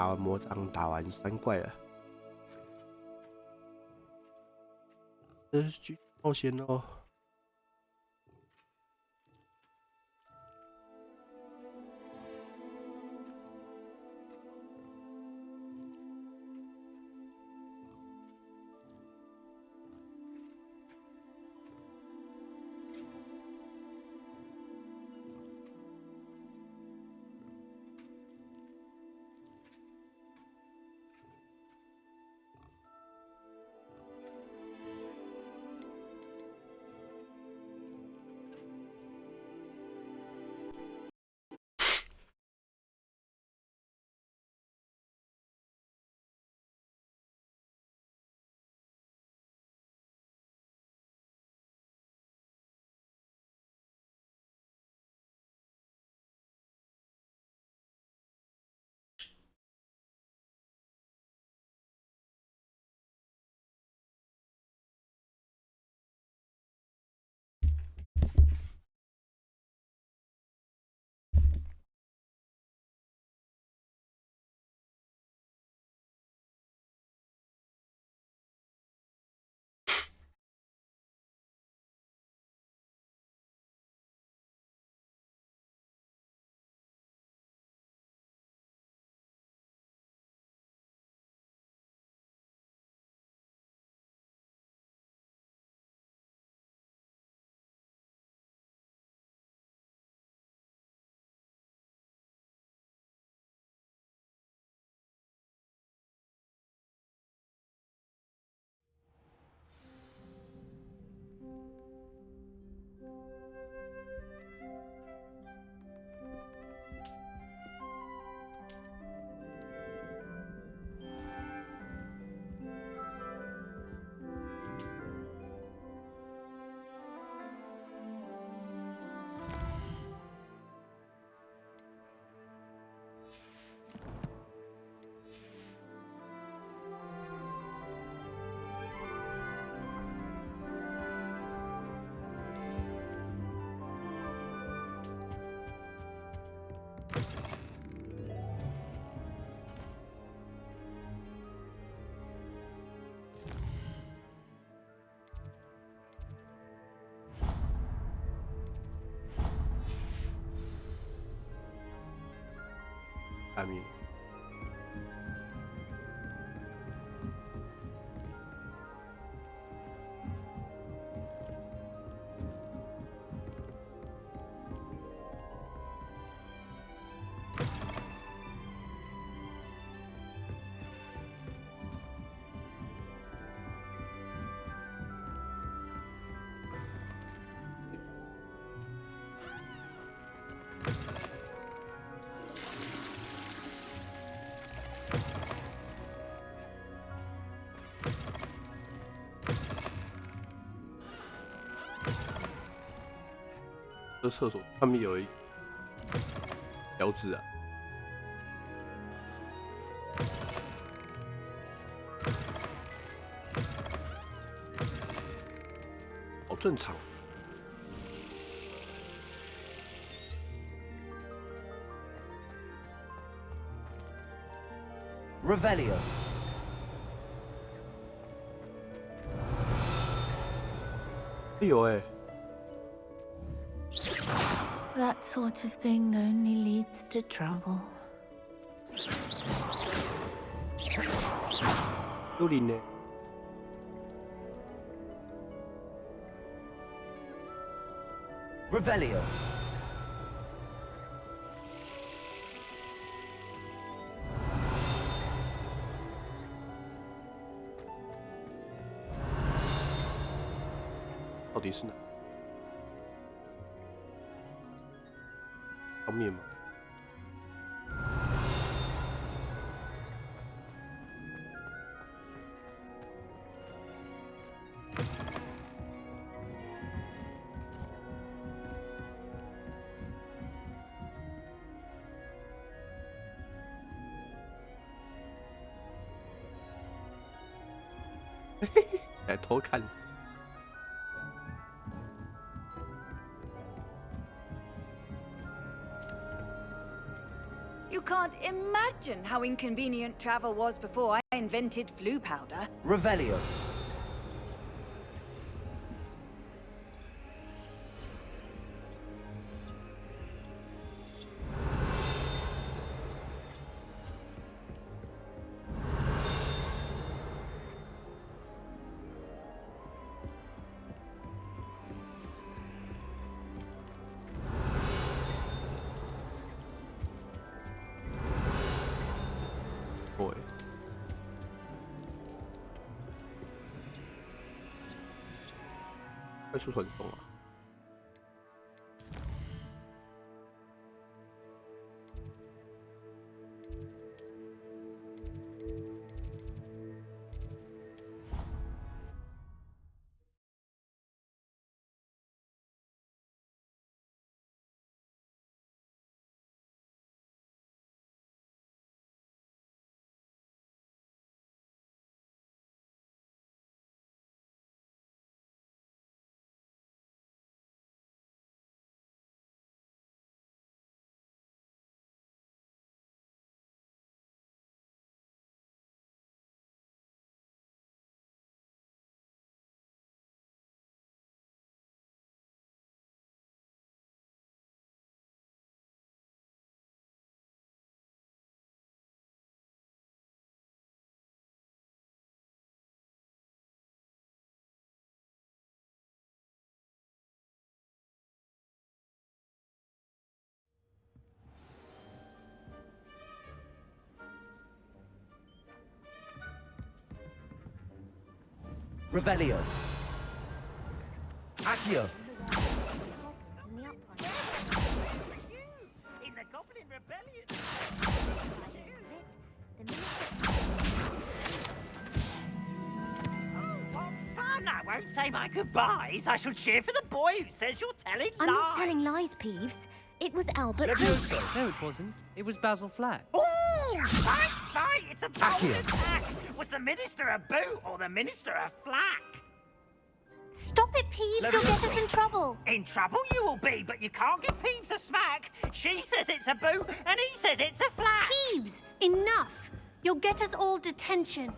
打完魔杖，打完3怪了，这是剧冒险哦。下面。这厕所上面有一条子啊，好正常。Revelio. 有哎。 That sort of thing only leads to trouble. 幽灵呢？ Revelio. 到底是哪？方面吗？来偷看。 You can't imagine how inconvenient travel was before I invented flu powder. Revelio. Boy. 快速传送啊！ Revelio. Accio. In the Goblin Rebellion. Oh, what fun! I won't say my goodbyes. I shall cheer for the boy who says you're telling lies. I'm not telling lies, Peeves. It was Albert. Levioso. No, it wasn't. It was Basil Flack. Oh, fight, fight! It's a bold Accio. attack. Was the minister a boot or the minister a flack? Stop it, Peeves. You'll get us in trouble. In trouble you will be, but you can't give Peeves a smack. She says it's a boot, and he says it's a flack. Peeves, enough. You'll get us all detention.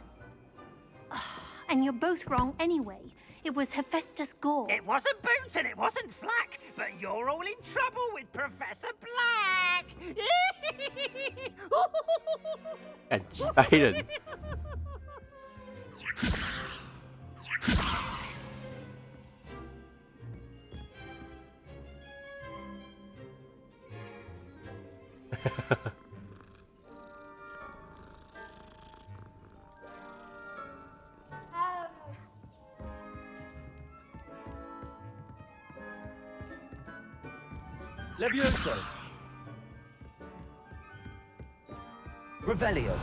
And you're both wrong anyway. It was Hephaestus Gore. It wasn't boot and it wasn't flack, but you're all in trouble with Professor Black. 干几百人。Levioso. Revelio.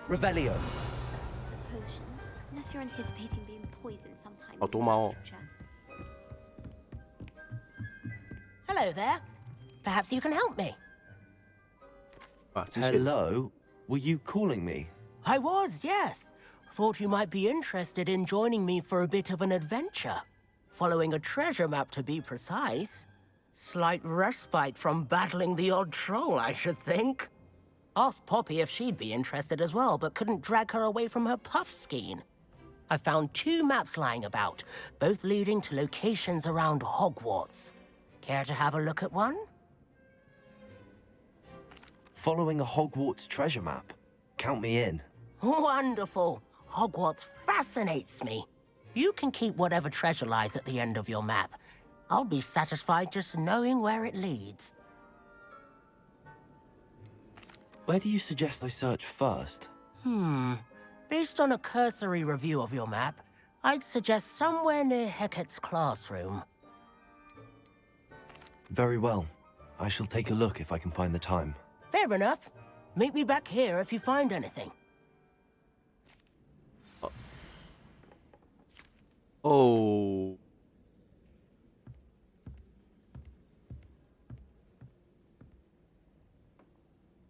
Revelio. Potions. Unless you're anticipating being poisoned sometime. 好多猫哦。 Hello there. Perhaps you can help me. 啊，之前 Hello. Were you calling me? I was, yes. Thought you might be interested in joining me for a bit of an adventure. Following a treasure map, to be precise. Slight respite from battling the odd troll, I should think. Asked Poppy if she'd be interested as well, but couldn't drag her away from her puff skein. I found 2 maps lying about, both leading to locations around Hogwarts. Care to have a look at one? Following a Hogwarts treasure map. Count me in. Wonderful. Hogwarts fascinates me. You can keep whatever treasure lies at the end of your map. I'll be satisfied just knowing where it leads. Where do you suggest I search first? Based on a cursory review of your map, I'd suggest somewhere near Hecat's classroom. Very well. I shall take a look if I can find the time. Fair enough. Meet me back here if you find anything. 哦，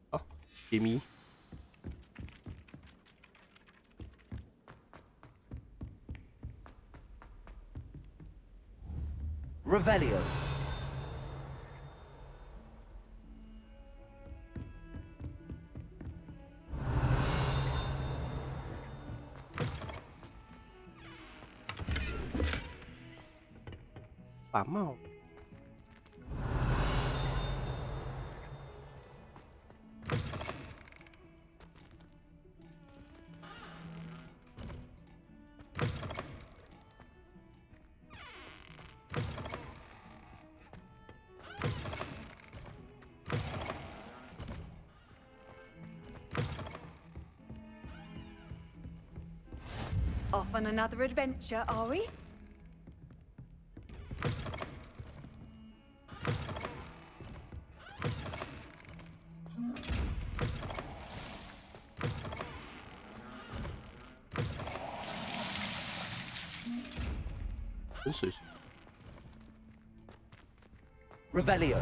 好解谜。 Revelio. "把帽。 Off on another adventure, are we? Revelio.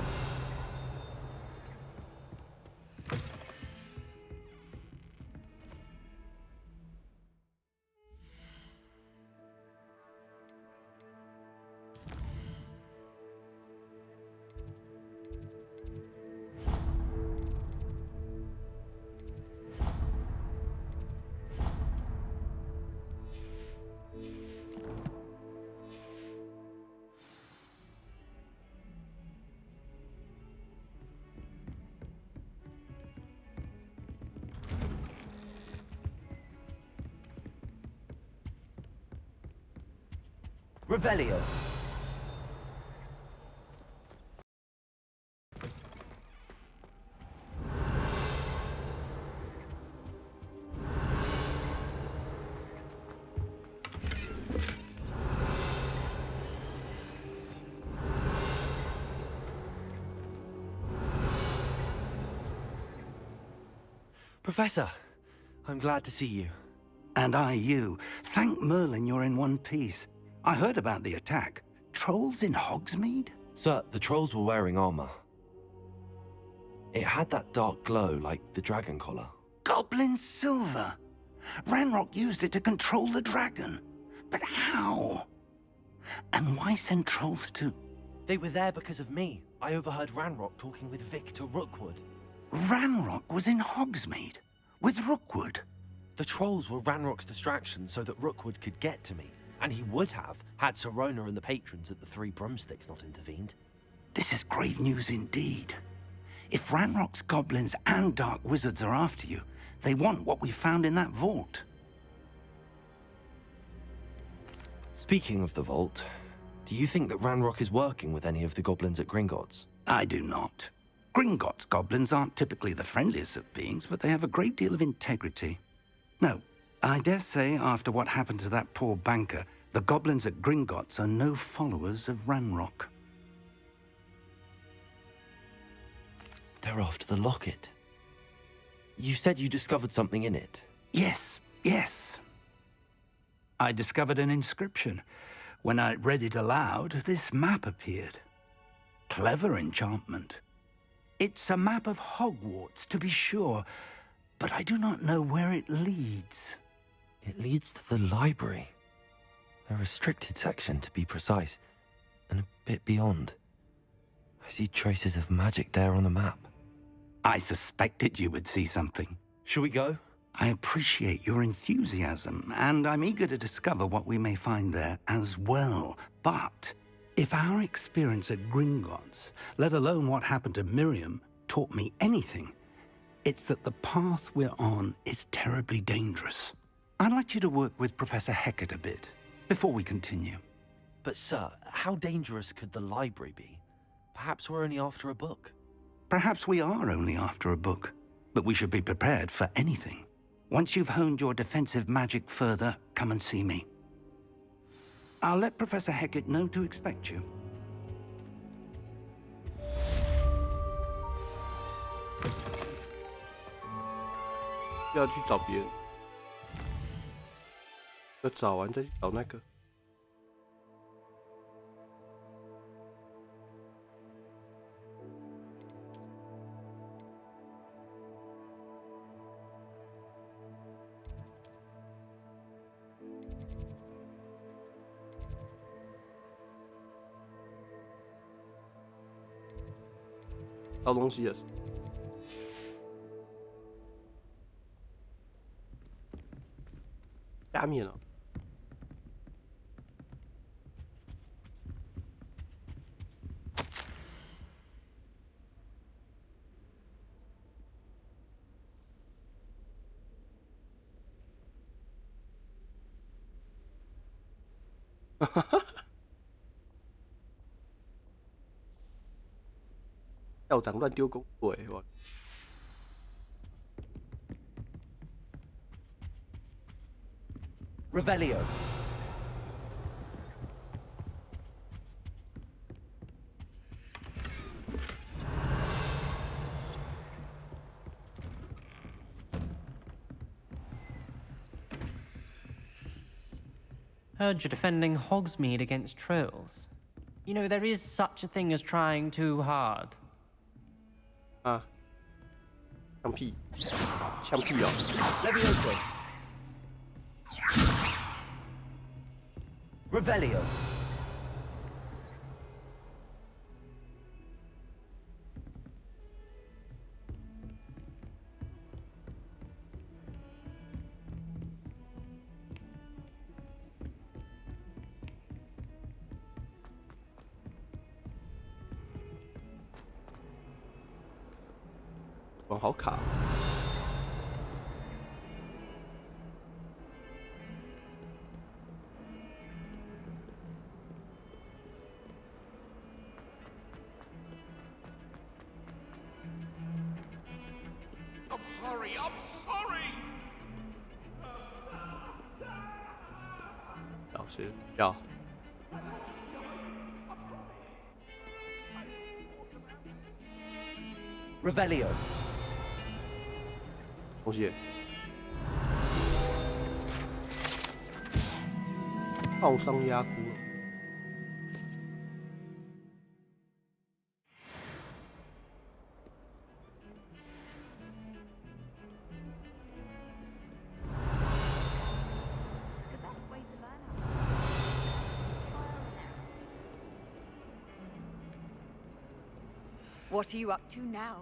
Revelio. Professor, I'm glad to see you. And I you. Thank Merlin you're in one piece. I heard about the attack. Trolls in Hogsmeade? Sir, the trolls were wearing armor. It had that dark glow like the dragon collar. Goblin silver! Ranrock used it to control the dragon. But how? And why send trolls too? They were there because of me. I overheard Ranrock talking with Victor Rookwood. Ranrock was in Hogsmeade with Rookwood. The trolls were Ranrock's distraction so that Rookwood could get to me. And he would have, had Sirona and the patrons at the Three Broomsticks not intervened. This is grave news indeed. If Ranrock's goblins and dark wizards are after you, they want what we found in that vault. Speaking of the vault, do you think that Ranrock is working with any of the goblins at Gringotts? I do not. Gringotts goblins aren't typically the friendliest of beings, but they have a great deal of integrity. No, I dare say after what happened to that poor banker, the goblins at Gringotts are no followers of Ranrock. They're after the locket. You said you discovered something in it. Yes, yes. I discovered an inscription. When I read it aloud, this map appeared. Clever enchantment. It's a map of Hogwarts, to be sure, but I do not know where it leads. It leads to the library. A restricted section, to be precise, and a bit beyond. I see traces of magic there on the map. I suspected you would see something. Shall we go? I appreciate your enthusiasm, and I'm eager to discover what we may find there as well. But if our experience at Gringotts, let alone what happened to Miriam, taught me anything, it's that the path we're on is terribly dangerous. I'd like you to work with Professor Hecat a bit before we continue. But sir, how dangerous could the library be? Perhaps we're only after a book. Perhaps we are only after a book, but we should be prepared for anything. Once you've honed your defensive magic further, come and see me. I'll let Professor Hecat know to expect you.要去找别人，要找完再去找那个。烧东西也是。下面了。哈哈哈。校长乱丢公鬼，我。Revelio. Heard you're defending Hogsmeade against trolls. You know, there is such a thing as trying too hard. 啊，枪屁，枪屁哦。Levioso. Revelio.哇，好卡。I'm sorry, I'm sorry! 老师要。Revelio. 东西。爆伤压哭了。What are you up to now?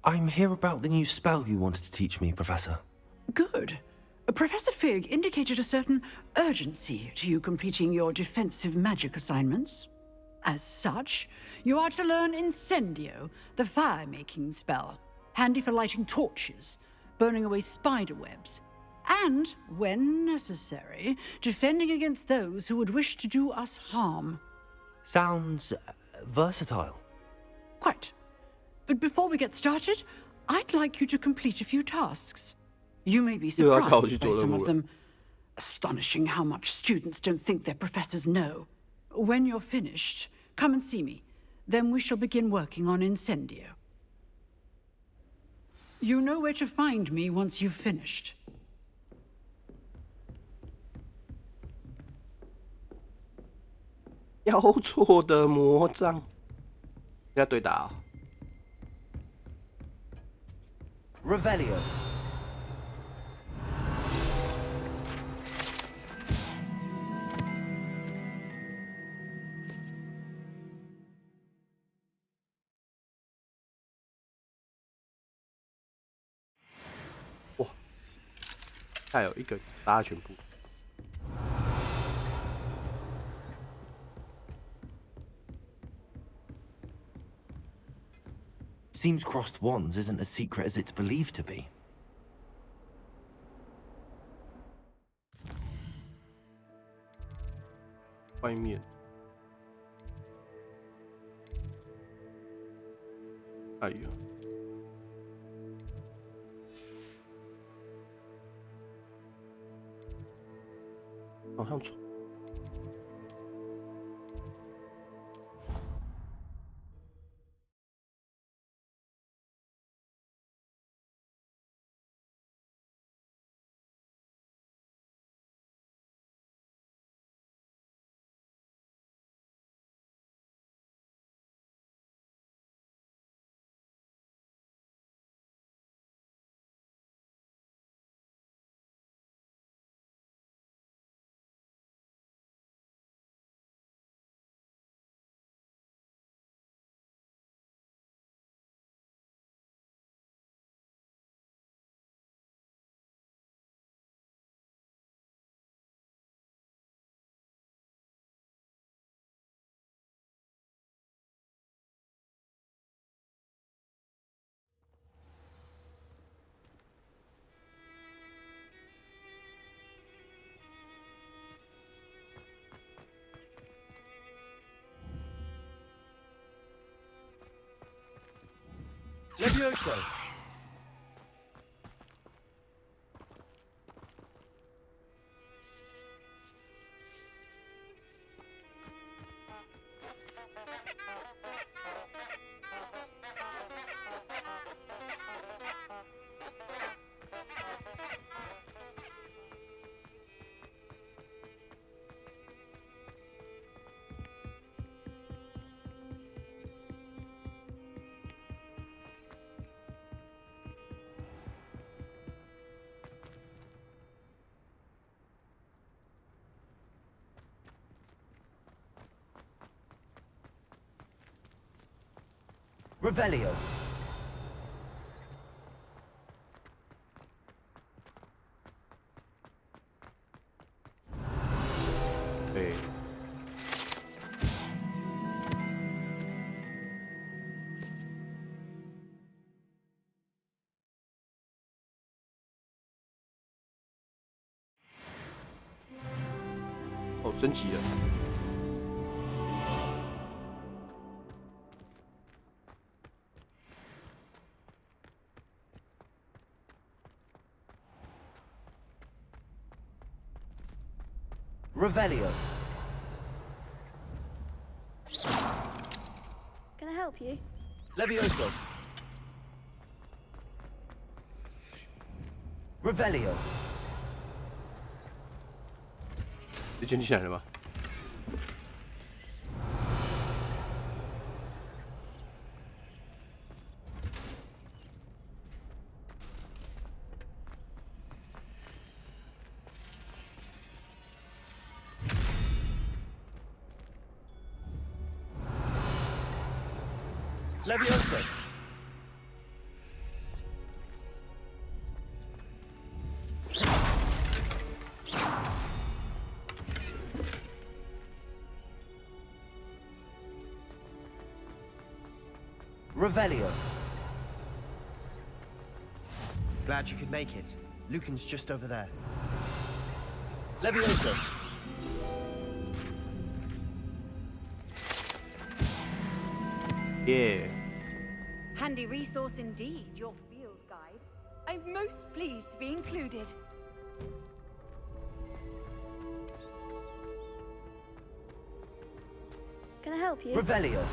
I'm here about the new spell you wanted to teach me, Professor. Good. Professor Fig indicated a certain urgency to you completing your defensive magic assignments. As such, you are to learn Incendio, the fire-making spell, handy for lighting torches, burning away spider webs, and, when necessary, defending against those who would wish to do us harm. Sounds versatile. Quite. But before we get started, I'd like you to complete a few tasks. You may be surprised by some of them. Astonishing how much students don't think their professors know. When you're finished, come and see me. Then we shall begin working on Incendio. You know where to find me once you've finished. 妖错的魔杖，要对打哦。Revelio. "哇，还有一个打全部。Seems crossed wands isn't as secret as it's believed to be. 外面，哎呀，好像错。Levioso. Revelio. Hey. Oh, 升级了。Revelio. Can I help you? Levioso. Revelio. 你捡起来了吗？ Leviosa! Revelio. Glad you could make it. Lucan's just over there. Leviosa. Yeah. Handy resource indeed, your field guide. I'm most pleased to be included. Can I help you? Revelio.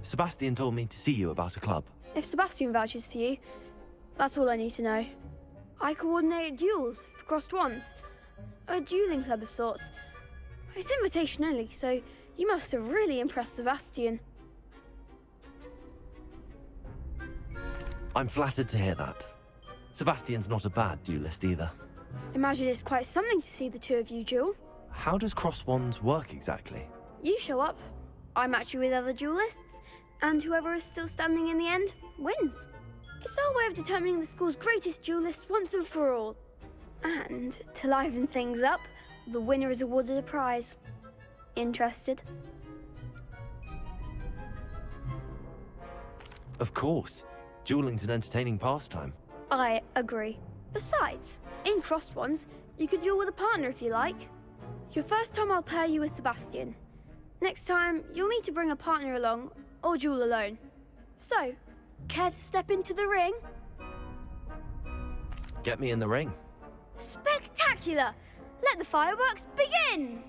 Sebastian told me to see you about a club. If Sebastian vouches for you, that's all I need to know. I coordinate duels for crossed wands. A dueling club of sorts. It's invitation only, so you must have really impressed Sebastian. I'm flattered to hear that. Sebastian's not a bad duelist either. Imagine it's quite something to see the two of you duel. How does cross wands work exactly? You show up, I match you with other duelists, and whoever is still standing in the end wins. It's our way of determining the school's greatest duelist once and for all. And to liven things up, the winner is awarded a prize. Interested? Of course. Dueling's an entertaining pastime. I agree. Besides, in crossed ones, you could duel with a partner if you like. Your first time I'll pair you with Sebastian. Next time, you'll need to bring a partner along, or duel alone. So, care to step into the ring? Get me in the ring. Spectacular! Let the fireworks begin!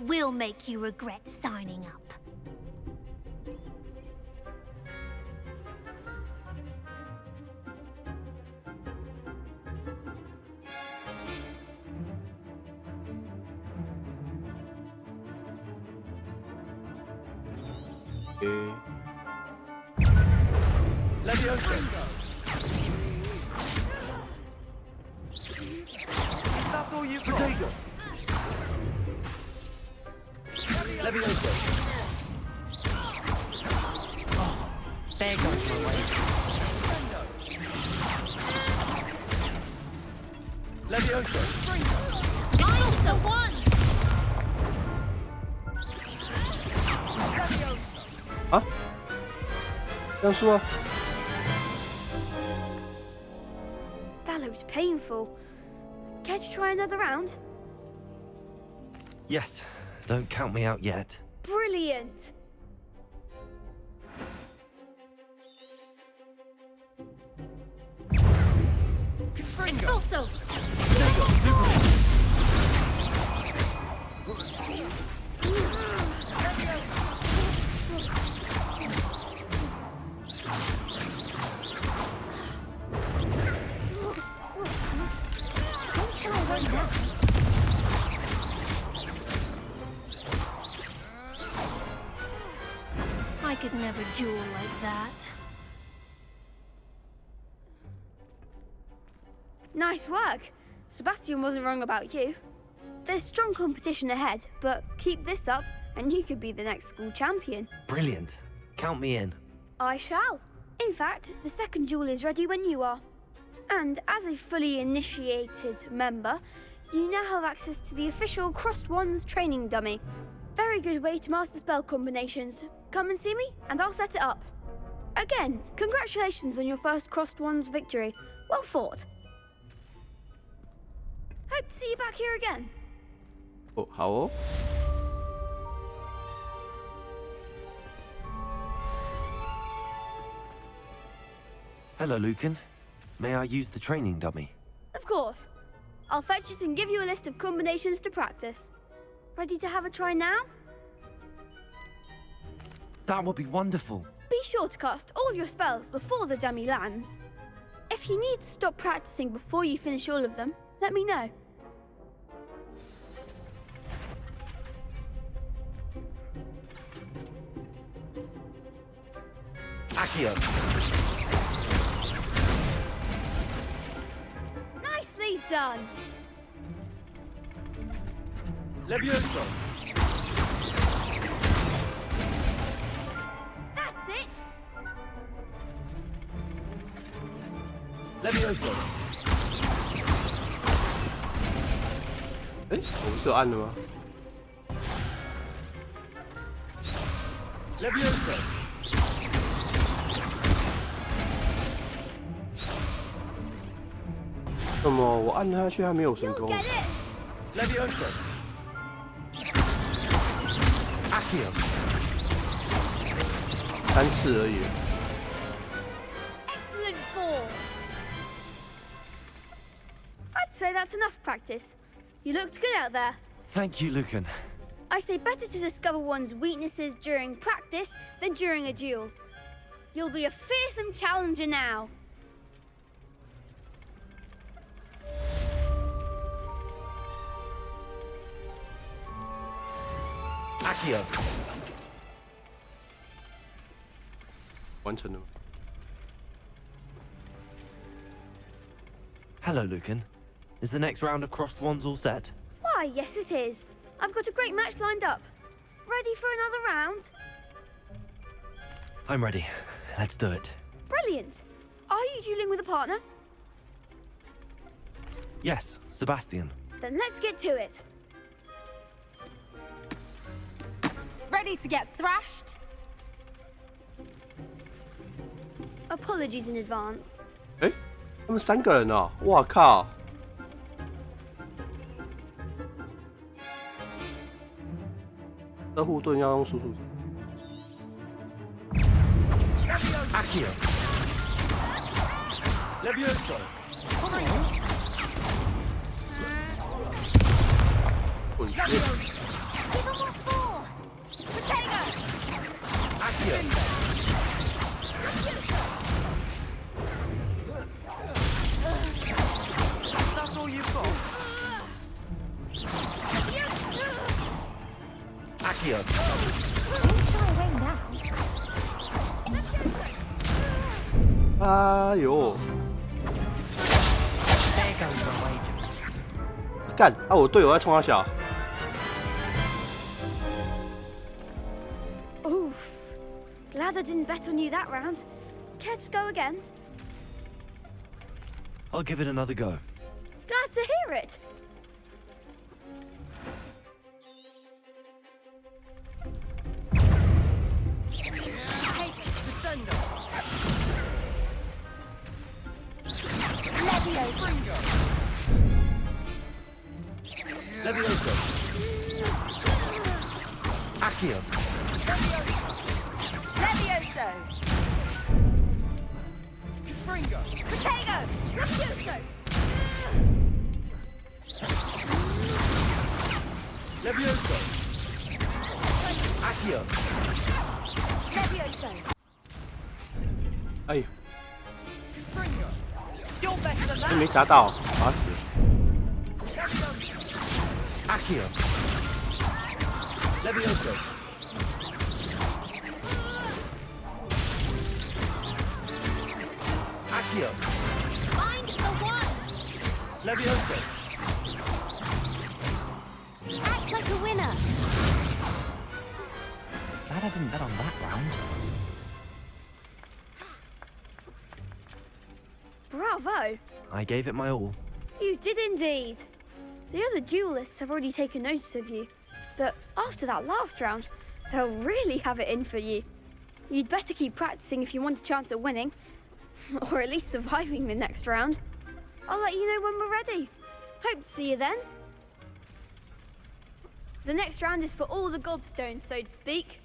We'll make you regret signing up. Okay. Leviosa! That's all you've got. Protego! Leviosa! Oh, there goes my way. Leviosa! I also won! Ah? 要说 That looks painful. Care to try another round? Yes, don't count me out yet. Brilliant! Expulso! I could never duel like that. Nice work. Sebastian wasn't wrong about you. There's strong competition ahead, but keep this up and you could be the next school champion. Brilliant. Count me in. I shall. In fact, the second duel is ready when you are. And as a fully initiated member, you now have access to the official Crossed Wands training dummy. Very good way to master spell combinations. Come and see me, and I'll set it up. Again, congratulations on your first Crossed Wands victory. Well fought. Hope to see you back here again. 哦，好哦。 Hello, Lucan. May I use the training dummy? Of course. I'll fetch it and give you a list of combinations to practice. Ready to have a try now? That would be wonderful. Be sure to cast all your spells before the dummy lands. If you need to stop practicing before you finish all of them, let me know. Accio. Nicely done. Levioso! That's it! Levioso! 哎，我不是有按了吗？ Levioso! 怎么我按下去还没有成功？ Get it! Levioso! Accio! 3次而已。 Excellent form! I'd say that's enough practice. You looked good out there. Thank you, Lucan. I say better to discover one's weaknesses during practice than during a duel. You'll be a fearsome challenger now. Accio! 完成了吗？ Hello, Lucan. Is the next round of Crossed Wands all set? Why, yes it is. I've got a great match lined up. Ready for another round? I'm ready. Let's do it. Brilliant. Are you dueling with a partner? Yes, Sebastian. Then let's get to it. Ready to get thrashed? Apologies in advance. 哎，他们3个人哦，哇靠！这护盾要用输出。 Accio! Levioso! Holy shit. Give them what for! Potato! Accio! That's all you've got? Accio! Don't shy away now. 哎呦， There goes the wager. 干啊！我队友在冲他小。 Oof. Glad I didn't bet on you that round. Care to go again? I'll give it another go. Glad to hear it. Take descendo. Levioso! Accio! Levioso! Fringo! Potato! Levioso! Levioso! Accio! Levioso! 哎呦， You're better than 没 that. 砸到，打死。 Accio! Levioso! Accio! Find the one! Levioso! Act like a winner! Glad I didn't bet on that round. Bravo! I gave it my all. You did indeed. The other duelists have already taken notice of you, but after that last round, they'll really have it in for you. You'd better keep practicing if you want a chance at winning, or at least surviving the next round. I'll let you know when we're ready. Hope to see you then. The next round is for all the gobstones, so to speak.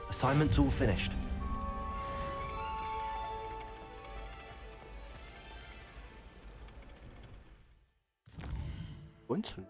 Assignment's all finished. 完成。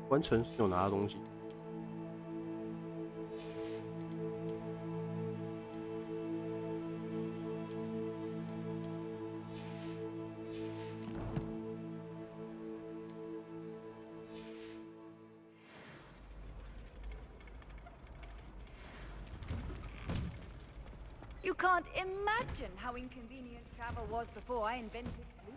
完成是有拿到东西。You can't imagine how inconvenient travel was before I invented blue.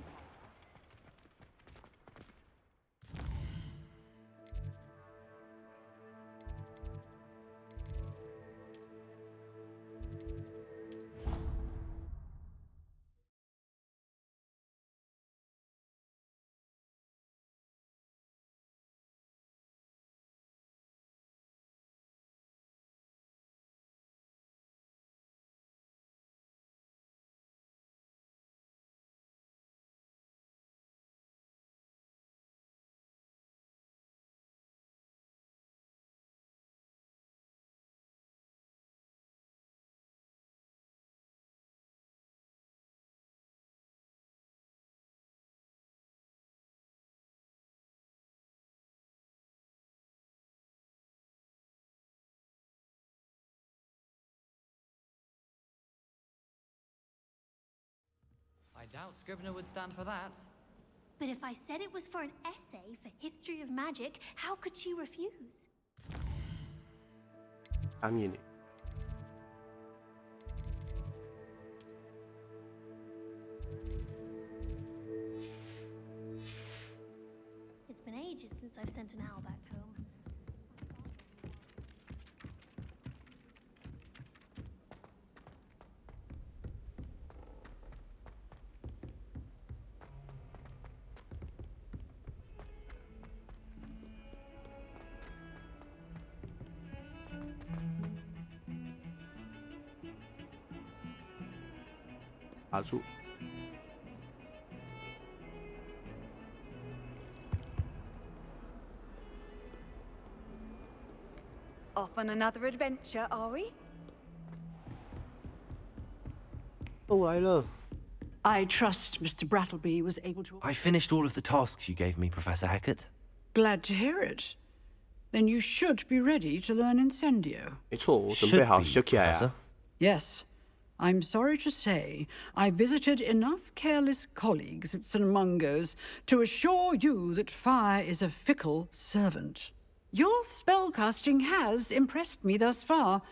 I doubt Scrivener would stand for that. But if I said it was for an essay for history of magic, how could she refuse? I mean, It's been ages since I've sent an owl back home. Off on another adventure, are we? 都来了。 I trust Mr. Brattleby was able to... I finished all of the tasks you gave me, Professor Hecat. Glad to hear it. Then you should be ready to learn Incendio. 没错，我准备好修起来啊。 Yes. I'm sorry to say, I visited enough careless colleagues at St. Mungo's to assure you that fire is a fickle servant. Your spellcasting has impressed me thus far,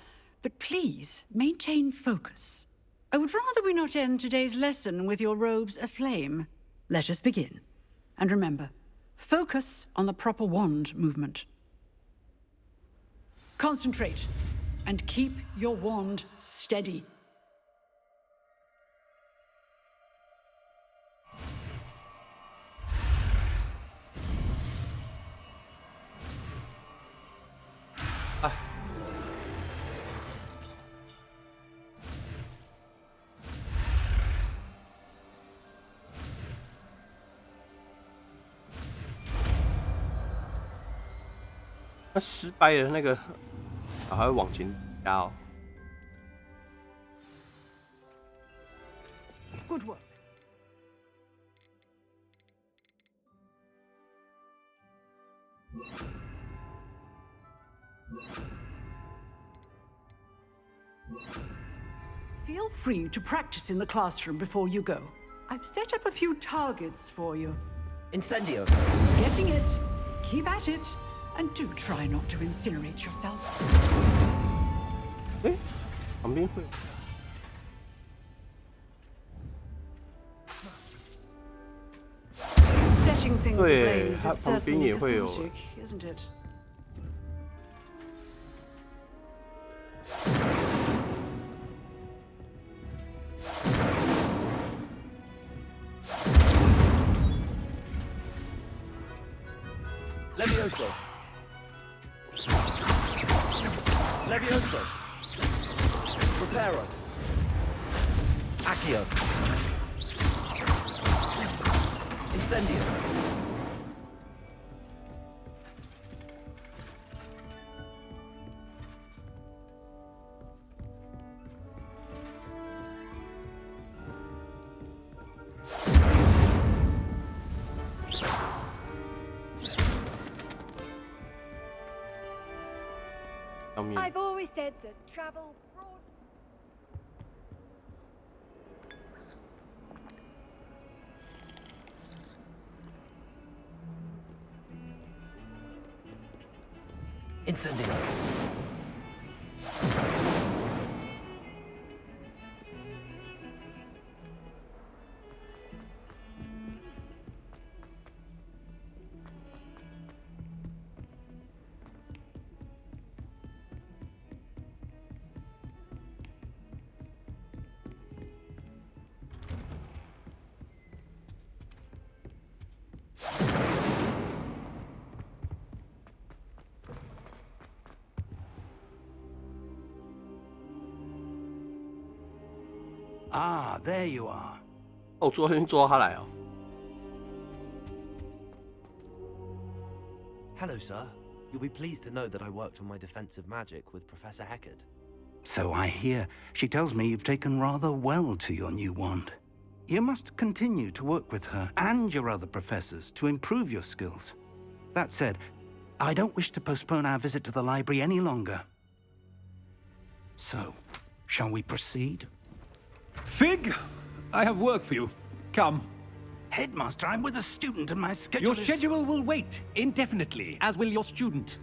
but please maintain focus. I would rather we not end today's lesson with your robes aflame. Let us begin. And remember, focus on the proper wand movement. Concentrate, and keep your wand steady. Ah. 那失败的那个，还会往前加哦。 Good work. Feel free to practice in the classroom before you go. I've set up a few targets for you. Incendio. Getting it. Keep at it. And do try not to incinerate yourself. 哎，旁边会。 Setting things ablaze is 它旁边 certainly 也会有。 cathartic, isn't it? Levioso. Levioso. Preparo. Accio. Incendio. I've always said that travel broad. Incendio. Ah, there you are. 哦，坐先坐到他来哦。 Hello, sir. You'll be pleased to know that I worked on my defensive magic with Professor Heckard. So I hear. She tells me you've taken rather well to your new wand. You must continue to work with her and your other professors to improve your skills. That said, I don't wish to postpone our visit to the library any longer. So, shall we proceed? Fig, I have work for you. Come. Headmaster, I'm with a student and my schedule Your is... schedule will wait indefinitely, as will your student.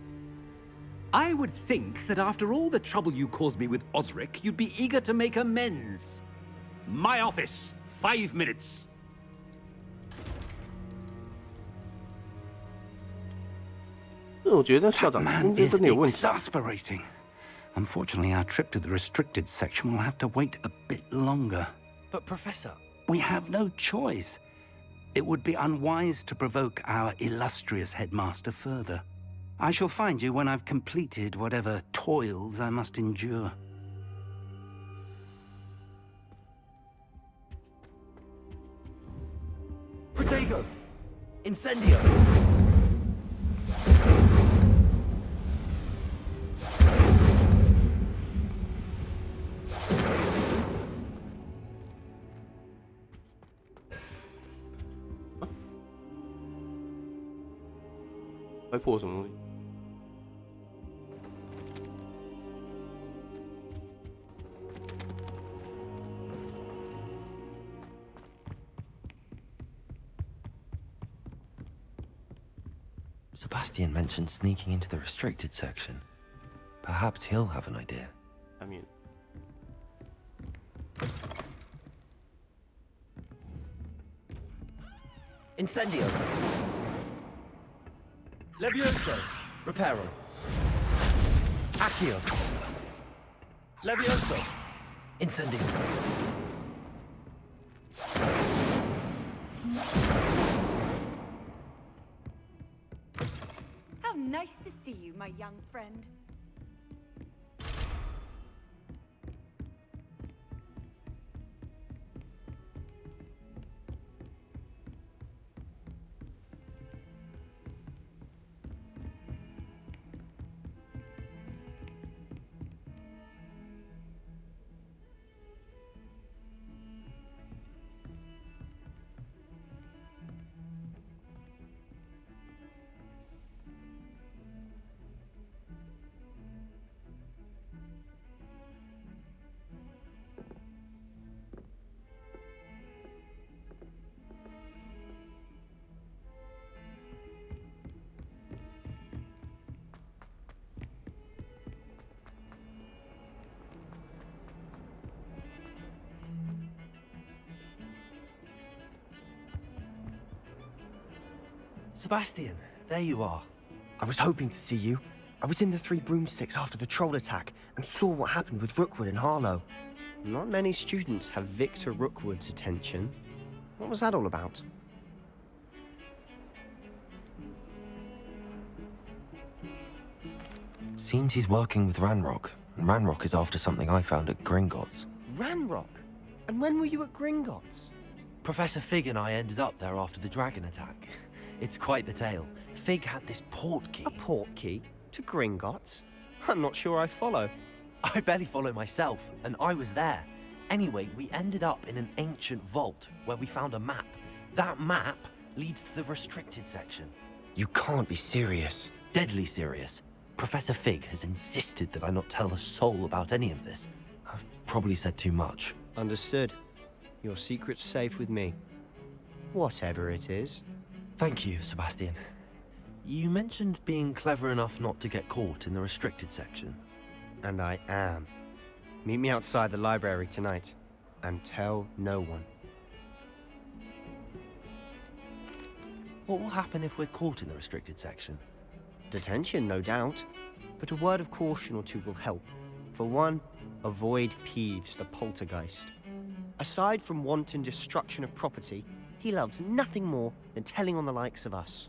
I would think that after all the trouble you caused me with Osric, you'd be eager to make amends. My office, 5 minutes. That man is exasperating. Unfortunately, our trip to the restricted section will have to wait a bit longer. But, Professor... We have no choice. It would be unwise to provoke our illustrious headmaster further. I shall find you when I've completed whatever toils I must endure. Protego. Incendio. Sebastian mentioned sneaking into the restricted section. Perhaps he'll have an idea. I mean... Incendio. Levioso. Reparo. Accio. Levioso. Incendio. How nice to see you, my young friend. Sebastian, there you are. I was hoping to see you. I was in the Three Broomsticks after the troll attack and saw what happened with Rookwood and Harlow. Not many students have Victor Rookwood's attention. What was that all about? Seems he's working with Ranrock, and Ranrock is after something I found at Gringotts. Ranrock? And when were you at Gringotts? Professor Fig and I ended up there after the dragon attack. It's quite the tale. Fig had this port key. A port key? To Gringotts? I'm not sure I follow. I barely follow myself, and I was there. Anyway, we ended up in an ancient vault where we found a map. That map leads to the restricted section. You can't be serious. Deadly serious. Professor Fig has insisted that I not tell a soul about any of this. I've probably said too much. Understood. Your secret's safe with me. Whatever it is. Thank you, Sebastian. You mentioned being clever enough not to get caught in the restricted section. And I am. Meet me outside the library tonight. And tell no one. What will happen if we're caught in the restricted section? Detention, no doubt. But a word of caution or two will help. For one, avoid Peeves, the poltergeist. Aside from wanton destruction of property, he loves nothing more than telling on the likes of us.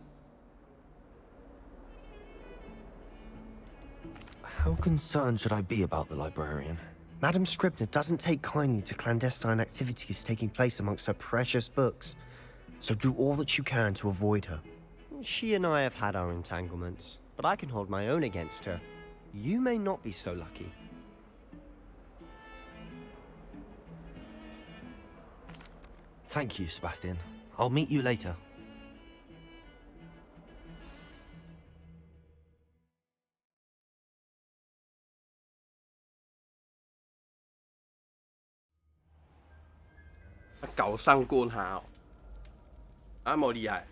How concerned should I be about the librarian? Madame Scribner doesn't take kindly to clandestine activities taking place amongst her precious books. So do all that you can to avoid her. She and I have had our entanglements, but I can hold my own against her. You may not be so lucky. Thank you, Sebastian. I'll meet you later.他搞上过他哦，那么厉害。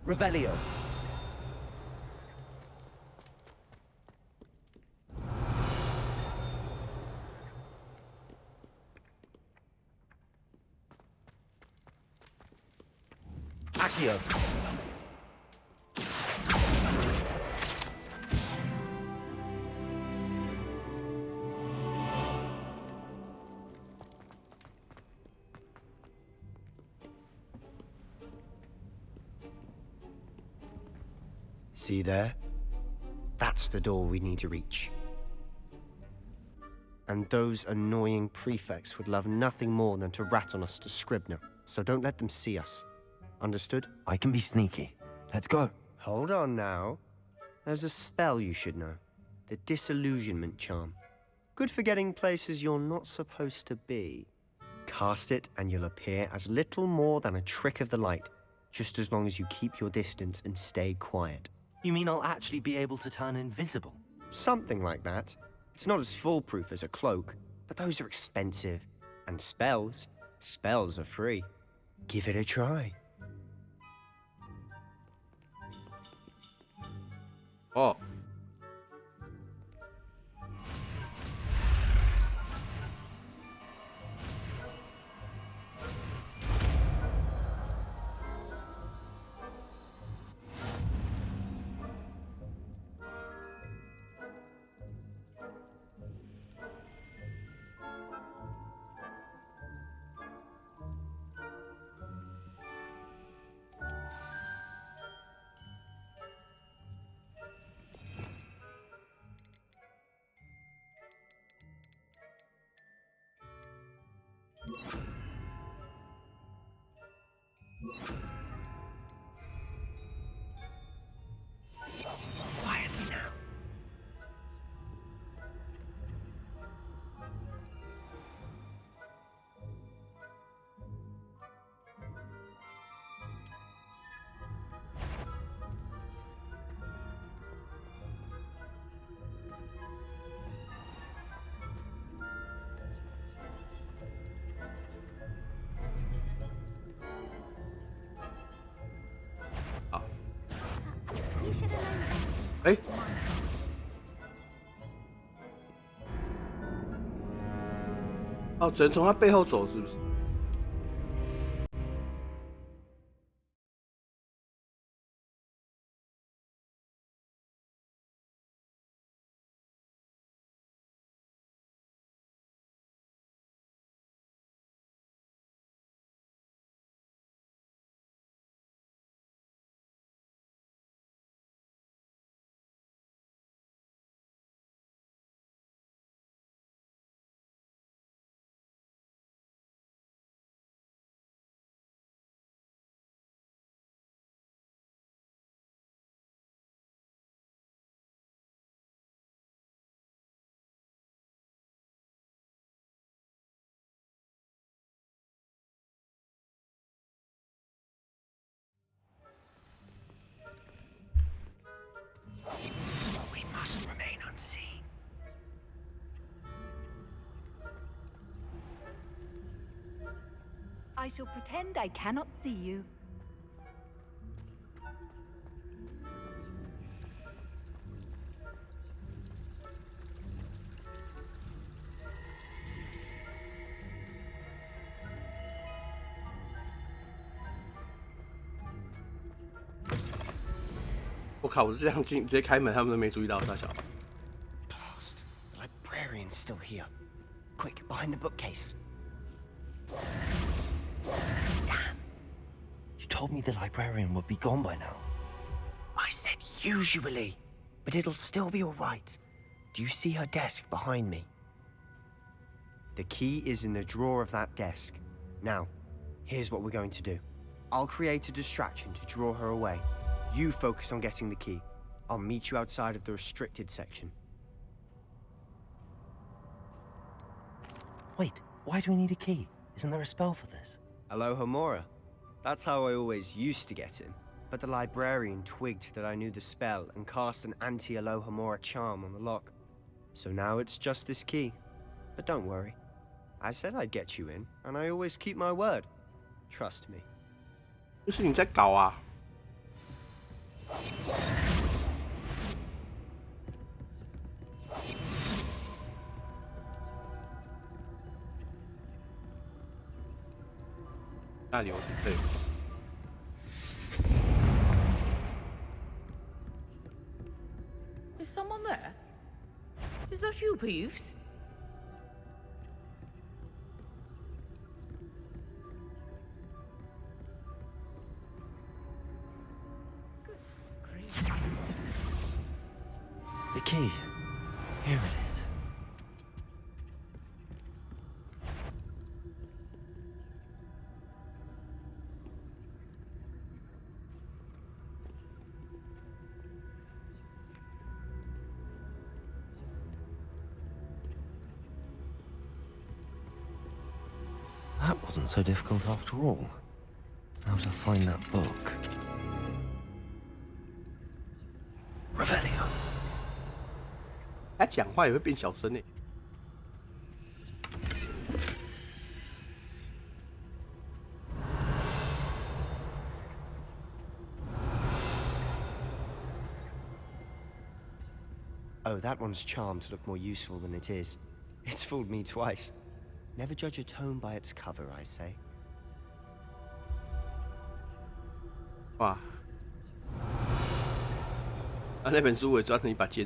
Revelio. Accio. See there? That's the door we need to reach. And those annoying prefects would love nothing more than to rat on us to Scribner, so don't let them see us. Understood? I can be sneaky. Let's go. Hold on now. There's a spell you should know. The Disillusionment Charm. Good for getting places you're not supposed to be. Cast it and you'll appear as little more than a trick of the light, just as long as you keep your distance and stay quiet. You mean I'll actually be able to turn invisible? Something like that. It's not as foolproof as a cloak, but those are expensive. And spells are free. Give it a try. Oh. Quietly now.哎，哦，只能从他背后走，是不是？ shall pretend I cannot see you. The librarian's still here. Quick, behind the bookcase. Damn. You told me the librarian would be gone by now. I said usually, but it'll still be all right. Do you see her desk behind me? The key is in the drawer of that desk. Now, here's what we're going to do. I'll create a distraction to draw her away. You focus on getting the key. I'll meet you outside of the restricted section. Wait, why do we need a key? Isn't there a spell for this? Alohomora. That's how I always used to get in. But the librarian twigged that I knew the spell and cast an anti-Alohomora charm on the lock. So now it's just this key. But don't worry. I said I'd get you in, and I always keep my word. Trust me. 就是你在搞啊！那里我对。Is someone there? Is that you, Peeves? The key. Here it is. That wasn't so difficult after all. Now to find that book. Revelio. 他讲话也会变小声呢。Oh, that one's charmed to look more useful than it is. It's fooled me twice. Never judge a tome by its cover, I say. 哇！啊，那本书我也装成一把剑。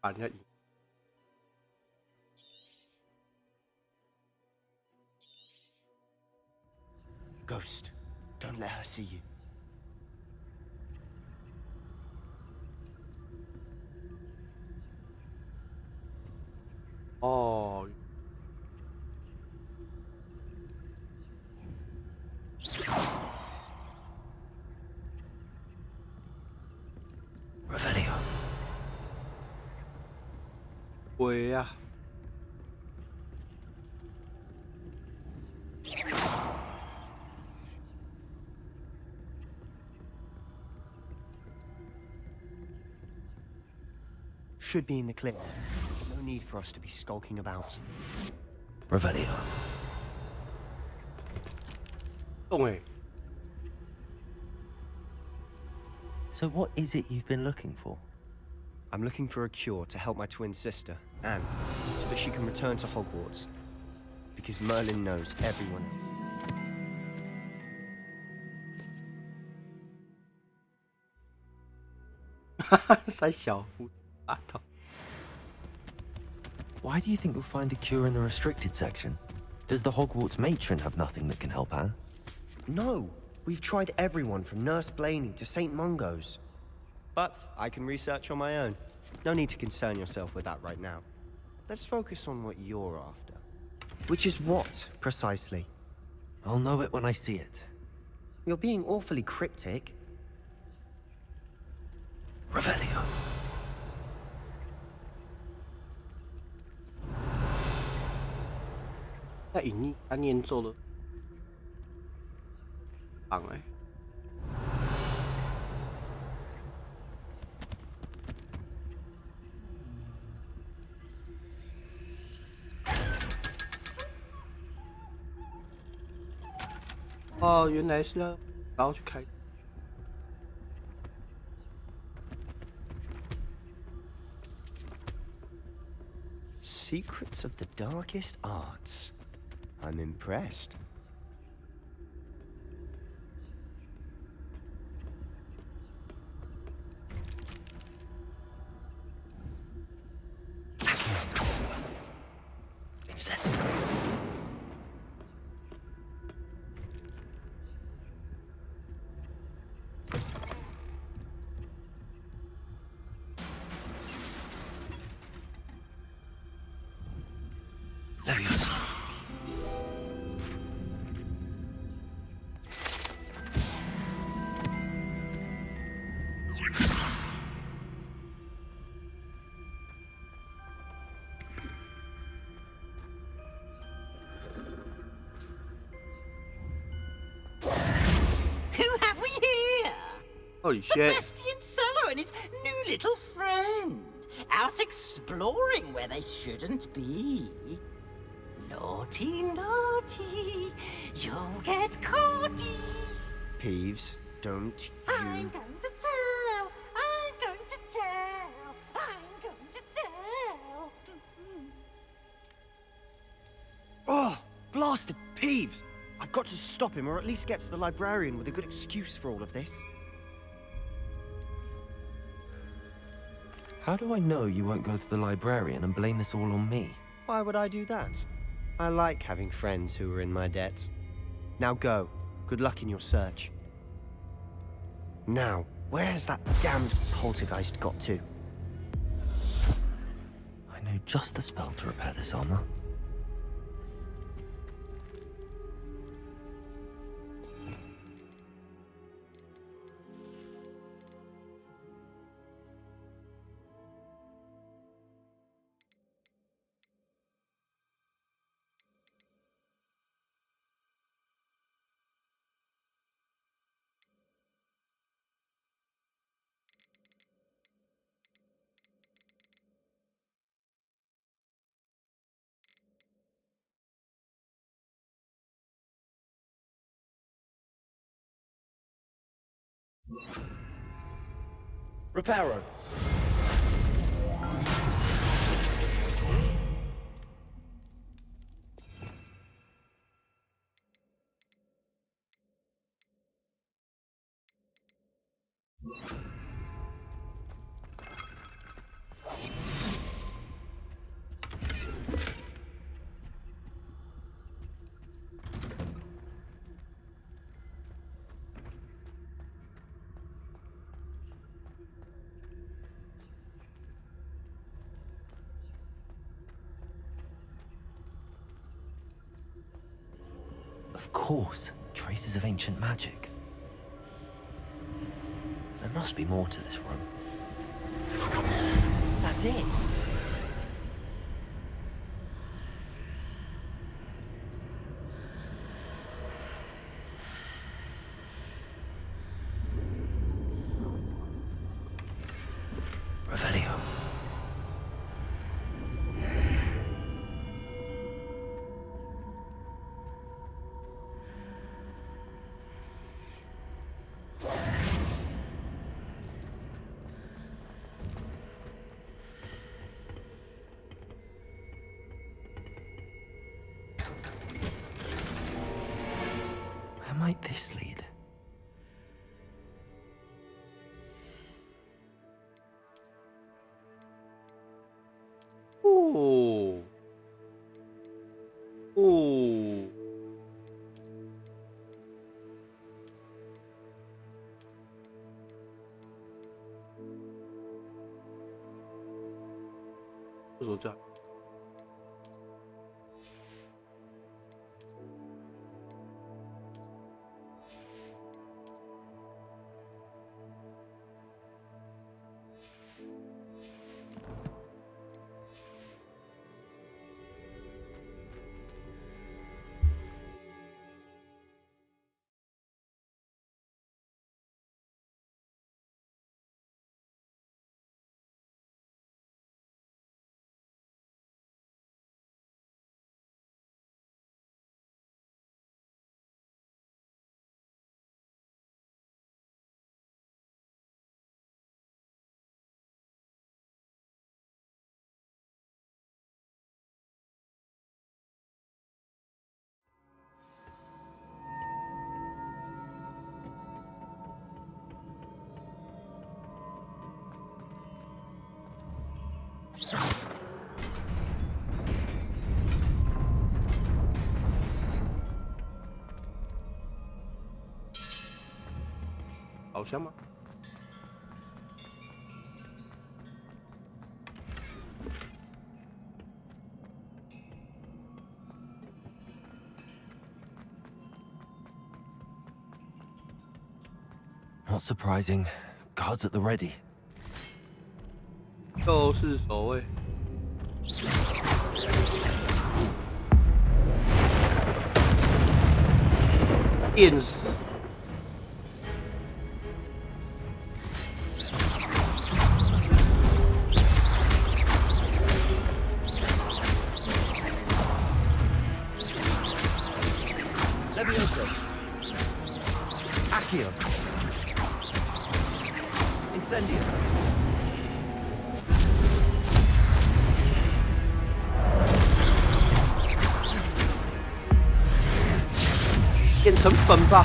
把人家赢。Ghost, don't let her see you. Oh. Revelio. 鬼呀！ Should be in the clear. No need for us to be skulking about. Revelio. 动哎！ So what is it you've been looking for? I'm looking for a cure to help my twin sister, Anne, so that she can return to Hogwarts. Because Merlin knows everyone else. 塞小啊头。 Why do you think you'll find a cure in the restricted section? Does the Hogwarts matron have nothing that can help Anne? No! We've tried everyone from Nurse Blaney to St. Mungo's. But I can research on my own. No need to concern yourself with that right now. Let's focus on what you're after. Which is what, precisely? I'll know it when I see it. You're being awfully cryptic. Revelio. 在隐匿他念咒的，棒哎！哦，原来是要然后去开。Secrets of the darkest arts. I'm impressed. Holy shit. Sebastian Solo and his new little friend. Out exploring where they shouldn't be. Naughty, naughty. You'll get caughty. Peeves, don't you... I'm going to tell. I'm going to tell. I'm going to tell. Oh, blasted Peeves! I've got to stop him, or at least get to the librarian with a good excuse for all of this. How do I know you won't go to the librarian and blame this all on me? Why would I do that? I like having friends who are in my debt. Now go. Good luck in your search. Now, where's that damned poltergeist got to? I know just the spell to repair this armor. Reparo. Of course, traces of ancient magic. There must be more to this room. That's it. Revelio. Where might this lead? Ooh. Ooh. 为什么这样？好香吗？ Not surprising. Guards at the ready. 都是守卫。电死。Levioso. Accio. Incendio. 变成粉吧。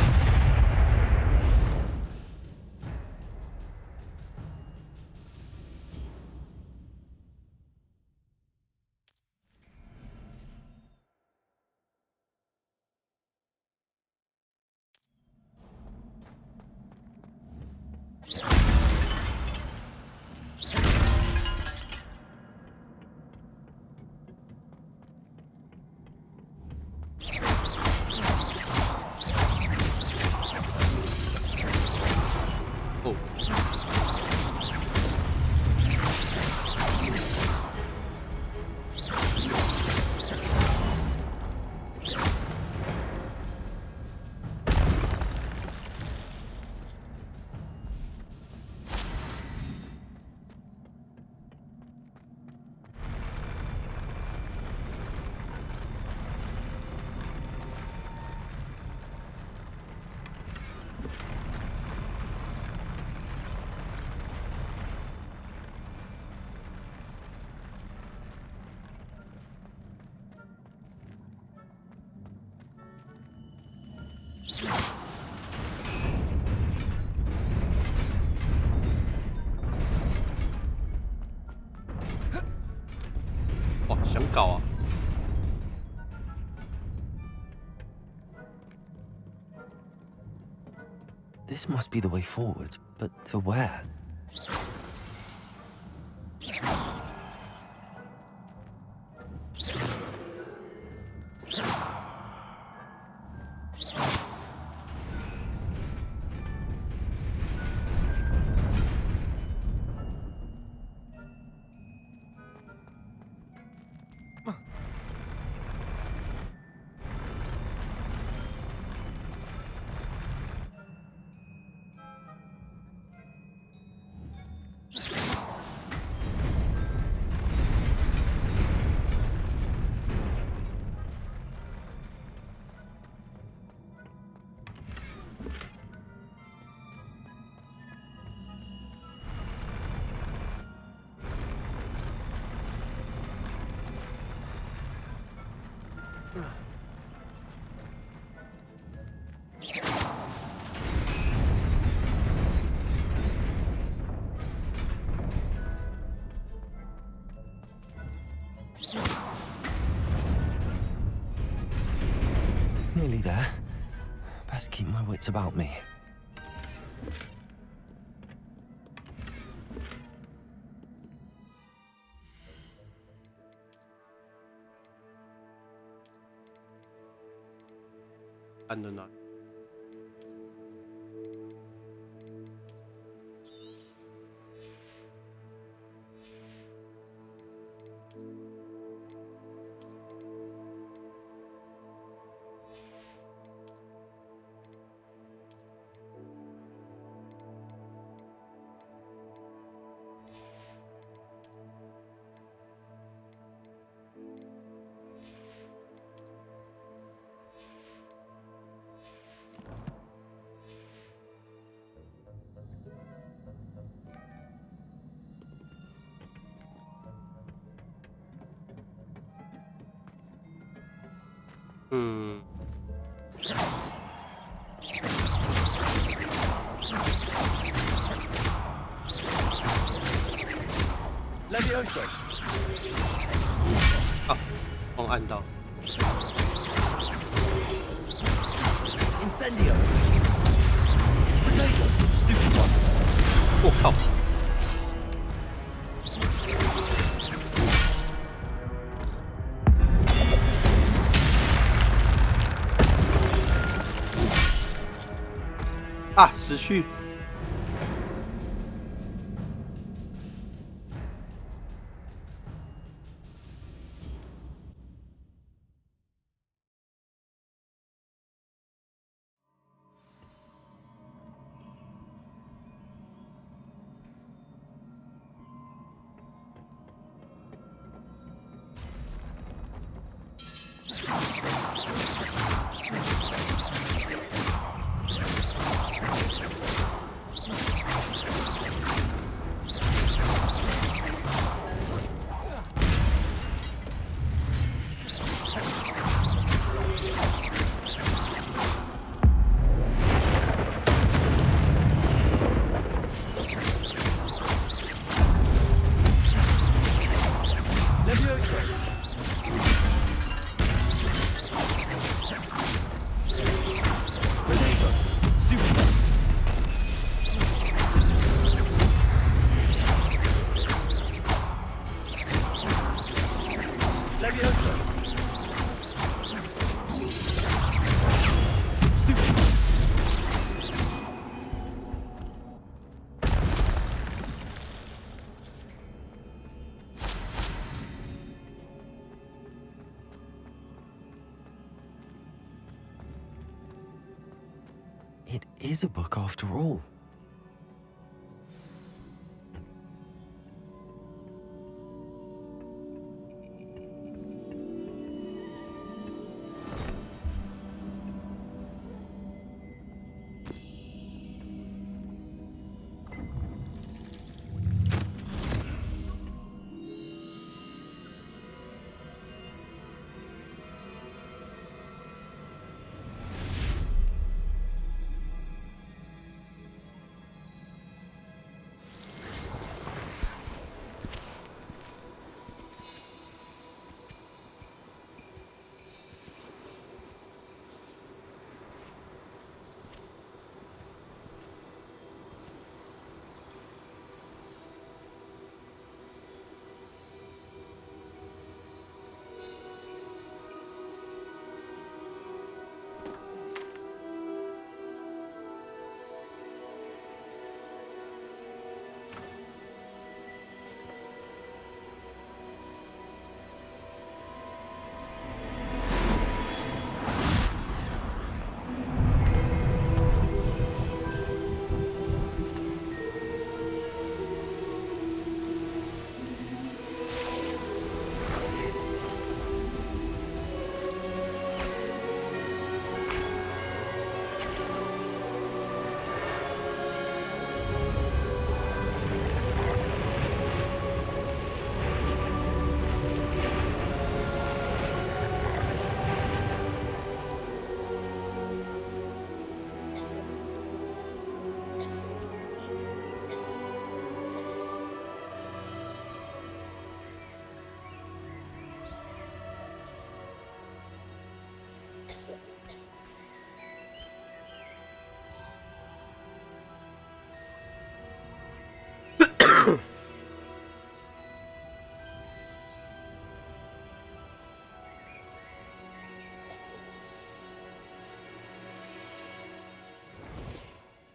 哇，想搞啊！ This must be the way forward, but to where? Nearly there. Best keep my wits about me. And the nut. Levioso. 啊，光按到。Incendio. Potato. Stupid one. 我靠！啊，时序。It is a book after all.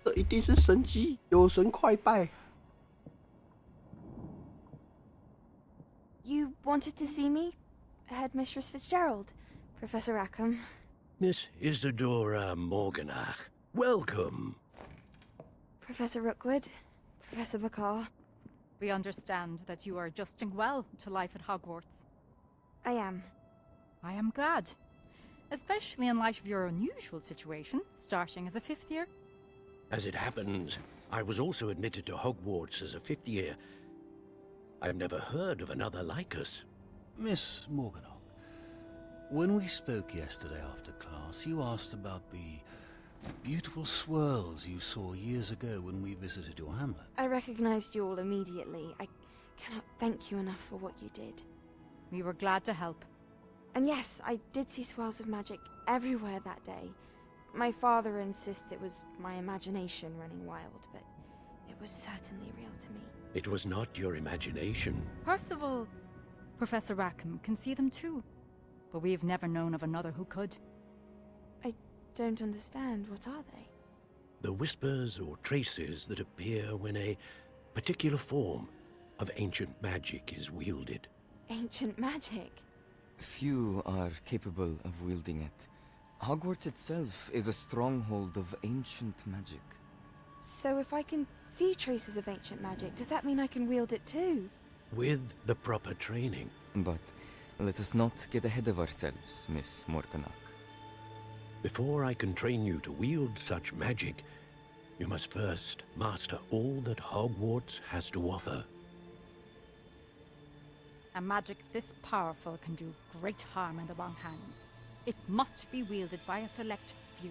这一定是神机，有神快拜。You wanted to see me? Headmistress Fitzgerald, Professor Rackham. Miss Isadora Morganach, welcome. Professor Rookwood, Professor Bakar. We understand that you are adjusting well to life at Hogwarts. I am. I am glad. Especially in light of your unusual situation, starting as a 5th year. As it happens, I was also admitted to Hogwarts as a 5th year. I've never heard of another like us. Miss Morganach, when we spoke yesterday after class, you asked about the beautiful swirls you saw years ago when we visited your hamlet. I recognized you all immediately. I cannot thank you enough for what you did. We were glad to help. And yes, I did see swirls of magic everywhere that day. My father insists it was my imagination running wild, but it was certainly real to me. It was not your imagination. Percival, Professor Rackham can see them too. But we've never known of another who could. I don't understand. What are they? The whispers or traces that appear when a particular form of ancient magic is wielded. Ancient magic? Few are capable of wielding it. Hogwarts itself is a stronghold of ancient magic. So if I can see traces of ancient magic, does that mean I can wield it too? With the proper training. But let us not get ahead of ourselves, Miss Morganach. Before I can train you to wield such magic, you must first master all that Hogwarts has to offer. A magic this powerful can do great harm in the wrong hands. It must be wielded by a select few.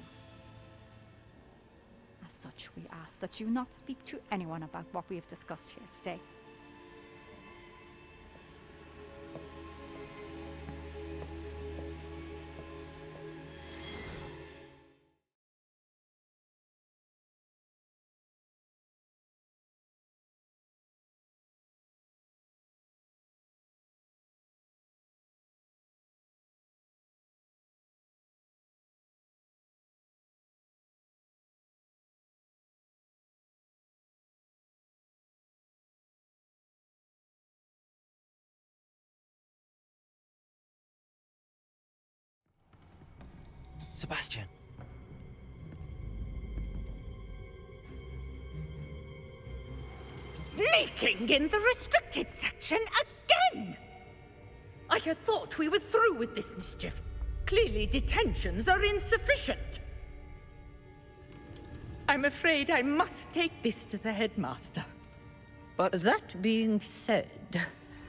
As such, we ask that you not speak to anyone about what we have discussed here today. Sebastian. Sneaking in the restricted section again! I had thought we were through with this mischief. Clearly detentions are insufficient. I'm afraid I must take this to the headmaster. But that being said,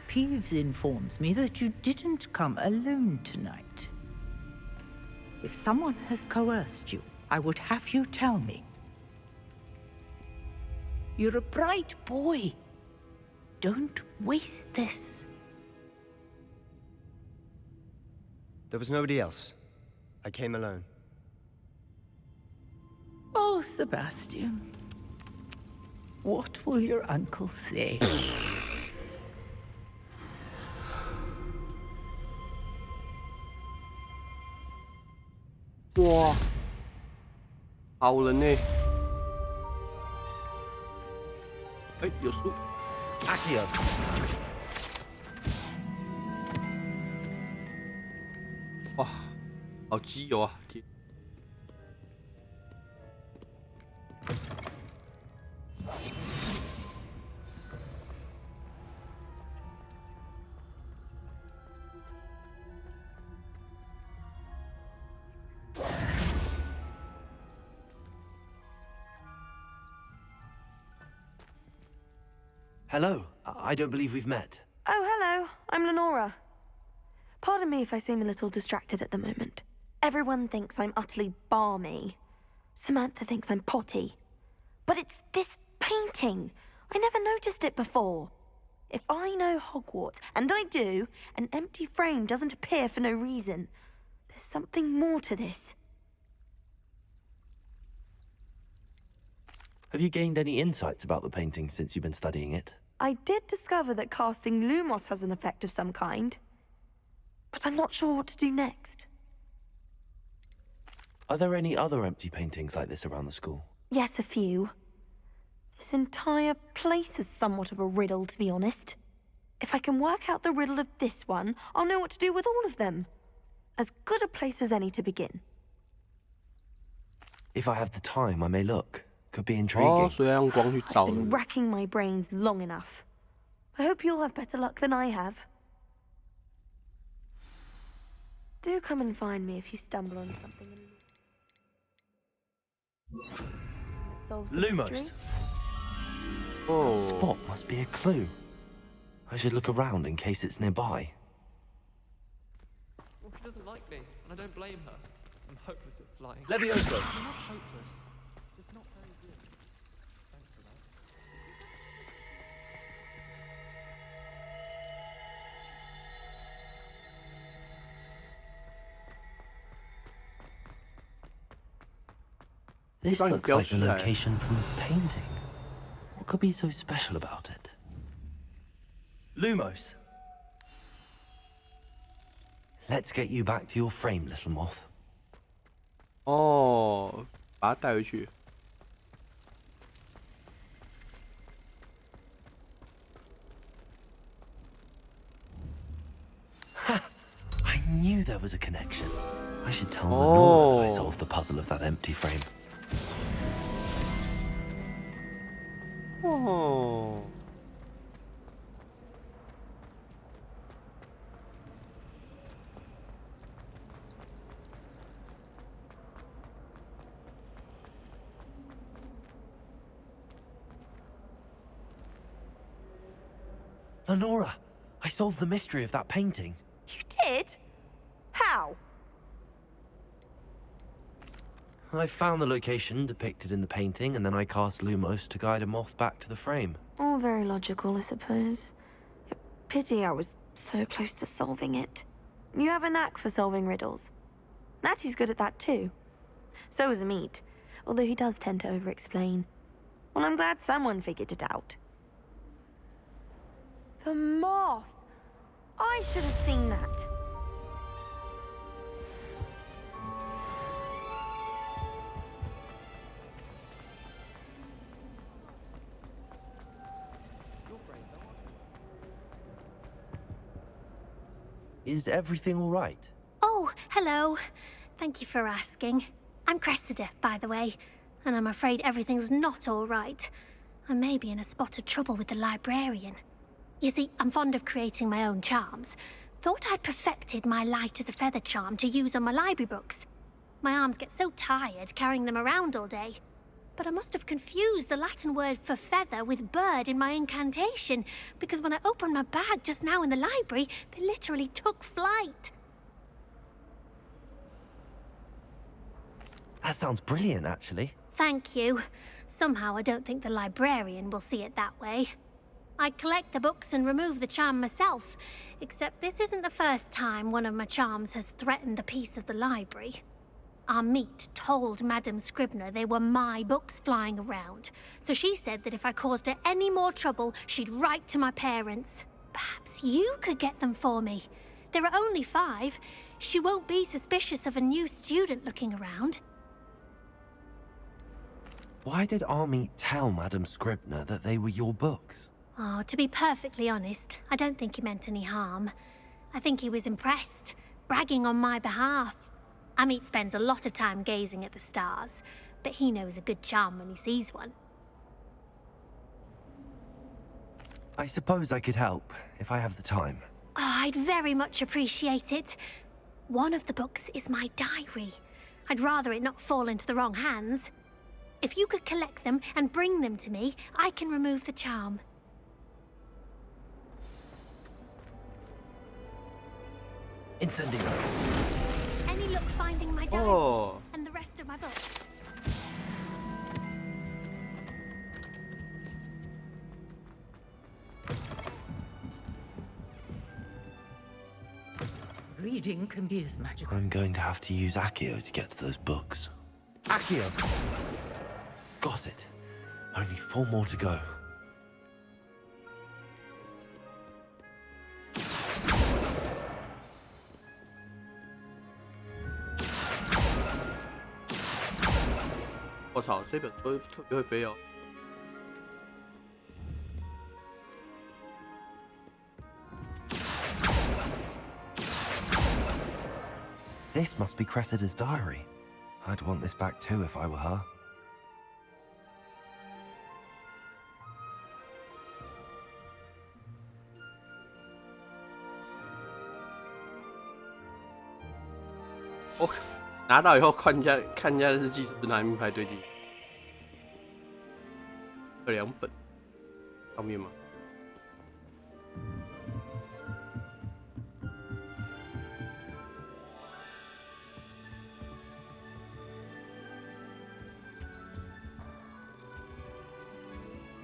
Peeves informs me that you didn't come alone tonight. If someone has coerced you, I would have you tell me. You're a bright boy. Don't waste this. There was nobody else. I came alone. Oh, Sebastian. What will your uncle say? Wow. 好人呢？哎，有书。Accio. 哇，好基友啊！天。Hello. I don't believe we've met. Oh, hello. I'm Lenora. Pardon me if I seem a little distracted at the moment. Everyone thinks I'm utterly balmy. Samantha thinks I'm potty. But it's this painting. I never noticed it before. If I know Hogwarts, and I do, an empty frame doesn't appear for no reason. There's something more to this. Have you gained any insights about the painting since you've been studying it? I did discover that casting Lumos has an effect of some kind. But I'm not sure what to do next. Are there any other empty paintings like this around the school? Yes, a few. This entire place is somewhat of a riddle, to be honest. If I can work out the riddle of this one, I'll know what to do with all of them. As good a place as any to begin. If I have the time, I may look. Could be intriguing. 哦，所以要用光去照 I've 的。 been racking my brains long enough. I hope you'll have better luck than I have. Do come and find me if you stumble on something that solves the mystery. Lumos. Oh. That spot must be a clue. I should look around in case it's nearby. Well, she doesn't like me, and I don't blame her. I'm hopeless at flying. Levioso. I'm not hopeless. Just not very good. Thanks for that. This looks like the location from a painting. What could be so special about it? Lumos. Let's get you back to your frame, little moth. 哦，把它带回去。I knew there was a connection. I should tell Lenora that I solved the puzzle of that empty frame. 哦。Lenora, I solved the mystery of that painting. You did? How? I found the location depicted in the painting, and then I cast Lumos to guide a moth back to the frame. All very logical, I suppose. Pity I was so close to solving it. You have a knack for solving riddles. Natty's good at that too. So is Amit, although he does tend to over-explain. Well, I'm glad someone figured it out. The moth! I should have seen that. Is everything all right? Oh, hello. Thank you for asking. I'm Cressida, by the way, and I'm afraid everything's not all right. I may be in a spot of trouble with the librarian. You see, I'm fond of creating my own charms. Thought I'd perfected my light as a feather charm to use on my library books. My arms get so tired carrying them around all day. But I must have confused the Latin word for feather with bird in my incantation, because when I opened my bag just now in the library, they literally took flight. That sounds brilliant, actually. Thank you. Somehow I don't think the librarian will see it that way. I collect the books and remove the charm myself, except this isn't the first time one of my charms has threatened the peace of the library. Amit told Madame Scribner they were my books flying around, so she said that if I caused her any more trouble, she'd write to my parents. Perhaps you could get them for me. There are only 5. She won't be suspicious of a new student looking around. Why did Amit tell Madame Scribner that they were your books? Oh, to be perfectly honest, I don't think he meant any harm. I think he was impressed, bragging on my behalf. Amit spends a lot of time gazing at the stars, but he knows a good charm when he sees one. I suppose I could help, if I have the time. Oh, I'd very much appreciate it. One of the books is my diary. I'd rather it not fall into the wrong hands. If you could collect them and bring them to me, I can remove the charm. Incendio. Any luck finding my diary and the rest of my books? Reading can be as magical. I'm going to have to use Accio to get to those books. Accio! Got it. Only 4 more to go.我操，这本都特别会背哦。This must be Cressida's diary. I'd want this back too if I were her.我拿到以后看人家日记是不是拿名牌对进？这2本上面吗？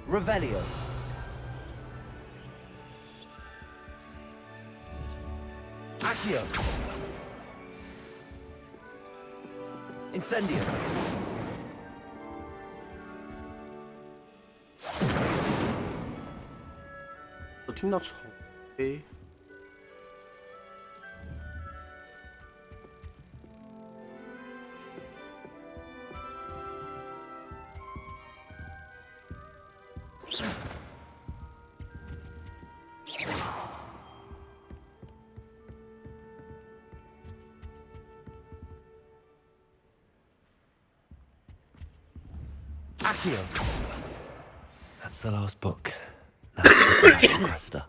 Revelio. Accio. Incendio. 听到虫诶。Accio. That's the last book. Now, Cressida.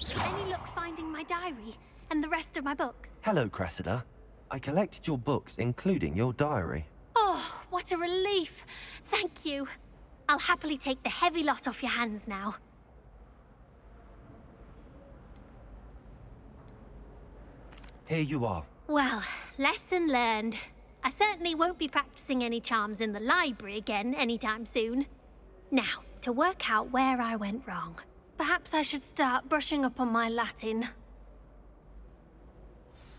Any luck finding my diary and the rest of my books? Hello, Cressida. I collected your books, including your diary. Oh, what a relief. Thank you. I'll happily take the heavy lot off your hands now. Here you are. Well, lesson learned. I certainly won't be practicing any charms in the library again anytime soon. Now, to work out where I went wrong. Perhaps I should start brushing up on my Latin.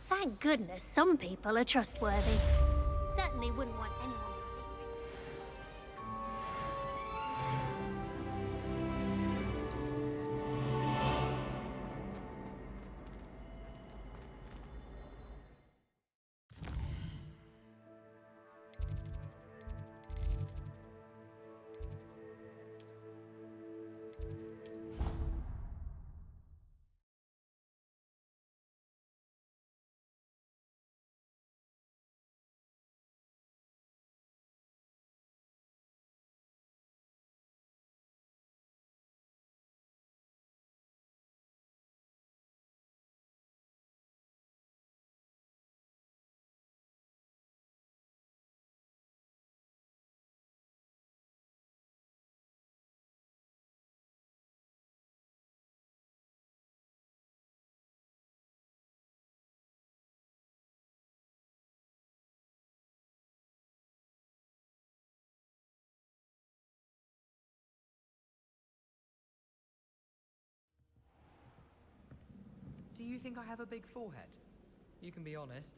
Thank goodness some people are trustworthy. Certainly wouldn't want anyone. Do you think I have a big forehead? You can be honest.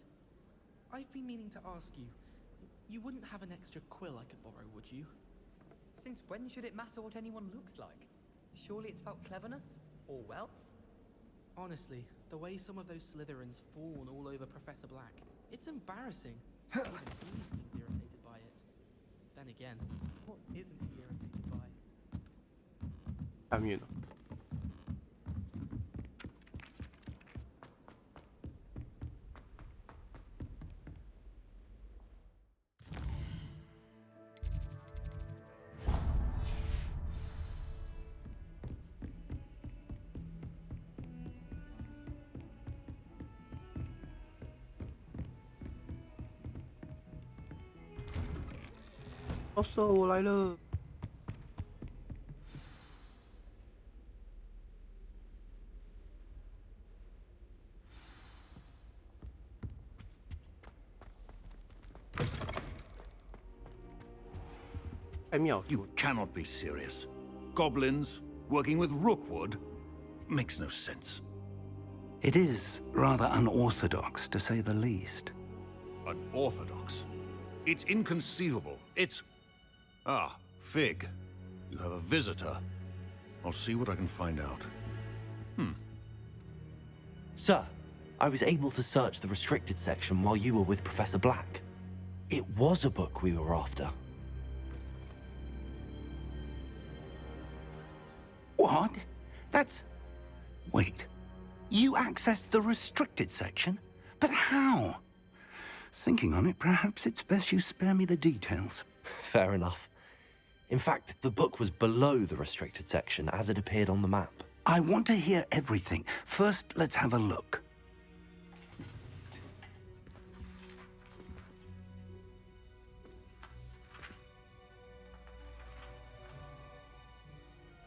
I've been meaning to ask you. You wouldn't have an extra quill I could borrow, would you? Since when should it matter what anyone looks like? Surely it's about cleverness? Or wealth? Honestly, the way some of those Slytherins fawn all over Professor Black, it's embarrassing. Even he seems irritated by it. Then again, what isn't he irritated by? Camino.我来了。You cannot be serious. Goblins working with Rookwood makes no sense. It is rather unorthodox, to say the least. Unorthodox? It's inconceivable. It's... Ah, Fig. You have a visitor. I'll see what I can find out. Sir, I was able to search the restricted section while you were with Professor Black. It was a book we were after. What? That's... Wait. You accessed the restricted section? But how? Thinking on it, perhaps it's best you spare me the details. Fair enough. In fact, the book was below the restricted section as it appeared on the map. I want to hear everything. First, let's have a look.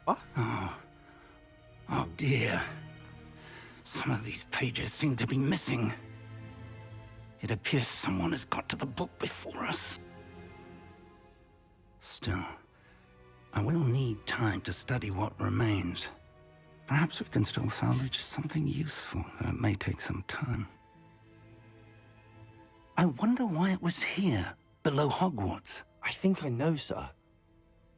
What? Oh dear. Some of these pages seem to be missing. It appears someone has got to the book before us. Still, I will need time to study what remains. Perhaps we can still salvage something useful, though it may take some time. I wonder why it was here, below Hogwarts. I think I know, sir.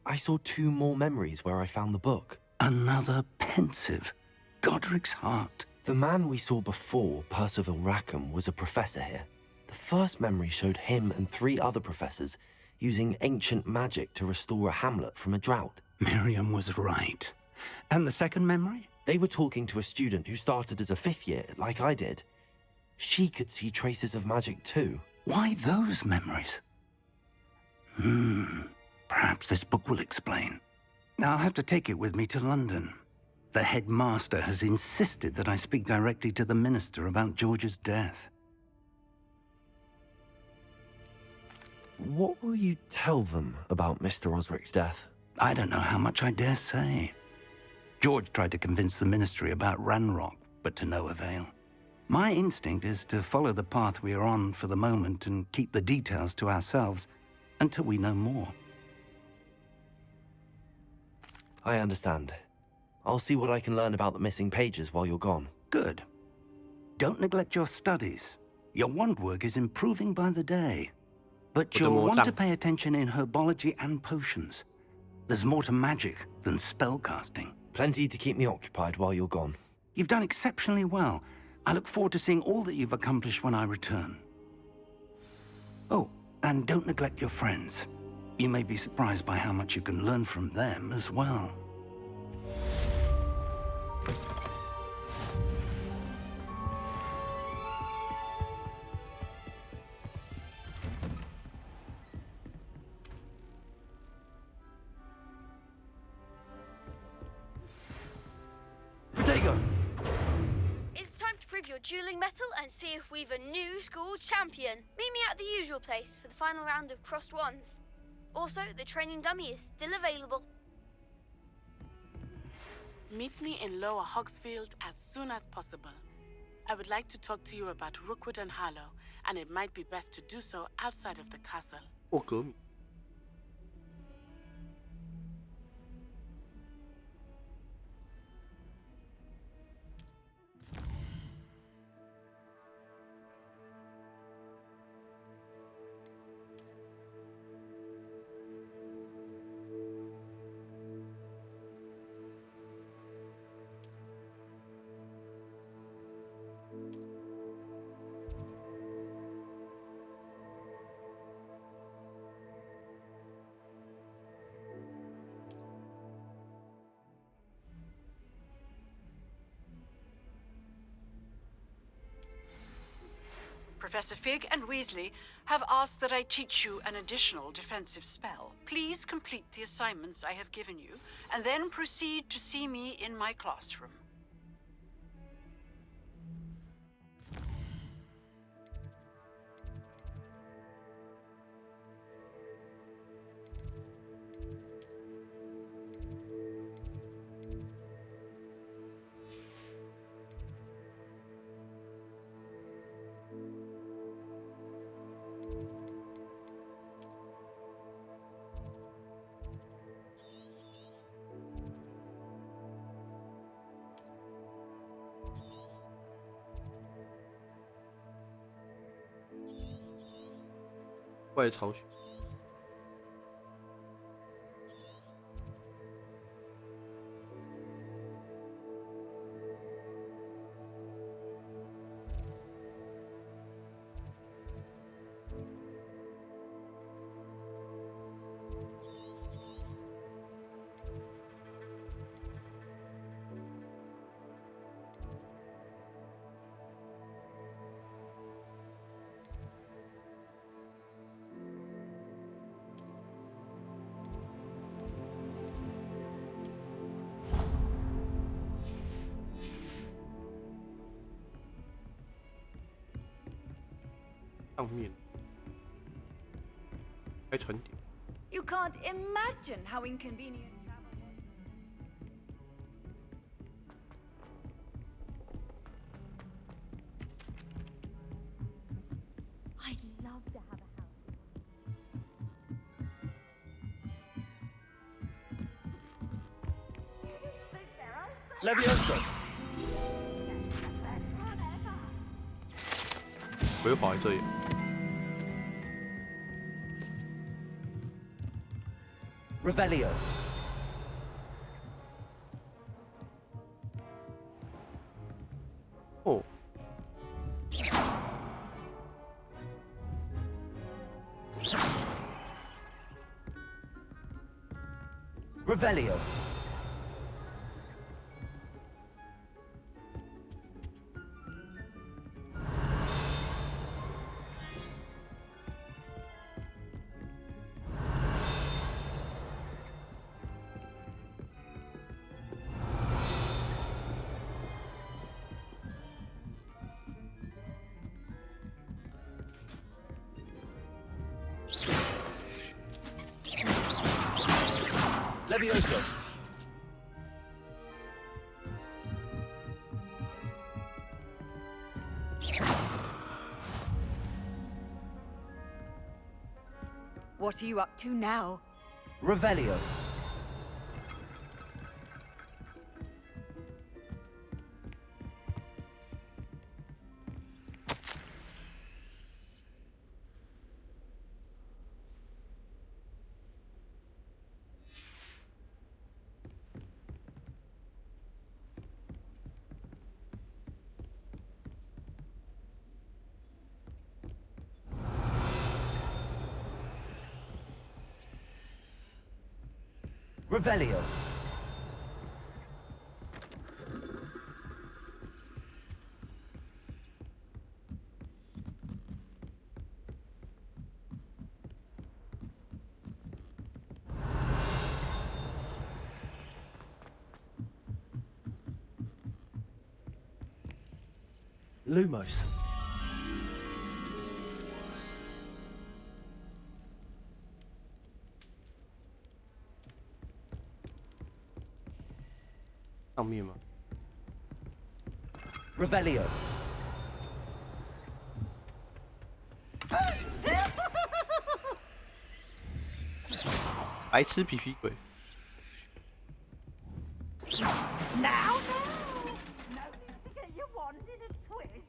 I saw 2 more memories where I found the book. Another pensive. Godric's heart. The man we saw before, Percival Rackham, was a professor here. The first memory showed him and 3 other professors using ancient magic to restore a hamlet from a drought. Miriam was right. And the second memory? They were talking to a student who started as a 5th year, like I did. She could see traces of magic too. Why those memories? Perhaps this book will explain. I'll have to take it with me to London. The headmaster has insisted that I speak directly to the minister about George's death. What will you tell them about Mr. Osric's death? I don't know how much I dare say. George tried to convince the ministry about Ranrock, but to no avail. My instinct is to follow the path we are on for the moment and keep the details to ourselves until we know more. I understand. I'll see what I can learn about the missing pages while you're gone. Good. Don't neglect your studies. Your wand work is improving by the day. But you'll want to pay attention in herbology and potions. There's more to magic than spellcasting. Plenty to keep me occupied while you're gone. You've done exceptionally well. I look forward to seeing all that you've accomplished when I return. Oh, and don't neglect your friends. You may be surprised by how much you can learn from them as well. It's time to prove your dueling mettle and see if we've a new school champion. Meet me at the usual place for the final round of crossed wands. Also, the training dummy is still available. Meet me in Lower Hogsfield as soon as possible. I would like to talk to you about Rookwood and Harlow, and it might be best to do so outside of the castle. Okay. Professor Fig and Weasley have asked that I teach you an additional defensive spell. Please complete the assignments I have given you, and then proceed to see me in my classroom.外巢学。上面开船点。 You can't imagine how inconvenient travel was. Levioso. 我又跑来这里。Revelio. Oh. Revelio. Levioso. What are you up to now? Revelio. Revelio. Lumos. 上面吗？ Revelio. 白痴皮皮鬼。 Now, no need to get your wand in a twist.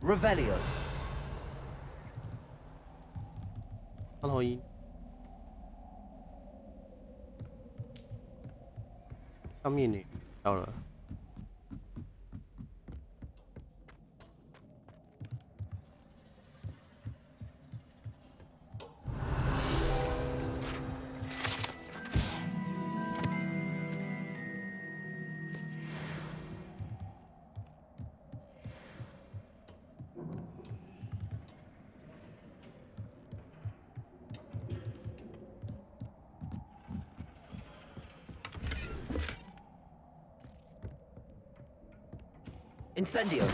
Revelio. 猫头鹰。上面呢？到了。 Incendio.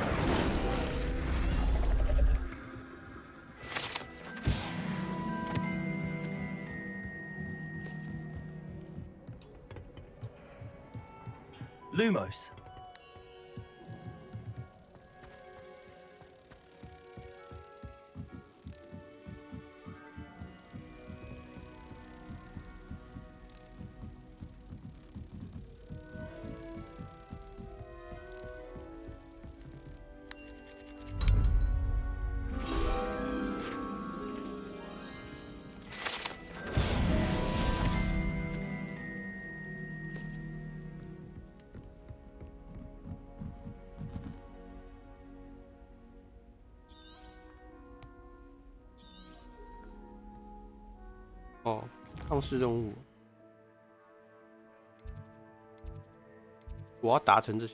Lumos.哦，抗试任务，我要达成这些。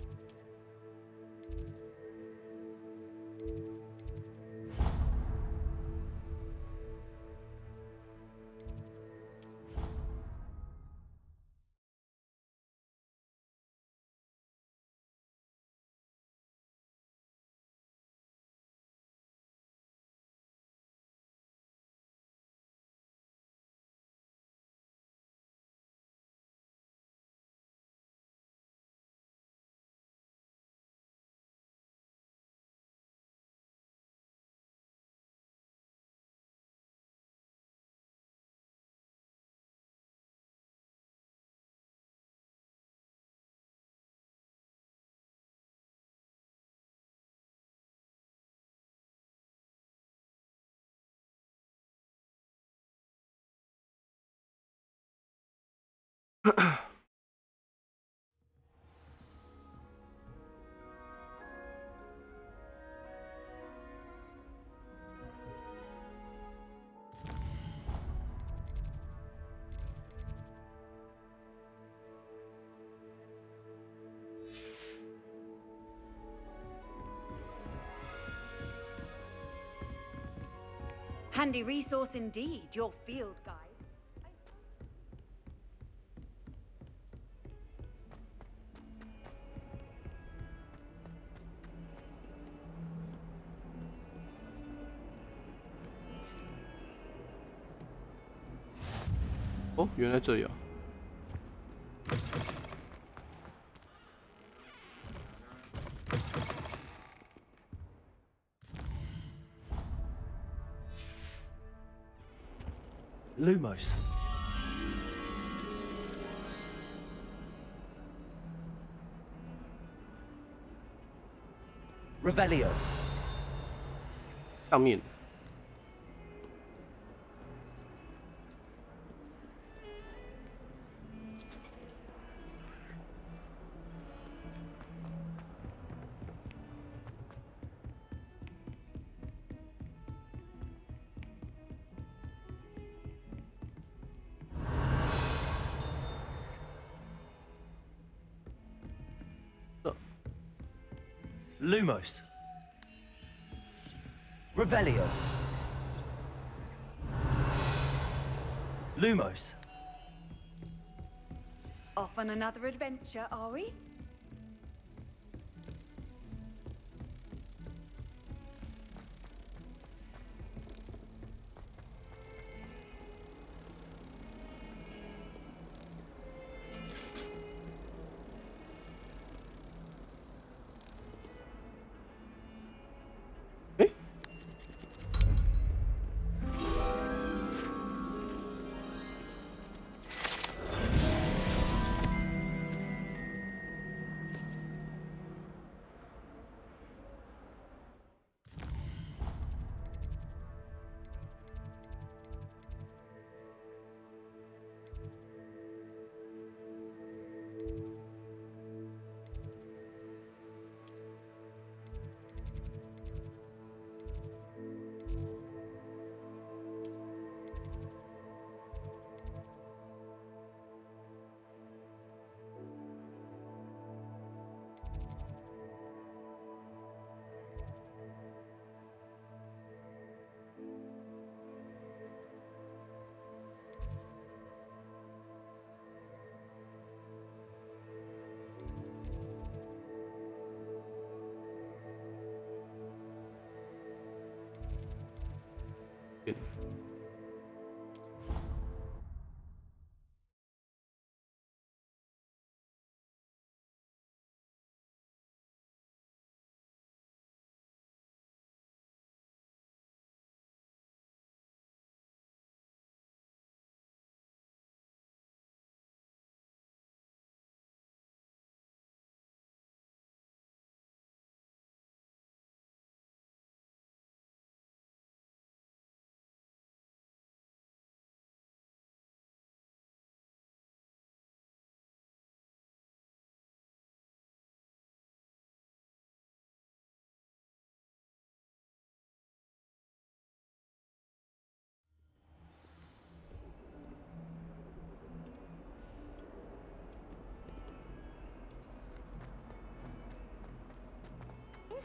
Handy resource indeed, your field guide. Oh, 原来这里啊。Lumos. Revelio. 上面。Lumos. Revelio. Lumos. Off on another adventure, are we?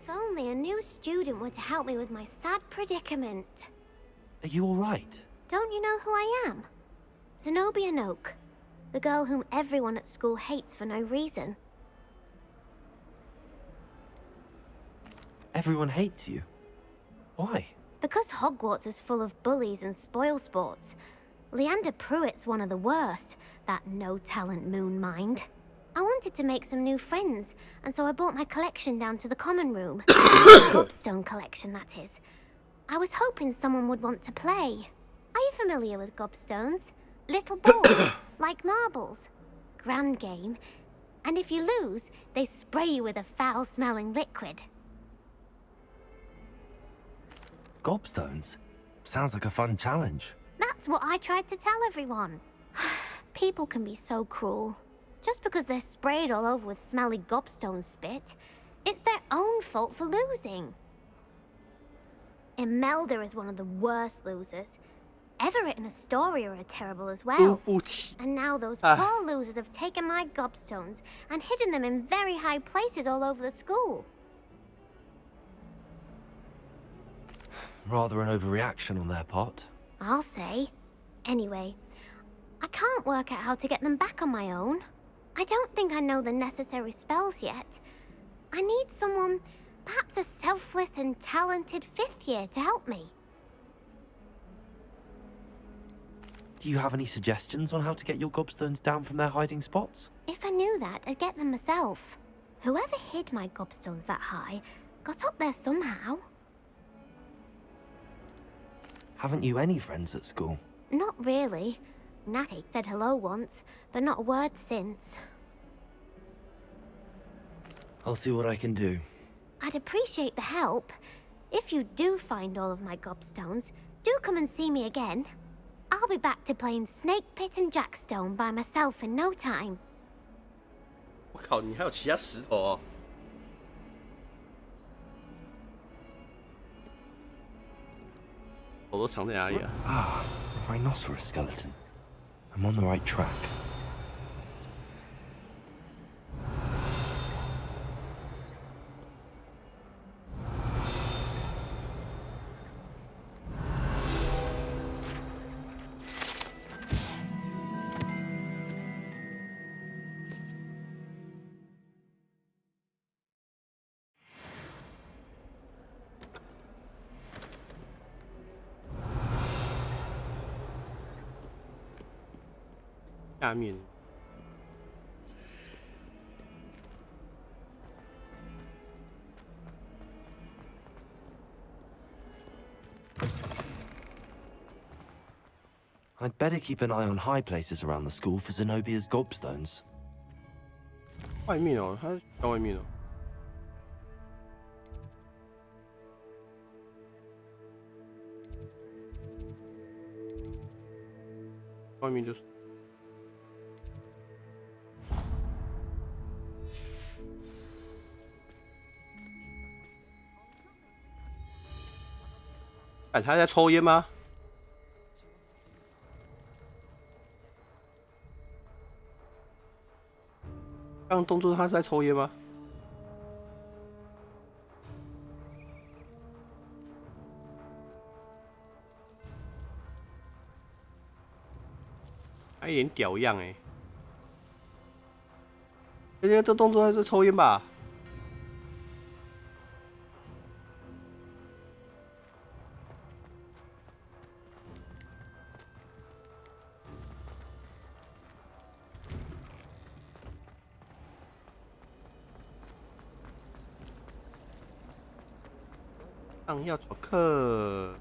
If only a new student were to help me with my sad predicament. Are you all right? Don't you know who I am? Zenobia Noak, the girl whom everyone at school hates for no reason. Everyone hates you. Why? Because Hogwarts is full of bullies and spoilsports. Leander Pruitt's one of the worst, that no-talent moon mind. I wanted to make some new friends, and so I brought my collection down to the common room. The gobstone collection, that is. I was hoping someone would want to play. Are you familiar with gobstones? Little balls, like marbles. Grand game. And if you lose, they spray you with a foul-smelling liquid. Gobstones? Sounds like a fun challenge. That's what I tried to tell everyone. people can be so cruel? Just because they're sprayed all over with smelly gobstone spit, it's their own fault for losing. Imelda is one of the worst losers. Everett and Astoria are terrible as well. And now those poor losers have taken my gobstones and hidden them in very high places all over the school. Rather an overreaction on their part. I'll say. Anyway, I can't work out how to get them back on my own. I don't think I know the necessary spells yet. I need someone, perhaps a selfless and talented 5th year to help me. Do you have any suggestions on how to get your gobstones down from their hiding spots? If I knew that, I'd get them myself. Whoever hid my gobstones that high got up there somehow. Haven't you any friends at school? Not really. Natty said hello once, but not a word since. I'll see what I can do. I'd appreciate the help. If you do find all of my gobstones, do come and see me again. I'll be back to playing Snake Pit and Jackstone by myself in no time. 我靠，你还有其他石头哦！我都藏在哪里啊？ Ah, a rhinoceros skeleton. I'm on the right track. I'd better keep an eye on high places around the school for Zenobia's gobstones. 外面哦，它在外面哦。外面就是。哎，他在抽烟吗？刚刚动作他是在抽烟吗？他一脸屌样哎！这动作他是抽烟吧？上药草课。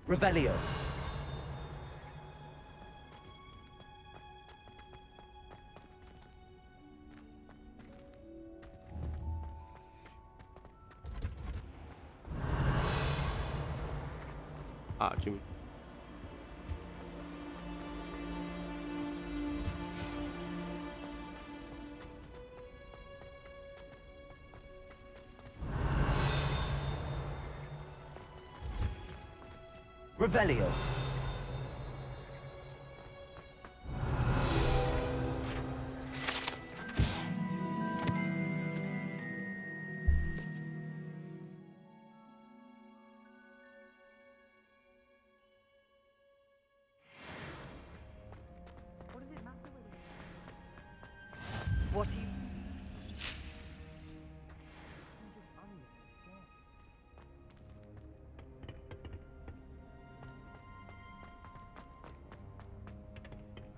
Revelio. Jimmy. Revelio. What are you...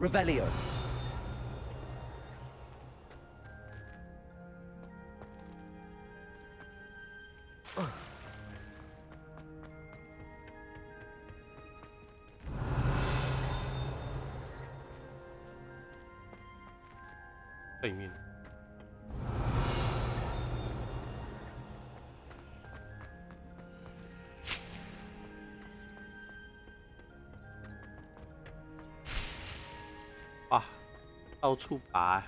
Revelio. 到处拔。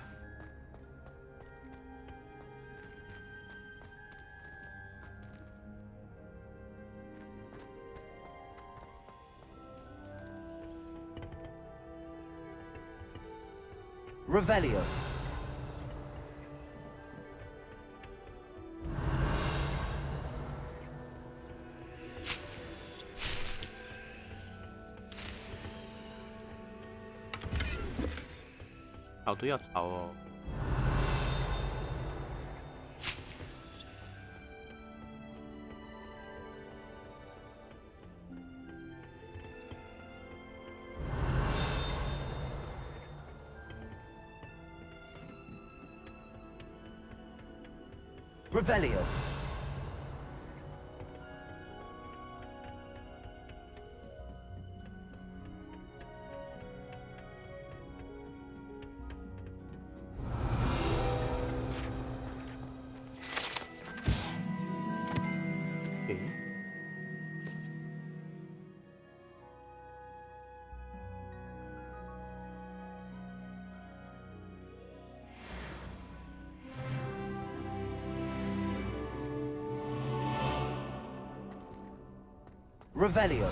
Revelio.吵都要吵哦。Revelio. Revelio.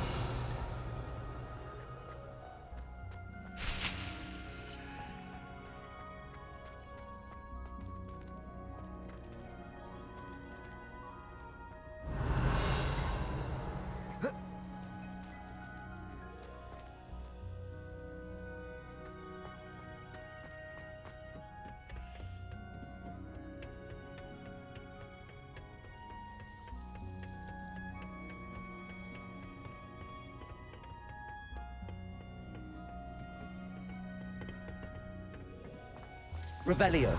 Revelio.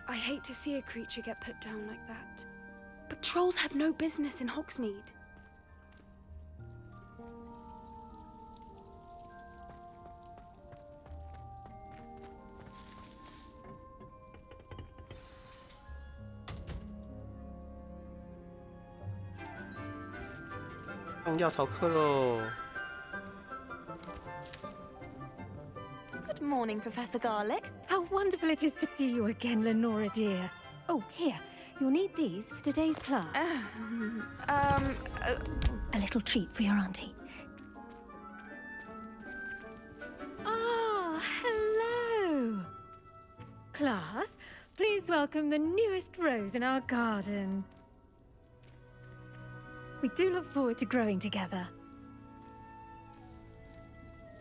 I hate to see a creature get put down like that. But trolls have no business in Hogsmeade. Good morning, Professor Garlic. How wonderful it is to see you again, Lenora dear. Oh, here. You'll need these for today's class. A little treat for your auntie. Ah, hello. Class, please welcome the newest rose in our garden. We do look forward to growing together.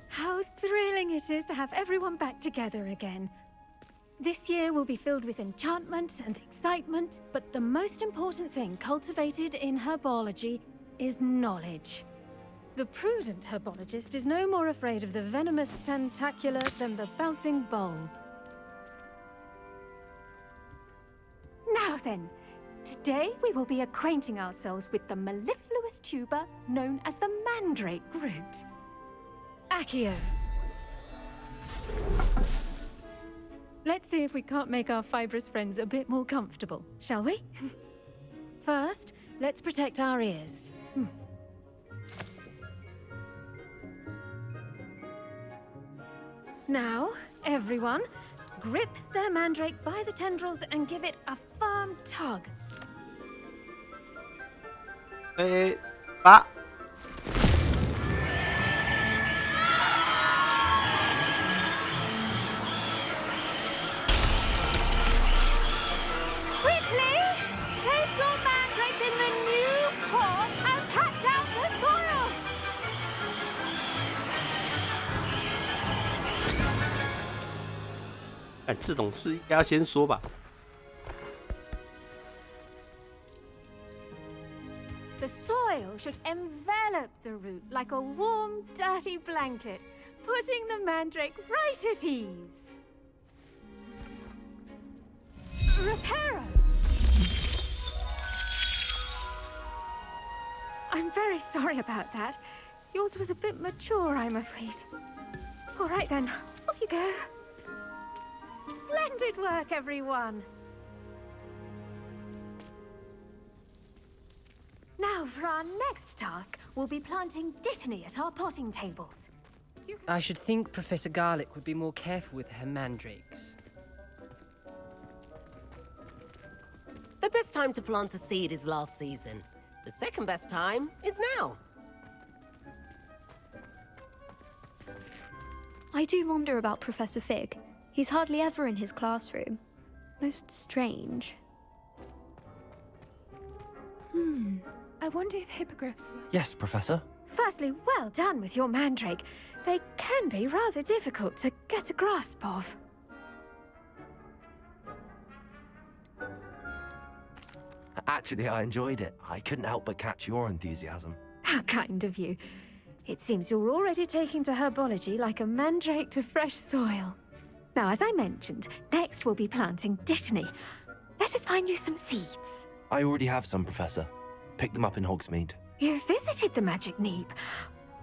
How thrilling it is to have everyone back together again. This year will be filled with enchantment and excitement, but the most important thing cultivated in herbology is knowledge. The prudent herbologist is no more afraid of the venomous tentacula than the bouncing bulb. Now then, today we will be acquainting ourselves with the mellifluous tuber known as the mandrake root. Accio. Let's see if we can't make our fibrous friends a bit more comfortable, shall we? First, let's protect our ears. Now, everyone, grip their mandrake by the tendrils and give it a firm tug. 8、8。Quickly! Place your mandrake in the new pot and patch out the soil! 这种事应该要先说吧。The soil should envelop envelop the root like a warm, dirty blanket, putting the mandrake right at ease. Reparo! I'm very sorry about that. Yours was a bit mature, I'm afraid. All right then, off you go. Splendid work, everyone. Now, for our next task, we'll be planting dittany at our potting tables. I should think Professor Garlick would be more careful with her mandrakes. The best time to plant a seed is last season. The second best time is now. I do wonder about Professor Fig. He's hardly ever in his classroom. Most strange. I wonder if hippogriffs... Yes, Professor. Firstly, well done with your mandrake. They can be rather difficult to get a grasp of. Actually, I enjoyed it. I couldn't help but catch your enthusiasm. How kind of you. It seems you're already taking to herbology like a mandrake to fresh soil. Now, as I mentioned, next we'll be planting dittany. Let us find you some seeds. I already have some, Professor. Picked them up in Hogsmeade. You visited the Magic Neep.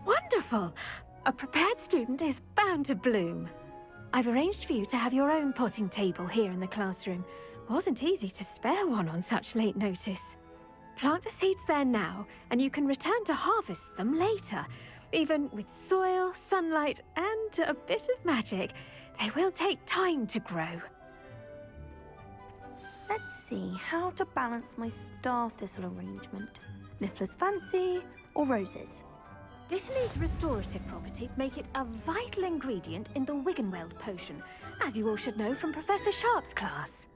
Wonderful! A prepared student is bound to bloom. I've arranged for you to have your own potting table here in the classroom. Wasn't easy to spare one on such late notice. Plant the seeds there now, and you can return to harvest them later. Even with soil, sunlight, and a bit of magic, they will take time to grow. Let's see how to balance my star thistle arrangement. Miffler's Fancy or roses? Dittany's restorative properties make it a vital ingredient in the Wiggenweld potion, as you all should know from Professor Sharp's class.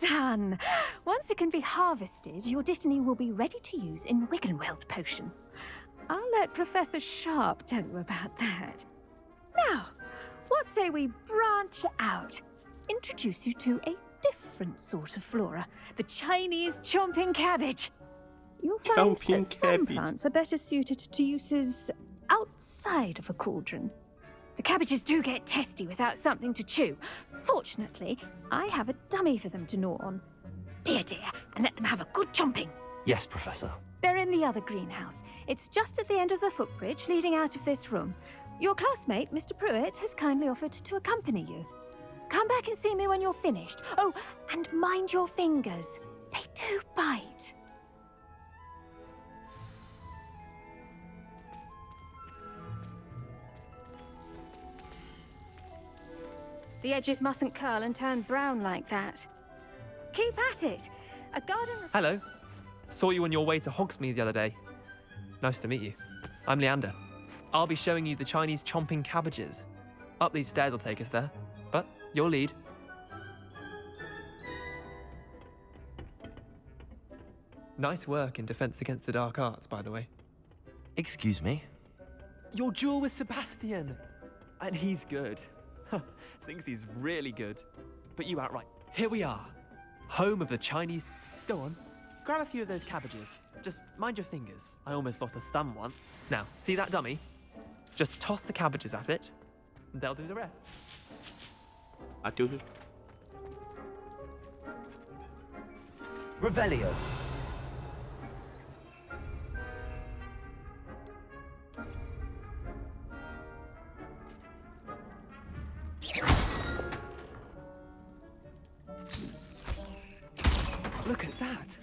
Done! Once it can be harvested, your dittany will be ready to use in Wiggenweld potion. I'll let Professor Sharp tell you about that. Now, what say we branch out? Introduce you to a different sort of flora, the Chinese chomping cabbage. You'll find that some plants are better suited to uses outside of a cauldron. The cabbages do get testy without something to chew. Fortunately, I have a dummy for them to gnaw on. Be a dear and let them have a good chomping. Yes, Professor. They're in the other greenhouse. It's just at the end of the footbridge leading out of this room. Your classmate, Mr. Pruitt, has kindly offered to accompany you. Come back and see me when you're finished. Oh, and mind your fingers. They do bite. The edges mustn't curl and turn brown like that. Keep at it. A garden... Hello. Saw you on your way to Hogsmeade the other day. Nice to meet you. I'm Leander. I'll be showing you the Chinese chomping cabbages. Up these stairs will take us there, but you'll lead. Nice work in Defense Against the Dark Arts, by the way. Excuse me? Your duel with Sebastian! And he's good. Thinks he's really good. But you outright. Here we are. Home of the Chinese... Go on. Grab a few of those cabbages. Just mind your fingers. I almost lost a thumb once. Now, see that dummy? Just toss the cabbages at it, and they'll do the rest. Revelio. Look at that.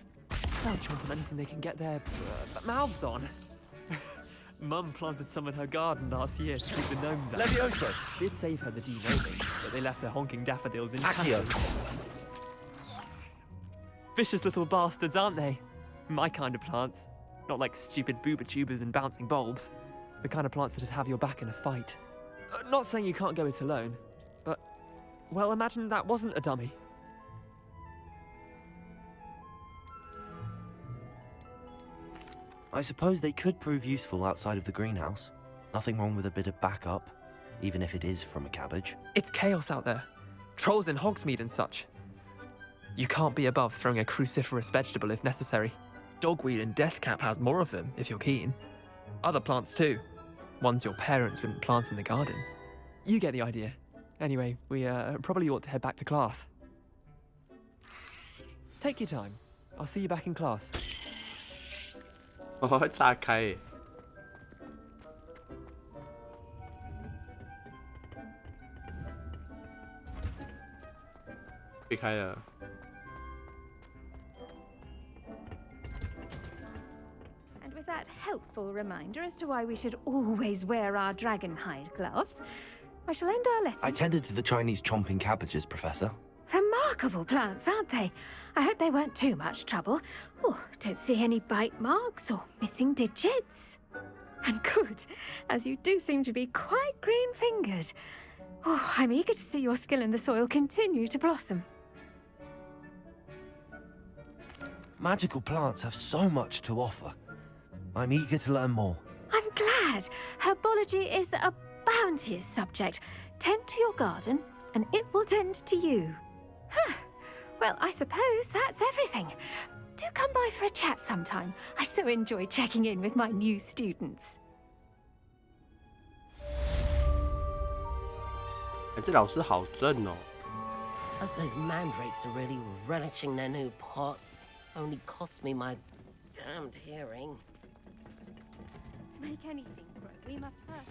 They'll chomp on anything they can get their mouths on. Mum planted some in her garden last year to keep the gnomes out. Levioso. Did save her the denoming, but they left her honking daffodils in Accio. Vicious little bastards, aren't they? My kind of plants. Not like stupid booba tubers and bouncing bulbs. The kind of plants that just have your back in a fight. Not saying you can't go it alone, but Well, imagine that wasn't a dummy. I suppose they could prove useful outside of the greenhouse. Nothing wrong with a bit of backup, even if it is from a cabbage. It's chaos out there. Trolls in Hogsmeade and such. You can't be above throwing a cruciferous vegetable if necessary. Dogweed and deathcap has more of them, if you're keen. Other plants too. Ones your parents wouldn't plant in the garden. You get the idea. Anyway, we probably ought to head back to class. Take your time. I'll see you back in class. 哦，炸开！被开了。And with that helpful reminder as to why we should always wear our dragonhide gloves, I shall end our lesson. I tended to the Chinese chomping cabbages, Professor. Remarkable plants, aren't they? I hope they weren't too much trouble. Oh, don't see any bite marks or missing digits. And good, as you do seem to be quite green-fingered. Oh, I'm eager to see your skill in the soil continue to blossom. Magical plants have so much to offer. I'm eager to learn more. I'm glad. Herbology is a bounteous subject. Tend to your garden, and it will tend to you. Huh. Well, I suppose that's everything. Do come by for a chat sometime. I so enjoy checking in with my new students. 这老师好正哦。 Hope those mandrakes are really relishing their new pots. Only cost me my damned hearing. To make anything grow, we must first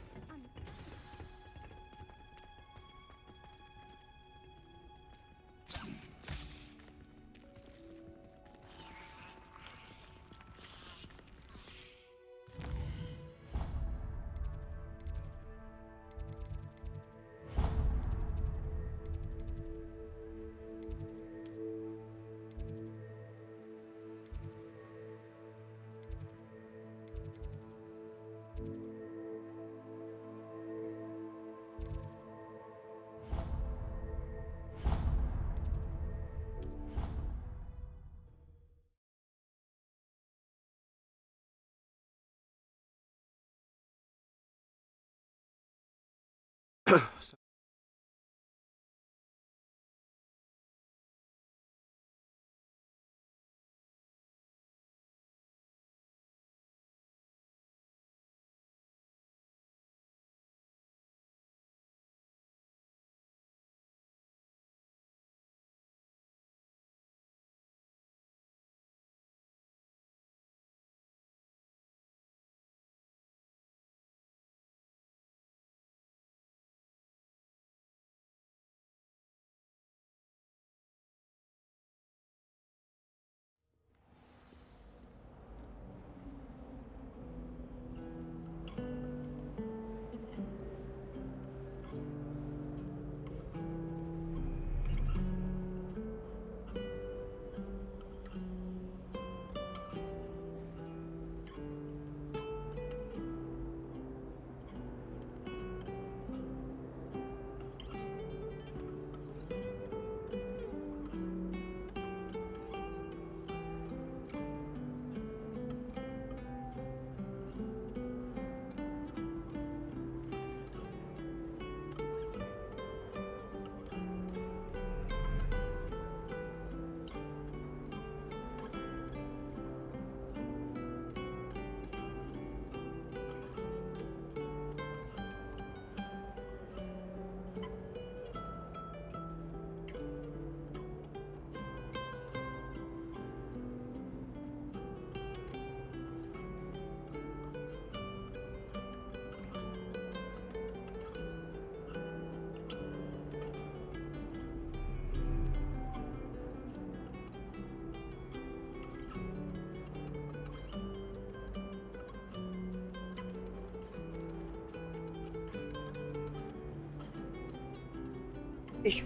Ish.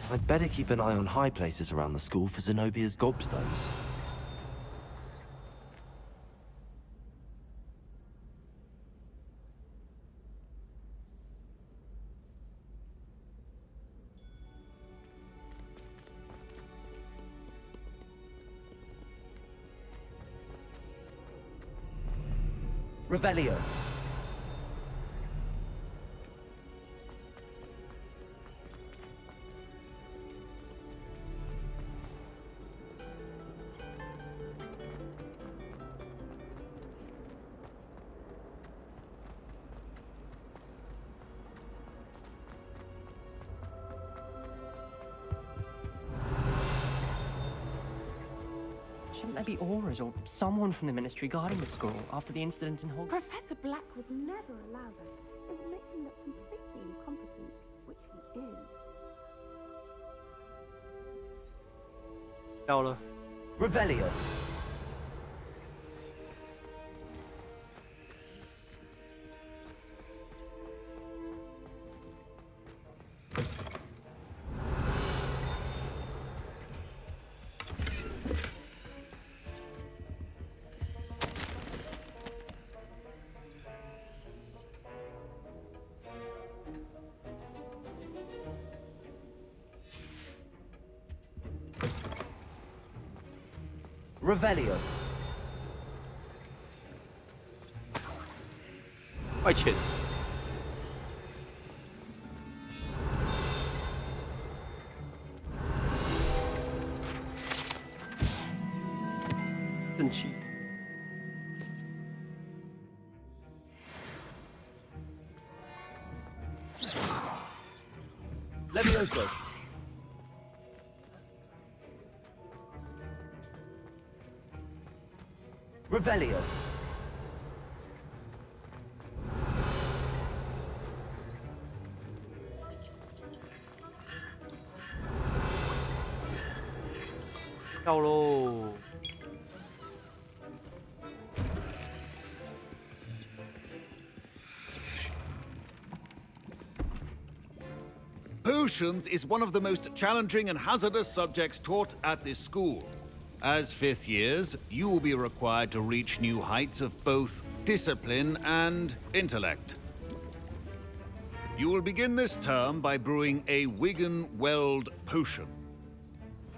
I'd better keep an eye on high places around the school for Zenobia's gobstones. Revelio. Shouldn't there be auras or someone from the Ministry guarding the school after the incident in Hogwarts? Professor Black would never allow that. It would make him look completely incompetent, which he is. 到了。 Revelio. Revelio. 快钱。正气。 Levioso. Revelio. Go喽！ Potions is one of the most challenging and hazardous subjects taught at this school. As fifth years, you will be required to reach new heights of both discipline and intellect. You will begin this term by brewing a Wigan-Weld potion.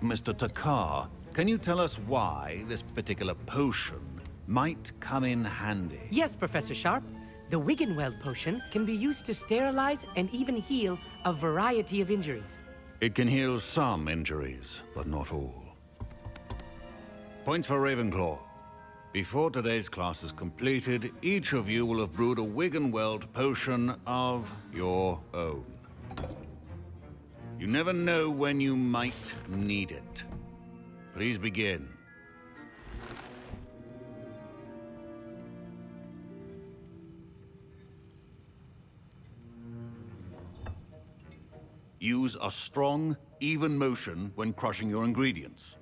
Mr. Takar, can you tell us why this particular potion might come in handy? Yes, Professor Sharp. The Wigan-Weld potion can be used to sterilize and even heal a variety of injuries. It can heal some injuries, but not all. Points for Ravenclaw. Before today's class is completed, each of you will have brewed a Wigan-Weld potion of your own. You never know when you might need it. Please begin. Use a strong, even motion when crushing your ingredients.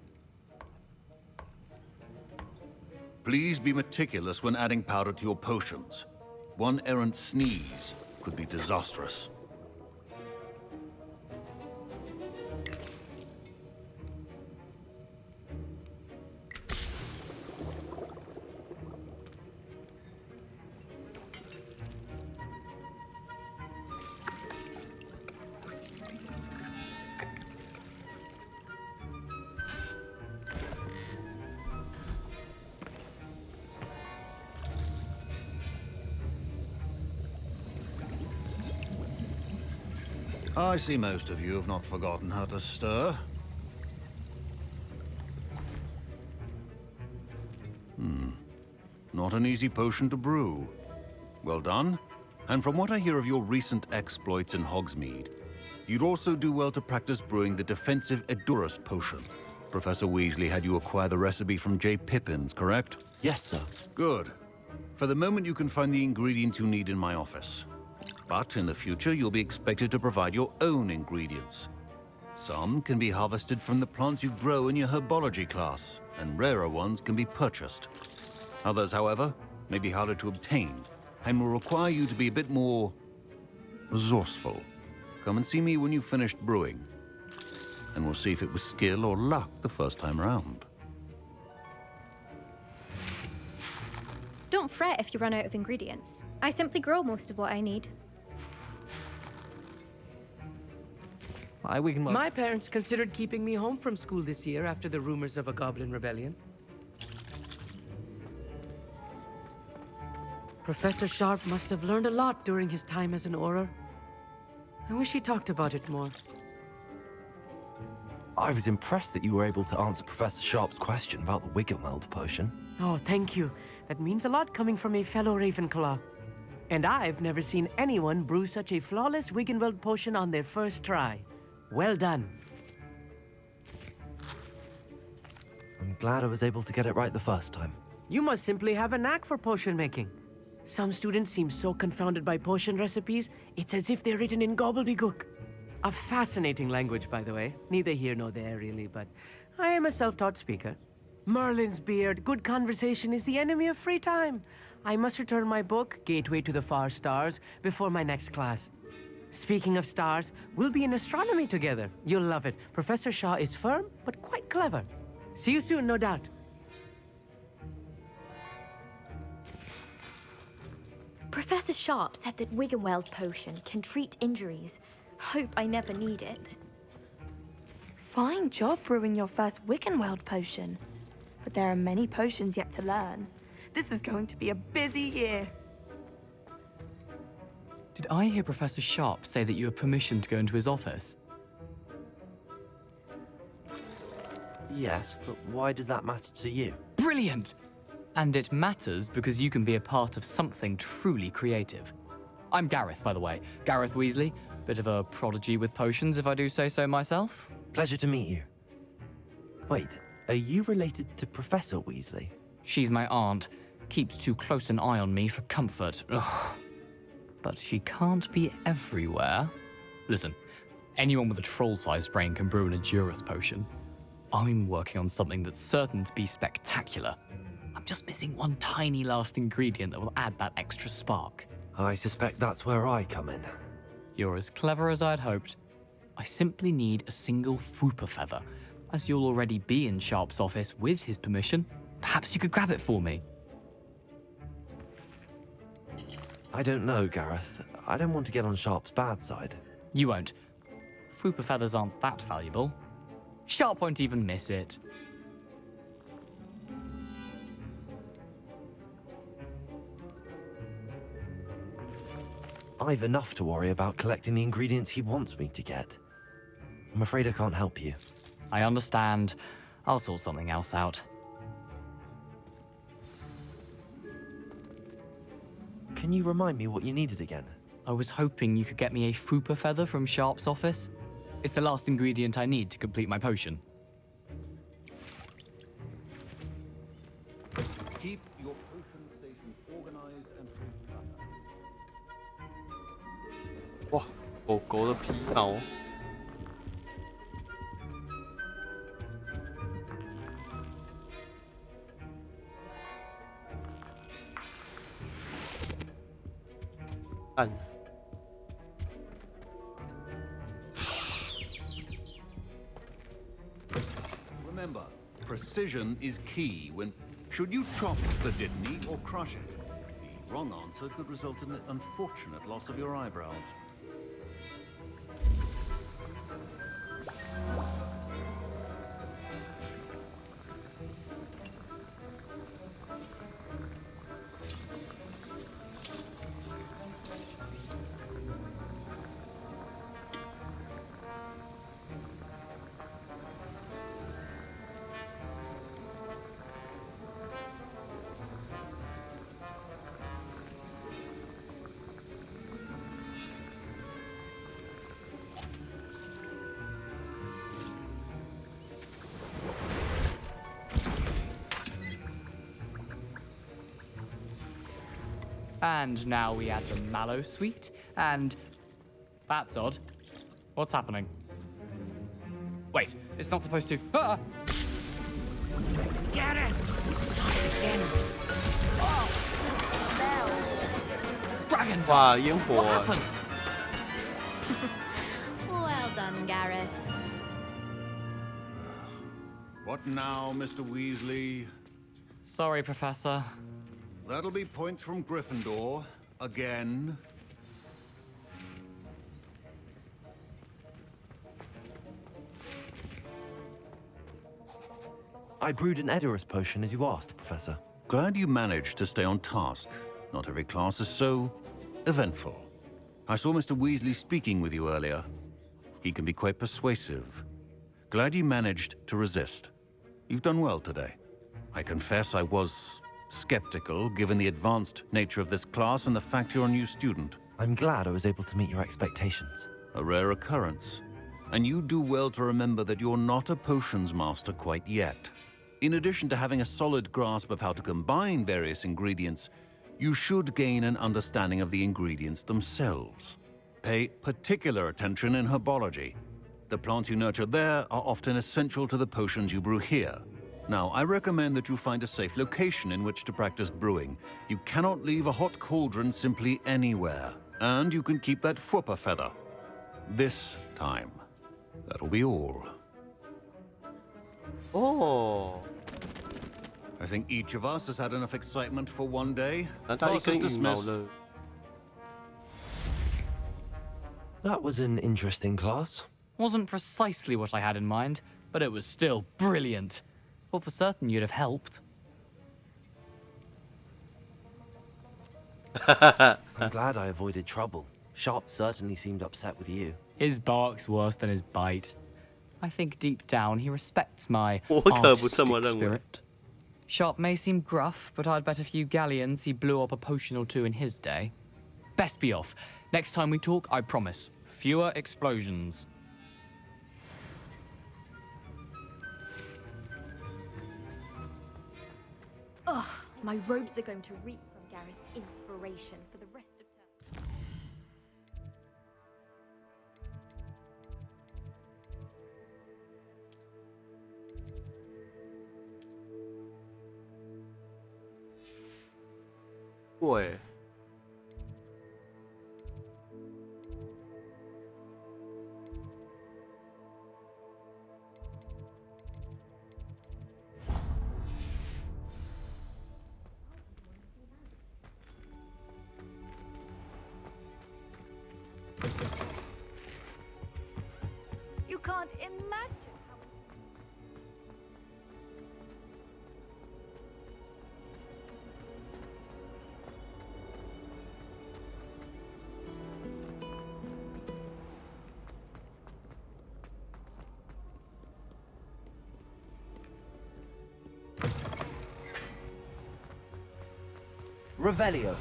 Please be meticulous when adding powder to your potions. One errant sneeze could be disastrous. I see most of you have not forgotten how to stir. Not an easy potion to brew. Well done. And from what I hear of your recent exploits in Hogsmeade, you'd also do well to practice brewing the defensive Edurus potion. Professor Weasley had you acquire the recipe from J. Pippins, correct? Yes, sir. Good. For the moment, you can find the ingredients you need in my office. But in the future, you'll be expected to provide your own ingredients. Some can be harvested from the plants you grow in your herbology class, and rarer ones can be purchased. Others, however, may be harder to obtain, and will require you to be a bit more resourceful. Come and see me when you've finished brewing. and we'll see if it was skill or luck the first time round. Don't fret if you run out of ingredients. I simply grow most of what I need. My parents considered keeping me home from school this year after the rumors of a goblin rebellion. Professor Sharp must have learned a lot during his time as an Auror. I wish he talked about it more. I was impressed that you were able to answer Professor Sharp's question about the Wiggenweld potion. Oh, thank you. That means a lot coming from a fellow Ravenclaw. And I've never seen anyone brew such a flawless Wiggenweld potion on their first try. Well done. I'm glad I was able to get it right the first time. You must simply have a knack for potion making. Some students seem so confounded by potion recipes, it's as if they're written in gobbledygook. A fascinating language, by the way. Neither here nor there, really, but I am a self-taught speaker. Merlin's beard, good conversation is the enemy of free time. I must return my book, Gateway to the Far Stars, before my next class. Speaking of stars, we'll be in astronomy together. You'll love it. Professor Shaw is firm, but quite clever. See you soon, no doubt. Professor Sharp said that Wiggenweld potion can treat injuries. Hope I never need it. Fine job brewing your first Wiggenweld potion. But there are many potions yet to learn. This is going to be a busy year. Did I hear Professor Sharp say that you have permission to go into his office? Yes, but why does that matter to you? Brilliant! And it matters because you can be a part of something truly creative. I'm Gareth, by the way. Gareth Weasley. Bit of a prodigy with potions, if I do say so myself. Pleasure to meet you. Wait, are you related to Professor Weasley? She's my aunt. Keeps too close an eye on me for comfort. Ugh. But she can't be everywhere. Listen, anyone with a troll-sized brain can brew an Edurus potion. I'm working on something that's certain to be spectacular. I'm just missing one tiny last ingredient that will add that extra spark. I suspect that's where I come in. You're as clever as I'd hoped. I simply need a single Fwooper feather. As you'll already be in Sharp's office with his permission, perhaps you could grab it for me. I don't know, Gareth. I don't want to get on Sharp's bad side. You won't. Fwooper feathers aren't that valuable. Sharp won't even miss it. I've enough to worry about collecting the ingredients he wants me to get. I'm afraid I can't help you. I understand. I'll sort something else out. Can you remind me what you needed again? I was hoping you could get me a Fwooper feather from Sharp's office. It's the last ingredient I need to complete my potion. Keep your potion station organized and prepared. 哇，狗狗的皮毛。按。Remember, precision is key when... Should you chop the Dittany or crush it? The wrong answer could result in the unfortunate loss of your eyebrows. And now we add the mallow sweet, and... That's odd. What's happening? Wait, it's not supposed to... Ah! Get it! Again. Oh! Dragon! 哇，烟火 What！ happened? Well done, Gareth. 哇，烟火！ Well done, Gareth. 哇，烟火！ Well done, Gareth. 哇，烟火！ Well done, Gareth. 哇，烟火！ Well done, Gareth. 哇，烟火！ Well done, Gareth. 哇，烟火！ Well done, Gareth. What now, Mr. Weasley? Sorry, Professor. That'll be points from Gryffindor. Again. I brewed an Edorus potion as you asked, Professor. Glad you managed to stay on task. Not every class is so eventful. I saw Mr. Weasley speaking with you earlier. He can be quite persuasive. Glad you managed to resist. You've done well today. I confess I was skeptical, given the advanced nature of this class and the fact you're a new student. I'm glad I was able to meet your expectations. A rare occurrence. And you do well to remember that you're not a potions master quite yet. In addition to having a solid grasp of how to combine various ingredients, you should gain an understanding of the ingredients themselves. Pay particular attention in herbology. The plants you nurture there are often essential to the potions you brew here. Now, I recommend that you find a safe location in which to practice brewing. You cannot leave a hot cauldron simply anywhere. And you can keep that Fwooper feather. This time. That'll be all. Oh. I think each of us has had enough excitement for one day. Class is dismissed. That was an interesting class. Wasn't precisely what I had in mind, but it was still brilliant. Thought for certain you'd have helped. I'm glad I avoided trouble. Sharp certainly seemed upset with you. His bark's worse than his bite. I think deep down he respects my 我可不 artistic 这么认为。 spirit. Sharp may seem gruff, but I'd bet a few galleons he blew up a potion or two in his day. Best be off. Next time we talk, I promise, fewer explosions. Ugh, my robes are going to reek from Gareth's inspiration for the rest of term. Boy. You can't imagine how... Revelio.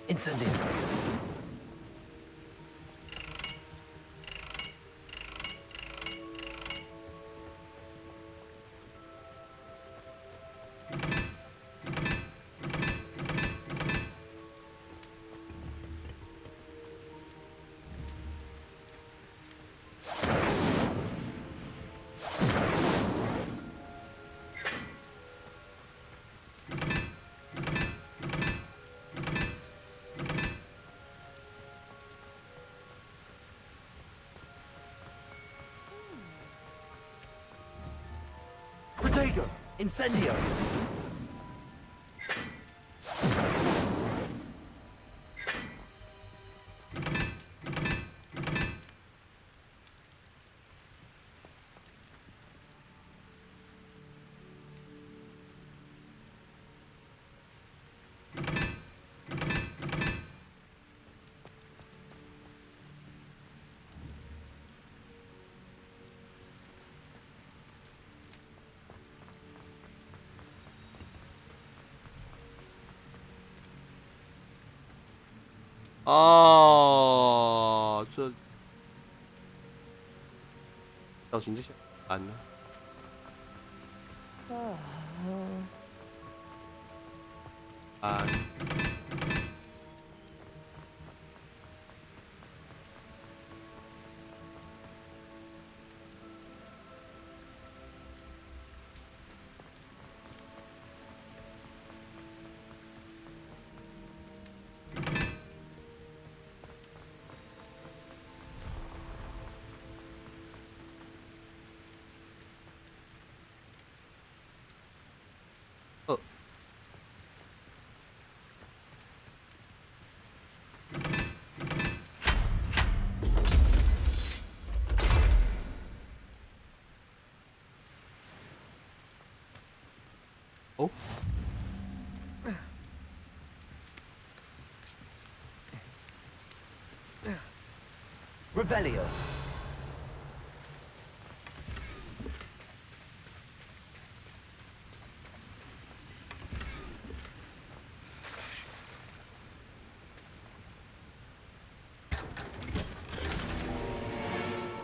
Incendio. Protego. Incendio. Oh, 这造型这些难呢。哦， Revelio.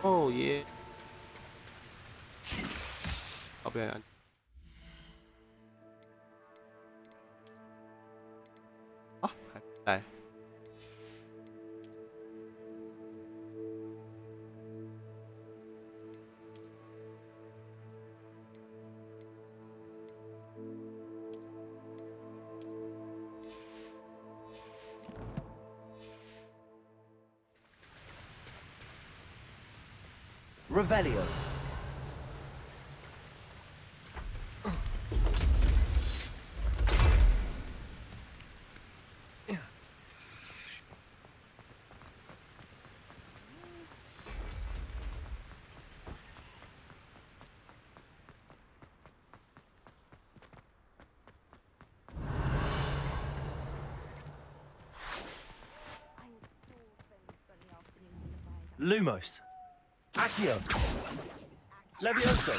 Oh yeah. 好，不要按。啊，还来。 Revelio. Lumos. Accio. Levioso.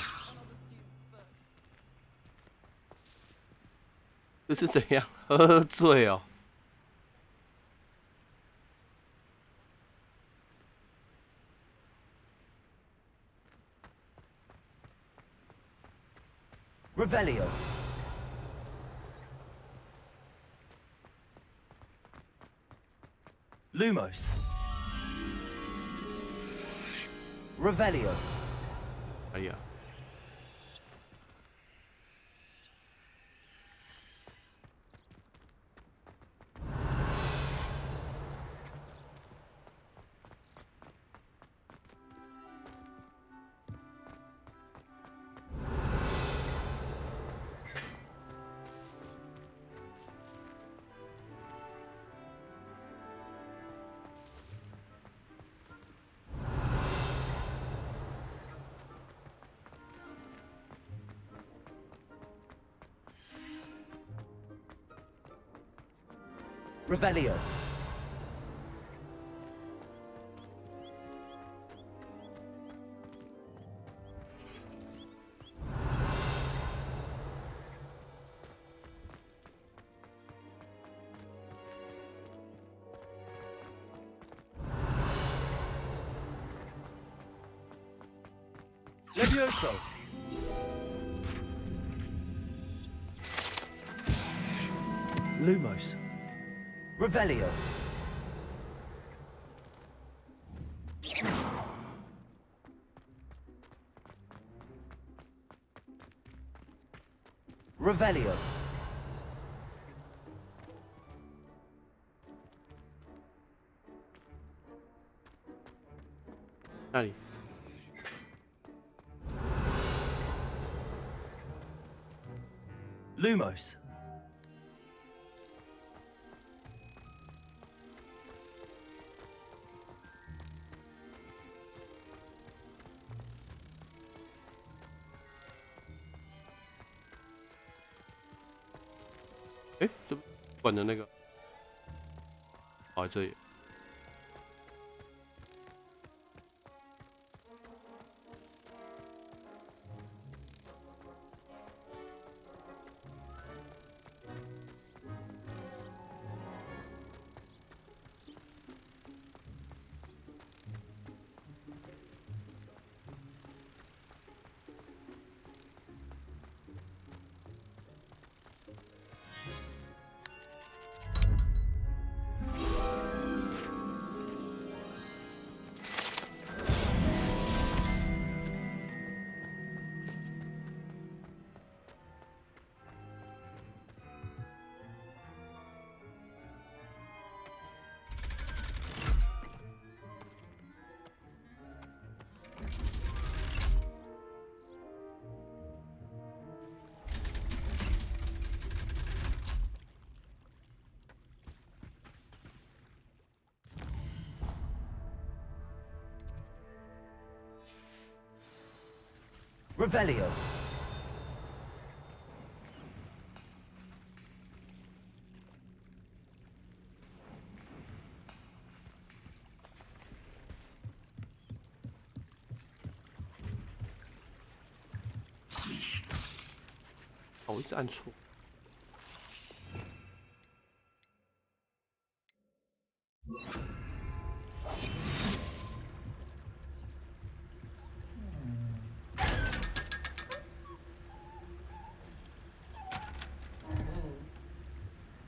这是怎样？喝醉哦。 Revelio. Lumos. Revelio. 哎呀， Revelio. Levioso. Lumos. Revelio. Revelio. 那里。 Lumos. Eh, 这管的那个，哦，这里。 Revelio. 我一直按错。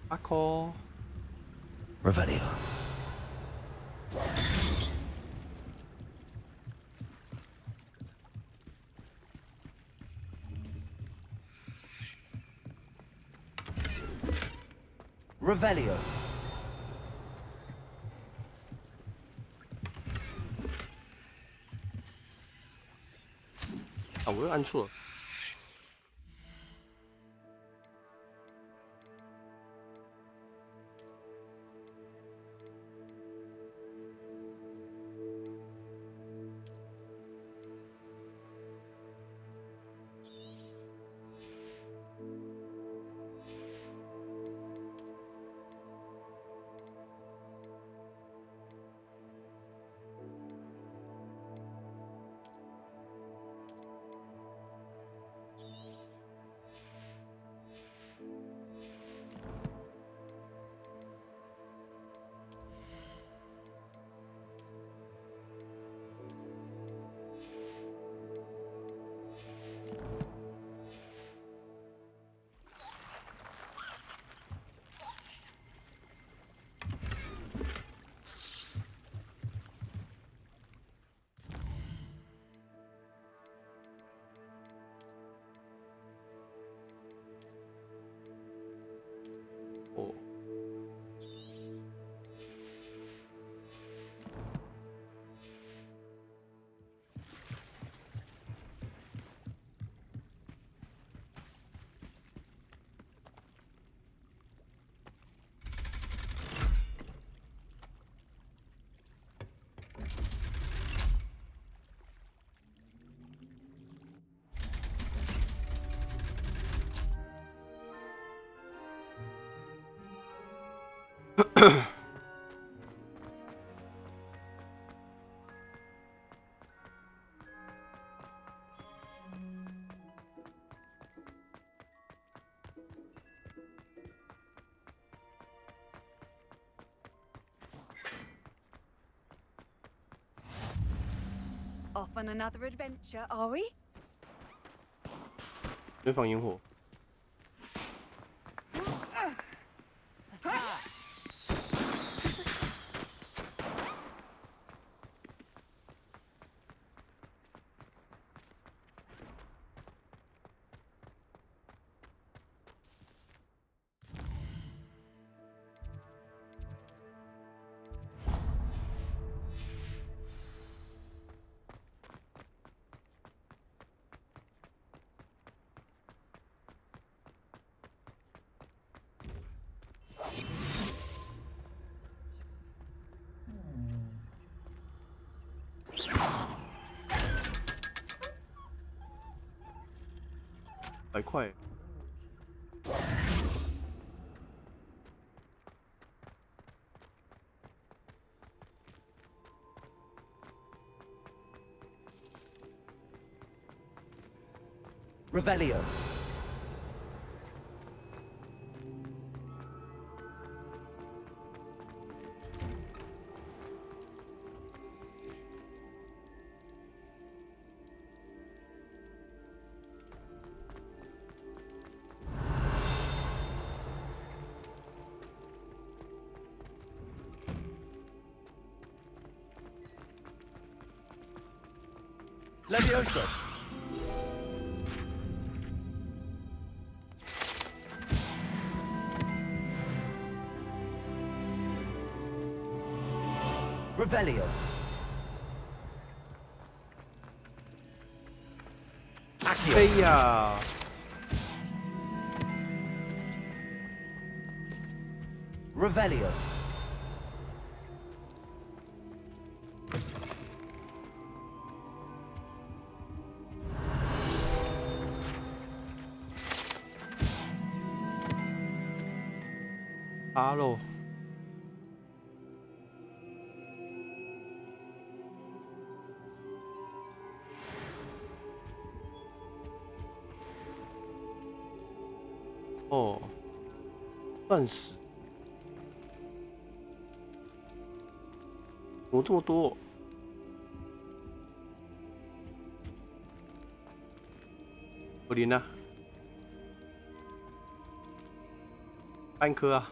阿扣 Revelio. Revelio. 啊，我又按错了。哦。Off on another adventure, are we? 没放烟火。100块。Revelio. Levioso. Revelio. Accio. 哎呀！ Revelio. Hello。 Revelio. 哦，钻石，怎么这么多？可怜啊，半颗啊，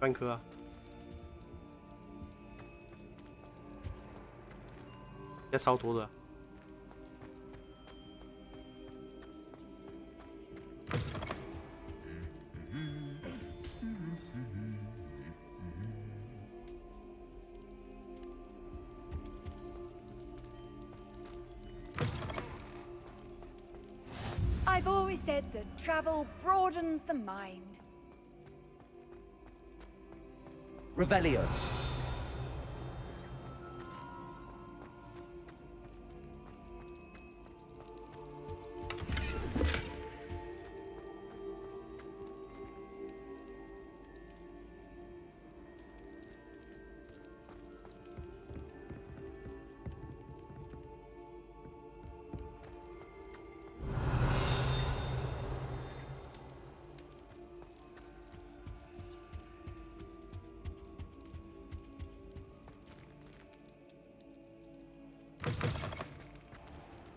半颗啊，也超多的啊。I've always said that travel broadens the mind. Revelio.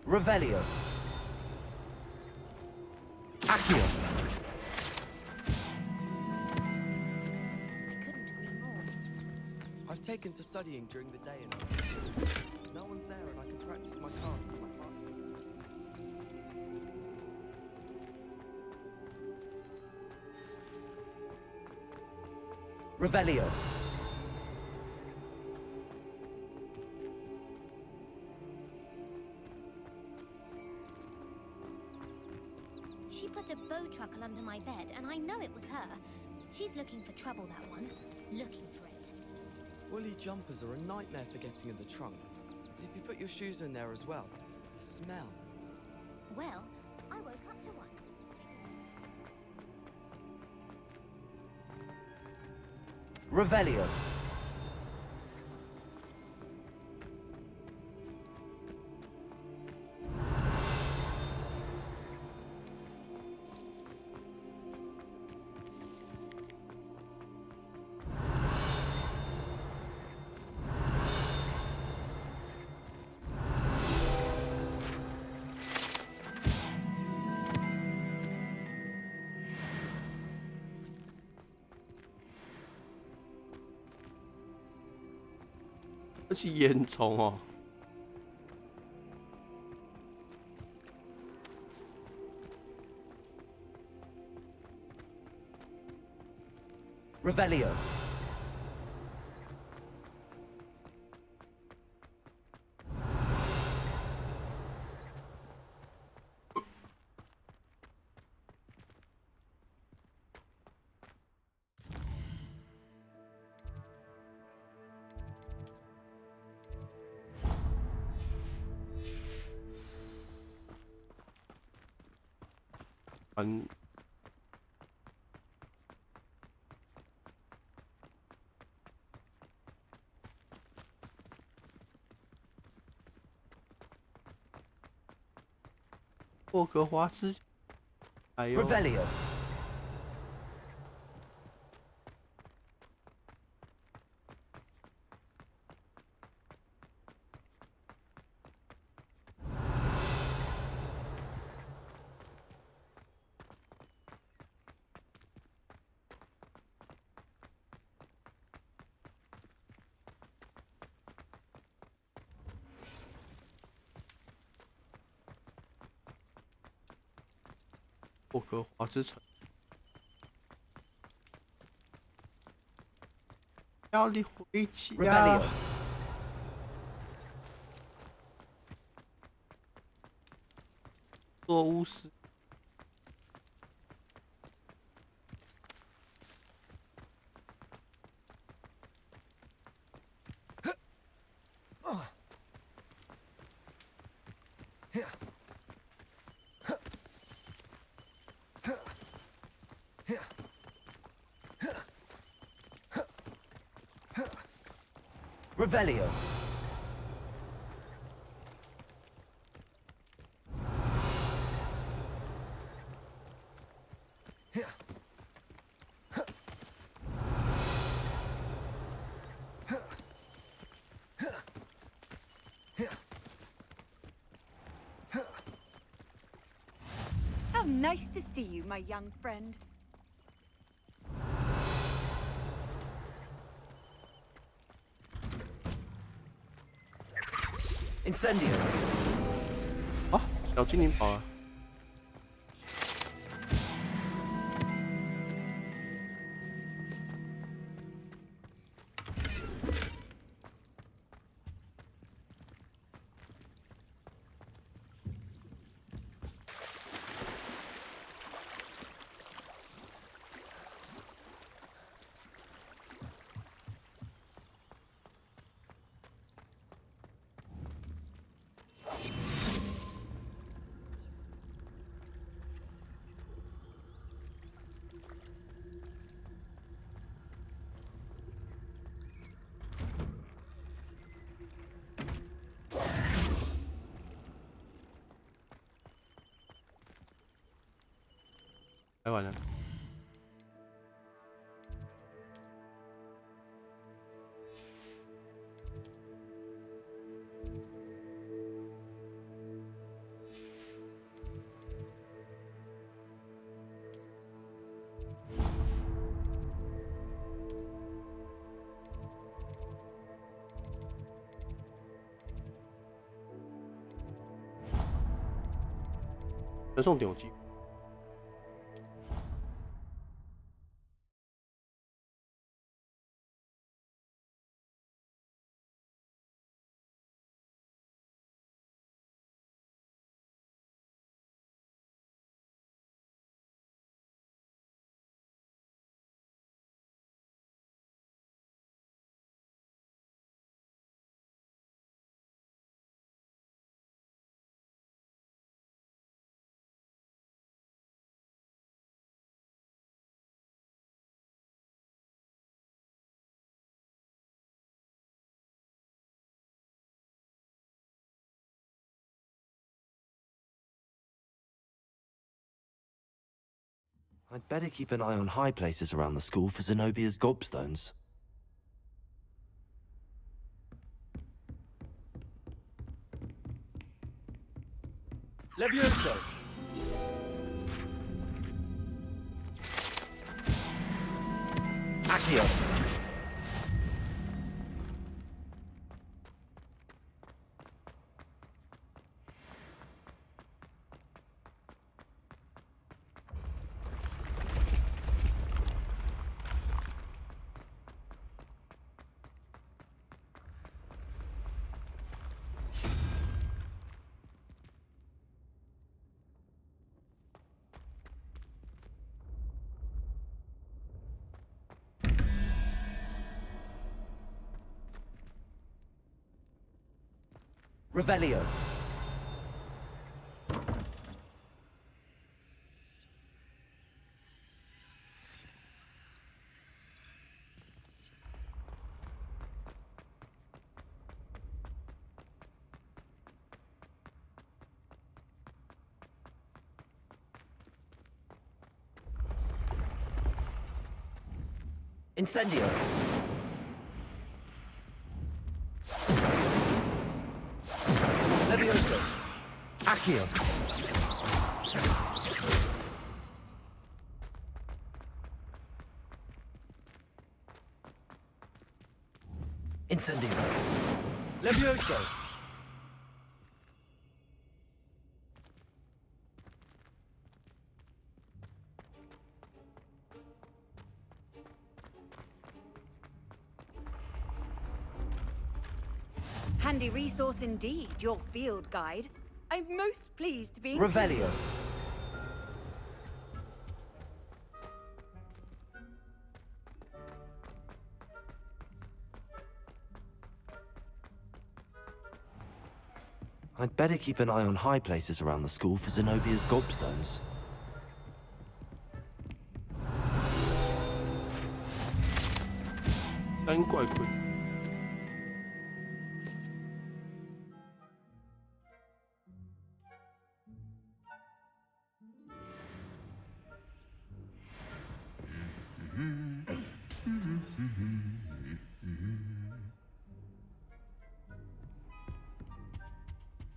Revelio. Accio. I've taken to studying during the day and no one's there and I can practice my cards with my classmates. Revelio. She put a bow truckle under my bed, and I know it was her. She's looking for trouble, that one. Looking for it. Woolly jumpers are a nightmare for getting in the trunk. And if you put your shoes in there as well, the smell. Well, I woke up to one. Revelio.这是烟囱哦。Revelio.霍格华兹，还有 Revelio.霍格华兹城，要你回家。Revelio. 做巫师。Revelio. Nice to see you, my young friend. Incendio. 啊，小精灵跑了。开完了。传送点我记。I'd better keep an eye on high places around the school for Zenobia's gobstones. Levioso! Accio! Revelio. Incendio. Levioso. Accio. Incendio. Levioso! Handy resource indeed, your field guide. I'm most pleased to be Revelio. I'd better keep an eye on high places around the school for Zenobia's gobstones.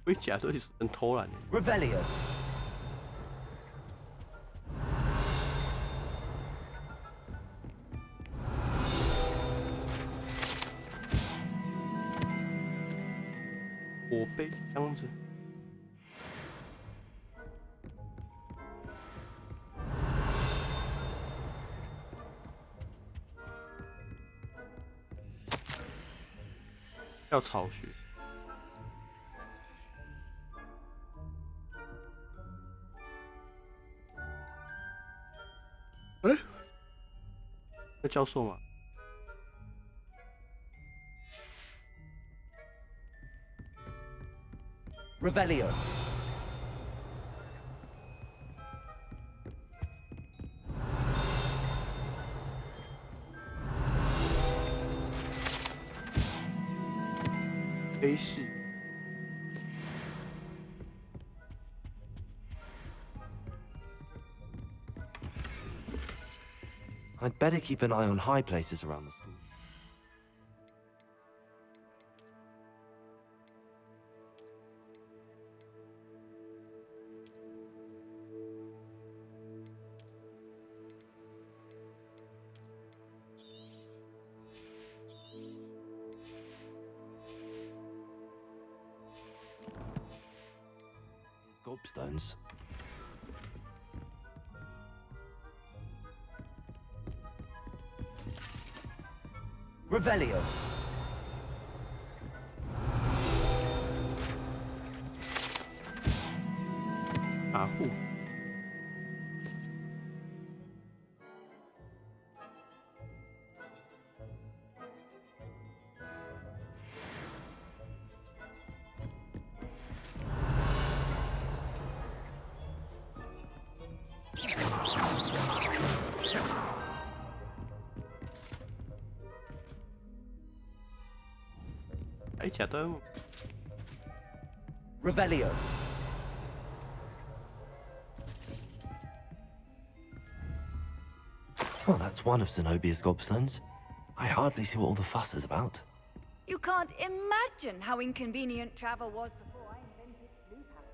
盔甲都是人偷懒的。Revelio. 我背箱子。要巢穴。哎，那教授吗？ Revelio. A 市。 I'd better keep an eye on high places around the school. Gobstones. Revelio. 打户。哎，假端午。 Revelio. Well, that's one of Zenobia's gobstones. I hardly see what all the fuss is about. You can't imagine how inconvenient travel was before I invented blue powder.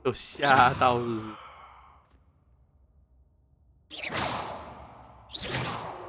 有吓到是不是？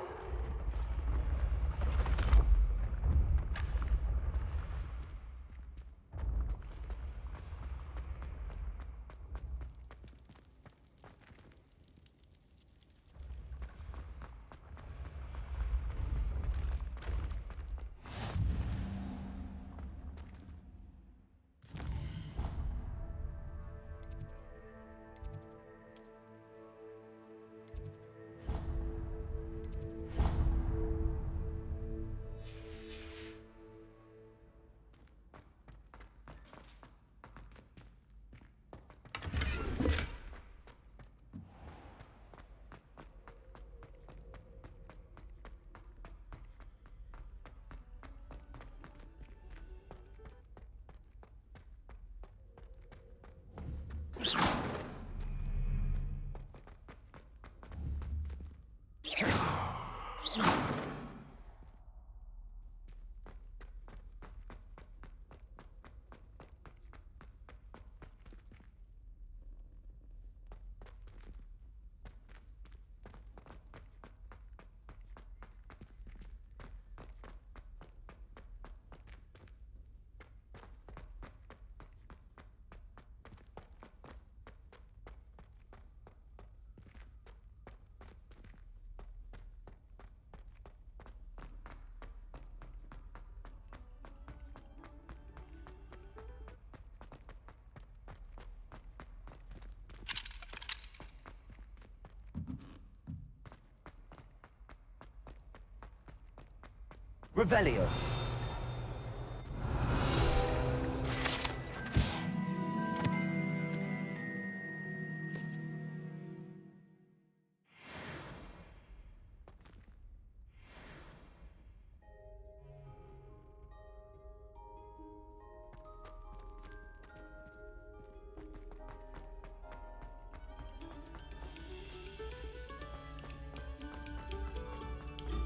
Revelio.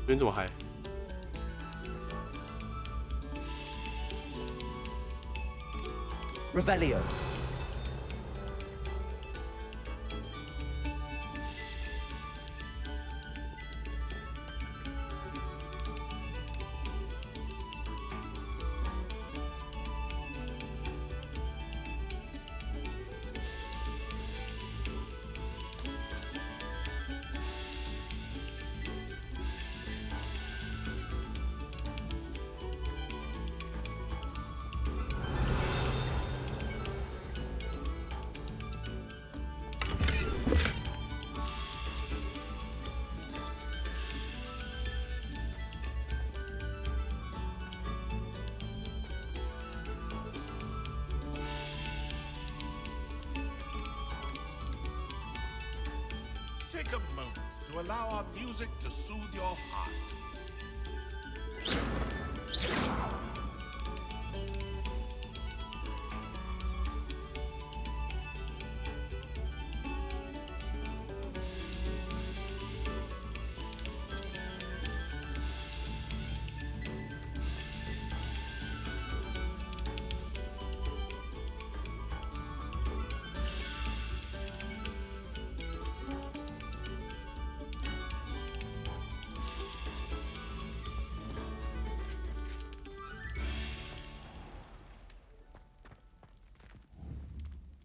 这边怎么还？ Revelio. Take a moment to allow our music to soothe your heart.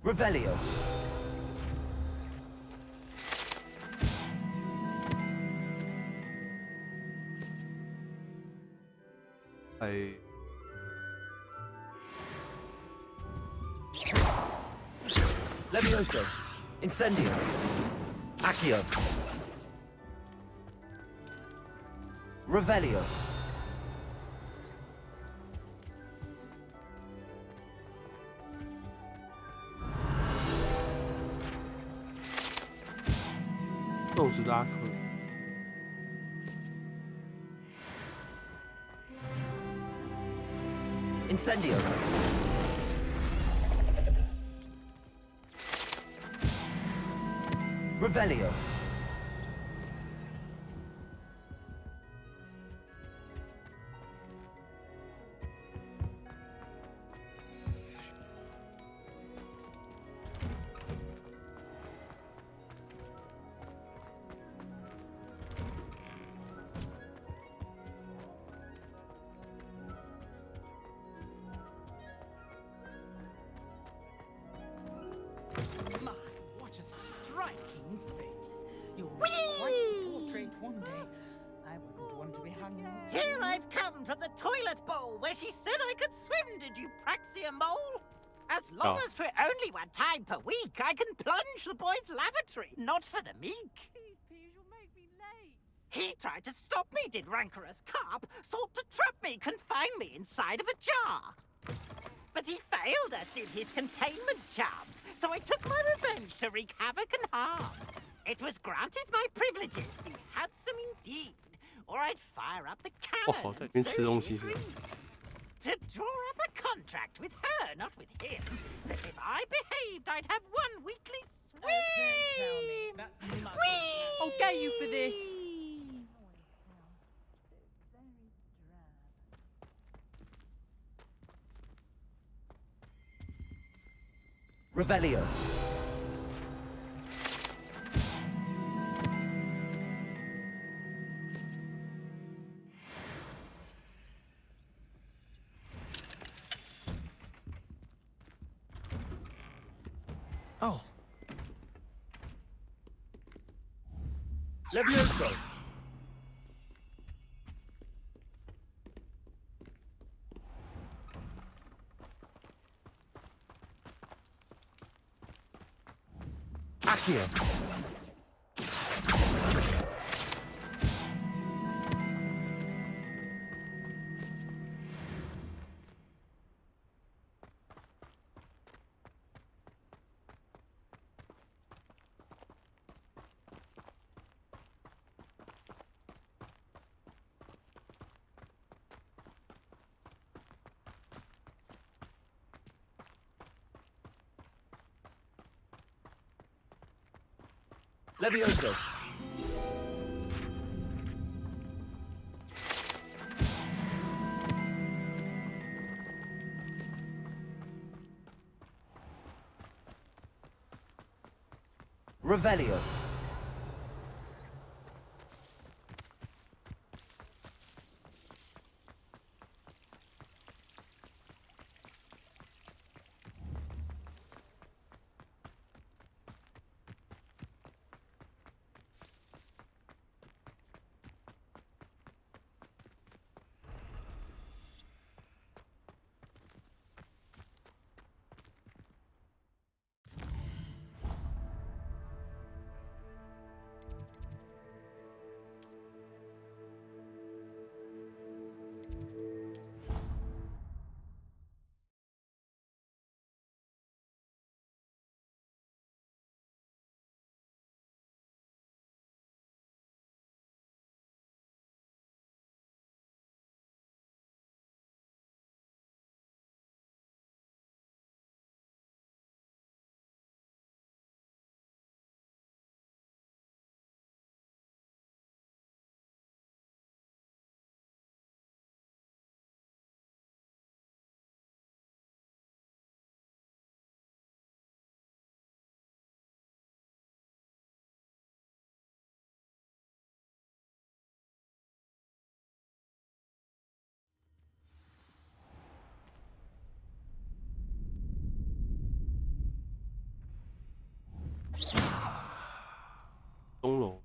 Revelio. Levioso. Incendio. Accio. Revelio. Incendio. Revelio. My, what a striking face. You'll make quite the portrait one day. I wouldn't want to be hung. Here I've come from the toilet bowl where she said I could swim, did you praxia mole? As long as we're only one time per week, I can plunge the boys' lavatory, not for the meek. Please, please, you'll make me late. He tried to stop me, did rancorous carp, sought to trap me, confine me inside of a jar. But he failed, as did his containment charms, so I took my revenge to wreak havoc and harm. It was granted my privileges, be handsome indeed, or I'd fire up the cannon, and so she agreed. To draw up a contract with her, not with him, that if I behaved, I'd have one weekly swim. Don't tell me. That's much. I'll get you for this. Revelio. Oh. Levioso. Accio. Levioso. Revelio.钟楼。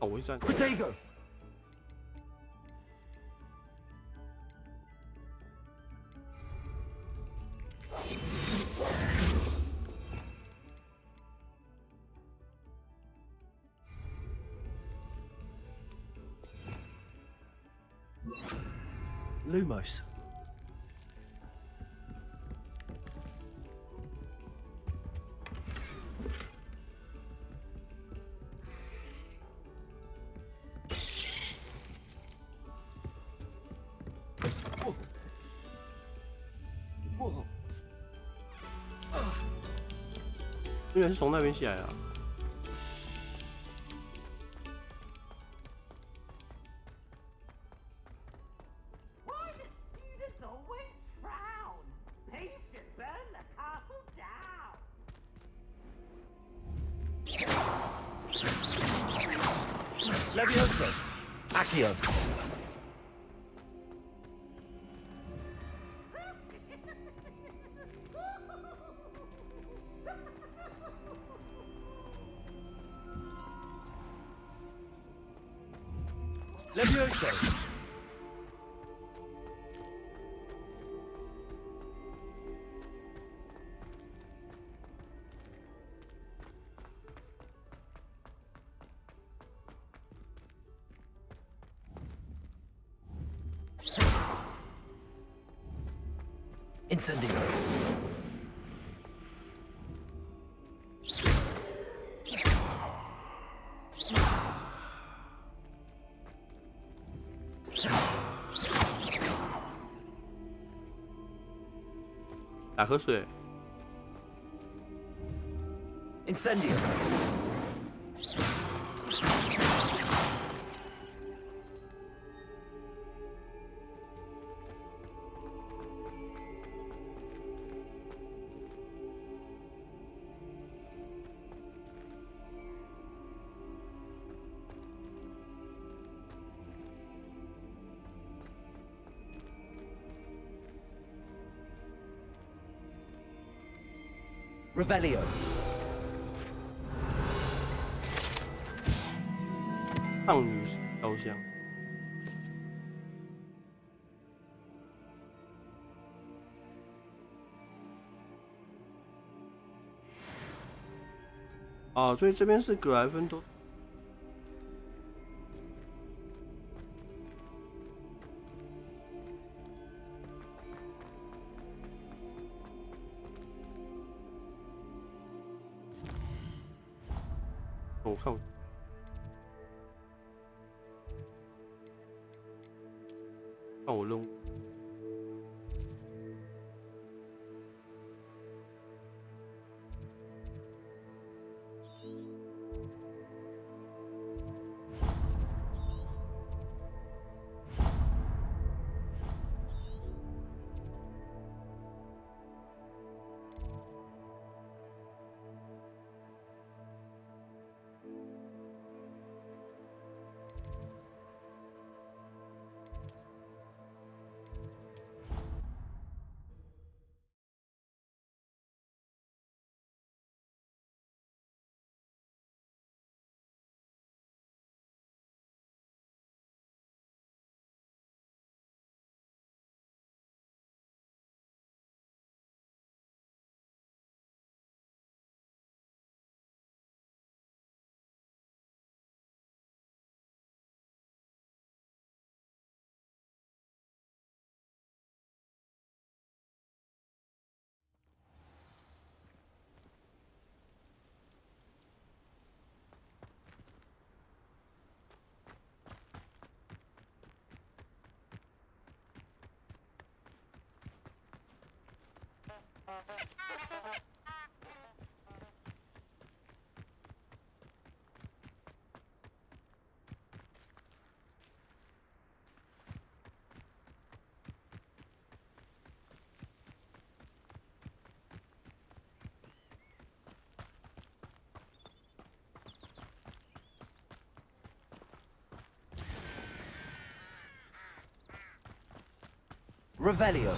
我会站。Protego. Lumos. Whoa. 因为是从那边下来啊。Why do students always frown? They should burn the castle down. Levioso. Accio. Levioso. Incendio.打瞌睡。Incendio. Revelio. 少女雕像。哦，所以这边是格莱芬多。我看我。看我任务。Revelio.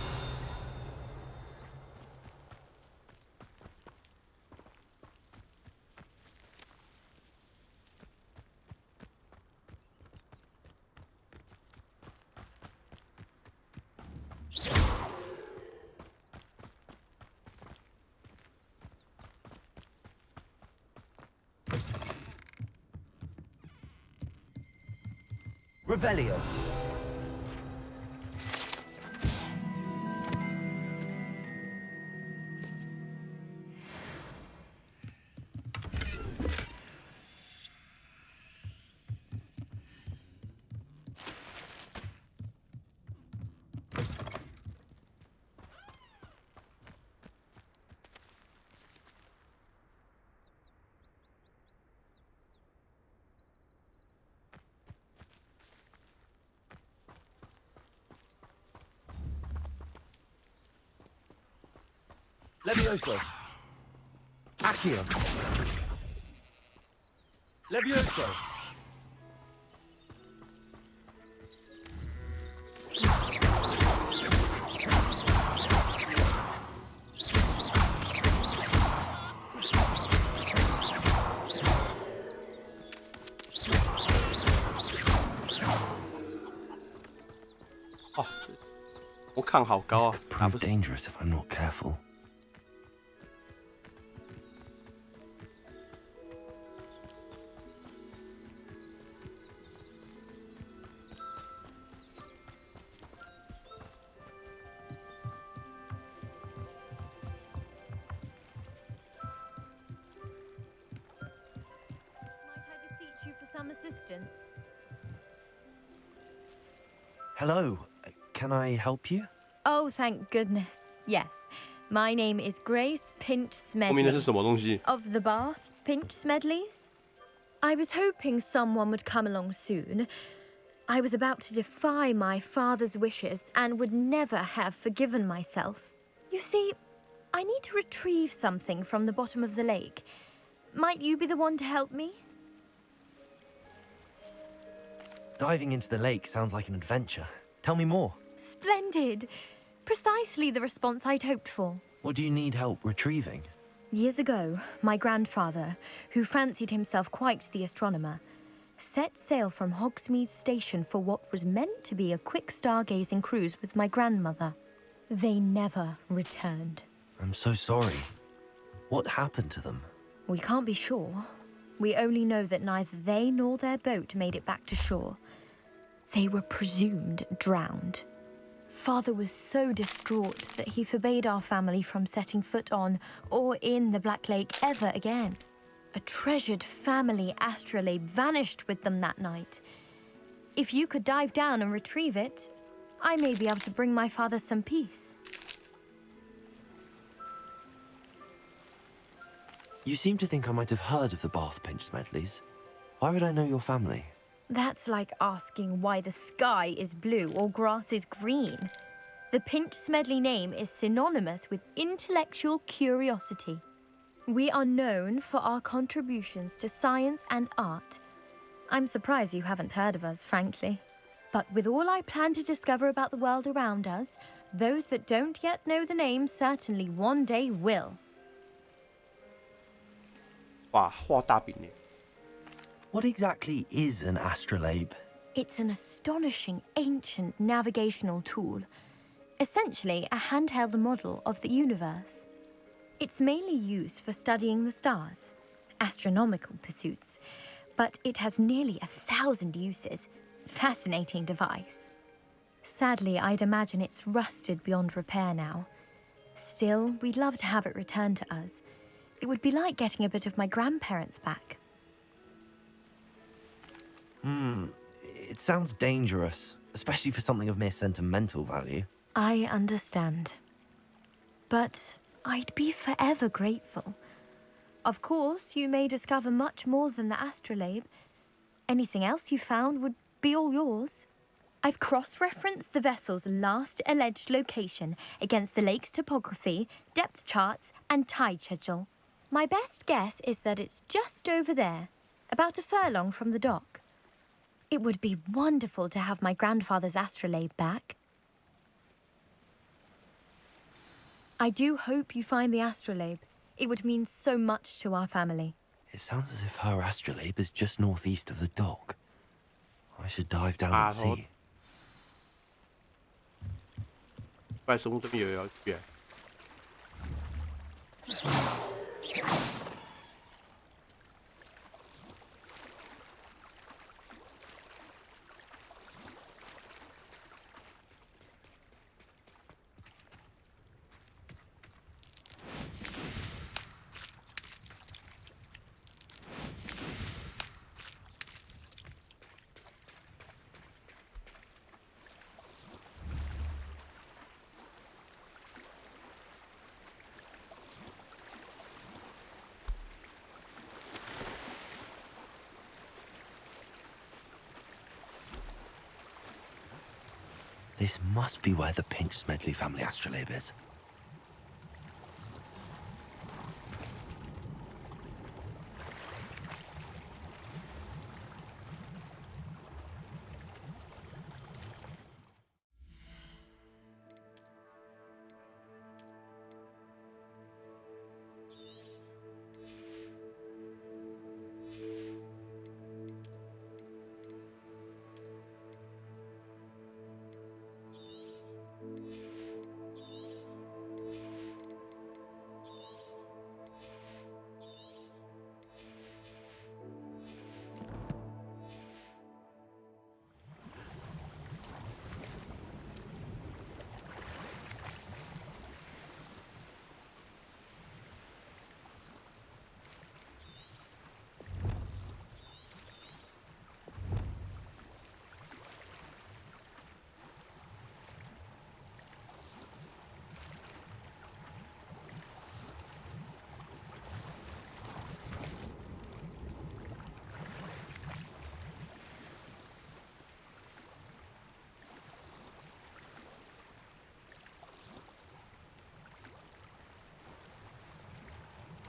Revelio. Levioso. Accio. Levioso. Oh, 我抗好高啊！ This could prove dangerous if I'm not careful. Some assistance. Hello, can I help you? Oh, thank goodness. Yes. My name is Grace Pinch 后面那是 Smedley. 什么东西？ Of the Bath, Pinch Smedleys. I was hoping someone would come along soon. I was about to defy my father's wishes and would never have forgiven myself. You see, I need to retrieve something from the bottom of the lake. Might you be the one to help me? Diving into the lake sounds like an adventure. Tell me more. Splendid. Precisely the response I'd hoped for. What do you need help retrieving? Years ago, my grandfather, who fancied himself quite the astronomer, set sail from Hogsmeade Station for what was meant to be a quick stargazing cruise with my grandmother. They never returned. I'm so sorry. What happened to them? We can't be sure. We only know that neither they nor their boat made it back to shore. They were presumed drowned. Father was so distraught that he forbade our family from setting foot on or in the Black Lake ever again. A treasured family astrolabe vanished with them that night. If you could dive down and retrieve it, I may be able to bring my father some peace. You seem to think I might have heard of the Bath Pinch Smedleys. Why would I know your family? That's like asking why the sky is blue or grass is green. The Pinch Smedley name is synonymous with intellectual curiosity. We are known for our contributions to science and art. I'm surprised you haven't heard of us, frankly. But with all I plan to discover about the world around us, those that don't yet know the name certainly one day will. 哇，画大饼耶！ What exactly is an astrolabe? It's an astonishing ancient navigational tool, essentially a handheld model of the universe. It's mainly used for studying the stars, astronomical pursuits, but it has nearly 1,000 uses. Fascinating device. Sadly, I'd imagine it's rusted beyond repair now. Still, we'd love to have it returned to us. It would be like getting a bit of my grandparents back. It sounds dangerous, especially for something of mere sentimental value. I understand. But I'd be forever grateful. Of course, you may discover much more than the astrolabe. Anything else you found would be all yours. I've cross-referenced the vessel's last alleged location against the lake's topography, depth charts, and tide schedule. My best guess is that it's just over there, about a furlong from the dock. It would be wonderful to have my grandfather's astrolabe back. I do hope you find the astrolabe. It would mean so much to our family. It sounds as if her astrolabe is just northeast of the dock. I should dive down and see. 怪生物这边有要去。This must be where the Pinch Smedley family astrolabe is.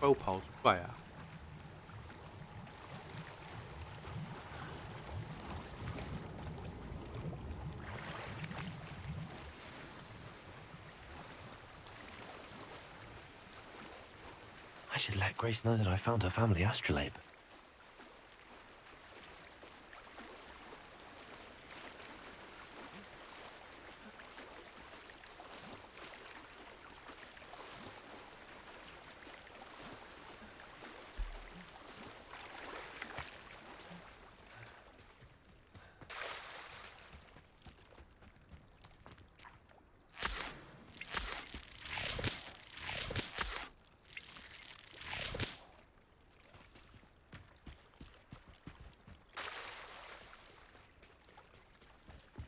怪物跑出来啊！ should let Grace know that I found her family astrolabe.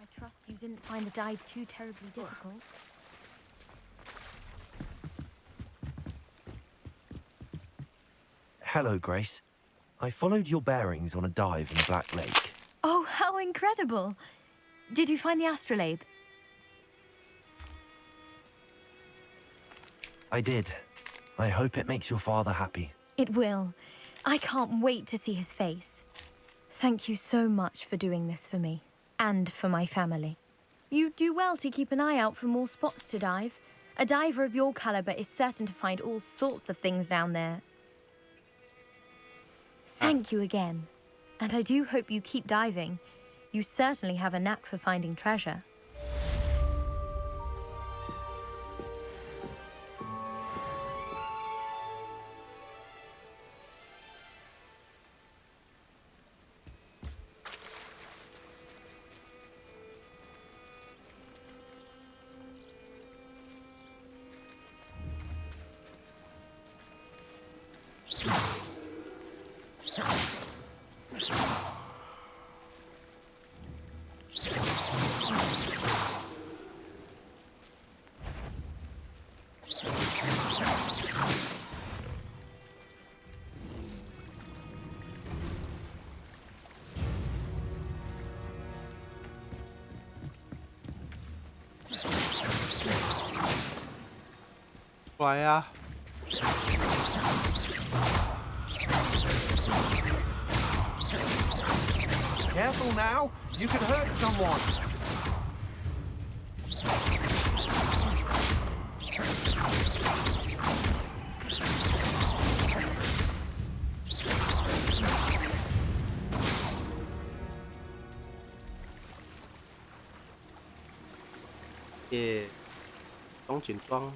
I trust you didn't find the dive too terribly difficult. Hello, Grace. I followed your bearings on a dive in Black Lake. Oh, how incredible! Did you find the astrolabe? I did. I hope it makes your father happy. It will. I can't wait to see his face. Thank you so much for doing this for me, and for my family. You do well to keep an eye out for more spots to dive. A diver of your caliber is certain to find all sorts of things down there. Thank you again. And I do hope you keep diving. You certainly have a knack for finding treasure.来啊！ Careful now! You could hurt someone! Yeah， 装简装。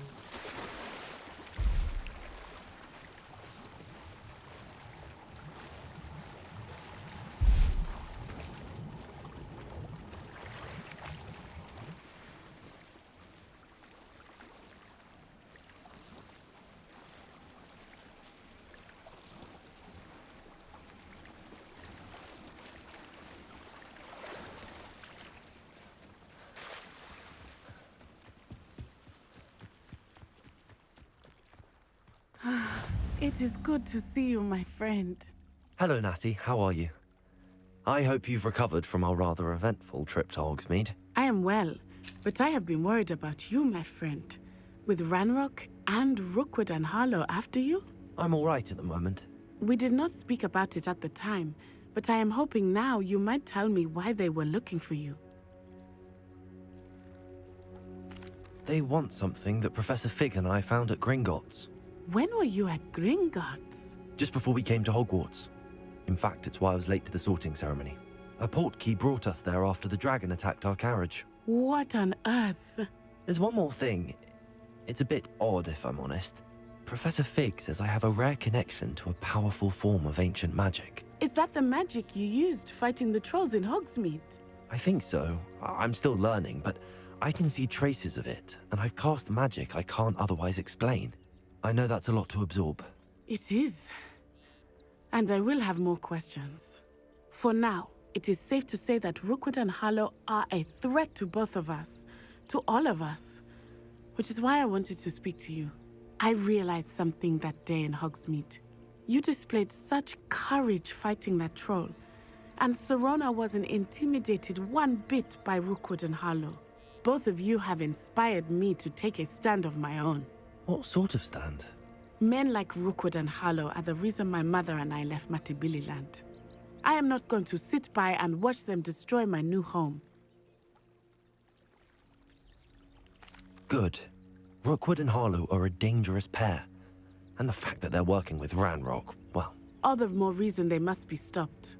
It is good to see you, my friend. Hello, Natty. How are you? I hope you've recovered from our rather eventful trip to Hogsmeade. I am well, but I have been worried about you, my friend. With Ranrock and Rookwood and Harlow after you? I'm all right at the moment. We did not speak about it at the time, but I am hoping now you might tell me why they were looking for you. They want something that Professor Fig and I found at Gringotts. When were you at Gringotts? Just before we came to Hogwarts. In fact, it's why I was late to the sorting ceremony. A portkey brought us there after the dragon attacked our carriage. What on earth? There's one more thing. It's a bit odd, if I'm honest. Professor Fig says I have a rare connection to a powerful form of ancient magic. Is that the magic you used fighting the trolls in Hogsmeade? I think so. I'm still learning, but I can see traces of it, and I've cast magic I can't otherwise explain. I know that's a lot to absorb. It is. And I will have more questions. For now, it is safe to say that Rookwood and Harlow are a threat to both of us, to all of us, which is why I wanted to speak to you. I realized something that day in Hogsmeade. You displayed such courage fighting that troll, and Serona wasn't intimidated one bit by Rookwood and Harlow. Both of you have inspired me to take a stand of my own. What sort of stand? Men like Rookwood and Harlow are the reason my mother and I left Matabeleland. I am not going to sit by and watch them destroy my new home. Good. Rookwood and Harlow are a dangerous pair. And the fact that they're working with Ranrock, well... All the more reason they must be stopped.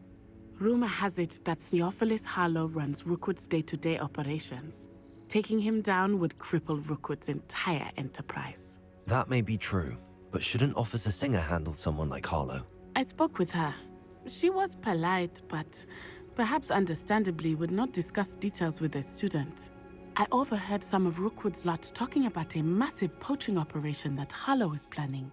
Rumor has it that Theophilus Harlow runs Rookwood's day-to-day operations. Taking him down would cripple Rookwood's entire enterprise. That may be true, but shouldn't Officer Singer handle someone like Harlow? I spoke with her. She was polite, but perhaps understandably would not discuss details with a student. I overheard some of Rookwood's lot talking about a massive poaching operation that Harlow is planning.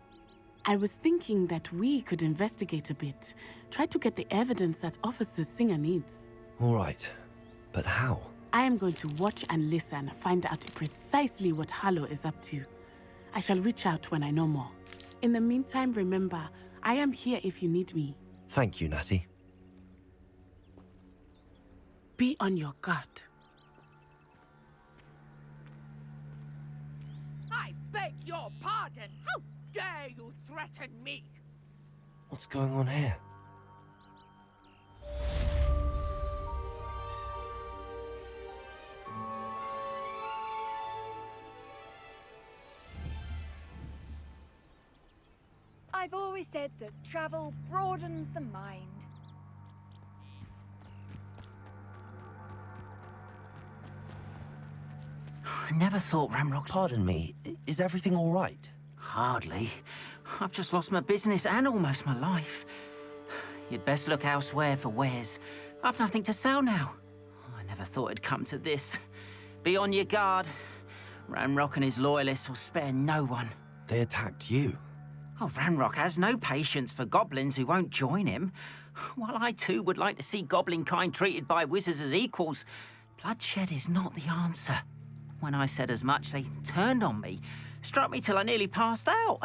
I was thinking that we could investigate a bit, try to get the evidence that Officer Singer needs. All right, but how? I am going to watch and listen, find out precisely what Harlow is up to. I shall reach out when I know more. In the meantime, remember, I am here if you need me. Thank you, Natty. Be on your guard. I beg your pardon! How dare you threaten me? What's going on here? I've always said that travel broadens the mind. I never thought Ranrock's... Pardon me, is everything all right? Hardly. I've just lost my business and almost my life. You'd best look elsewhere for wares. I've nothing to sell now. I never thought it'd come to this. Be on your guard. Ranrock and his loyalists will spare no one. They attacked you? Oh, Ranrock has no patience for goblins who won't join him. While I too would like to see goblin kind treated by wizards as equals, bloodshed is not the answer. When I said as much, they turned on me, struck me till I nearly passed out.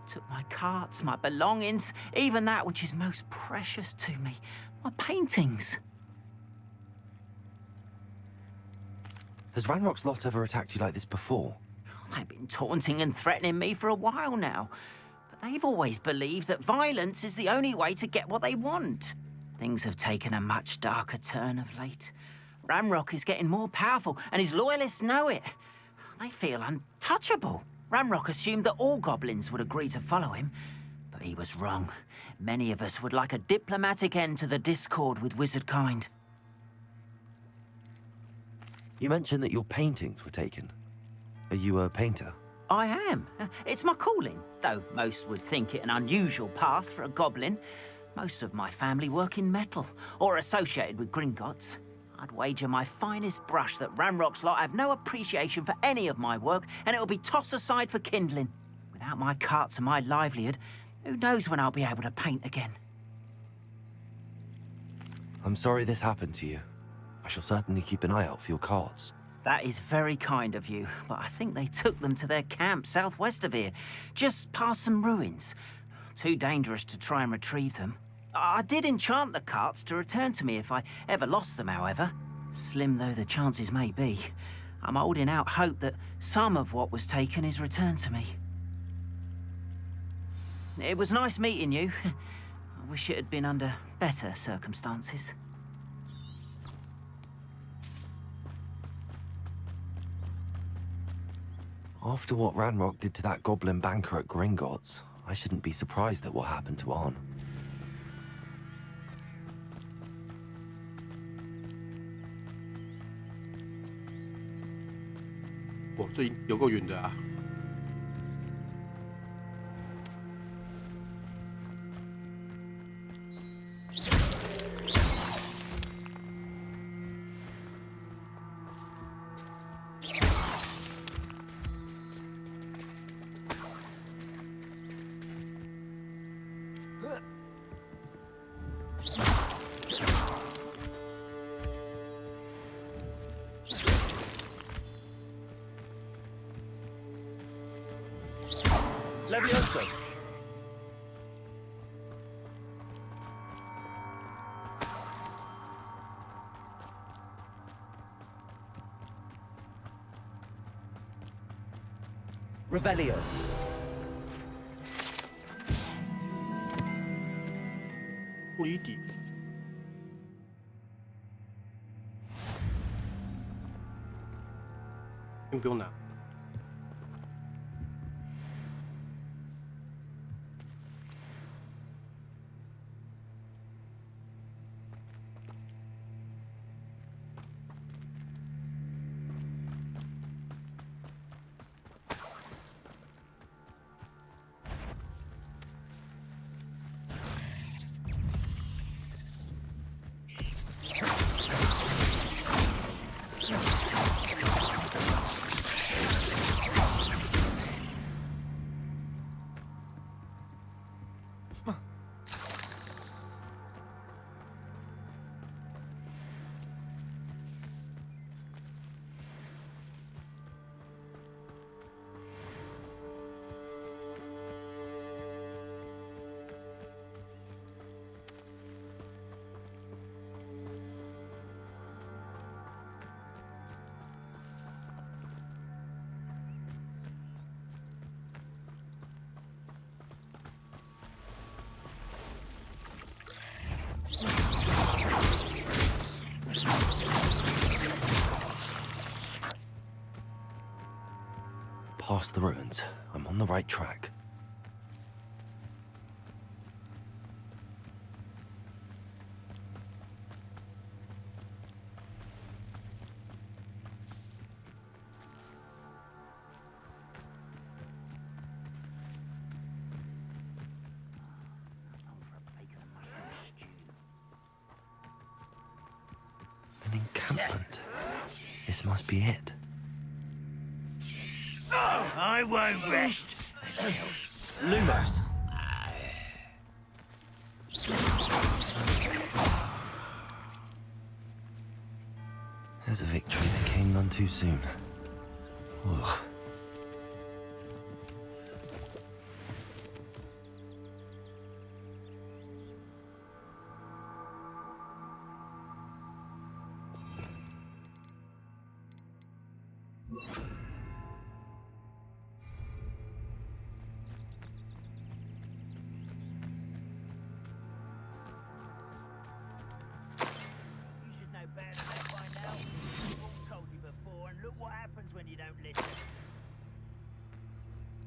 Took my carts, my belongings, even that which is most precious to me, my paintings. Has Ranrock's lot ever attacked you like this before? They've been taunting and threatening me for a while now. But they've always believed that violence is the only way to get what they want. Things have taken a much darker turn of late. Ranrock is getting more powerful, and his loyalists know it. They feel untouchable. Ranrock assumed that all goblins would agree to follow him, but he was wrong. Many of us would like a diplomatic end to the discord with wizard kind. You mentioned that your paintings were taken. Are you a painter? I am. It's my calling, though most would think it an unusual path for a goblin. Most of my family work in metal, or associated with Gringotts. I'd wager my finest brush that Ranrock's lot have no appreciation for any of my work, and it'll be tossed aside for kindling. Without my carts and my livelihood, who knows when I'll be able to paint again. I'm sorry this happened to you. I shall certainly keep an eye out for your carts. That is very kind of you, but I think they took them to their camp southwest of here, just past some ruins. Too dangerous to try and retrieve them. I did enchant the carts to return to me if I ever lost them, however. Slim though the chances may be, I'm holding out hope that some of what was taken is returned to me. It was nice meeting you. I wish it had been under better circumstances. After what Ranrock did to that goblin banker at Gringotts, I shouldn't be surprised at what happened to Arn. Wow, 这有够远的啊！ Levioso! Revelio. Lady. 不用拿。Past the ruins. I'm on the right track. An encampment. This must be it. I won't rest. Lumos. There's a victory that came none too soon. Ugh.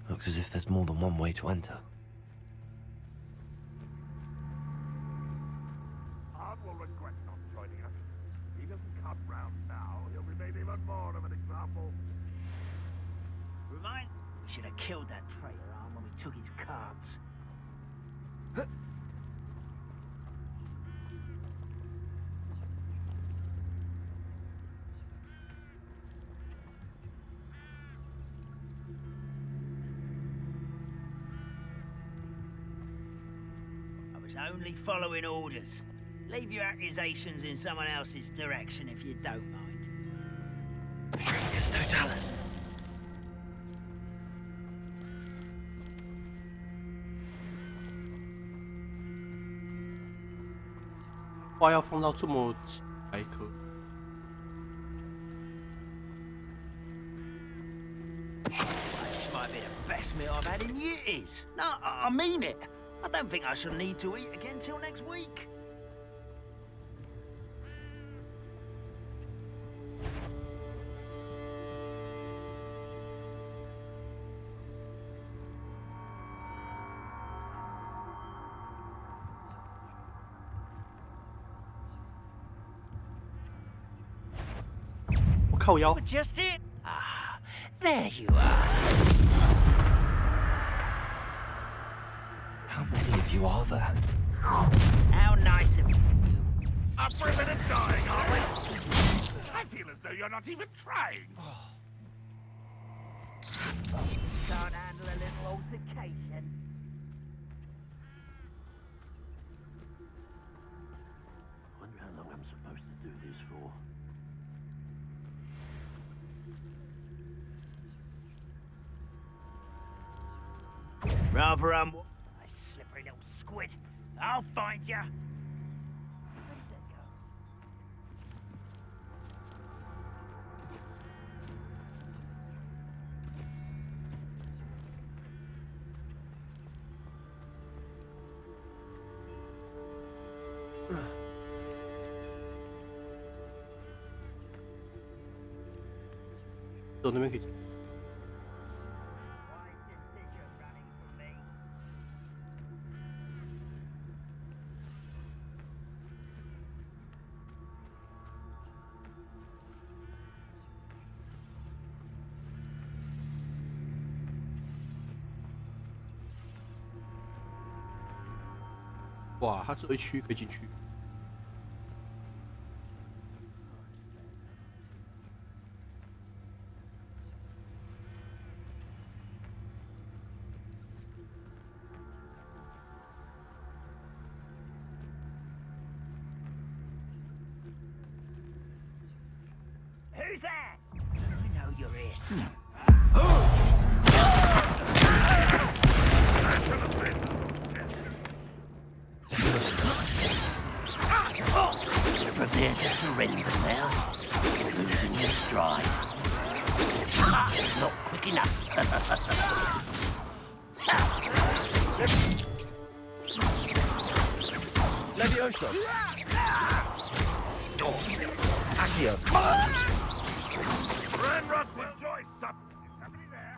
Looks as if there's more than one way to enter. Art will regret not joining us. If he doesn't come round now, he'll be made even more of an example. Remind we should have killed that traitor arm when we took his cards. Only following orders. Leave your accusations in someone else's direction if you don't mind. Patrinus Totalis.话要放到这么急才可以。 This might be the best meal I've had in years. No, I mean it. I don't think I shall need to eat again till next week. Just it. Ah, there you are. How many of you are there? How nice of you. Up for a bit of dying, are we? I feel as though you're not even trying. Can't handle a little altercation. I wonder how long I'm supposed to do this for. Rather slippery little squid. I'll find ya. Don't make it.哇，它这一区可以进去。Who's there? I know your ears. Prepare to surrender now. You're losing your stride. Not quick enough. Levioso. Accio. Ranrock will join something. Is somebody there?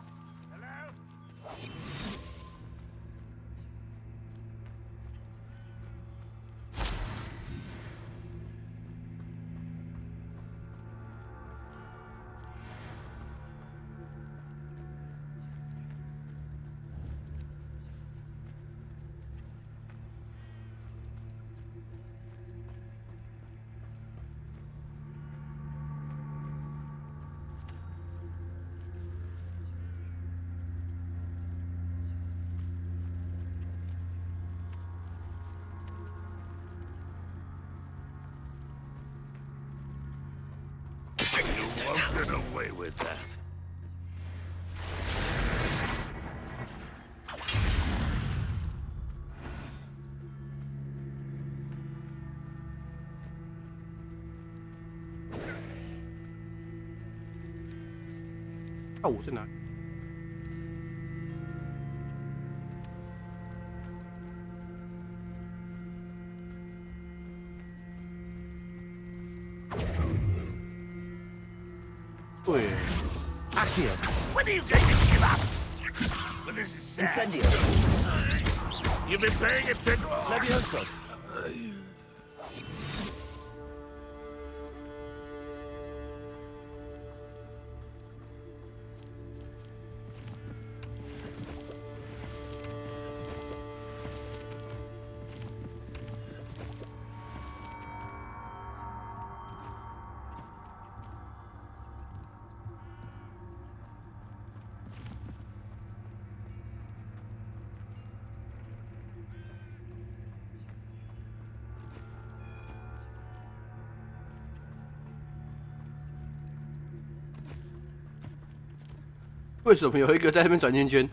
Get away with that. Ah, 我在哪里？对。Accio. When are you going to give up? Well, this is sad. Incendio. You've been paying attention. Levioso. 为什么有一个在那边转圈圈？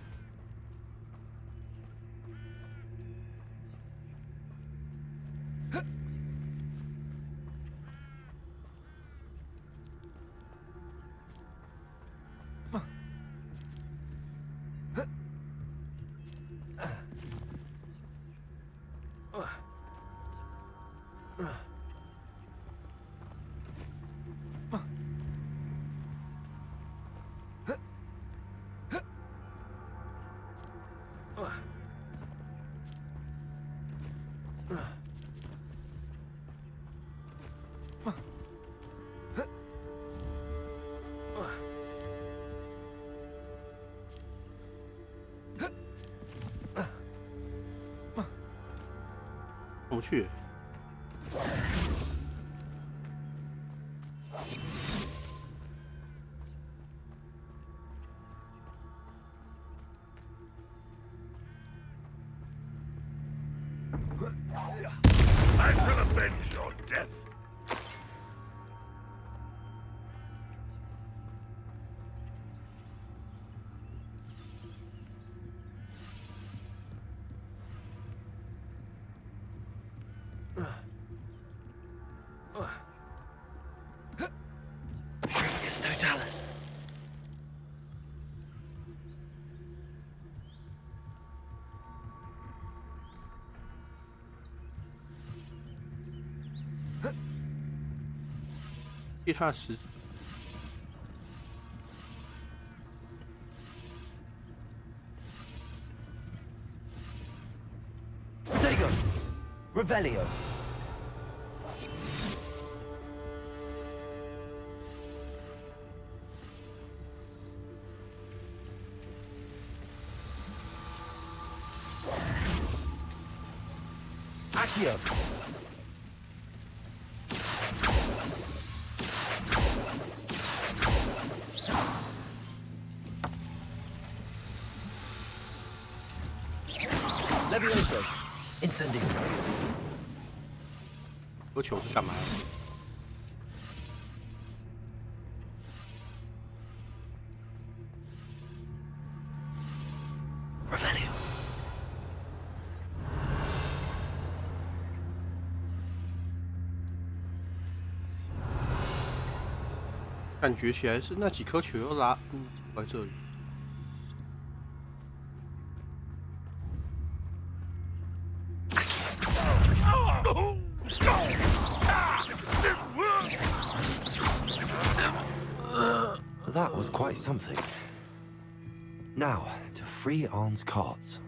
我去。I shall avenge your death. It's Totalis. Protego. Revelio. Accio. Levioso. Incendio. 我球是干嘛的？ Revelio. 感觉起来是那几颗球要拉，在这里。 That was quite something. Now, to free Arn's cards.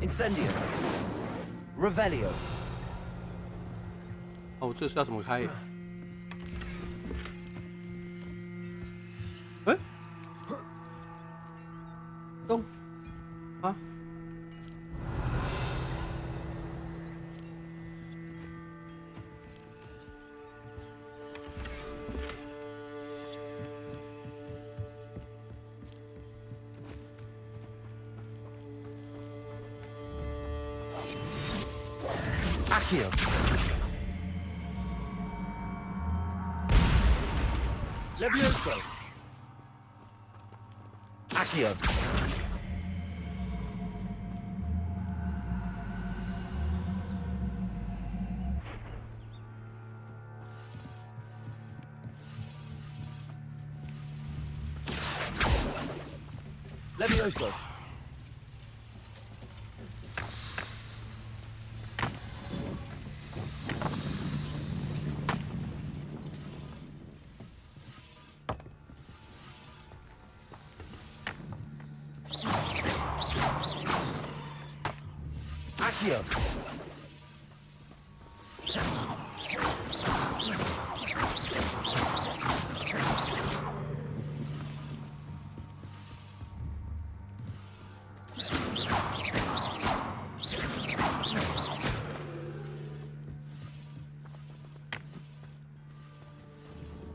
Incendio. Revelio. 哦，这是要怎么开？哎，动啊！ Accio. Levioso. Accio. Levioso. Accio.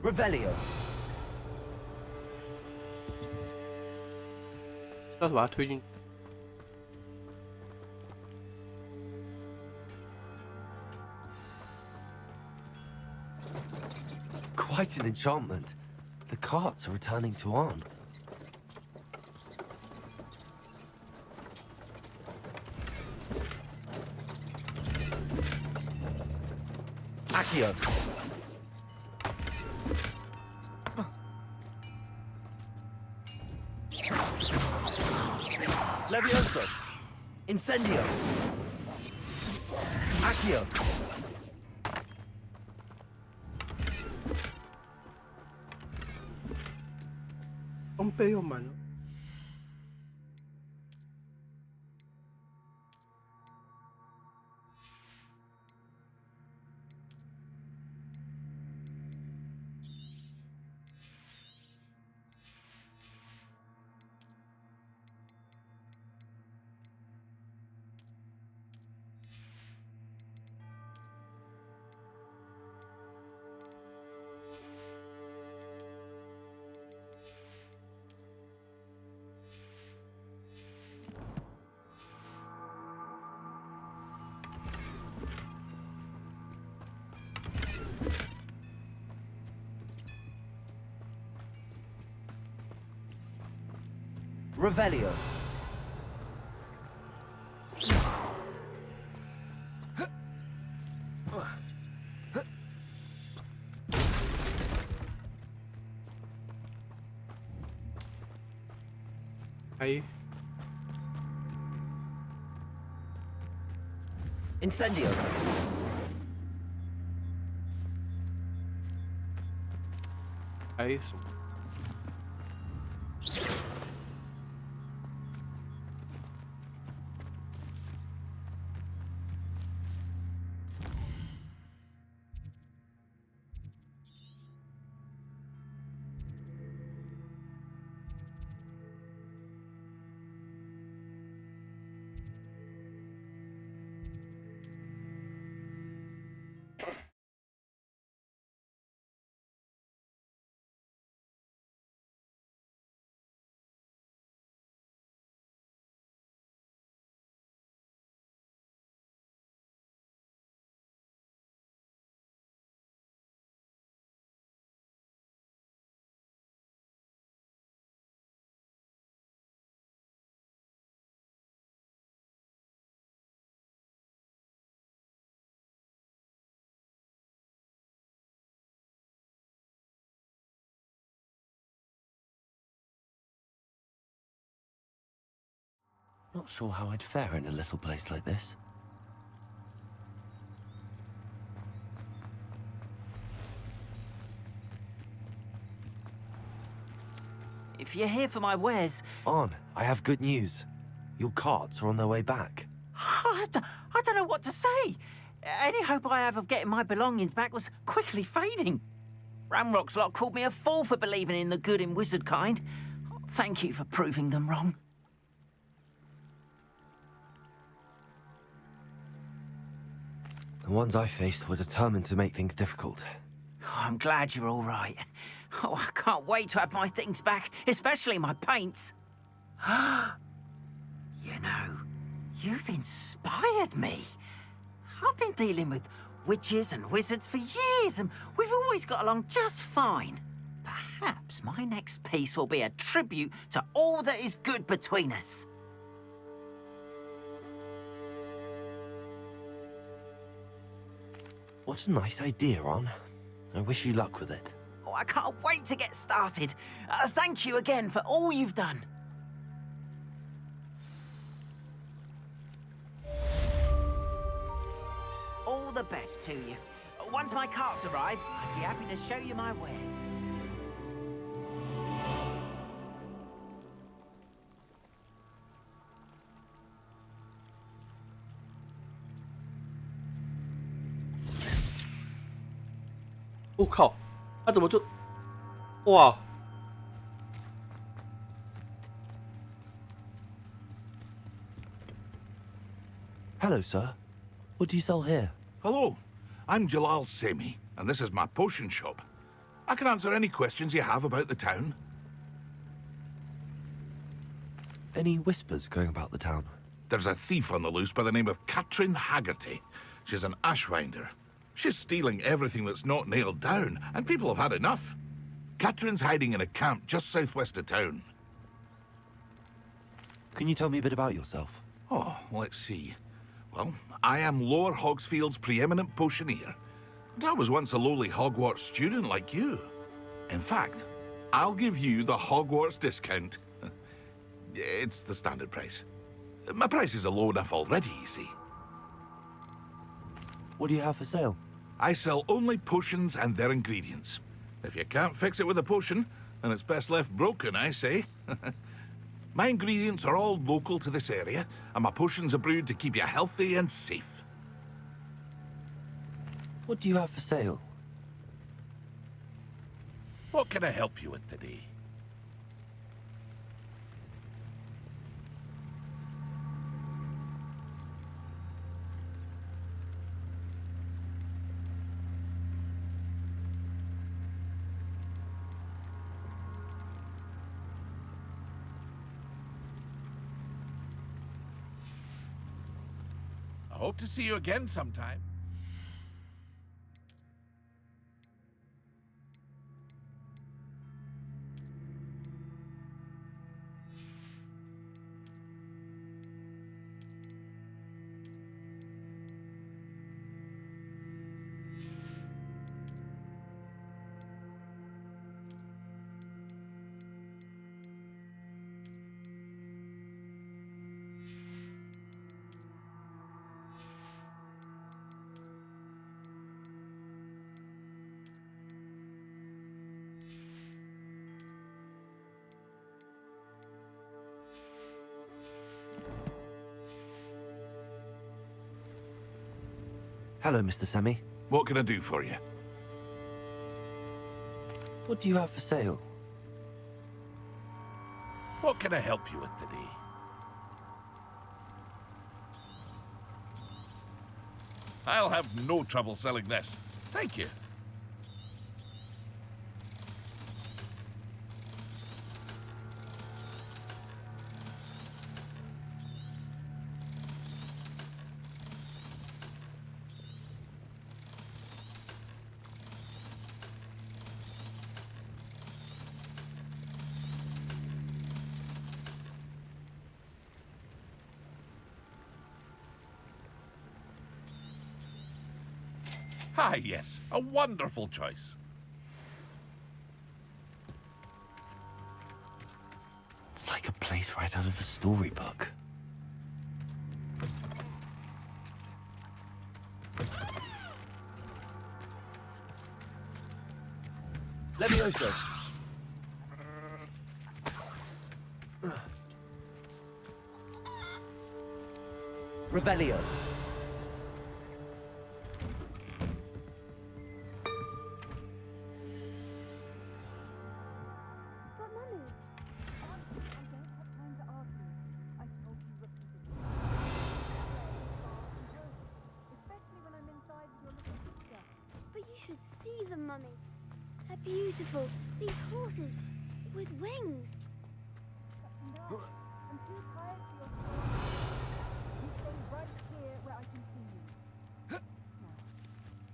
Revelio. 要是把它推进。 Quite an enchantment. The carts are returning to Arn. Accio. Levioso. Incendio. Accio. 装备又满了。Revelio. Ahí. Incendio. Ahí. Not sure how I'd fare in a little place like this. If you're here for my wares... Arn, I have good news. Your carts are on their way back. I don't know what to say. Any hope I have of getting my belongings back was quickly fading. Ramrock's lot called me a fool for believing in the good in wizard kind. Thank you for proving them wrong. The ones I faced were determined to make things difficult. Oh, I'm glad you're all right. Oh, I can't wait to have my things back, especially my paints. You know, you've inspired me. I've been dealing with witches and wizards for years, and we've always got along just fine. Perhaps my next piece will be a tribute to all that is good between us. What a nice idea, Ron. I wish you luck with it. Oh, I can't wait to get started. Thank you again for all you've done. All the best to you. Once my carts arrive, I'd be happy to show you my wares.我靠，他怎么就，哇！ Hello, sir. What do you sell here? Hello, I'm Jalal Semi, and this is my potion shop. I can answer any questions you have about the town. Any whispers going about the town? There's a thief on the loose by the name of Katrin Haggerty. She's an ashwinder. She's stealing everything that's not nailed down, and people have had enough. Katrin's hiding in a camp just southwest of town. Can you tell me a bit about yourself? Oh, let's see. Well, I am Lower Hogsfield's preeminent potioneer. And I was once a lowly Hogwarts student like you. In fact, I'll give you the Hogwarts discount. It's the standard price. My prices are low enough already, you see. What do you have for sale? I sell only potions and their ingredients. If you can't fix it with a potion, then it's best left broken, I say. My ingredients are all local to this area, and my potions are brewed to keep you healthy and safe. What do you have for sale? What can I help you with today? I hope to see you again sometime. Hello, Mr. Semi. What can I do for you? What do you have for sale? What can I help you with today? I'll have no trouble selling this. Thank you. Ah, yes, a wonderful choice. It's like a place right out of a storybook. Levioso. Revelio. But you should see them, Mummy. They're beautiful. These horses with wings.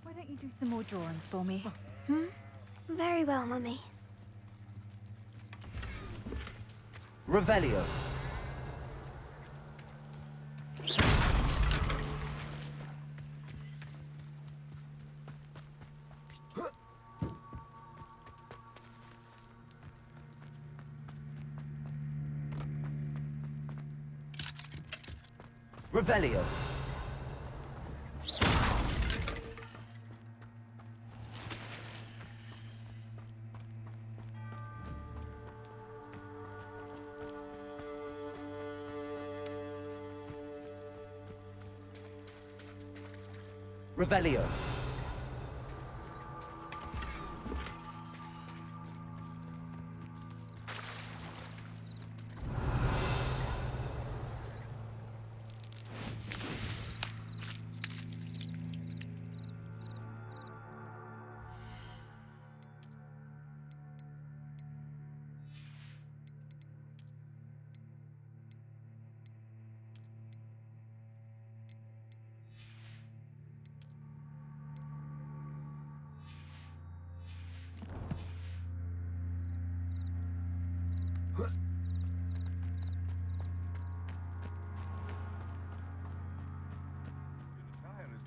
Why don't you do some more drawings for me? Very well, Mummy. Revelio. Revelio. Revelio.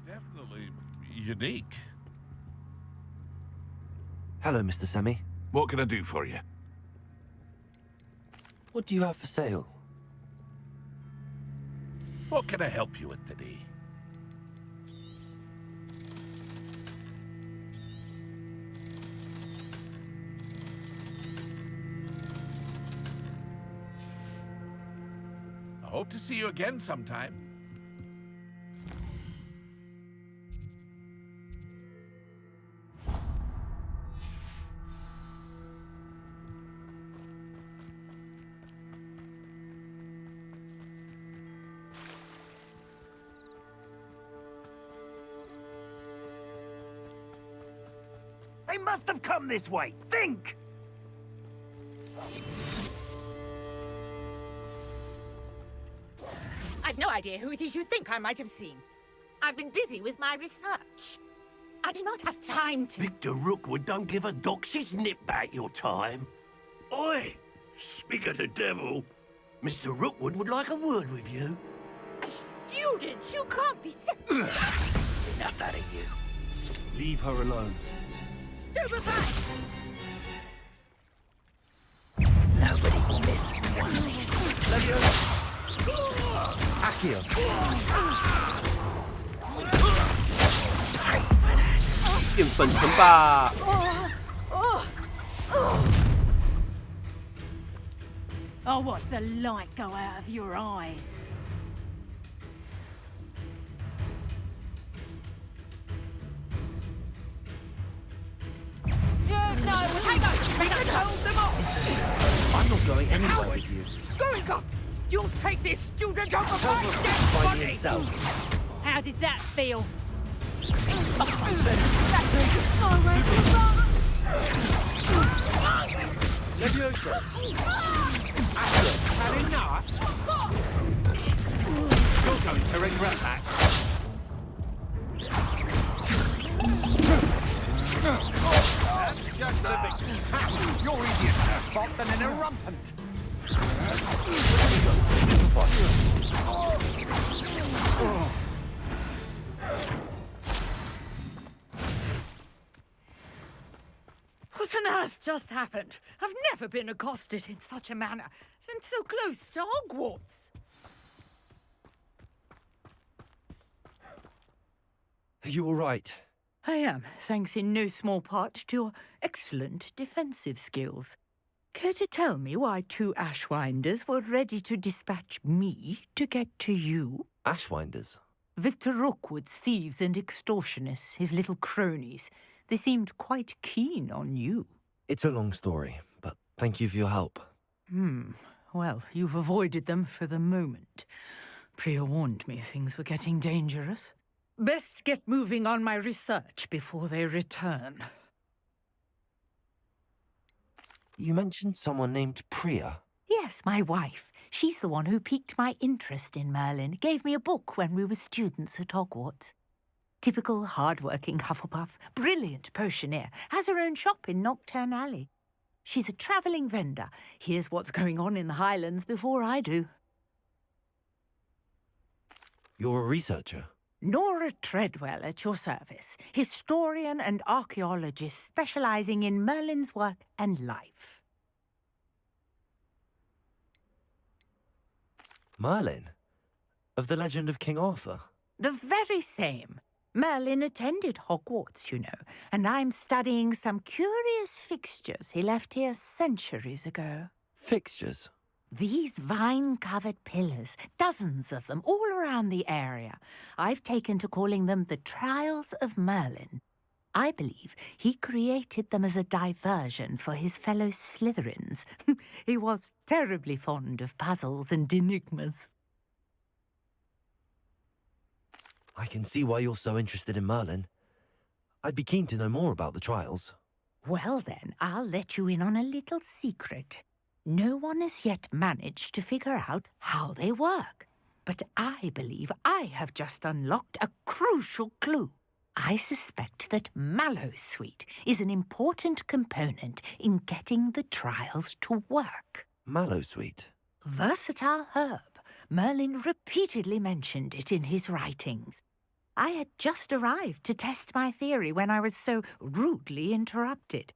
Definitely unique. Hello, Mr. Semi. What can I do for you? What do you have for sale? What can I help you with today? I hope to see you again sometime. They must have come this way. Think! I've no idea who it is you think I might have seen. I've been busy with my research. I do not have time to... Victor Rookwood don't give a dox's nip back your time. Oi! Speak of the devil. Mr. Rookwood would like a word with you. A student? You can't be so... Enough out of you. Leave her alone. Stupefy! Nobody will miss one of these things. Accio.淀粉城吧。 I'll watch the light go out of your eyes. No, take hold them off! I'm not going anywhere with you. Going off! You'll take this student over my dead Find body! himself. How did that feel? Leviosa. Had enough? You're going to regret that. That's just the big... You're easier to spot than an irrumpant. What on earth just happened? I've never been accosted in such a manner, and so close to Hogwarts. Are you all right? I am, thanks in no small part to your excellent defensive skills. Care to tell me why two Ashwinders were ready to dispatch me to get to you? Ashwinders? Victor Rookwood's thieves and extortionists, his little cronies. They seemed quite keen on you. It's a long story, but thank you for your help. Well, you've avoided them for the moment. Priya warned me things were getting dangerous. Best get moving on my research before they return. You mentioned someone named Priya. Yes, my wife. She's the one who piqued my interest in Merlin. Gave me a book when we were students at Hogwarts. Typical hard-working Hufflepuff. Brilliant potioneer. Has her own shop in Knockturn Alley. She's a travelling vendor. Hears what's going on in the Highlands before I do. You're a researcher? Nora Treadwell at your service, historian and archaeologist specialising in Merlin's work and life. Merlin? Of the legend of King Arthur? The very same. Merlin attended Hogwarts, you know, and I'm studying some curious fixtures he left here centuries ago. Fixtures? These vine-covered pillars, dozens of them, all around the area. I've taken to calling them the Trials of Merlin. I believe he created them as a diversion for his fellow Slytherins. He was terribly fond of puzzles and enigmas. I can see why you're so interested in Merlin. I'd be keen to know more about the trials. Well then, I'll let you in on a little secret. No one has yet managed to figure out how they work. But I believe I have just unlocked a crucial clue. I suspect that Mallowsweet is an important component in getting the trials to work. Mallowsweet? Versatile herb. Merlin repeatedly mentioned it in his writings. I had just arrived to test my theory when I was so rudely interrupted.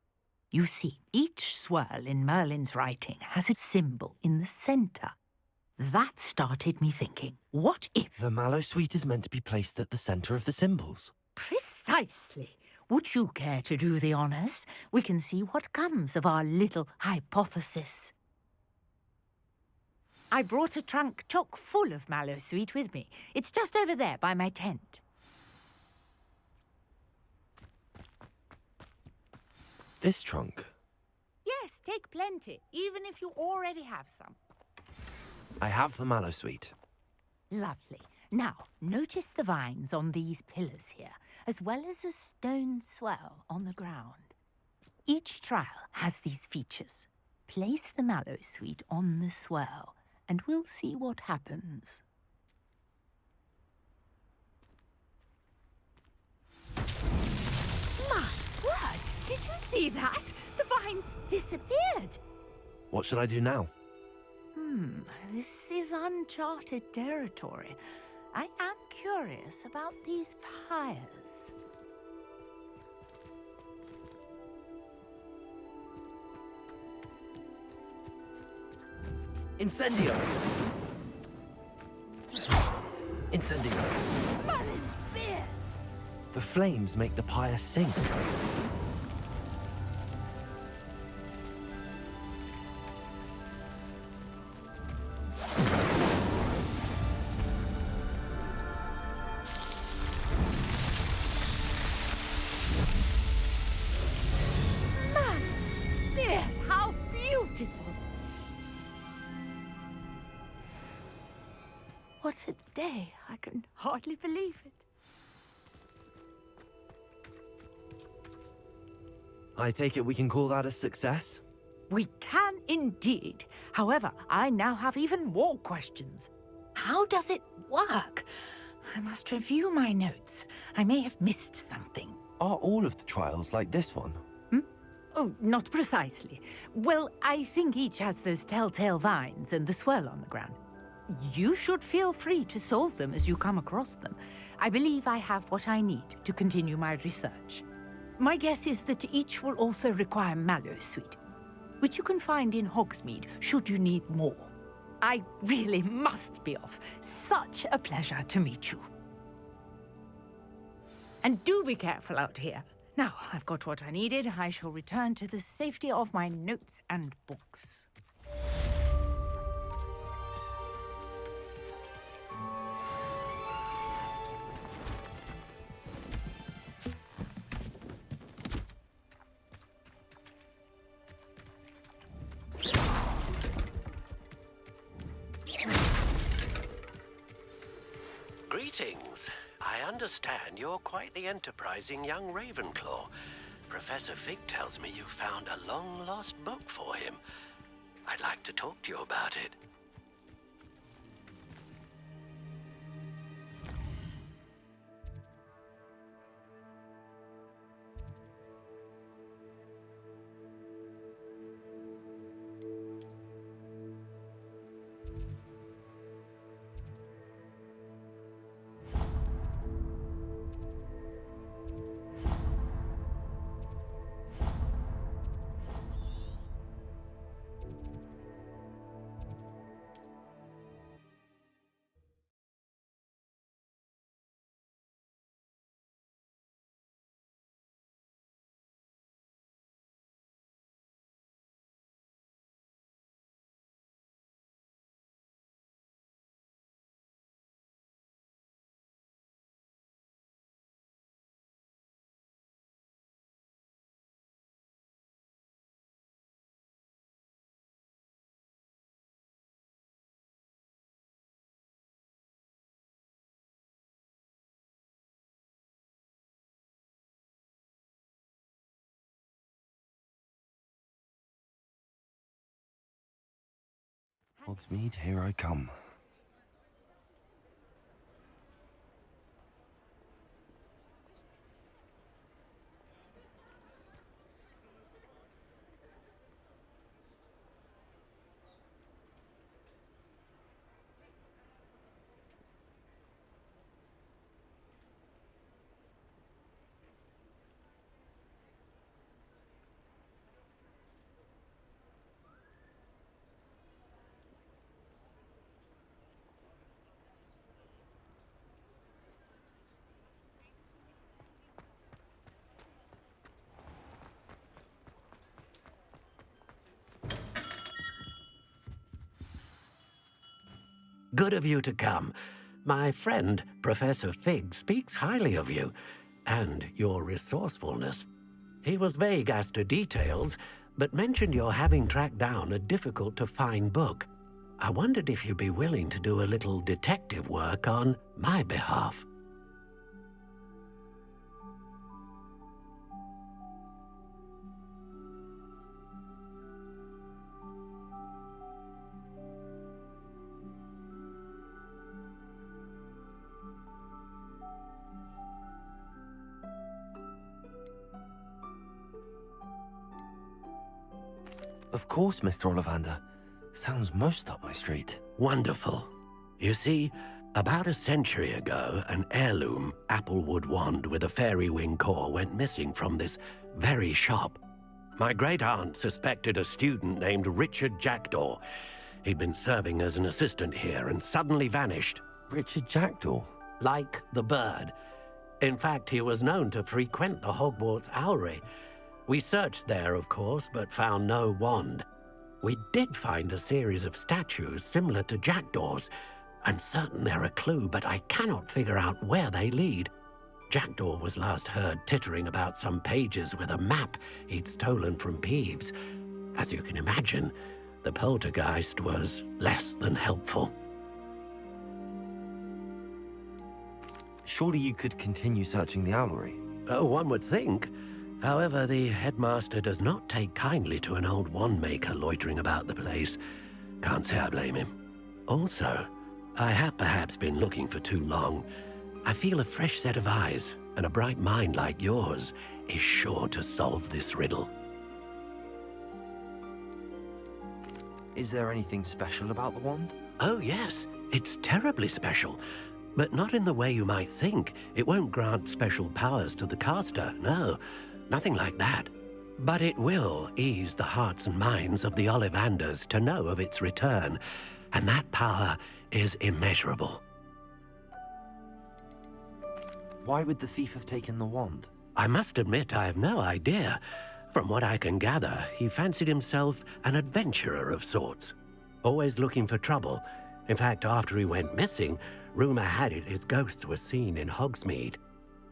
You see, each swirl in Merlin's writing has a symbol in the centre. That started me thinking, what if... The Mallowsweet is meant to be placed at the centre of the symbols. Precisely. Would you care to do the honours? We can see what comes of our little hypothesis. I brought a trunk chock full of Mallowsweet with me. It's just over there by my tent. This trunk? Yes, take plenty, even if you already have some. I have the Mallowsweet. Lovely. Now, notice the vines on these pillars here, as well as a stone swell on the ground. Each trial has these features. Place the Mallowsweet on the swell, and we'll see what happens. My word! Did you see that? The vines disappeared. What should I do now? This is uncharted territory. I am curious about these pyres. Incendio! Incendio! Merlin's beard! The flames make the pyre sink. Merlin's beard! How beautiful! What a day! I can hardly believe it. I take it we can call that a success? We can indeed. However, I now have even more questions. How does it work? I must review my notes. I may have missed something. Are all of the trials like this one? Oh, not precisely. Well, I think each has those telltale vines and the swirl on the ground. You should feel free to solve them as you come across them. I believe I have what I need to continue my research. My guess is that each will also require Mallowsweet, which you can find in Hogsmeade should you need more. I really must be off. Such a pleasure to meet you. And do be careful out here. Now, I've got what I needed. I shall return to the safety of my notes and books. Greetings. I understand you're quite the enterprising young Ravenclaw. Professor Fig tells me you found a long-lost book for him. I'd like to talk to you about it. Hogsmeade, here I come. Good of you to come. My friend, Professor Fig, speaks highly of you and your resourcefulness. He was vague as to details, but mentioned your having tracked down a difficult-to-find book. I wondered if you'd be willing to do a little detective work on my behalf. Of course, Mr. Ollivander. Sounds most up my street. Wonderful. You see, about a century ago, an heirloom applewood wand with a fairy wing core went missing from this very shop. My great-aunt suspected a student named Richard Jackdaw. He'd been serving as an assistant here and suddenly vanished. Richard Jackdaw? Like the bird. In fact, he was known to frequent the Hogwarts Owlery. We searched there, of course, but found no wand. We did find a series of statues similar to Jackdaw's. I'm certain they're a clue, but I cannot figure out where they lead. Jackdaw was last heard tittering about some pages with a map he'd stolen from Peeves. As you can imagine, the poltergeist was less than helpful. Surely you could continue searching the owlery? Oh, one would think. However, the headmaster does not take kindly to an old wand-maker loitering about the place. Can't say I blame him. Also, I have perhaps been looking for too long. I feel a fresh set of eyes, and a bright mind like yours is sure to solve this riddle. Is there anything special about the wand? Oh, yes. It's terribly special. But not in the way you might think. It won't grant special powers to the caster, no. Nothing like that. But it will ease the hearts and minds of the Ollivanders to know of its return, and that power is immeasurable. Why would the thief have taken the wand? I must admit I have no idea. From what I can gather, he fancied himself an adventurer of sorts. Always looking for trouble. In fact, after he went missing, rumor had it his ghost was seen in Hogsmeade.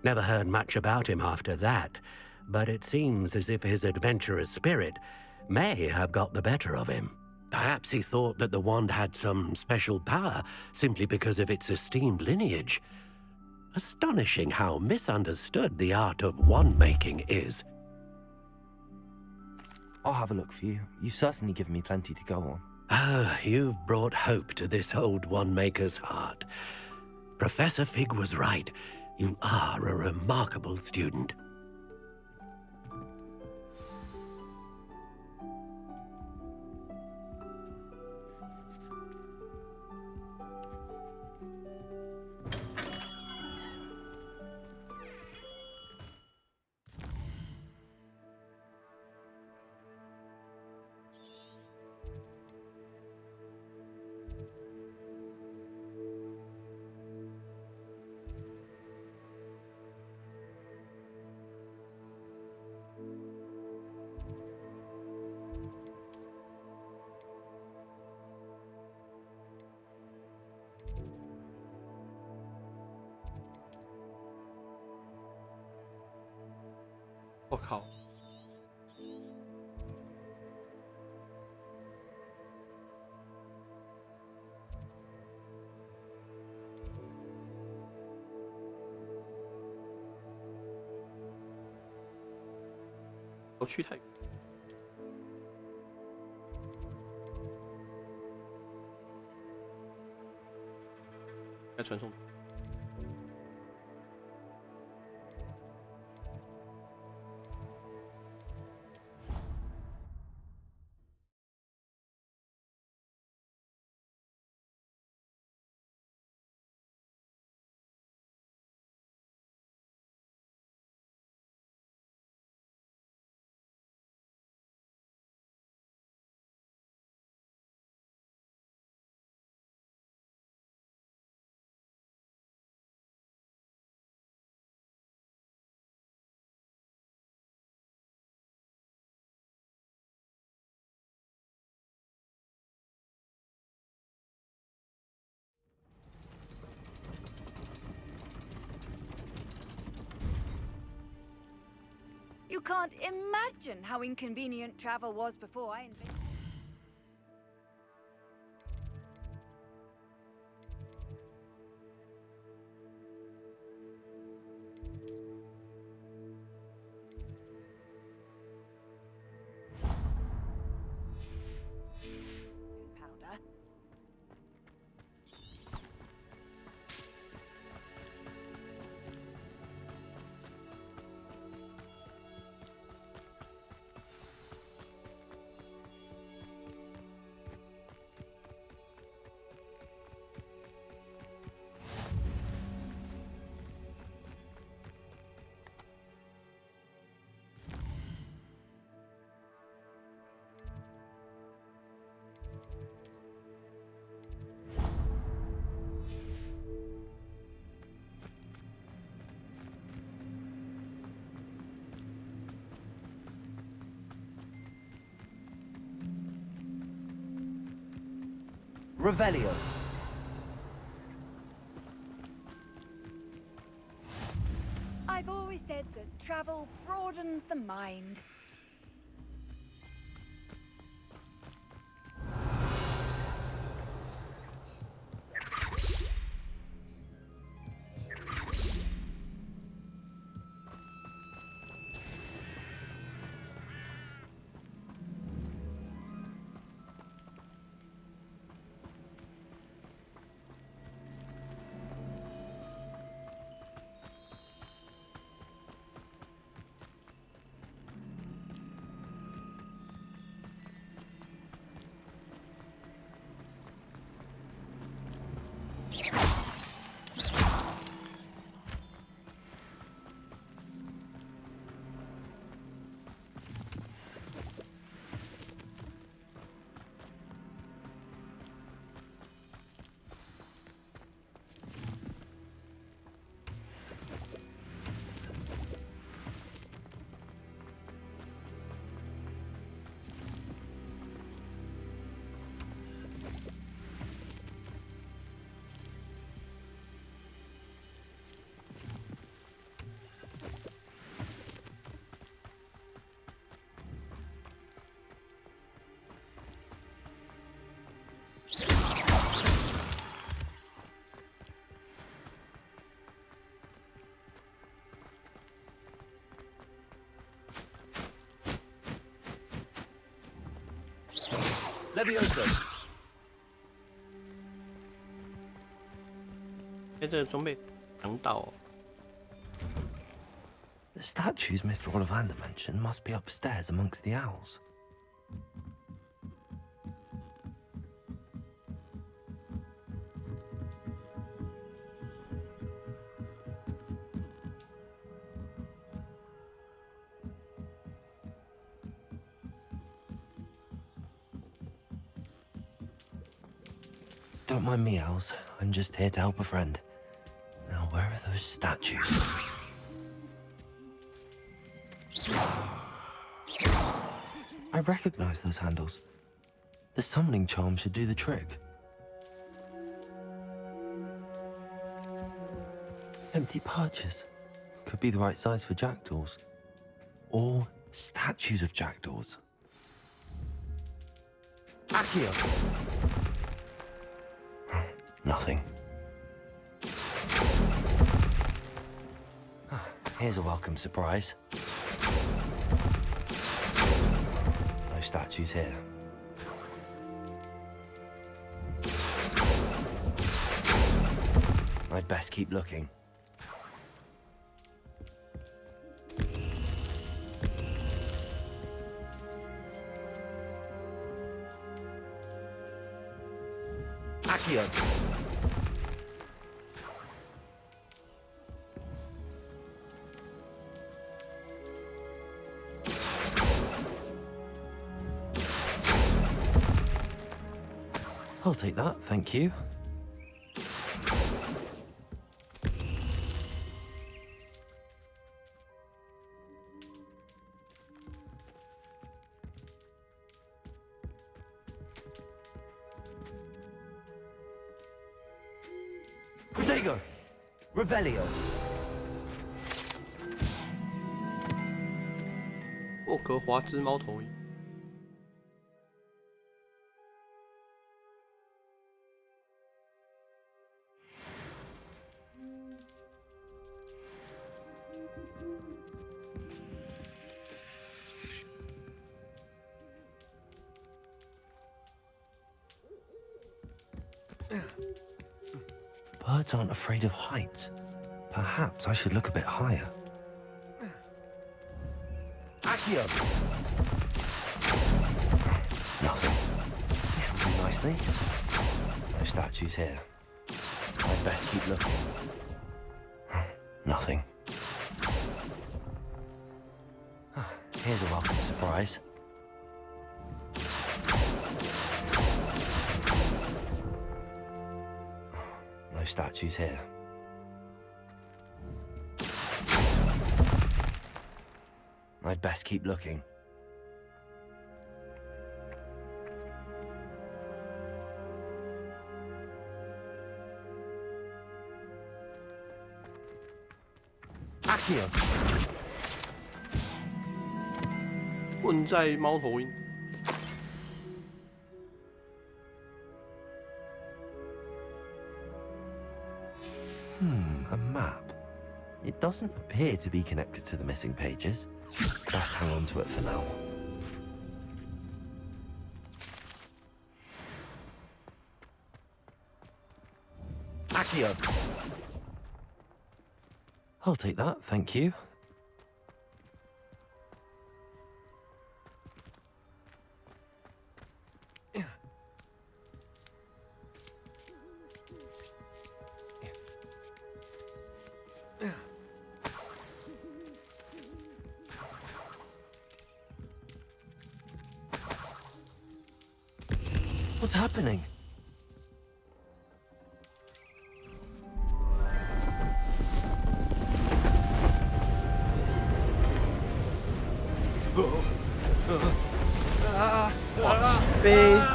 Never heard much about him after that, but it seems as if his adventurous spirit may have got the better of him. Perhaps he thought that the wand had some special power simply because of its esteemed lineage. Astonishing how misunderstood the art of wand-making is. I'll have a look for you. You've certainly given me plenty to go on. Ah, you've brought hope to this old wand-maker's heart. Professor Fig was right. You are a remarkable student.我靠！我去太远。该传送。You can't imagine how inconvenient travel was before I invented... powder. Revelio. I've always said that travel broadens the mind. Levioso. 哎，这个装备强到哦。 The statues Mr. Ollivander mentioned must be upstairs amongst the owls. Don't mind me, owls. I'm just here to help a friend. Now, where are those statues? I recognize those handles. The summoning charm should do the trick. Empty perches. Could be the right size for jackdaws. Or statues of jackdaws. Accio. Nothing. Here's a welcome surprise. No statues here. I'd best keep looking. Accio! 'I'll take that, thank you. Protego! Revelio! 霍格华兹猫头鹰。Birds aren't afraid of heights. Perhaps I should look a bit higher. Accio! Nothing. This'll do nicely. No statues here. I'd best keep looking. Nothing. Here's a welcome surprise. No statues here. I'd best keep looking. Accio! 混在猫头鹰。A map. It doesn't appear to be connected to the missing pages. Best hang on to it for now. Accio! I'll take that, thank you. What's happening? Babe.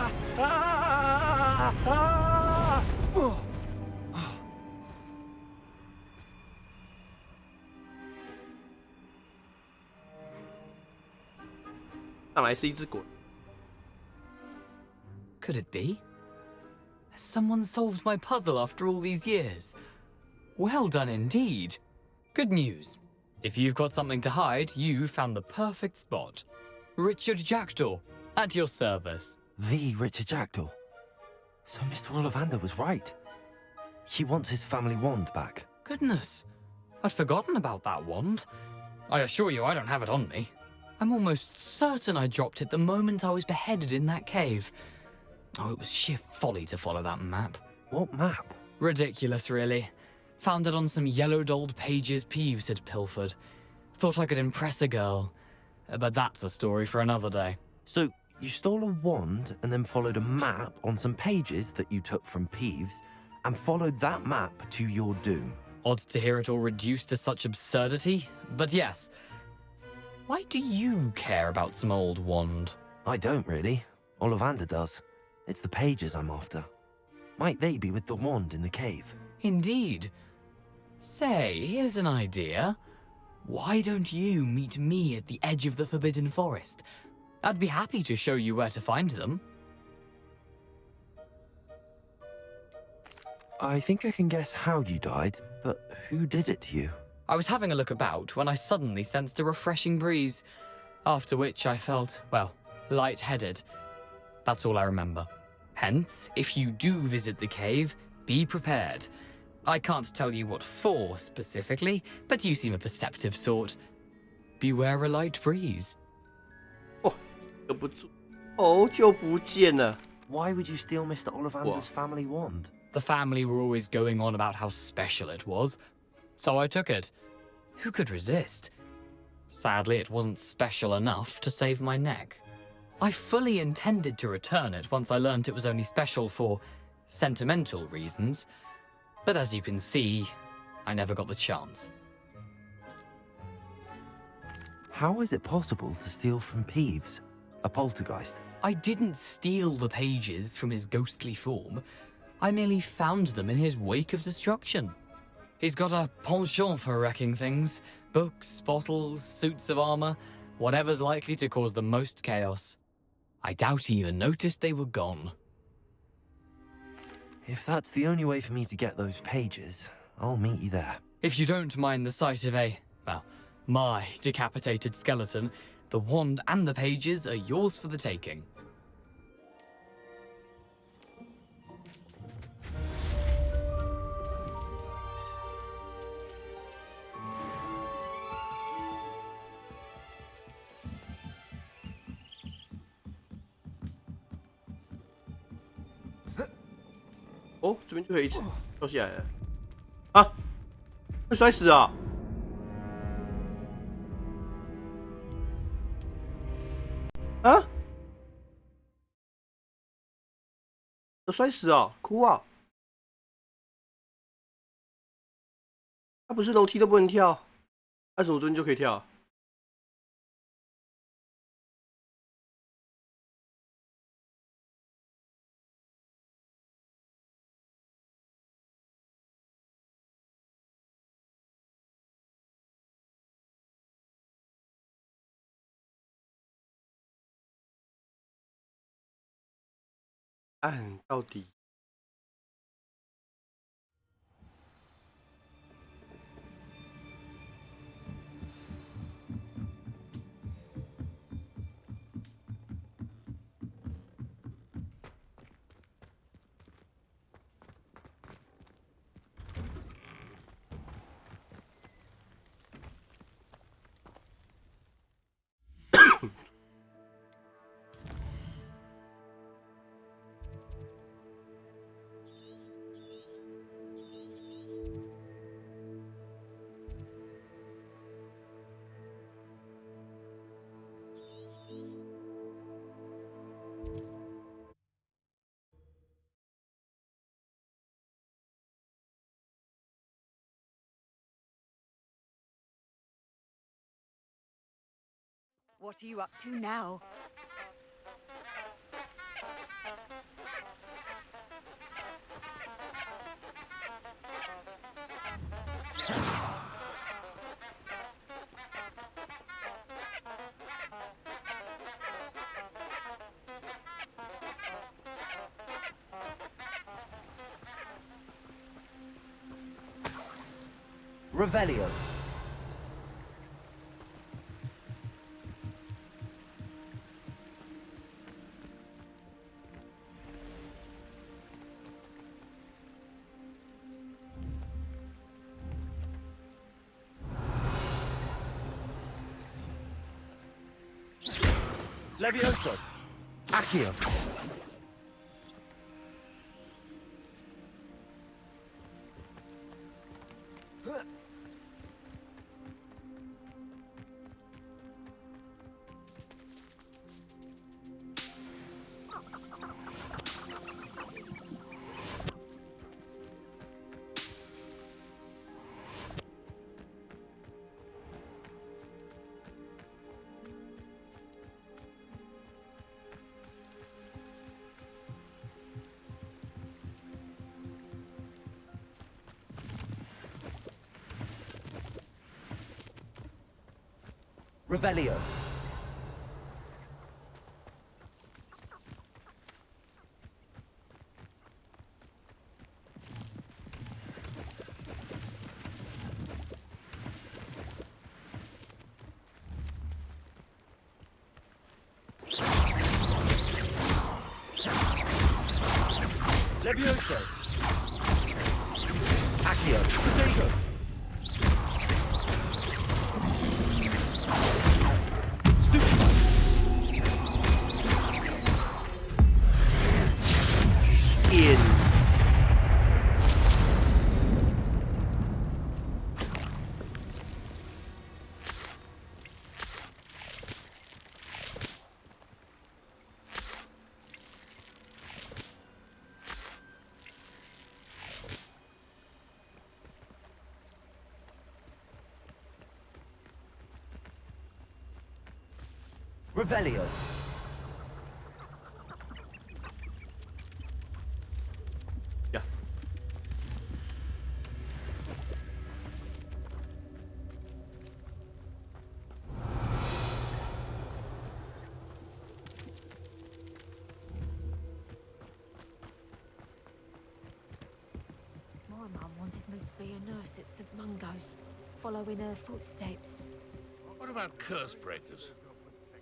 上来是一只鬼。 Could it be? Has someone solved my puzzle after all these years? Well done indeed. Good news. If you've got something to hide, you found the perfect spot. Richard Jackdaw, at your service. The Richard Jackdaw. So Mr. Ollivander was right. He wants his family wand back. Goodness, I'd forgotten about that wand. I assure you I don't have it on me. I'm almost certain I dropped it the moment I was beheaded in that cave. Oh, it was sheer folly to follow that map. What map? Ridiculous, really. Found it on some yellowed old pages Peeves had pilfered. Thought I could impress a girl. But that's a story for another day. So, you stole a wand and then followed a map on some pages that you took from Peeves and followed that map to your doom. Odd to hear it all reduced to such absurdity, but yes. Why do you care about some old wand? I don't, really. Ollivander does. It's the pages I'm after. Might they be with the wand in the cave? Indeed. Say, here's an idea. Why don't you meet me at the edge of the Forbidden Forest? I'd be happy to show you where to find them. I think I can guess how you died, but who did it to you? I was having a look about when I suddenly sensed a refreshing breeze, after which I felt, well, lightheaded. That's all I remember. Hence, if you do visit the cave, be prepared. I can't tell you what for specifically, but you seem a perceptive sort. Beware a light breeze. 不住，好久不见了。 Why would you steal Mr. Ollivander's family wand? The family were always going on about how special it was, so I took it. Who could resist? Sadly, it wasn't special enough to save my neck. I fully intended to return it once I learned it was only special for sentimental reasons, but as you can see, I never got the chance. How is it possible to steal from Peeves, a poltergeist? I didn't steal the pages from his ghostly form. I merely found them in his wake of destruction. He's got a penchant for wrecking things. Books, bottles, suits of armor, whatever's likely to cause the most chaos. I doubt he even noticed they were gone. If that's the only way for me to get those pages, I'll meet you there. If you don't mind the sight of my decapitated skeleton, the wand and the pages are yours for the taking. Oh, 这边就可以跳下来了。啊，会摔死啊！啊！有摔死啊！哭啊！他不是楼梯都不能跳，那怎么这边就可以跳？按到底。What are you up to now? Revelio. Levioso. Accio. Revelio. Levioso. Accio. Revelio. Potato. Skin. Revelio. Yeah. My mum wanted me to be a nurse at St Mungo's, following her footsteps. What about curse breakers?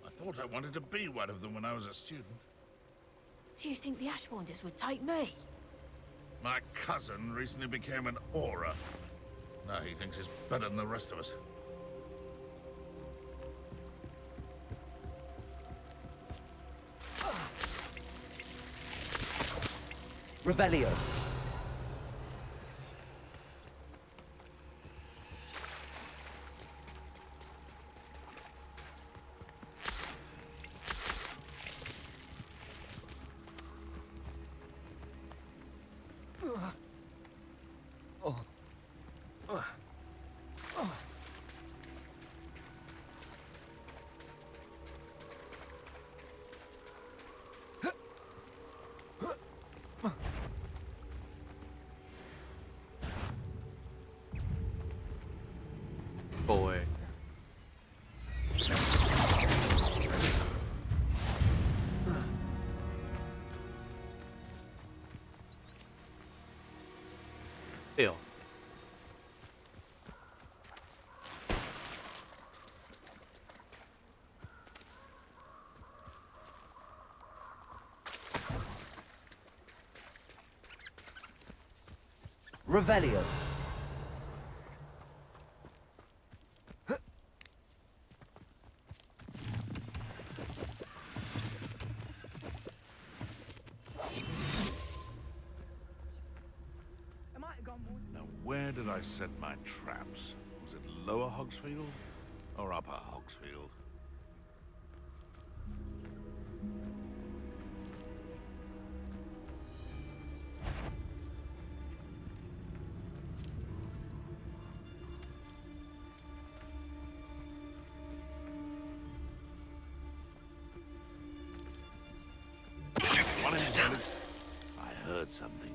I thought I wanted to be one of them when I was a student. Do you think the Ashwinders would take me? My cousin recently became an aura. Now he thinks he's better than the rest of us. Revelio. Boy. Ew. Revelio. Now, where did I set my traps? Was it Lower Hogsfield or Upper Hogsfield? I heard something.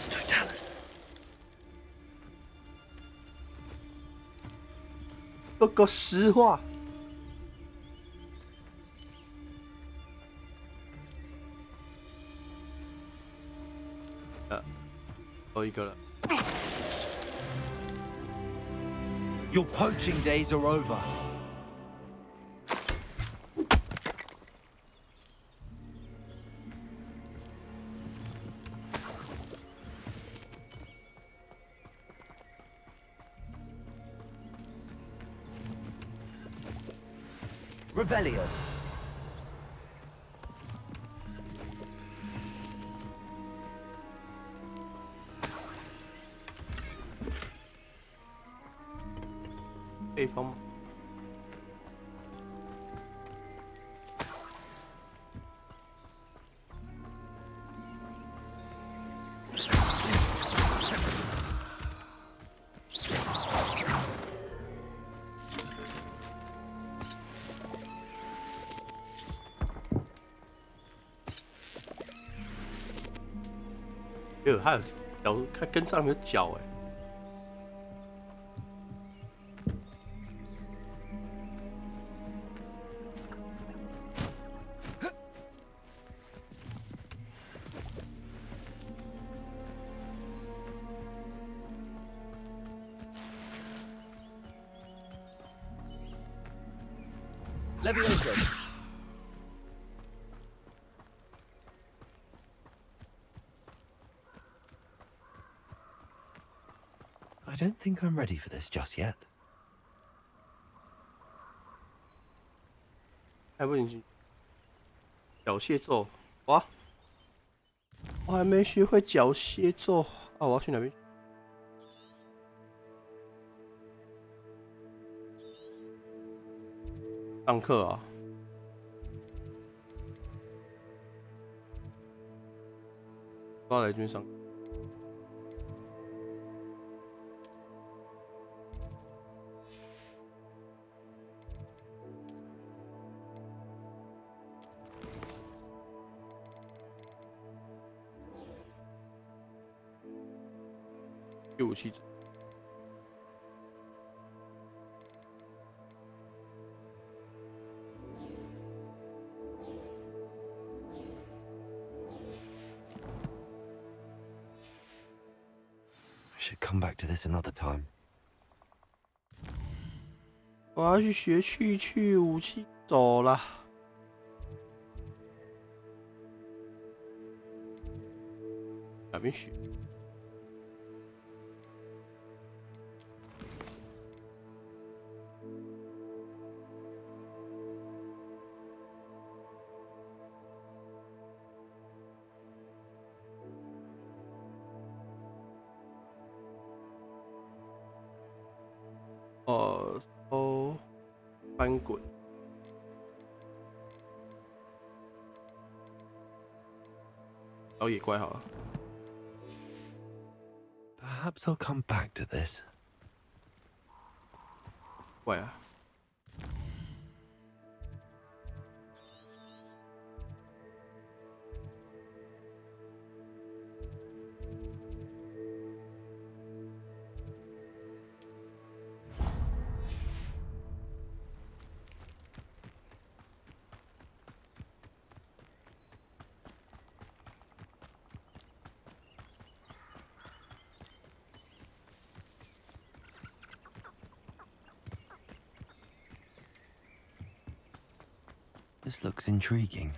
Totalis. 都够实话。多一个了。Your poaching days are over. Revelio. Hey, Tom.它有脚，它跟上面有脚哎。Leviosa. I don't think I'm ready for this just yet. 还不行，缴械咒，哇！我还没学会缴械咒啊！我要去哪边？上课啊！到来这边上课。第武器。I should come back to this another time. 我要去学去武器，走了。哪边学？翻滚。找野怪好了。Perhaps I'll come back to this. 怪啊！This looks intriguing.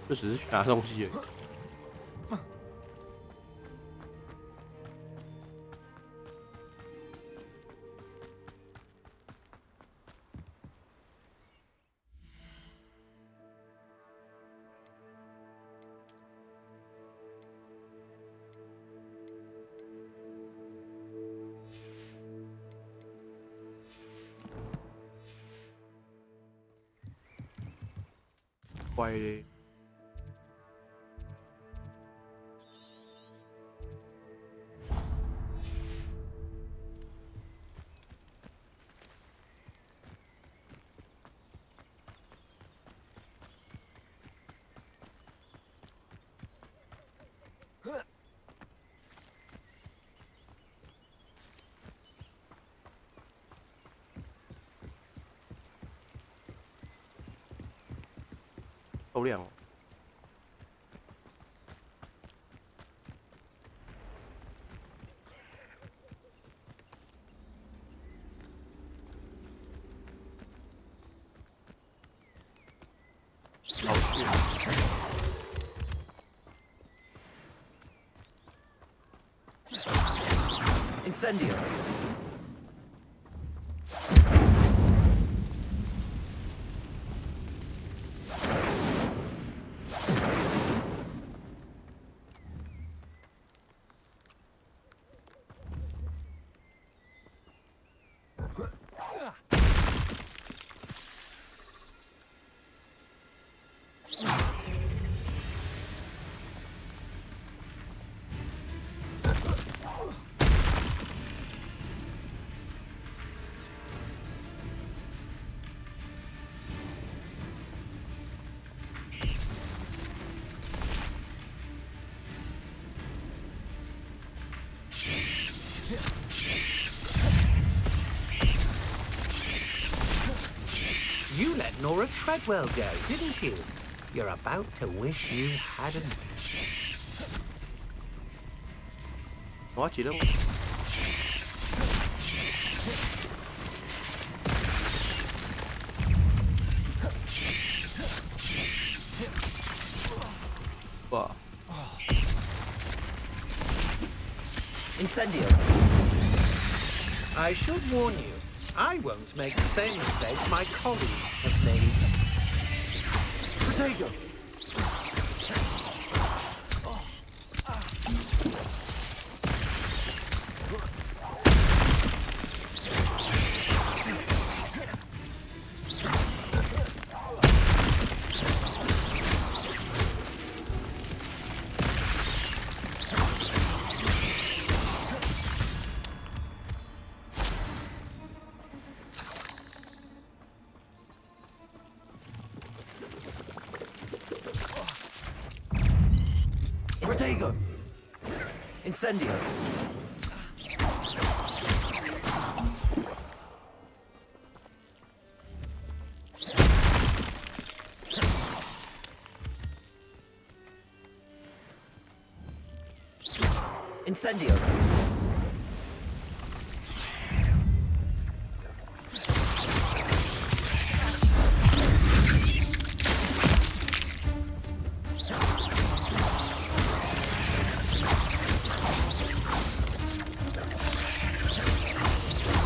就只是去拿东西而已。乖嘞。好亮哦！好炫！Incendio. You let Nora Treadwell go, didn't you? You're about to wish you hadn't. 我要解任务。哇！ Incendio. I should warn you, I won't make the same mistakes my colleagues have made. Protego! Protego! Incendio. Incendio.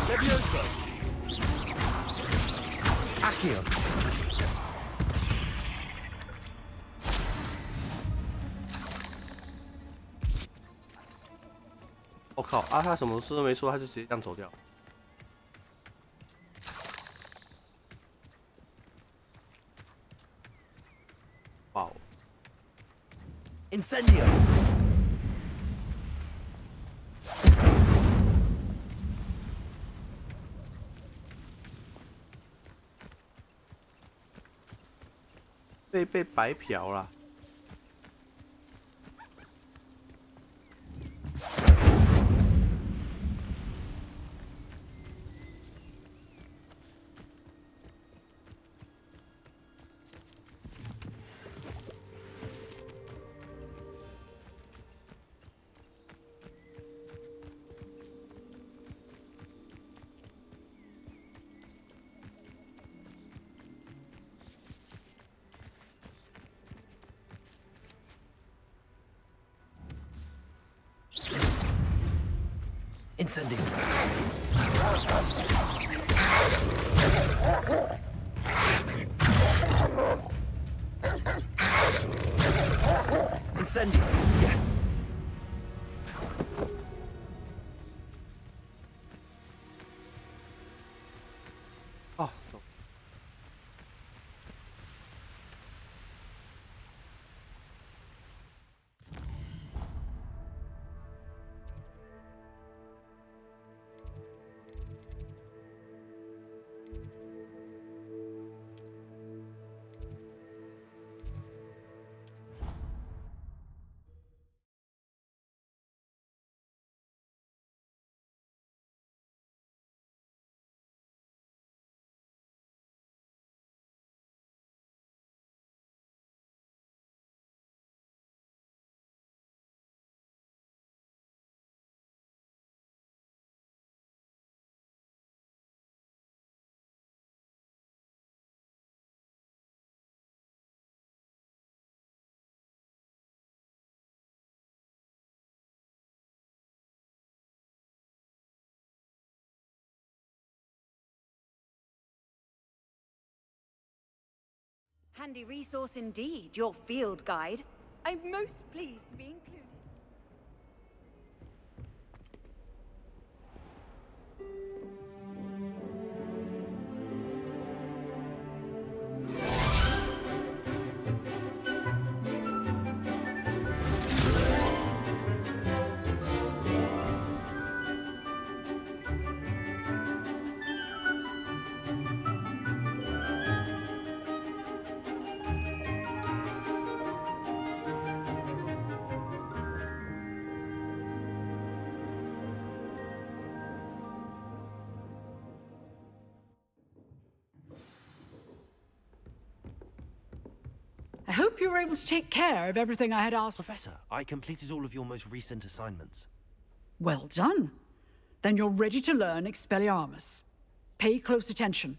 Levioso! Accio. 我靠！啊，他什么事都没说，他就直接这样走掉。哇哦！ Incendio. 被白嫖了。Incendio. Incendio. Yes. Oh, no. Handy resource indeed, your field guide. I'm most pleased to be included. hope you were able to take care of everything I had asked. Professor, I completed all of your most recent assignments. Well done. Then you're ready to learn Expelliarmus. Pay close attention.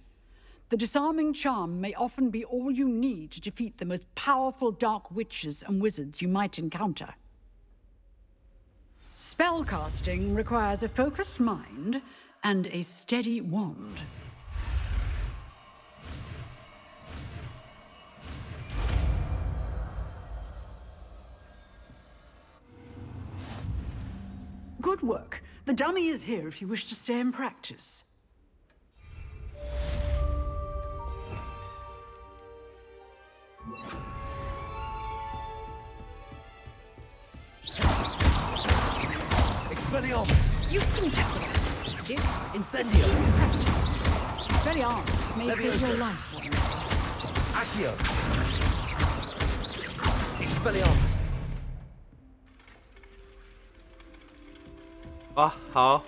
The disarming charm may often be all you need to defeat the most powerful dark witches and wizards you might encounter. Spellcasting requires a focused mind and a steady wand. Good work. The dummy is here if you wish to stay and practice. Expelliarmus! You seem to have stiff. Incendio! Expelliarmus may save your life one day. Accio! Expelliarmus! 哇，好，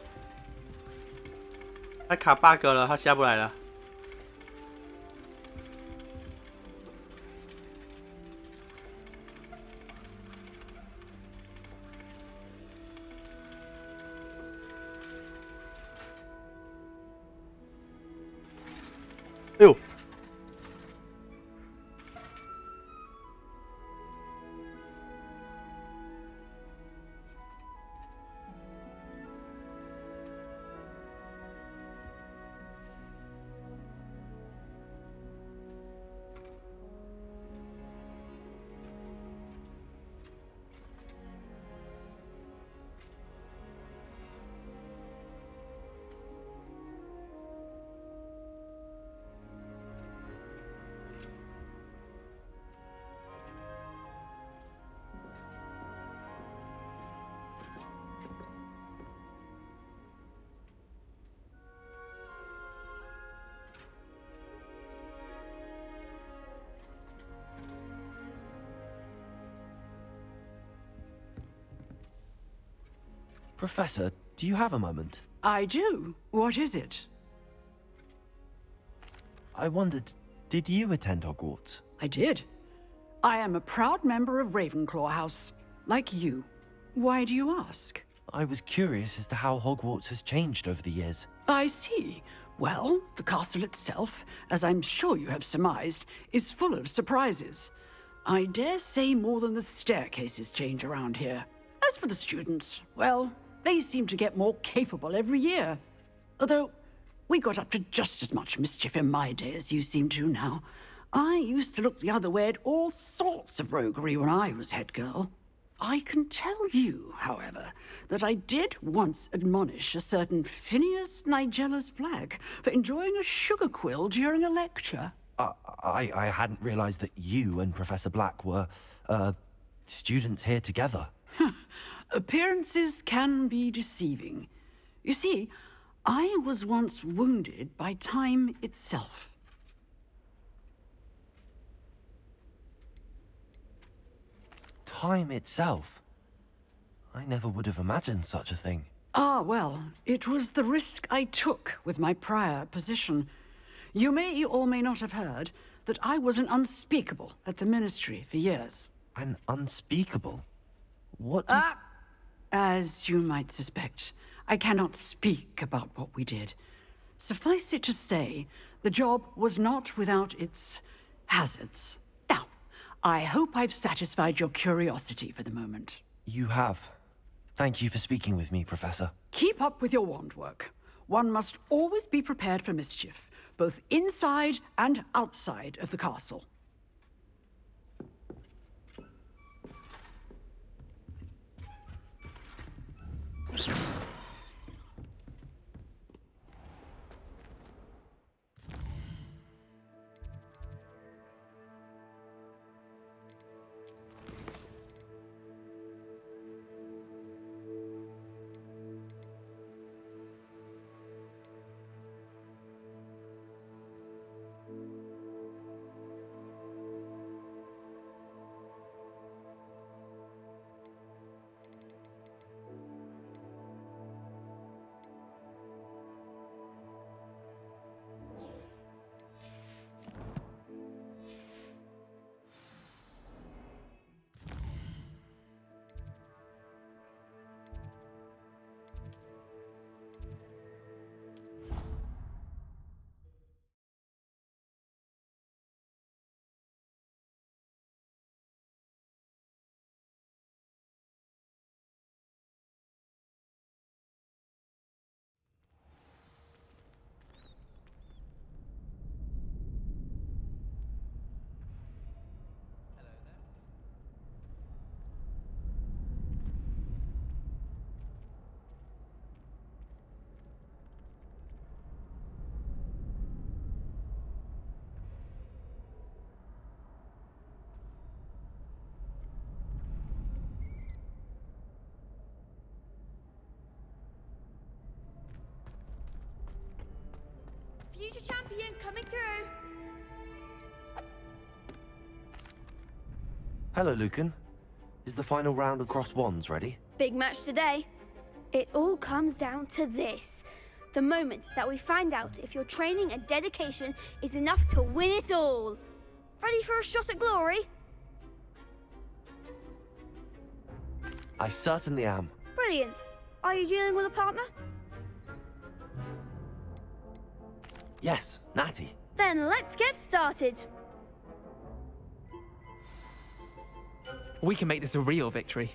他卡 bug 了，他下不来了。哎呦！ Professor, do you have a moment? I do. What is it? I wondered, did you attend Hogwarts? I did. I am a proud member of Ravenclaw House, like you. Why do you ask? I was curious as to how Hogwarts has changed over the years. I see. Well, the castle itself, as I'm sure you have surmised, is full of surprises. I dare say more than the staircases change around here. As for the students, well, they seem to get more capable every year. Although, we got up to just as much mischief in my day as you seem to now. I used to look the other way at all sorts of roguery when I was head girl. I can tell you, however, that I did once admonish a certain Phineas Nigellus Black for enjoying a sugar quill during a lecture. I hadn't realized that you and Professor Black were, students here together. Appearances can be deceiving. You see, I was once wounded by time itself. Time itself? I never would have imagined such a thing. Ah, well, it was the risk I took with my prior position. You may or may not have heard that I was an unspeakable at the Ministry for years. An unspeakable? What does... As you might suspect, I cannot speak about what we did. Suffice it to say, the job was not without its hazards. Now, I hope I've satisfied your curiosity for the moment. You have. Thank you for speaking with me, Professor. Keep up with your wand work. One must always be prepared for mischief, both inside and outside of the castle. future champion coming through. Hello, Lucan. Is the final round of Cross Wands ready? Big match today. It all comes down to this. The moment that we find out if your training and dedication is enough to win it all. Ready for a shot at glory? I certainly am. Brilliant. Are you dealing with a partner? Yes, Natty. Then let's get started. We can make this a real victory.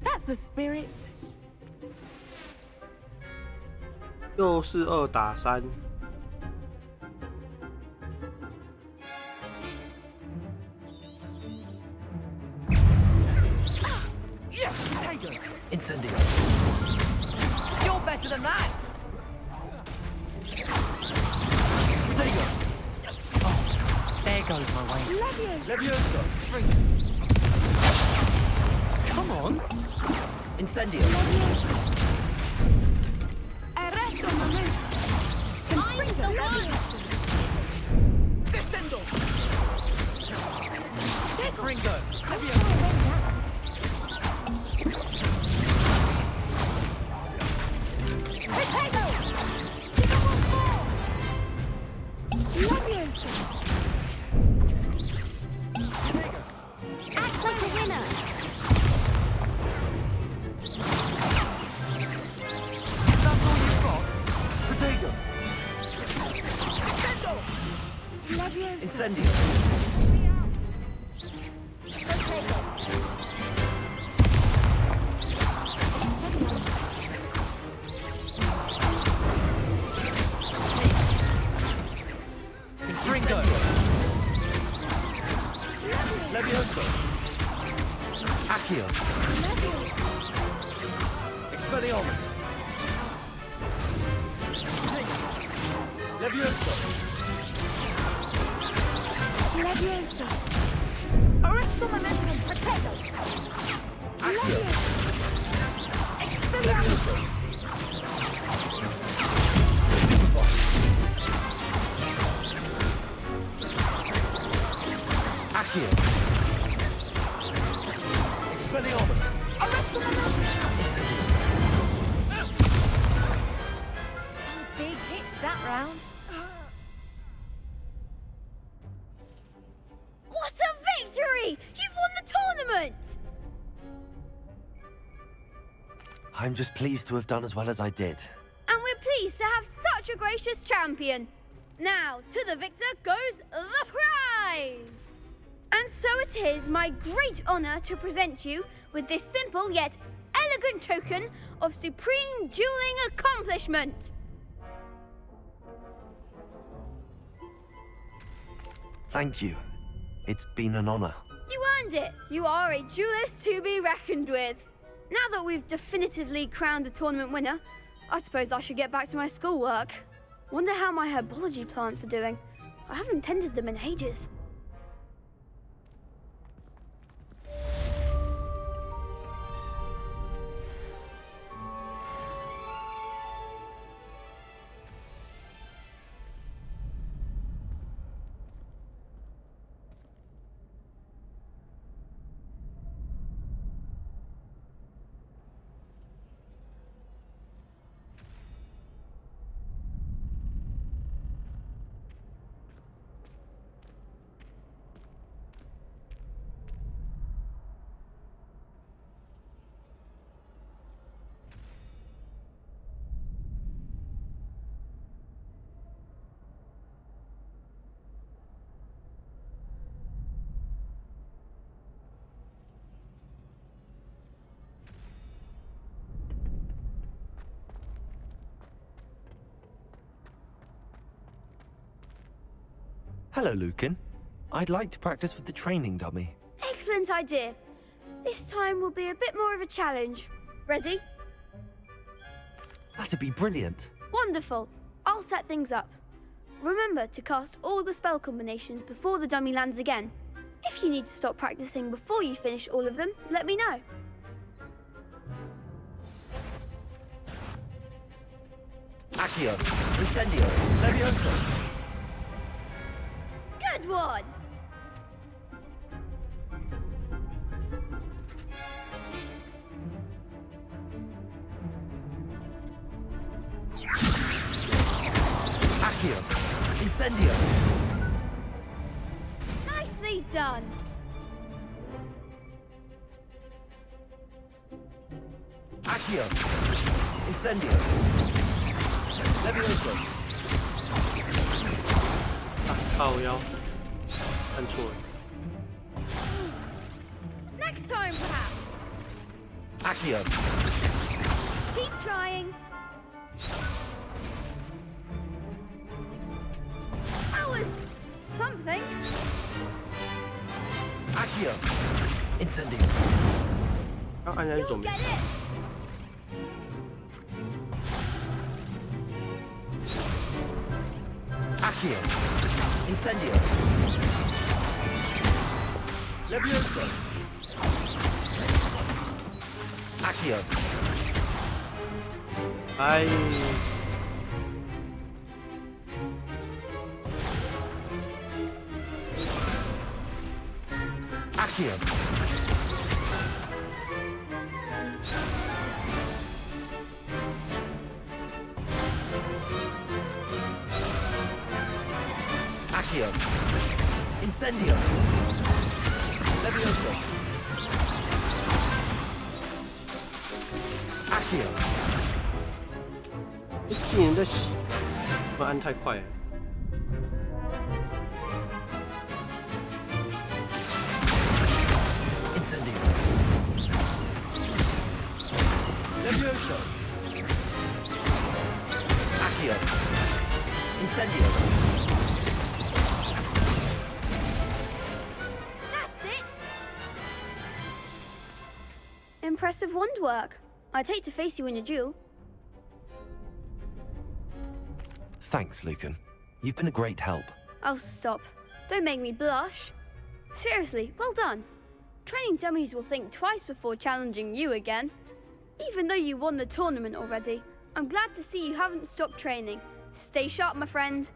That's the spirit. 又是2打3。Tiger! Incendio. You're better than that! Tiger! Oh, there goes my way. Levioso! Come on! Incendio. Arresto momento. I'm the one! Descendo! Ringo! Act like a winner! That's all you've got? Protego. Incendio! Ringo! Levioso! Accio. Expelliarmus! Levioso! Levioso. Arresto momentum. Potato. Accio! Expelliarmus. Accio. Expelliarmus! Arresto momentum. Incendio. Some big hits that round. What a victory! You've won the tournament! I'm just pleased to have done as well as I did. And we're pleased to have such a gracious champion. Now, to the victor goes the prize! And so it is my great honor to present you with this simple yet elegant token of supreme dueling accomplishment. Thank you. It's been an honor. You earned it. You are a duelist to be reckoned with. Now that we've definitively crowned the tournament winner, I suppose I should get back to my schoolwork. Wonder how my herbology plants are doing. I haven't tended them in ages. Hello, Lucan. I'd like to practice with the training dummy. Excellent idea. This time will be a bit more of a challenge. Ready? That'd be brilliant. Wonderful. I'll set things up. Remember to cast all the spell combinations before the dummy lands again. If you need to stop practicing before you finish all of them, let me know. Accio. Incendio. Levioso. Good one! Accio. Incendio. Nicely done! Accio. Incendio. Levioso. 靠腰，按错了。 Next time, perhaps. Accio. Keep trying. That was something. Accio. Incendio. 要按下去怎么？ Get it. Accio. Incendio. Levioso. Accio. 哎， Accio. Accio. Incendio. Levioso. Accio. 这技能在洗，不按太快了。 Incendio. Levioso. Accio. Incendio. That's it. Impressive wand work. I'd hate to face you in a duel. Thanks, Lucan. You've been a great help. Oh, stop. Don't make me blush. Seriously, well done. Training dummies will think twice before challenging you again. Even though you won the tournament already, I'm glad to see you haven't stopped training. Stay sharp, my friend.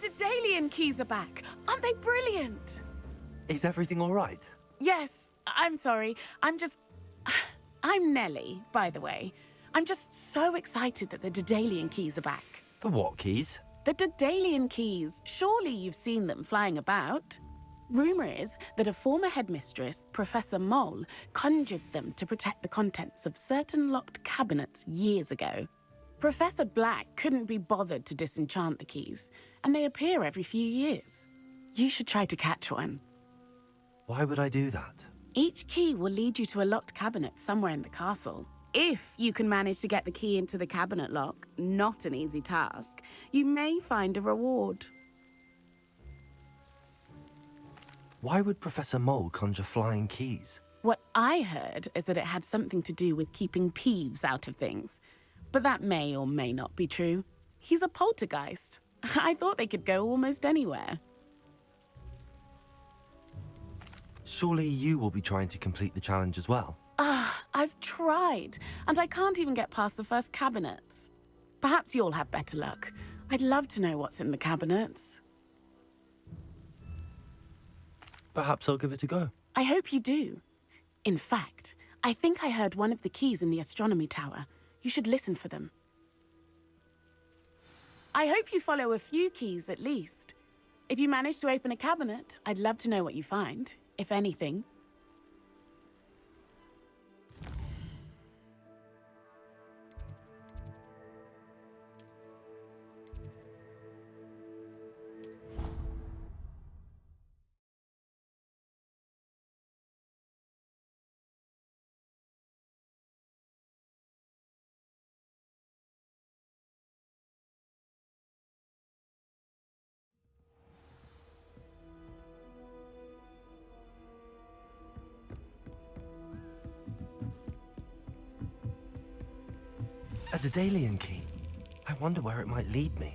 Daedalian keys are back. Aren't they brilliant? Is everything all right? Yes, I'm sorry. I'm Nellie, by the way. I'm just so excited that the Daedalian keys are back. The what keys? The Daedalian keys. Surely you've seen them flying about. Rumor is that a former headmistress, Professor Mole, conjured them to protect the contents of certain locked cabinets years ago. Professor Black couldn't be bothered to disenchant the keys, and they appear every few years. You should try to catch one. Why would I do that? Each key will lead you to a locked cabinet somewhere in the castle. If you can manage to get the key into the cabinet lock, not an easy task, you may find a reward. Why would Professor Mole conjure flying keys? What I heard is that it had something to do with keeping Peeves out of things. But that may or may not be true. He's a poltergeist. I thought they could go almost anywhere. Surely you will be trying to complete the challenge as well. I've tried, and I can't even get past the first cabinets. Perhaps you'll have better luck. I'd love to know what's in the cabinets. Perhaps I'll give it a go. I hope you do. In fact, I think I heard one of the keys in the astronomy tower. You should listen for them. I hope you follow a few keys at least. If you manage to open a cabinet, I'd love to know what you find, if anything. A Daedalian key. I wonder where it might lead me.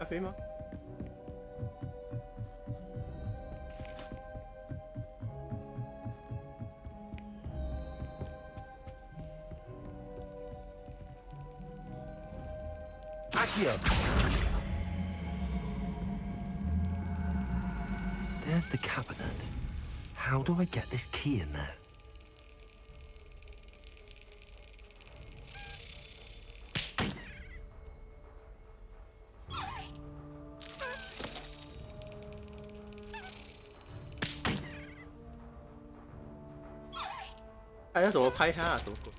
Café吗？ There's the cabinet. How do I get this key in there?哎，要怎么拍它啊？怎么滚？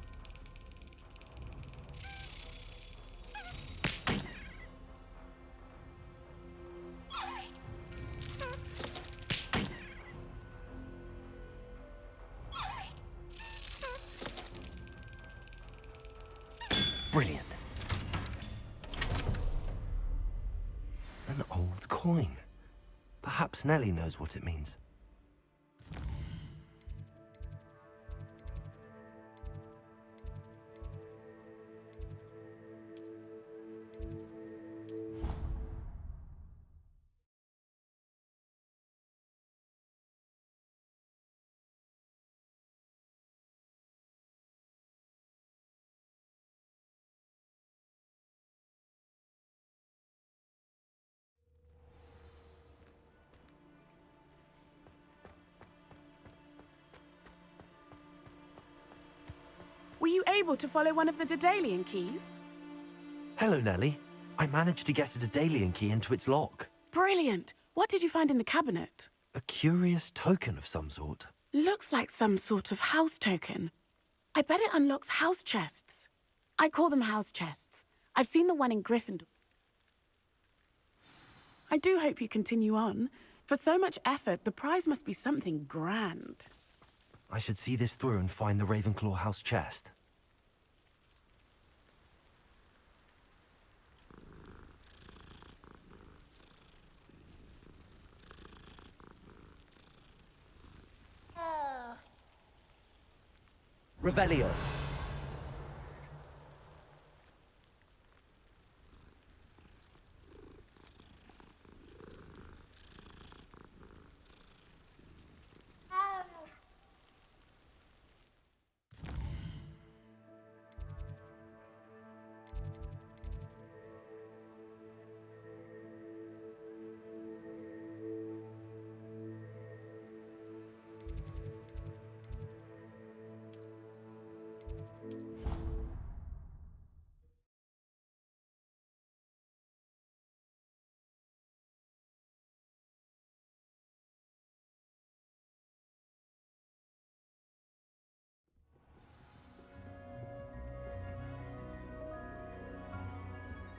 Brilliant. An old coin. Perhaps Nellie knows what it means. Were you able to follow one of the Daedalian keys? Hello, Nellie. I managed to get a Daedalian key into its lock. Brilliant! What did you find in the cabinet? A curious token of some sort. Looks like some sort of house token. I bet it unlocks house chests. I call them house chests. I've seen the one in Gryffindor. I do hope you continue on. For so much effort, the prize must be something grand. I should see this through and find the Ravenclaw house chest. Revelio.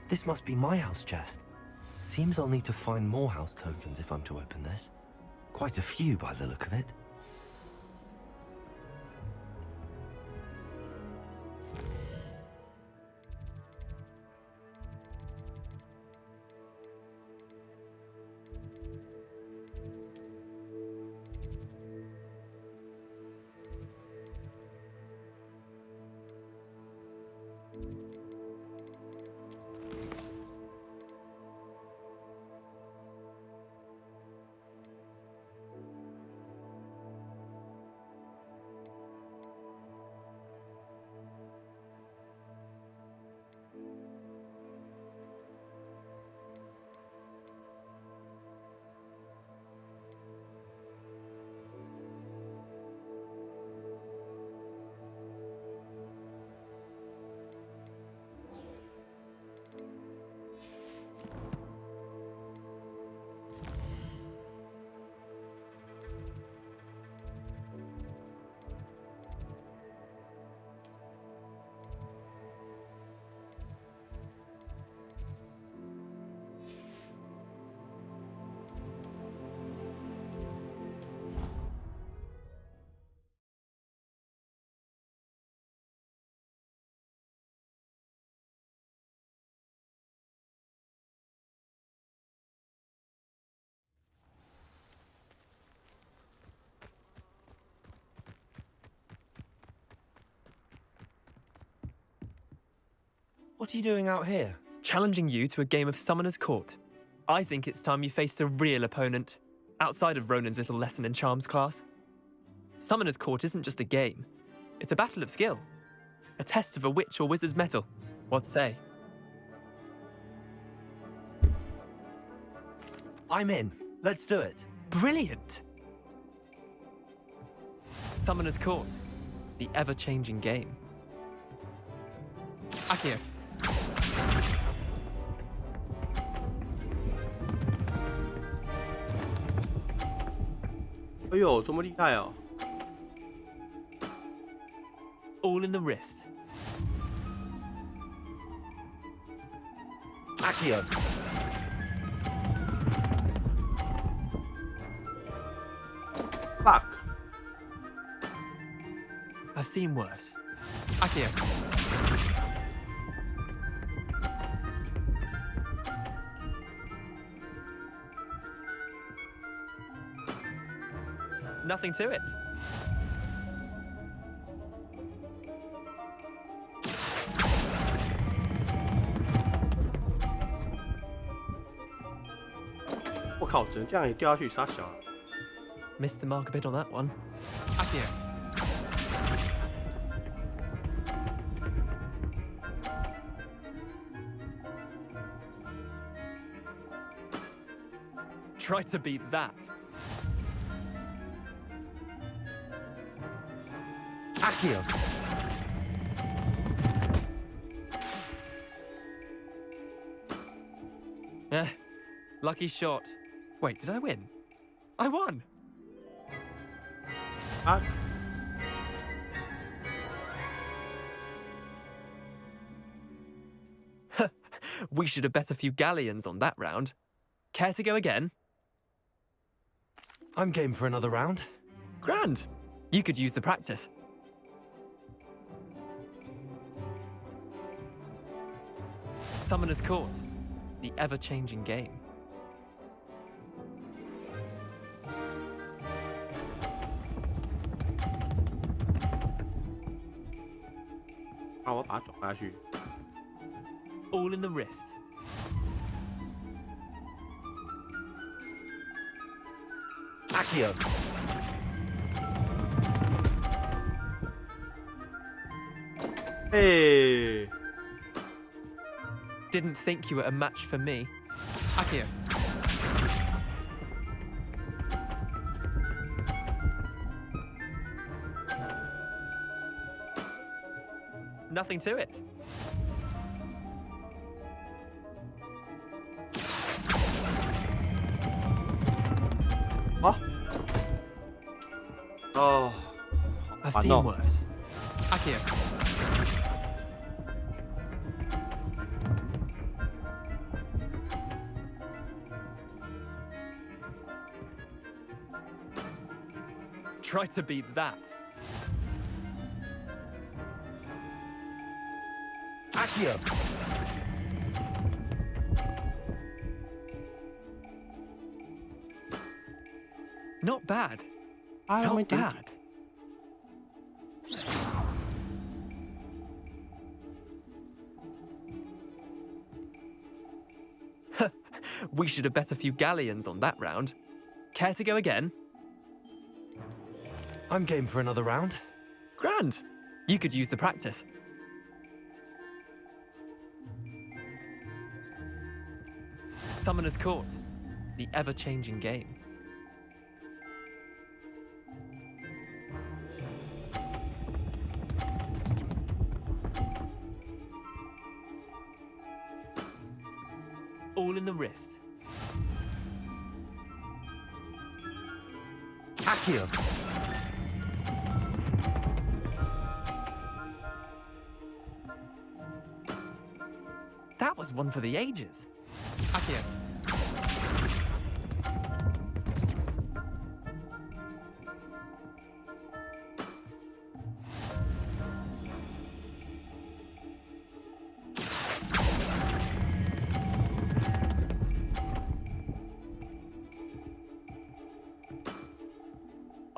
This must be my house chest. Seems I'll need to find more house tokens if I'm to open this. Quite a few by the look of it. What are you doing out here? Challenging you to a game of Summoner's Court. I think it's time you faced a real opponent, outside of Ronan's little lesson in charms class. Summoner's Court isn't just a game. It's a battle of skill. A test of a witch or wizard's mettle. What say? I'm in. Let's do it. Brilliant! Summoner's Court. The ever-changing game. Akio.哎呦，这么厉害哦 All in the wrist. Akio. Fuck. I've seen worse. Akio. Nothing to it.我靠，只能这样也掉下去，傻小。 Missed the mark a bit on that one. Akio. Try to beat that. Akio. Lucky shot. Wait, did I win? I won! Fuck. We should have bet a few galleons on that round. Care to go again? I'm game for another round. Grand! You could use the practice. Summoner's Court. The ever-changing game. 啊，我把它转下去。 All in the wrist. Akio. Hey. Didn't think you were a match for me. Akio. Nothing to it. What? Oh. I've seen worse. Akio. Try to beat that. Accio! Not bad. Not bad. We should have bet a few galleons on that round. Care to go again? I'm game for another round. Grand. You could use the practice. Summoner's Court. The ever-changing game. All in the wrist. Accio! That was one for the ages. Accio.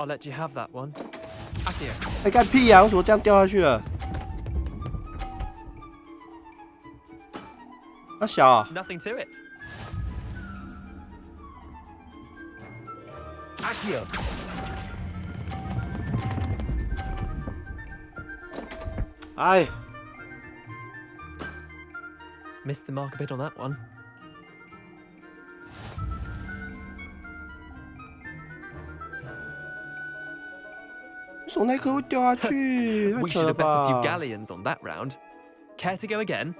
I'll let you have that one. Accio. 哎，干屁呀！为什么这样掉下去了？那小啊 Nothing to it. Accio! Ay. Missed the mark a bit on that one. We should have bet a few galleons on that round. Care to go again?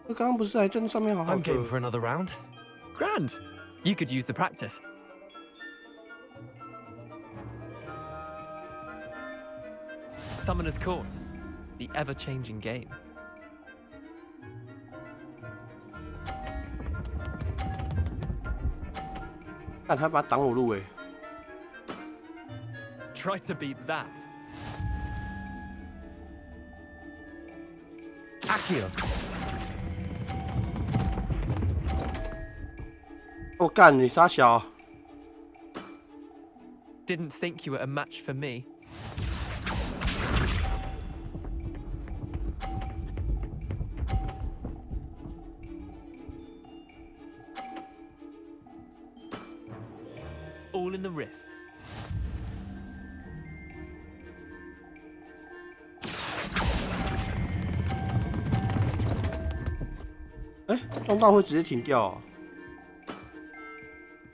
I'm game for another round. Grand. You could use the practice. Summoner's Court. The ever-changing game. Try to beat that. Accio! 我干你傻小 Didn't think you were a match for me. All in the wrist.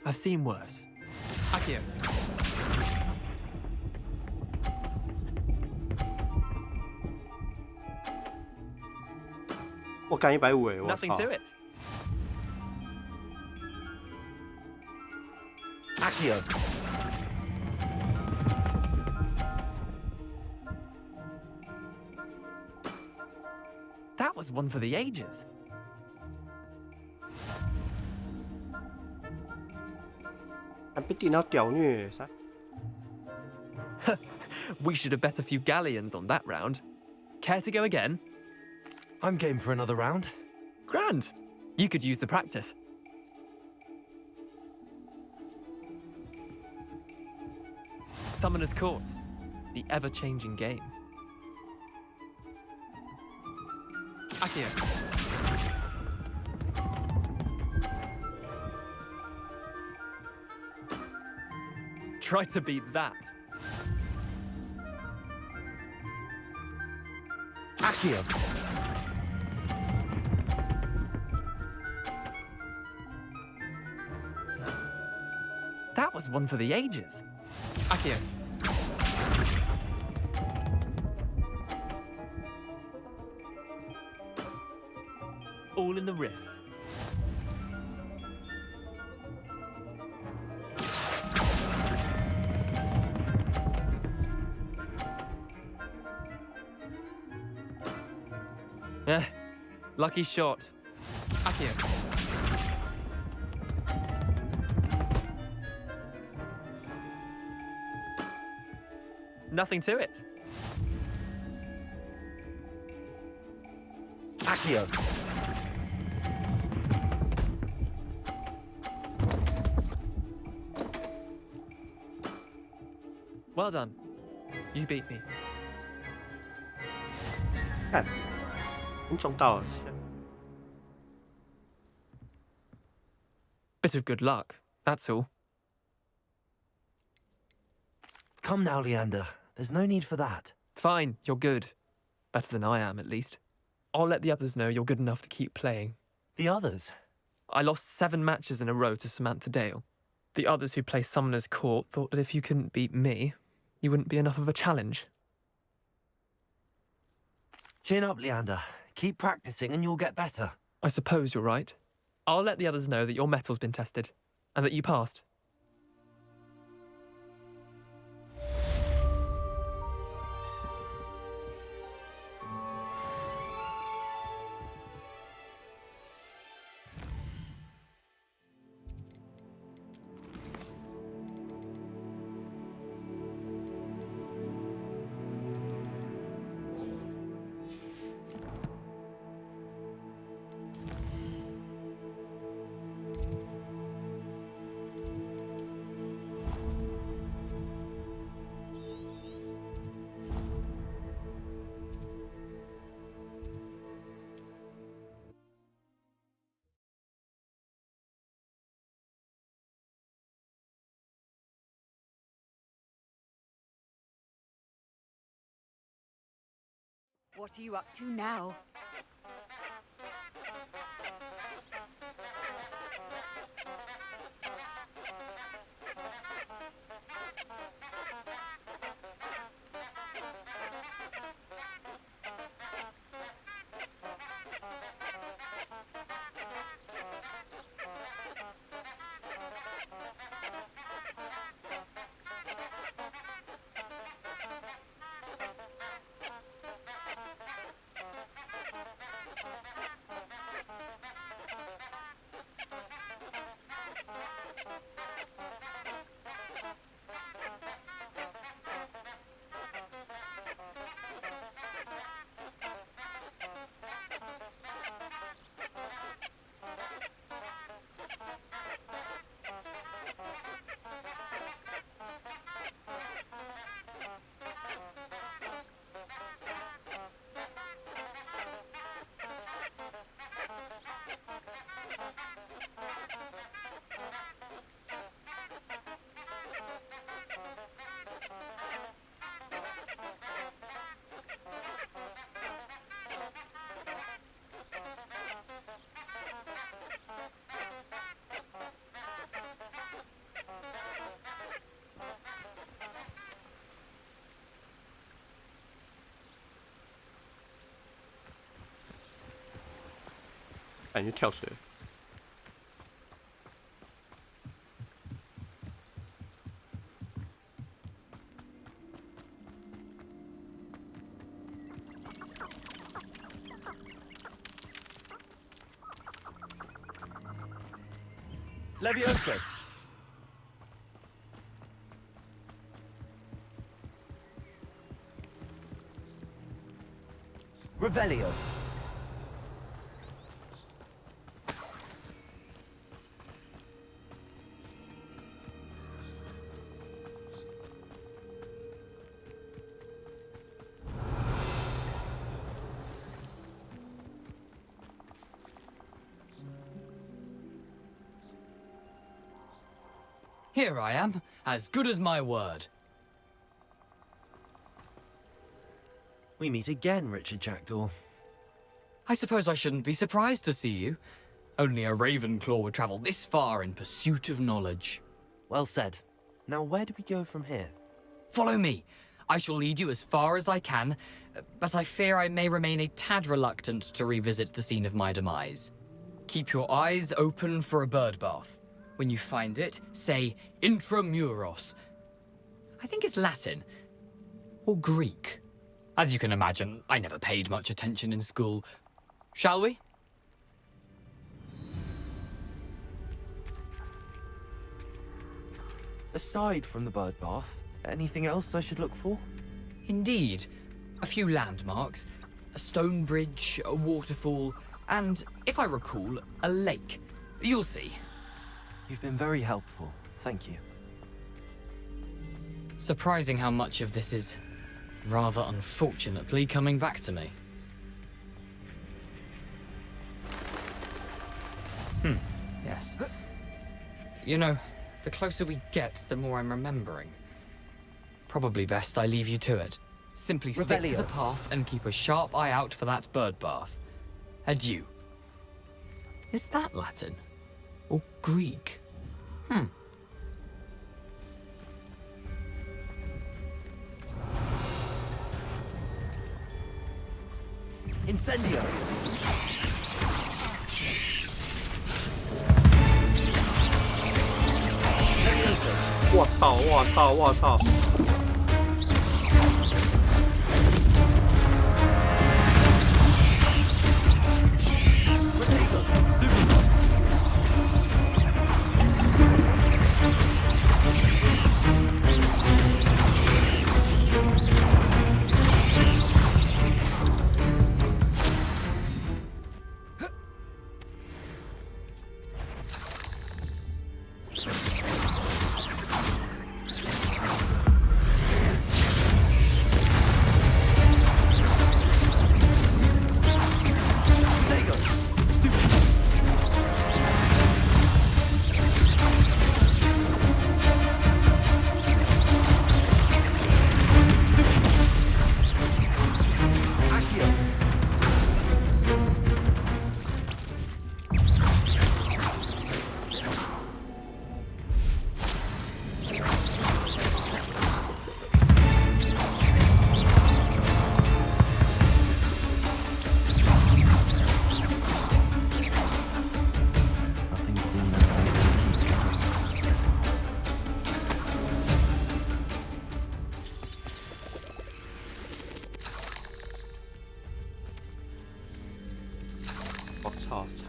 I've seen worse. Accio. Nothing to it. Accio! That was one for the ages. We should have bet a few galleons on that round. Care to go again? I'm game for another round. Grand. You could use the practice. Summoner's Court. The ever-changing game. Accio. Try to beat that. Accio! That was one for the ages. Accio. All in the wrist. Lucky shot. Accio. Nothing to it. Accio. Well done. You beat me. 看，你中到了。 Bit of good luck, that's all. Come now, Leander. There's no need for that. Fine, you're good. Better than I am, at least. I'll let the others know you're good enough to keep playing. The others? I lost 7 matches in a row to Samantha Dale. The others who play Summoner's Court thought that if you couldn't beat me, you wouldn't be enough of a challenge. Chin up, Leander. Keep practicing and you'll get better. I suppose you're right. I'll let the others know that your metal's been tested, and that you passed. What are you up to now?感觉跳水了。Levioso. Revelio. Here I am, as good as my word. We meet again, Richard Jackdaw. I suppose I shouldn't be surprised to see you. Only a Ravenclaw would travel this far in pursuit of knowledge. Well said. Now where do we go from here? Follow me. I shall lead you as far as I can, but I fear I may remain a tad reluctant to revisit the scene of my demise. Keep your eyes open for a bird bath. When you find it, say intramuros. I think it's Latin. Or Greek. As you can imagine, I never paid much attention in school. Shall we? Aside from the bird bath, anything else I should look for? Indeed. A few landmarks, a stone bridge, a waterfall, and, if I recall, a lake. You'll see. You've been very helpful. Thank you. Surprising how much of this is, rather unfortunately, coming back to me. Yes. You know, the closer we get, the more I'm remembering. Probably best I leave you to it. Simply stick to the path and keep a sharp eye out for that bird bath. Adieu. Is that Latin? Or Greek? Incendio! 我操！我操！我操！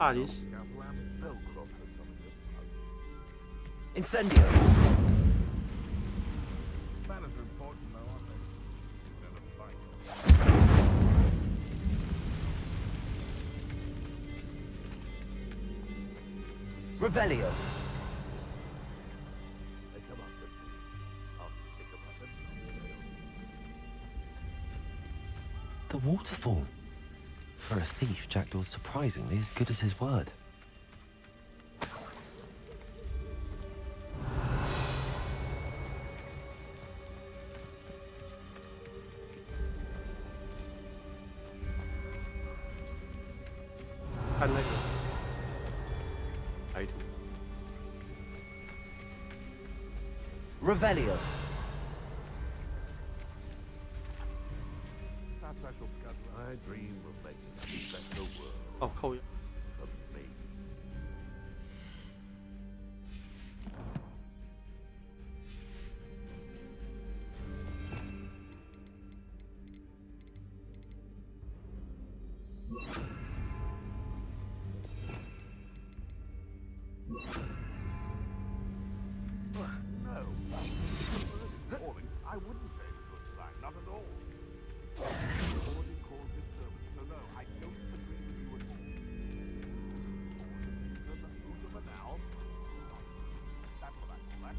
差点死。Incendio! Revelio! The waterfall. For a thief, Jackdaw's surprisingly as good as his word. Revelio! I dream of making a better world. 哦，扣。 For me. No. I wouldn't say it's a good sign, not at all. Already caused disturbance, so no, I don't agree with you at all. Who's over now? That's what I call that.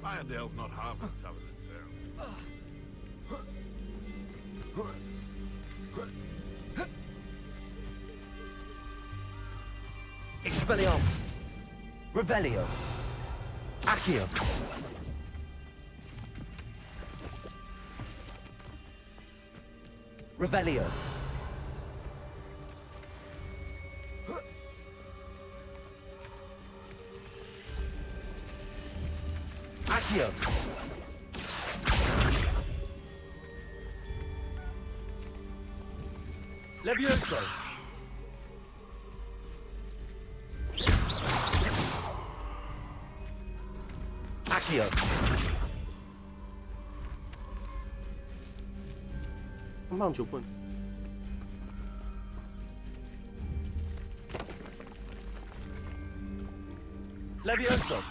Iredale's not half as tough as it sounds. Expelliarmus! Revelio! Accio! Revelio! Accio! Levioso! Accio!棒球棍。 Revelio! Levioso.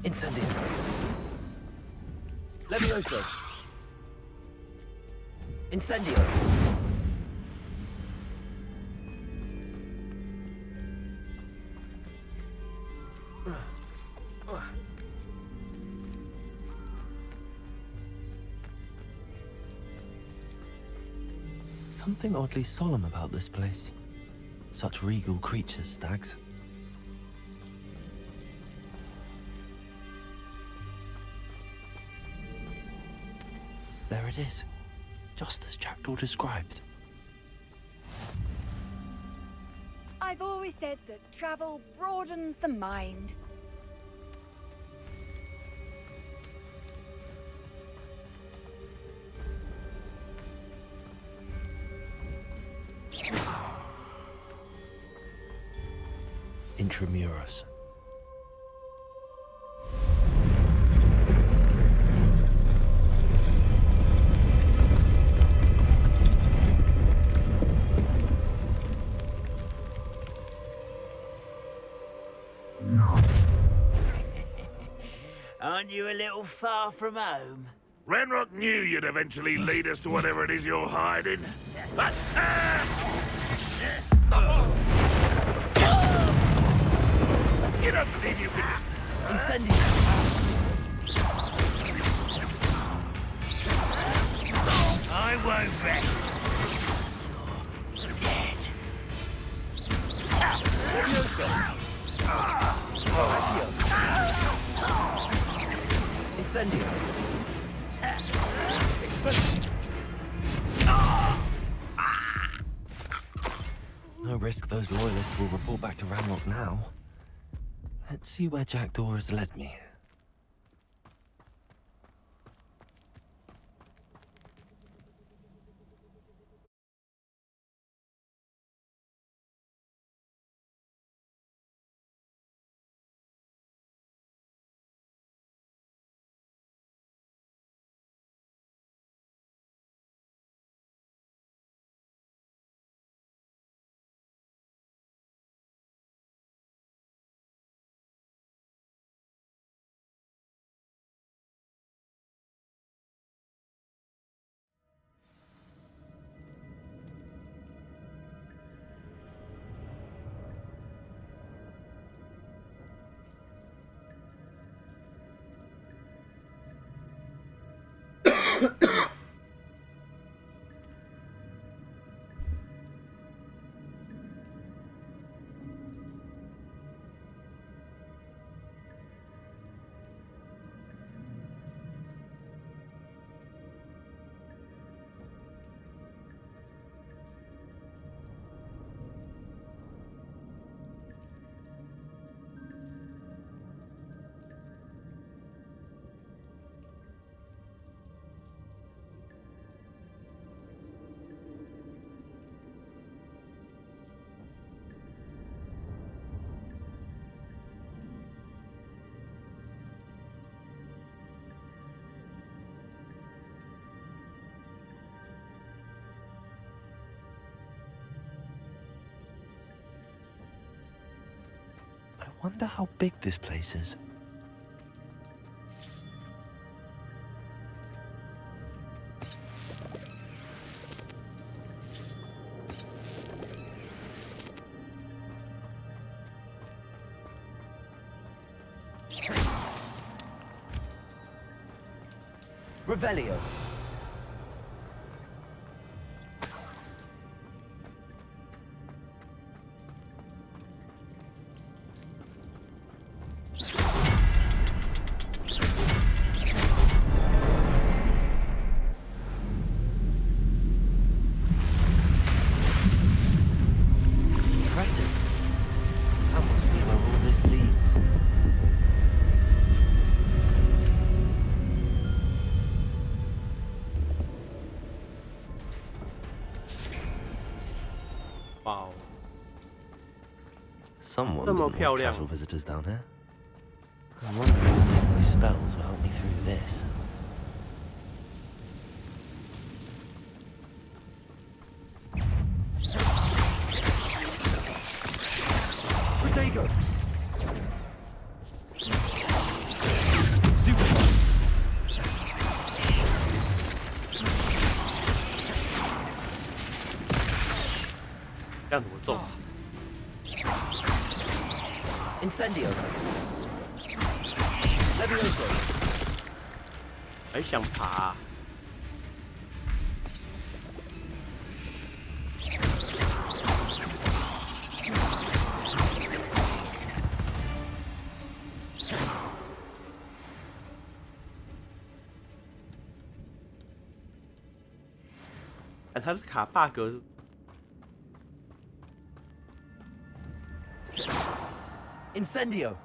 Incendio. Levioso. Incendio. Something oddly solemn about this place. Such regal creatures, stags. There it is, just as Jackdaw described. I've always said that travel broadens the mind. Intramuros. Aren't you a little far from home? Renrock knew you'd eventually lead us to whatever it is you're hiding. You don't believe you can... Incendio. I won't rest. You're dead. Levioso. Incendio. Expulsion. No risk those loyalists will report back to Ranrock now. Let's see where Jackdaw has led me. I wonder how big this place is. Revelio. Impressive. That must be where all this leads. Wow. Someone 这么 didn't 漂 want 亮。 casual visitors down here. I wonder if my spells will help me through this. 这样怎么中？Incendio. Levioso. 还想爬啊？看他是卡 bug。Incendio.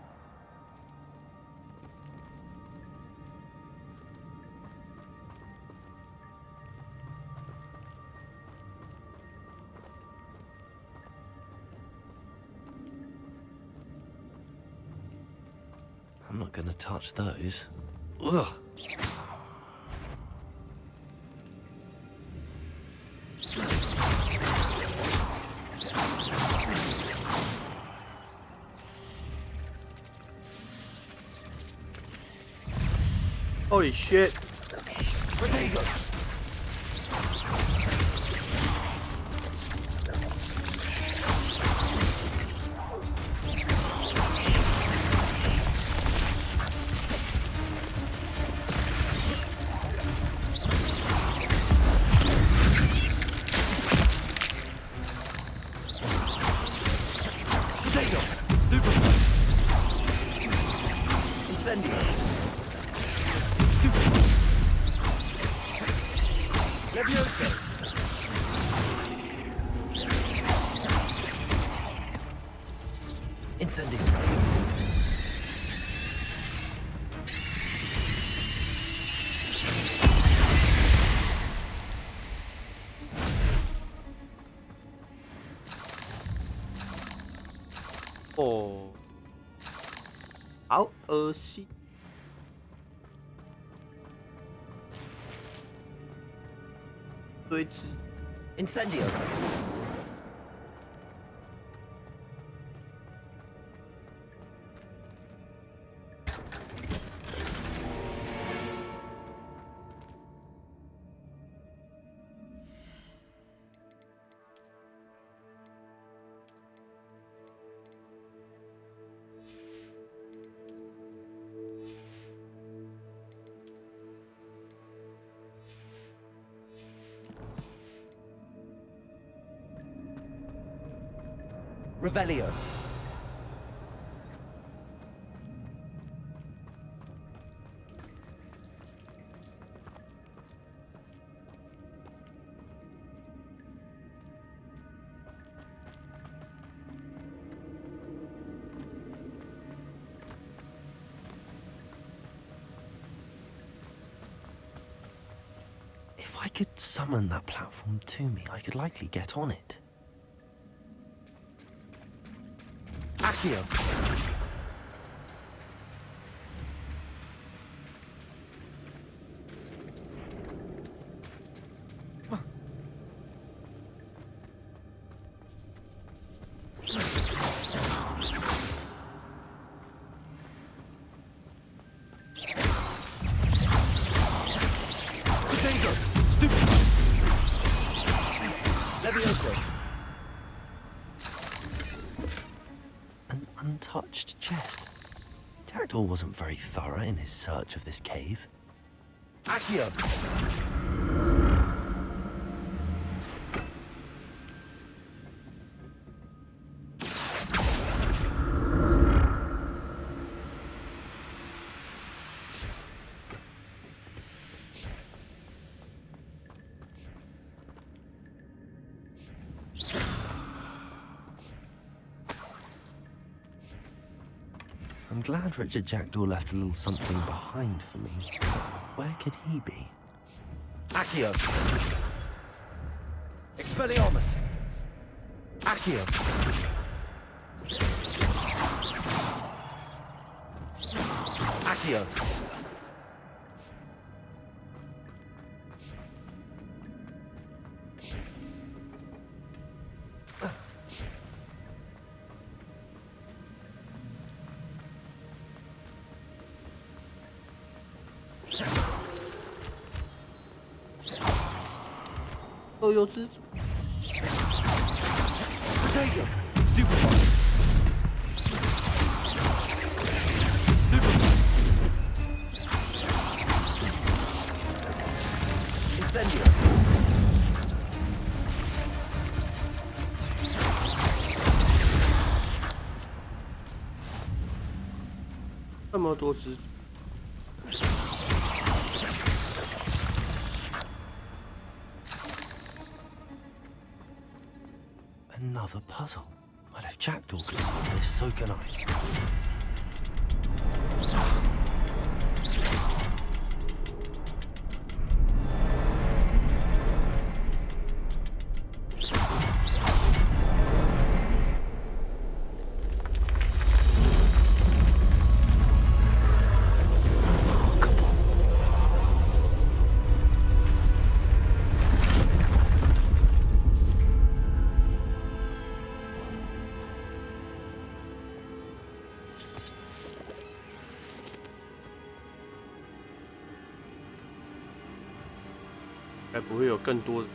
I'm not gonna touch those. Ugh. Holy shit! Protego. Incendio. Levioso. Incendio. Oh. 好恶心！ 堆置 Incendio. Revelio. If I could summon that platform to me, I could likely get on it. Accio. Protego. Stupid. Levioso. Untouched chest. Jackdaw wasn't very thorough in his search of this cave. Accio. I'm glad Richard Jackdaw left a little something behind for me. Where could he be? Accio. Expelliarmus. Accio. Accio. Take him! Stupid one! Incendio! 这么多只。 Another puzzle. Well, if Jackdaw can solve this, so can I.该不会有更多的？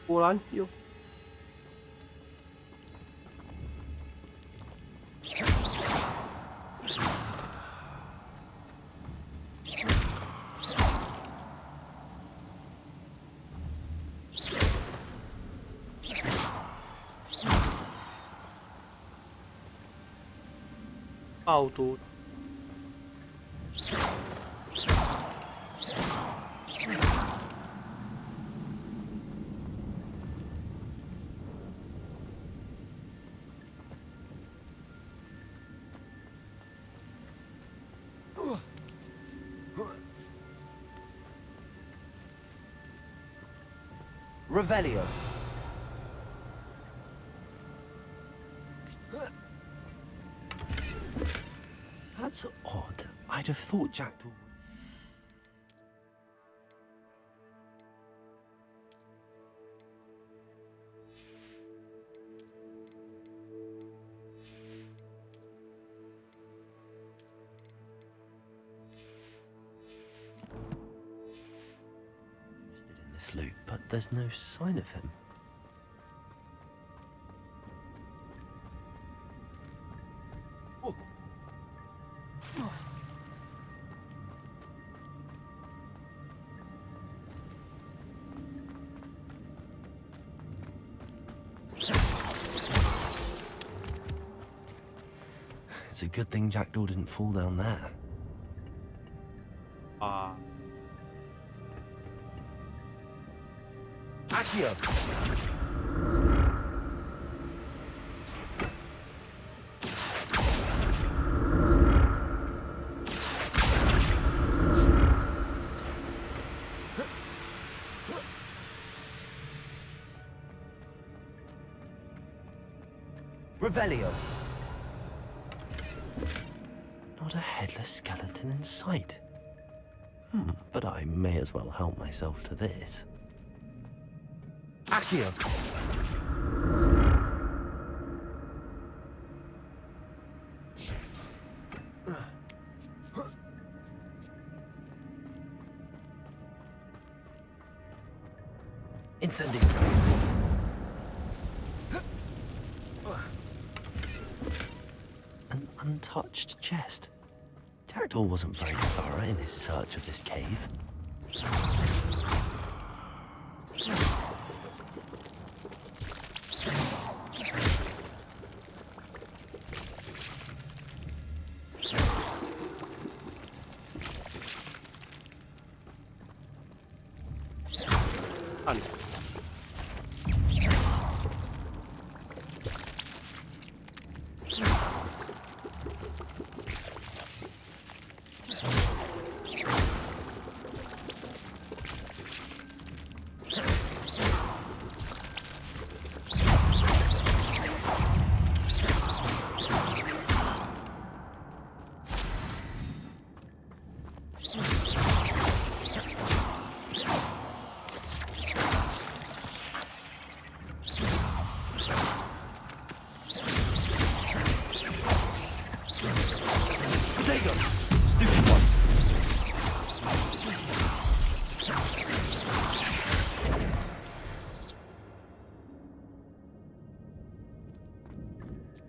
果然有。爆多。Revelio. That's odd. I'd have thought Jackdaw. Interested in this loot, but there's no sign of him. It's a good thing Jackdaw didn't fall down there. Accio! Revelio. Not a headless skeleton in sight. But I may as well help myself to this. Accio! Incendio! An untouched chest. Jackdaw wasn't very thorough in his search of this cave.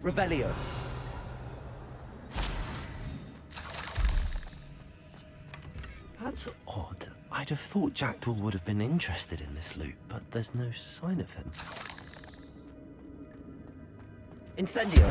Revelio. That's odd. I'd have thought Jackdaw would have been interested in this loot, but there's no sign of him. Incendio.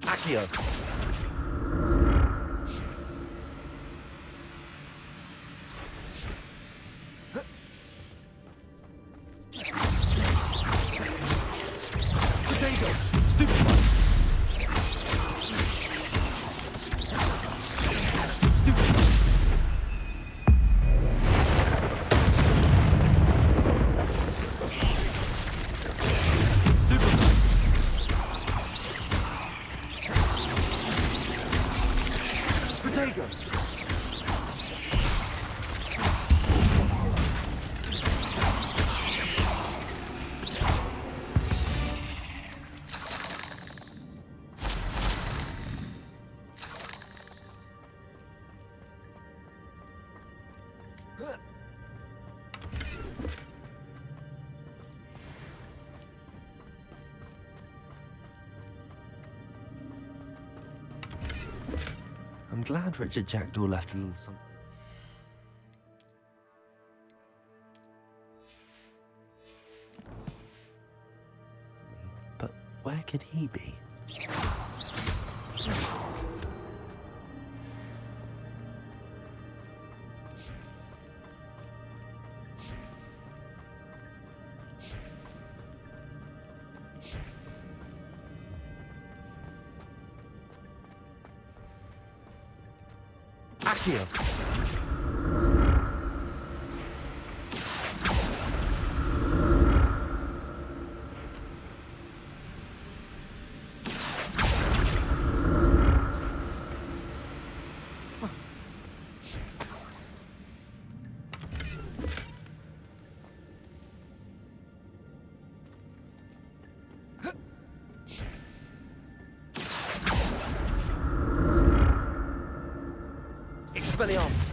Accio. Potato! Stupid one! Stupid one! Potato! I'm glad Richard Jackdaw left a little something. But where could he be? Accio. Expelliarmus.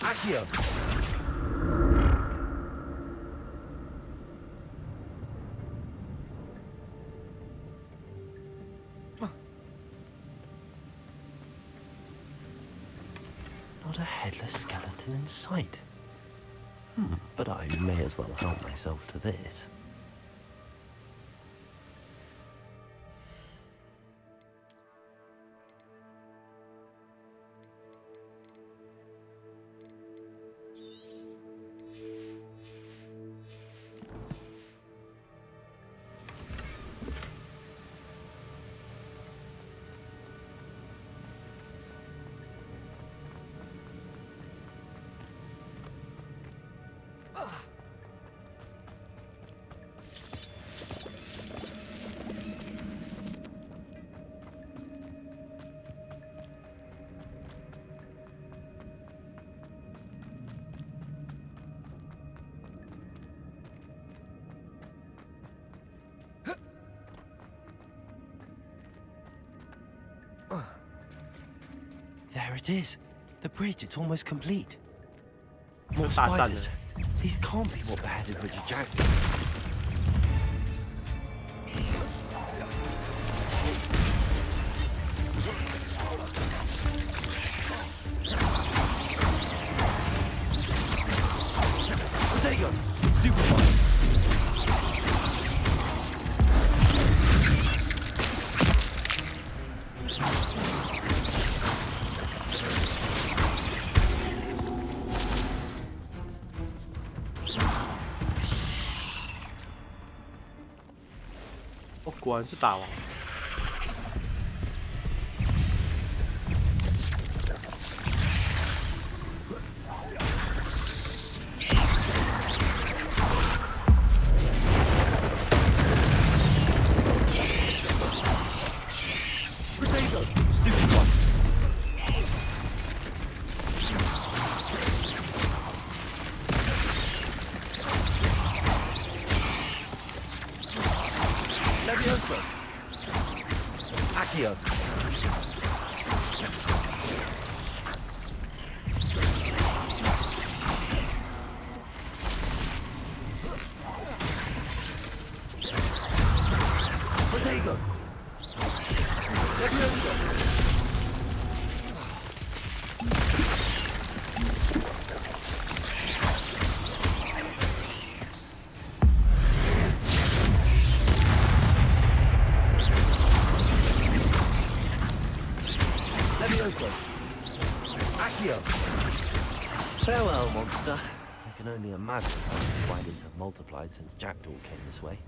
Accio. Not a headless skeleton in sight. But I may as well help myself to this. There it is. The bridge, it's almost complete. More spiders. These can't be what beheaded Richard Jackdaw. 果然是大王。Farewell, monster. I can only imagine how the spiders have multiplied since Jackdaw came this way.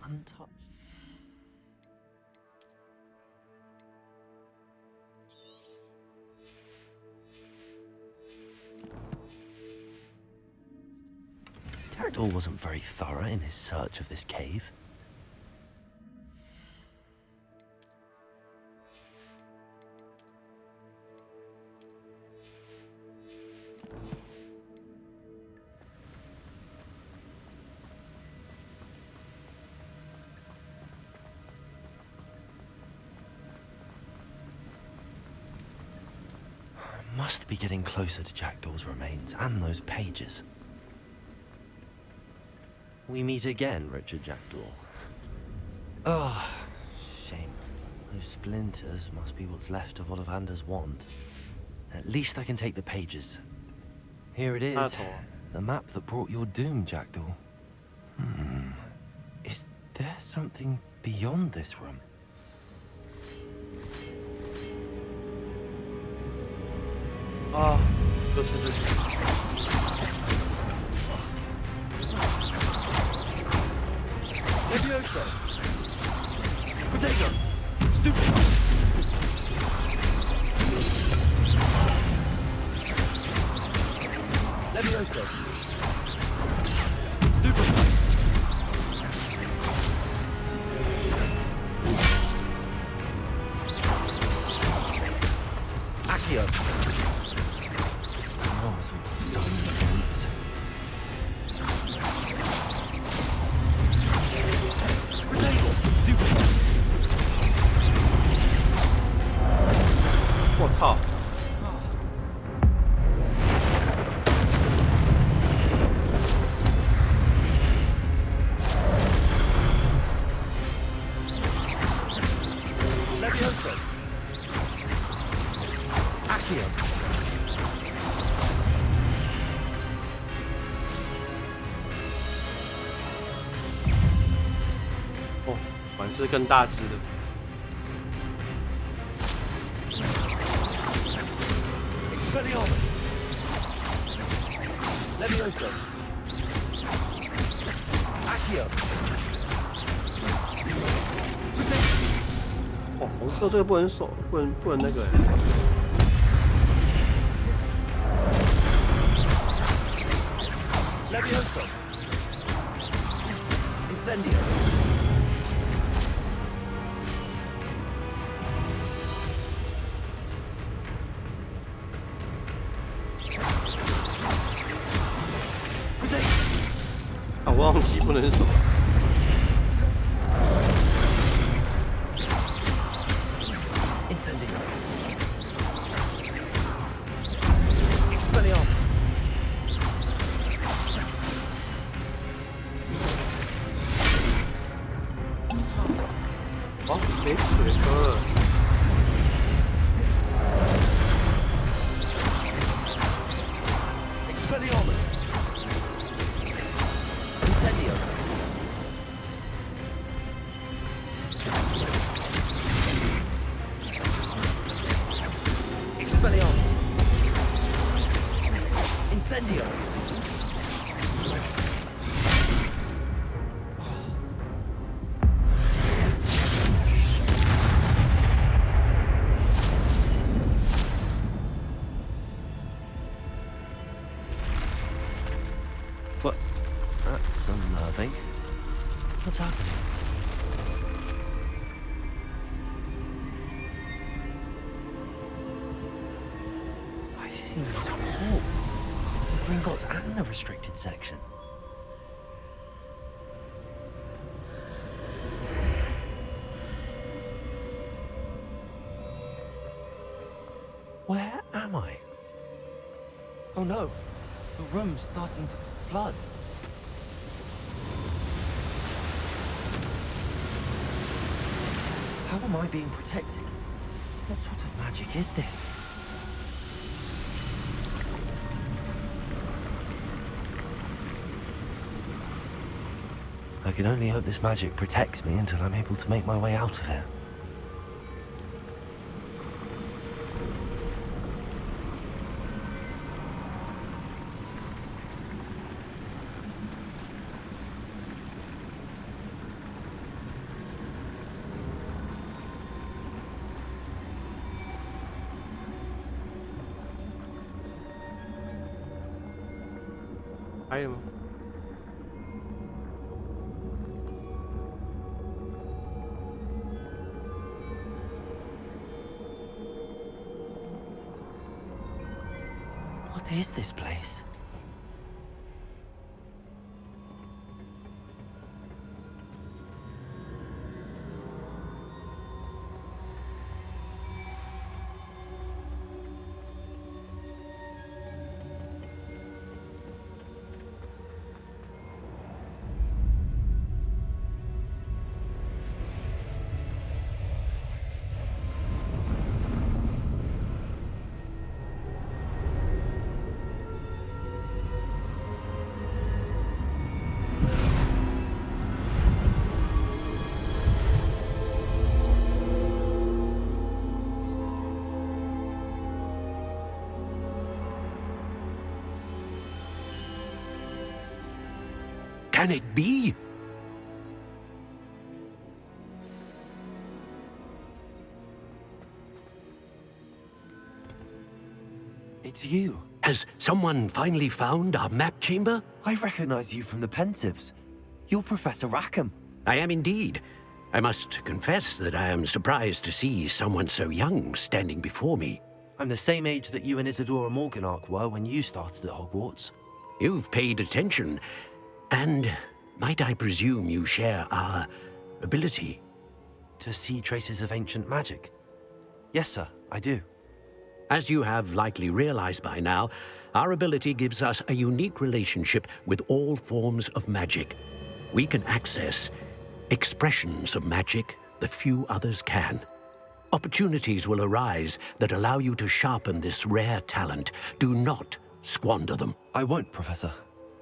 Untouched. Jackdaw wasn't very thorough in his search of this cave. Must be getting closer to Jackdaw's remains and those pages. We meet again, Richard Jackdaw. Oh, shame. Those splinters must be what's left of Ollivander's wand. At least I can take the pages. Here it is. The map that brought your doom, Jackdaw. Is there something beyond this room? Ah, 就是这里。Levioso! Potato! Stupid! Levioso! Stupid! Accio! Enormous with so many roots. Potato! Stupid! 我操！ Levioso! Accio! 哦，反正是更大只的。 Expelliarmus! Levioso! Accio! 哦，红色这个不能手，不能那个。 Levioso! Incendio! Potato! 不能说。Incendio. Expelliarmus. 哦，没水喝了。Expelliarmus. Incendio. Expelliarmus. Incendio. What? That's unnerving. What's happening? I've seen this before. The Gringotts and the restricted section. Where am I? Oh no, the room's starting to flood. How am I being protected? What sort of magic is this? I can only hope this magic protects me until I'm able to make my way out of here. Item. What is this place? Can it be? It's you. Has someone finally found our map chamber? I recognize you from the Pensives. You're Professor Rackham. I am indeed. I must confess that I am surprised to see someone so young standing before me. I'm the same age that you and Isadora Morganach were when you started at Hogwarts. You've paid attention, and might I presume you share our ability? To see traces of ancient magic? Yes, sir, I do. As you have likely realized by now, our ability gives us a unique relationship with all forms of magic. We can access expressions of magic that few others can. Opportunities will arise that allow you to sharpen this rare talent. Do not squander them. I won't, Professor.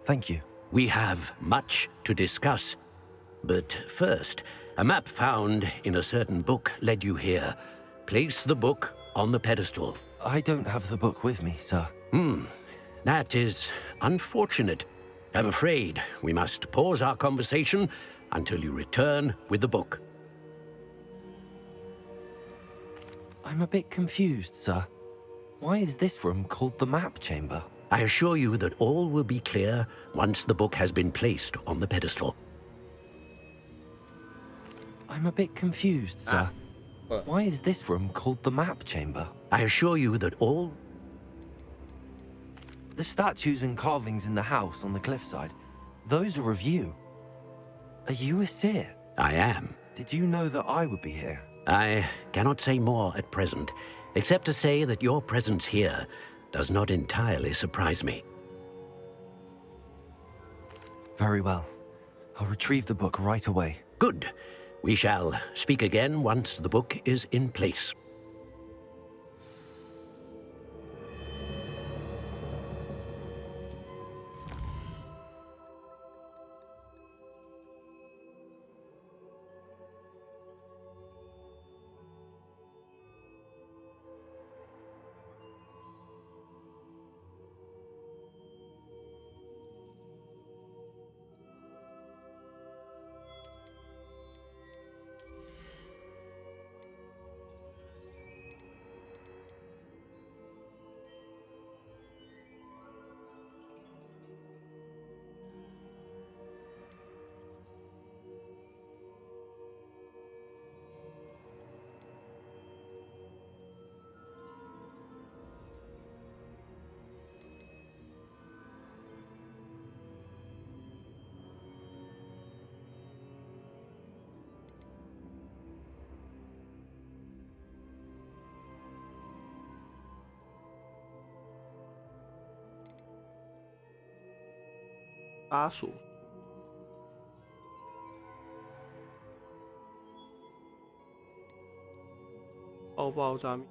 Thank you. We have much to discuss. But first, a map found in a certain book led you here. Place the book on the pedestal. I don't have the book with me, sir. That is unfortunate. I'm afraid we must pause our conversation until you return with the book. I'm a bit confused, sir. Why is this room called the map chamber? I assure you that all will be clear once the book has been placed on the pedestal. I'm a bit confused, sir. Why is this room called the map chamber? I assure you that all... The statues and carvings in the house on the cliffside, those are of you. Are you a seer? I am. Did you know that I would be here? I cannot say more at present, except to say that your presence here does not entirely surprise me. Very well. I'll retrieve the book right away. Good. We shall speak again once the book is in place.阿索爆炸面。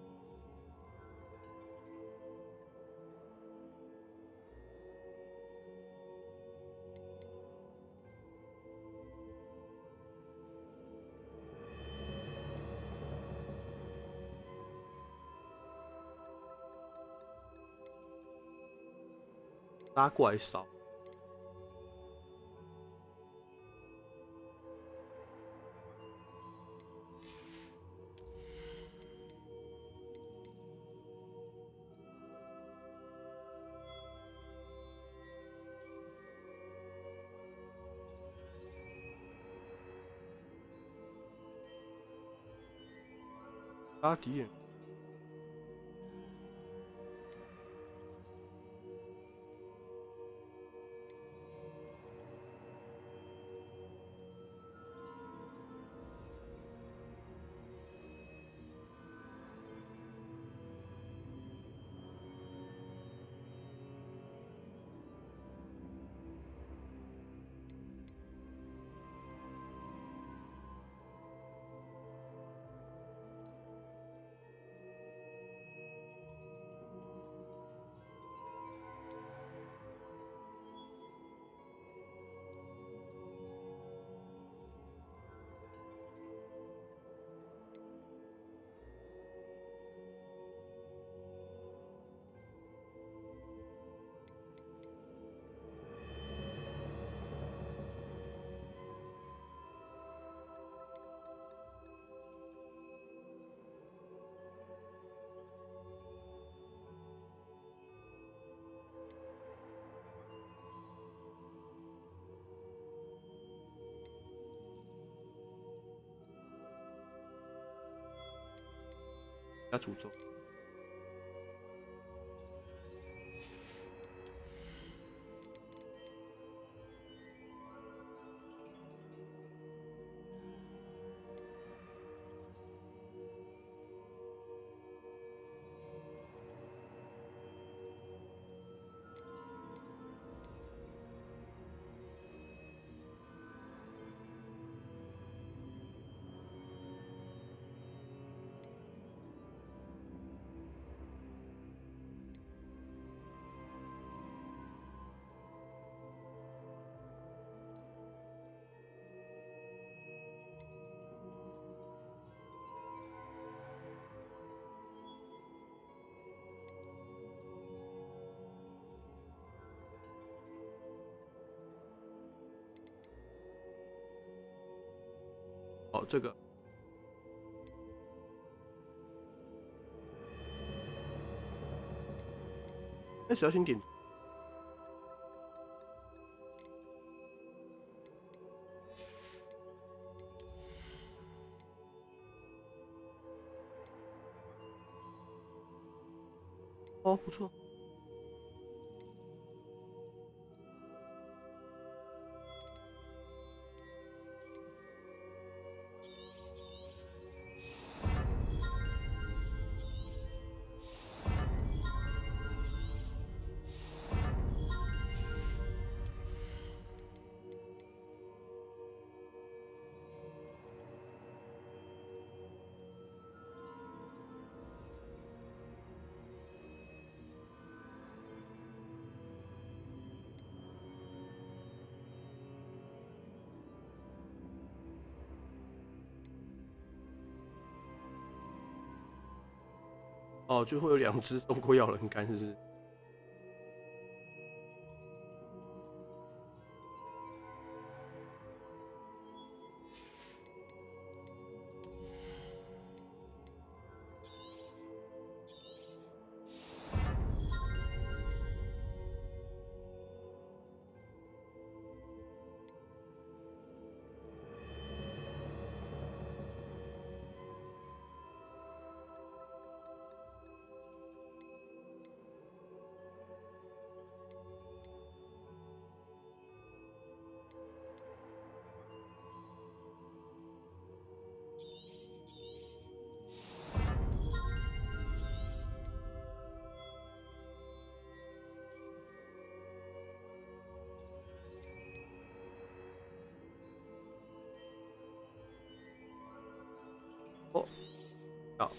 拉怪兽。拉敌人。加诅咒。哦，这个。小心点。哦，不错。哦，就会有2只中国咬人干，是不是？哦，好。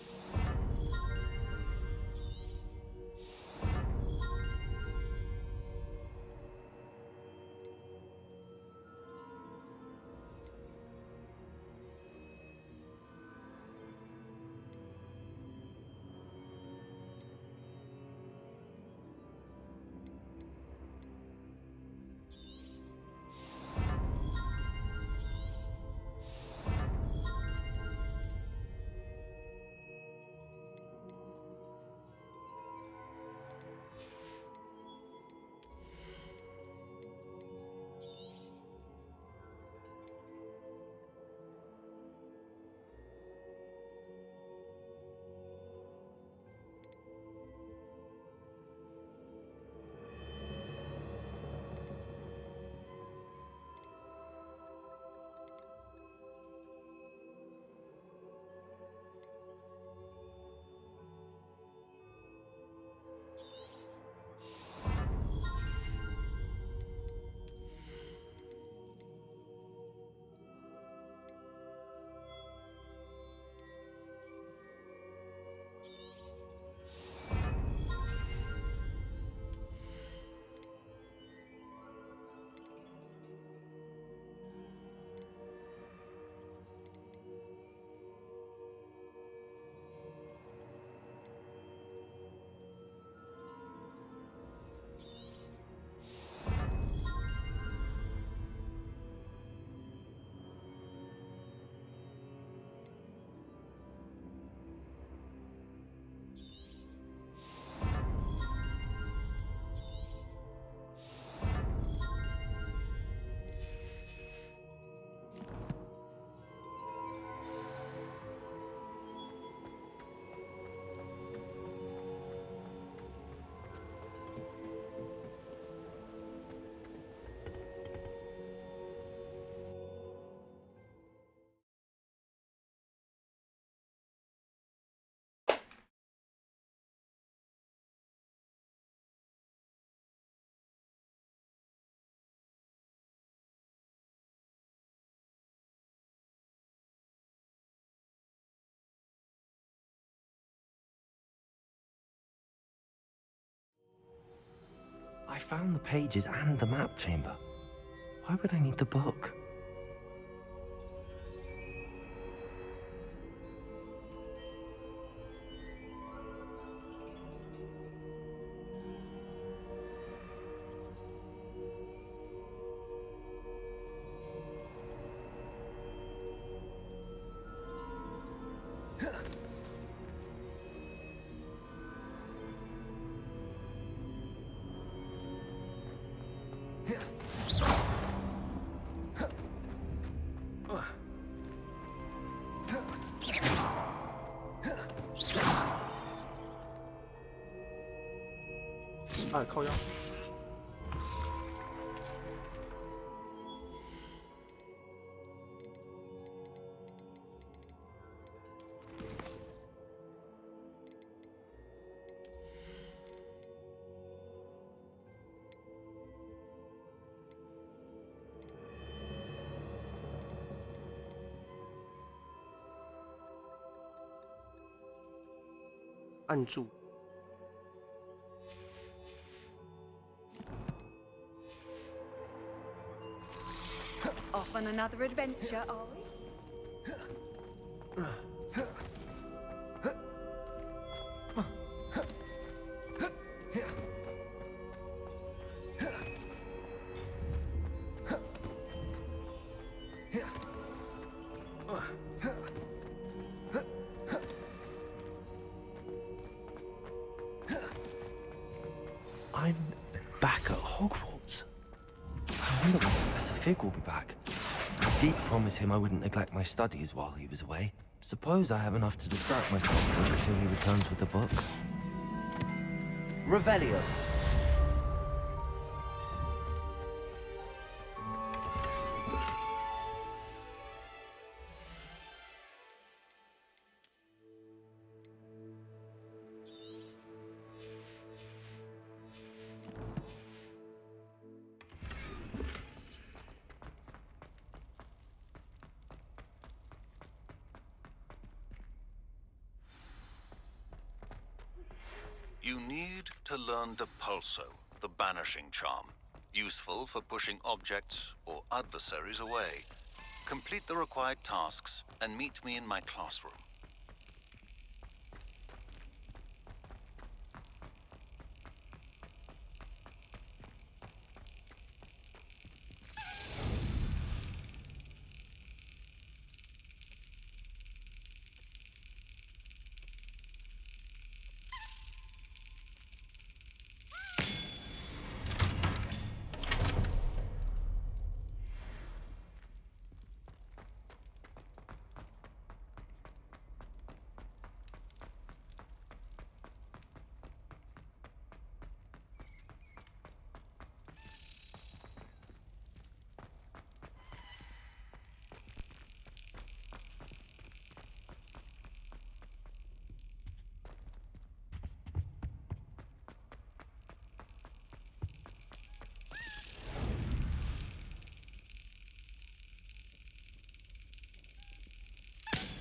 I found the pages and the map chamber. Why would I need the book?啊，靠腰。按住。Off on another adventure, are we? Fig will be back. I did promise him I wouldn't neglect my studies while he was away. Suppose I have enough to distract myself with until he returns with the book. Revelio. You need to learn Depulso, the banishing charm. Useful for pushing objects or adversaries away. Complete the required tasks and meet me in my classroom.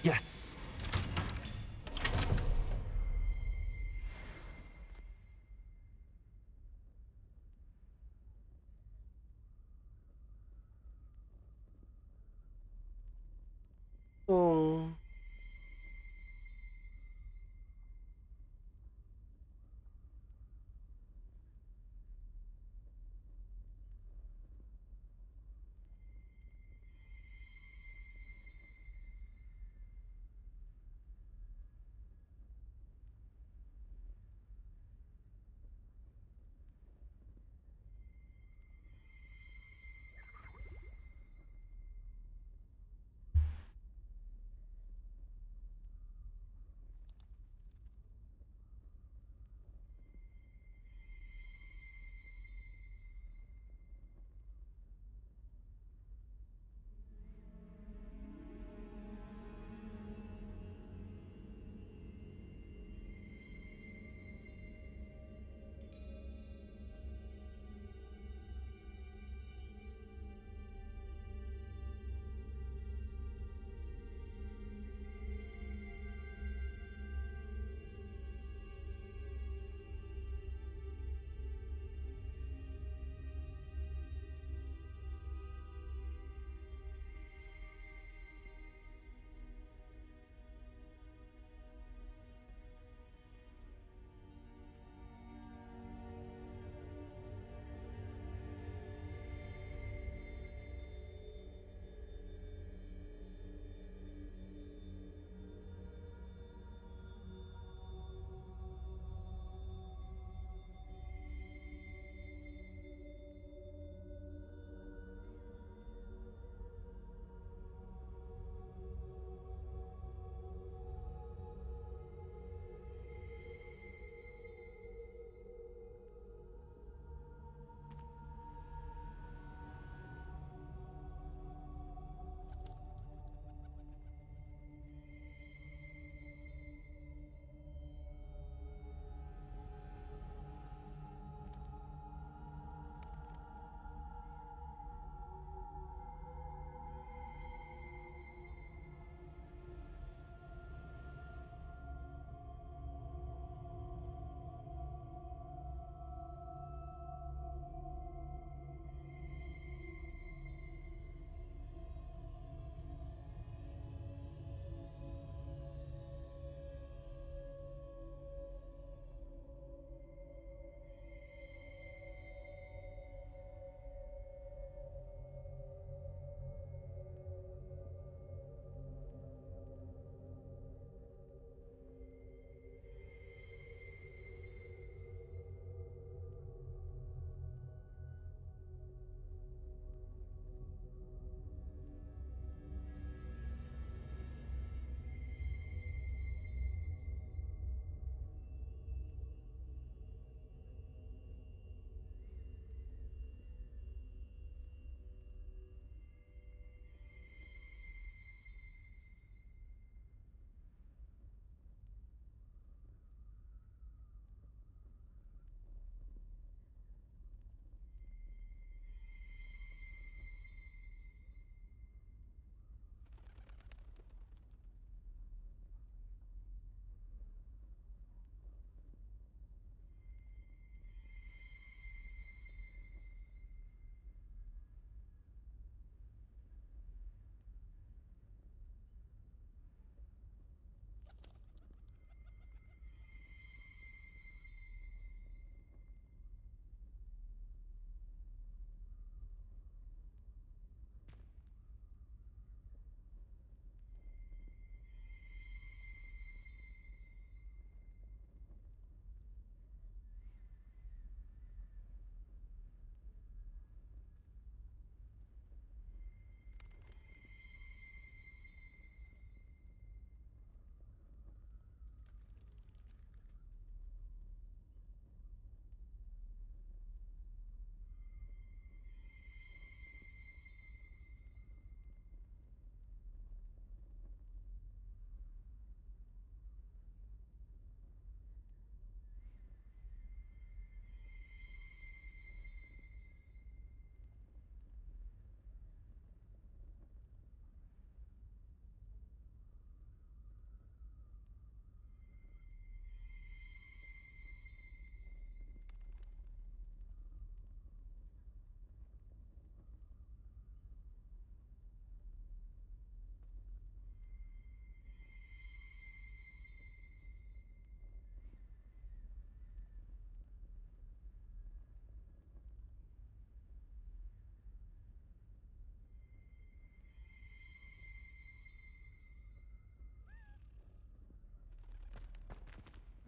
Yes. Oh.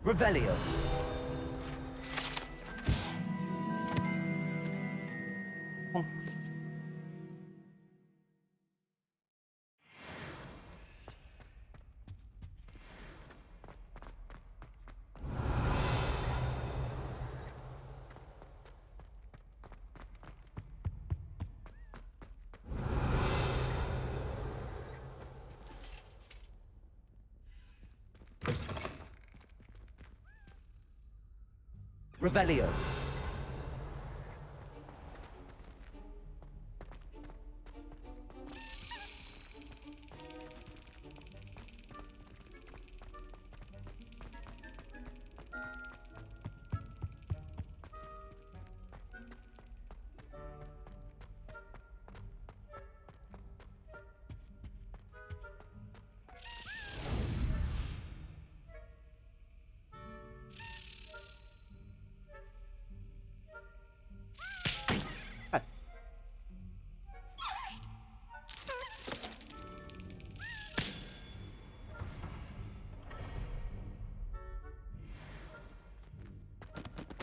Revelio. Revelio.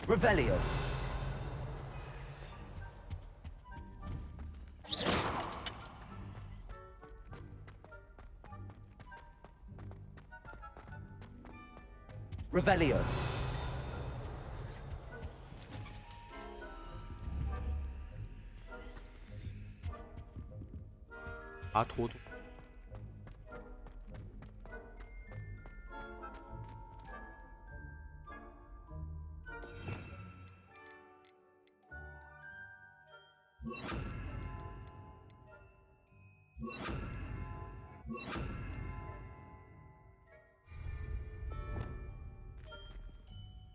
Revelio. Revelio. Todo.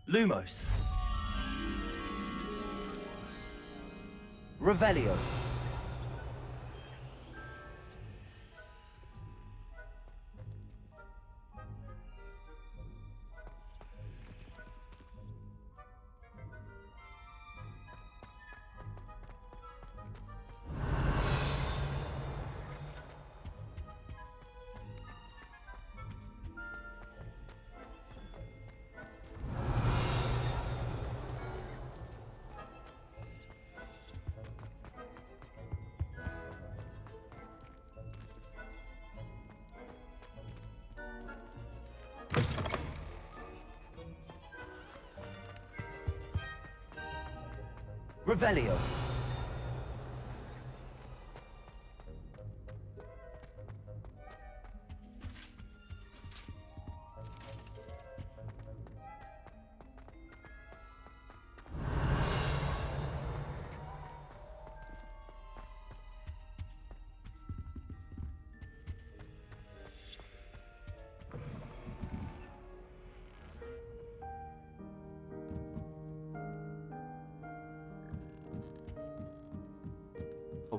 Lumos. Revelio. Revelio.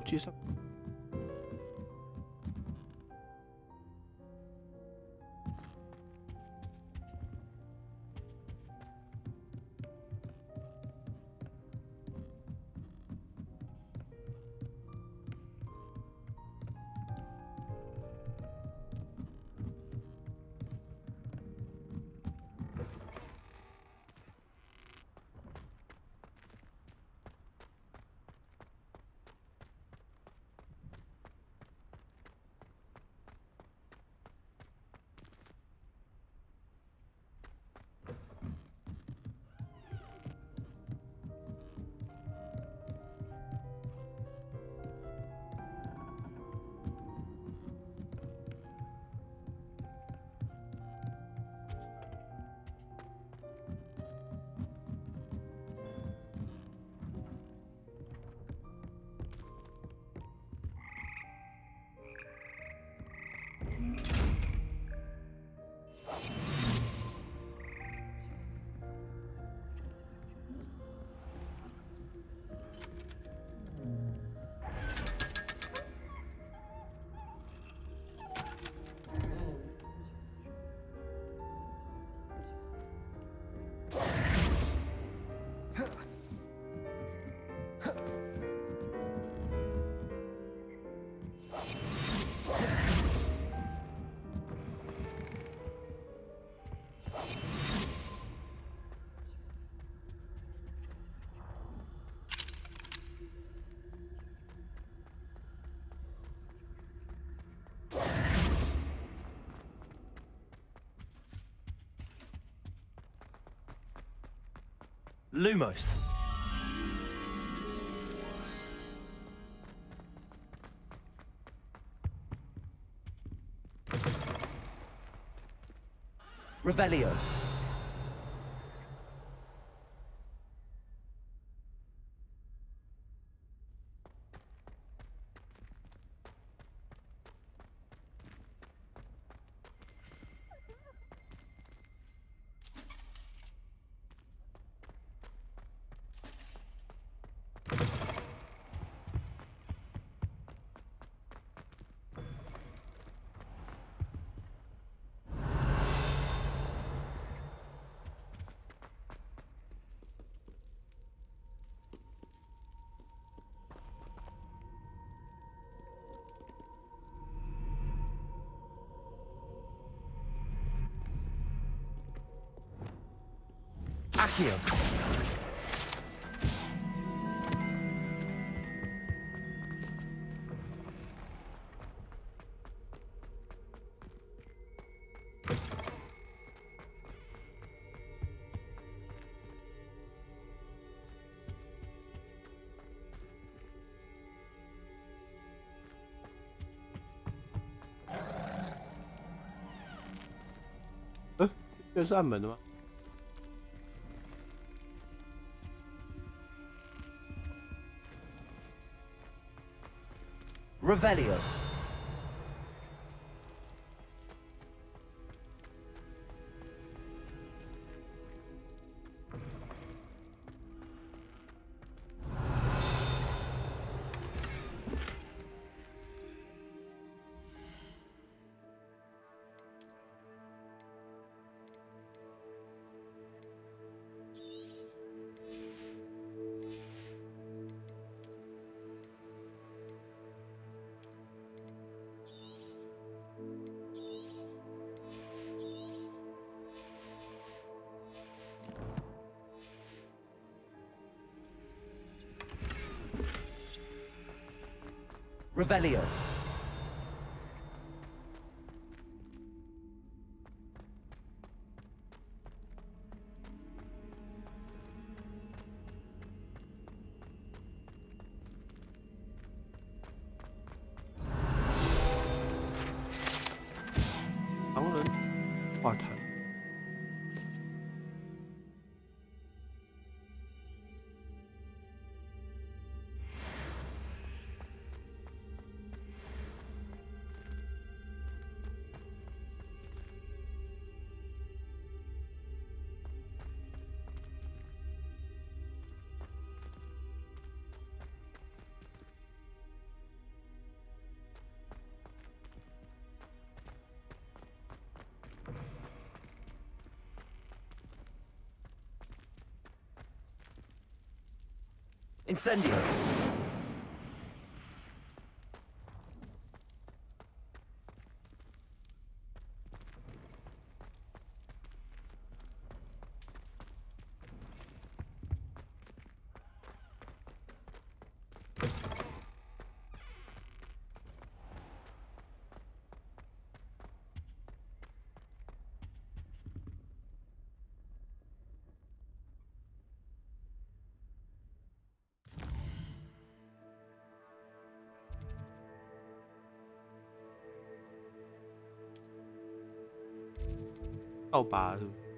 手机上。Lumos. Revelio. Accio. “这是暗门的吗？” Revelio. Revelio. “狼人画坛”。Incendio. “倒拔”是不是？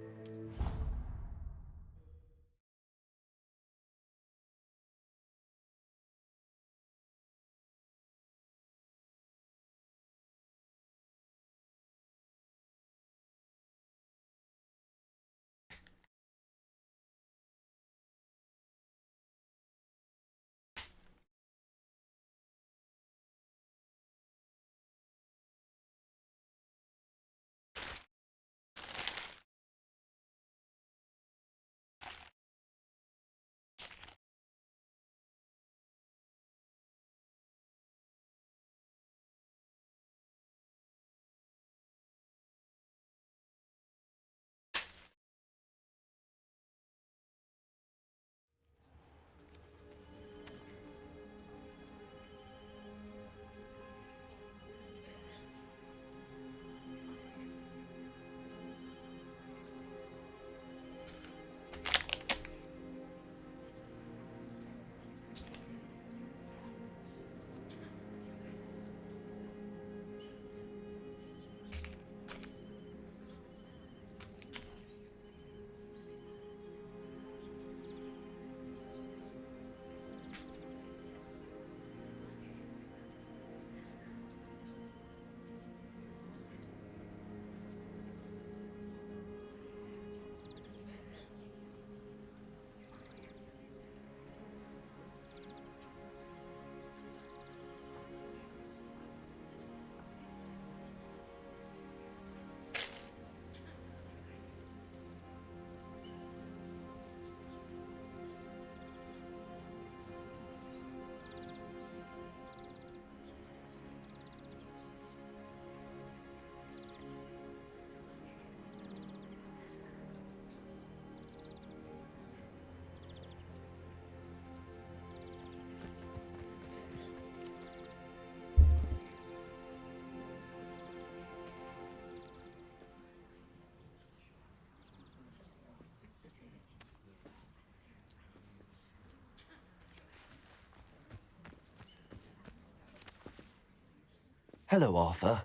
Hello, Arthur.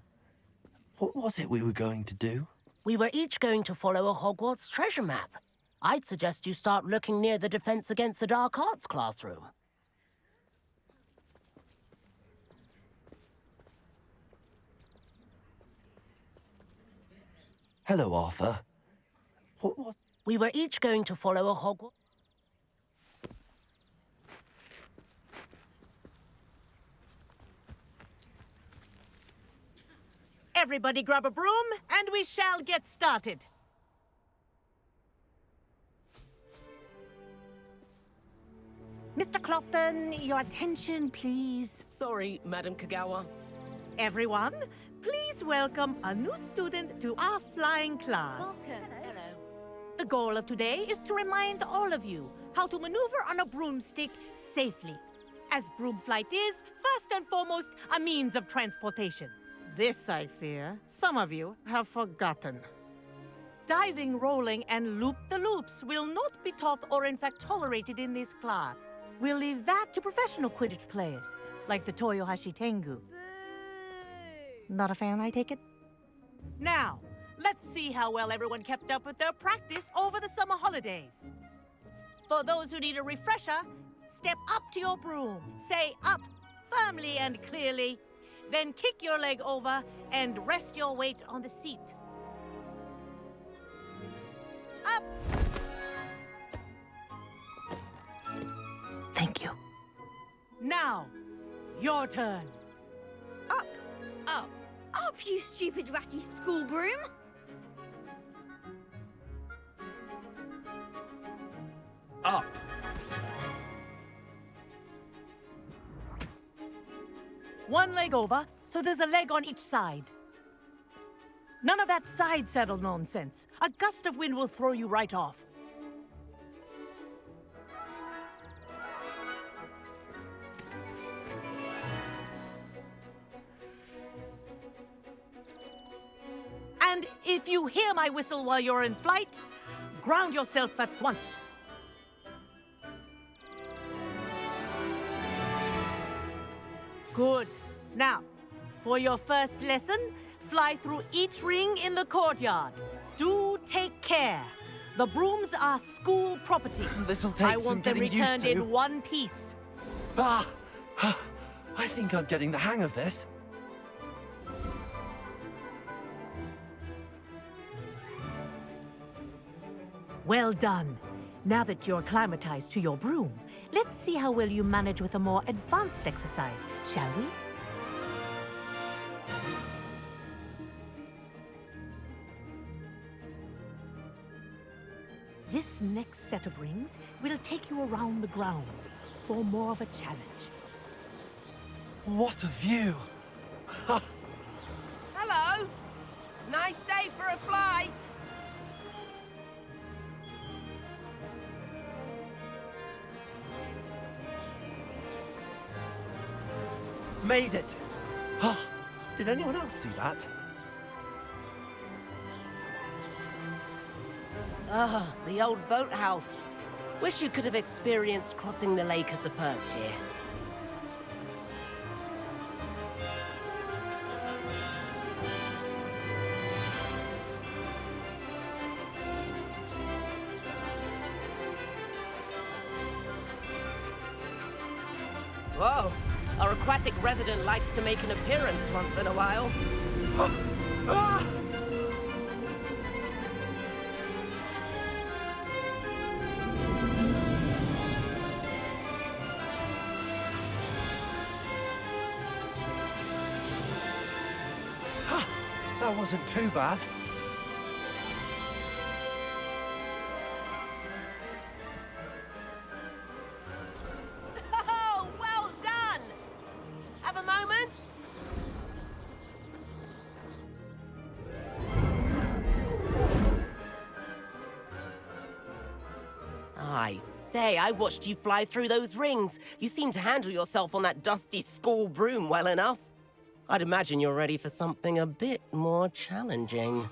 What was it we were going to do? We were each going to follow a Hogwarts treasure map. I'd suggest you start looking near the Defense Against the Dark Arts classroom. Hello, Arthur. What was... We were each going to follow a Hogwarts... Everybody grab a broom, and we shall get started. Mr. Clopton, your attention, please. Sorry, Madam Kagawa. Everyone, please welcome a new student to our flying class. Welcome. Hello. The goal of today is to remind all of you how to maneuver on a broomstick safely, as broom flight is, first and foremost, a means of transportation. This, I fear, some of you have forgotten. Diving, rolling, and loop-the-loops will not be taught or in fact tolerated in this class. We'll leave that to professional Quidditch players, like the Toyohashi Tengu. Not a fan, I take it? Now, let's see how well everyone kept up with their practice over the summer holidays. For those who need a refresher, step up to your broom, say up firmly and clearly, then kick your leg over and rest your weight on the seat. Up! Thank you. Now, your turn. Up! Up! Up, you stupid ratty school broom! Up! One leg over, so there's a leg on each side. None of that side saddle nonsense. A gust of wind will throw you right off. And if you hear my whistle while you're in flight, ground yourself at once. Good. Now, for your first lesson, fly through each ring in the courtyard. Do take care. The brooms are school property. This'll take I some want them getting used returned to. in one piece. I think I'm getting the hang of this. Well done. Now that you're acclimatized to your broom, let's see how well you manage with a more advanced exercise, shall we? This next set of rings will take you around the grounds for more of a challenge. What a view! Hello! Nice day for a flight! Made it! Oh, did anyone else see that? Ah, the old boathouse. Wish you could have experienced crossing the lake as a first year. Whoa, our aquatic resident likes to make an appearance once in a while. That wasn't too bad. Oh, well done! Have a moment? I say, I watched you fly through those rings. You seem to handle yourself on that dusty school broom well enough. I'd imagine you're ready for something a bit more challenging.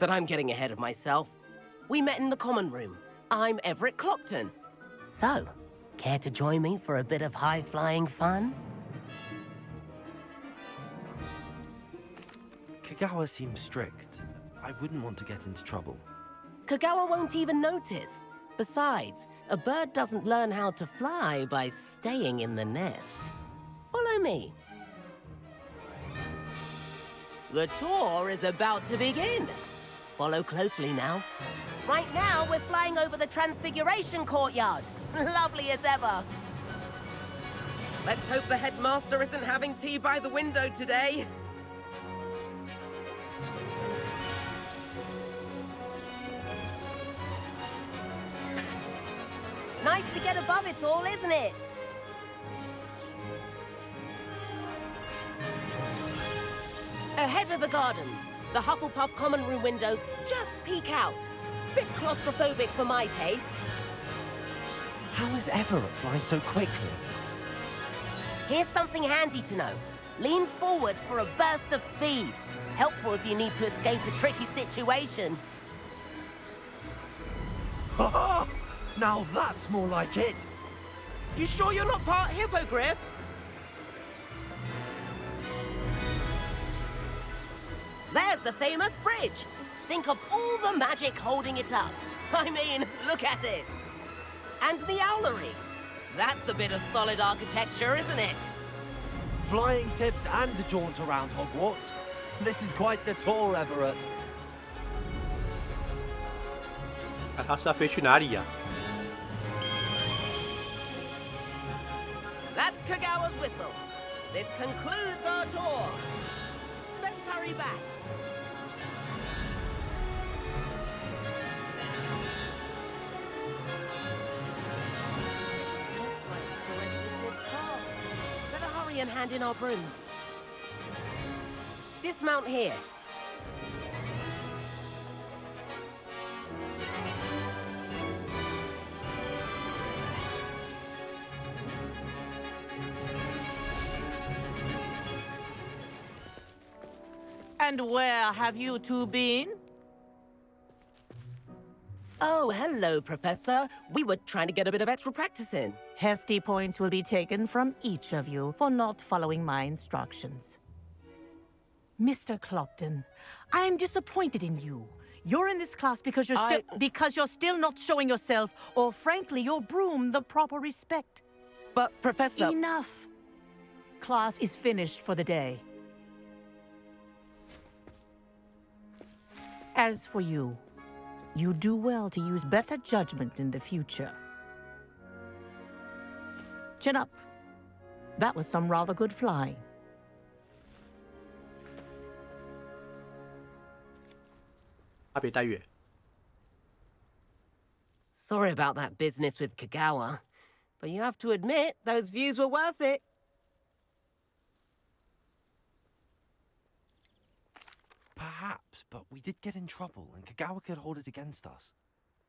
But I'm getting ahead of myself. We met in the common room. I'm Everett Clopton. So, care to join me for a bit of high-flying fun? Kagawa seems strict. I wouldn't want to get into trouble. Kagawa won't even notice. Besides, a bird doesn't learn how to fly by staying in the nest. Follow me. The tour is about to begin. Follow closely now. Right now, we're flying over the Transfiguration Courtyard. Lovely as ever. Let's hope the headmaster isn't having tea by the window today. Nice to get above it all, isn't it? Ahead of the gardens, the Hufflepuff common room windows just peek out. Bit claustrophobic for my taste. How is Everett flying so quickly? Here's something handy to know. Lean forward for a burst of speed. Helpful if you need to escape a tricky situation. Ha! Now that's more like it. You sure you're not part hippogriff? There's the famous bridge. Think of all the magic holding it up. I mean, look at it. And Meowlery. That's a bit of solid architecture, isn't it? Flying tips and a jaunt around Hogwarts. This is quite the tour, Everett. 他是要飞去哪里呀？ That's Kagawa's whistle. This concludes our tour. Let's hurry back. Better hurry and hand in our brooms. Dismount here. And where have you two been? Oh, hello, Professor. We were trying to get a bit of extra practice in. Hefty points will be taken from each of you for not following my instructions. Mr. Clopton, I am disappointed in you. You're in this class because you're still not showing yourself, or frankly, your broom, the proper respect. But, Professor... Enough! Class is finished for the day. As for you, you do well to use better judgment in the future. Chin up. That was some rather good flying. Sorry about that business with Kagawa, but you have to admit, those views were worth it. Perhaps, but we did get in trouble, and Kagawa could hold it against us.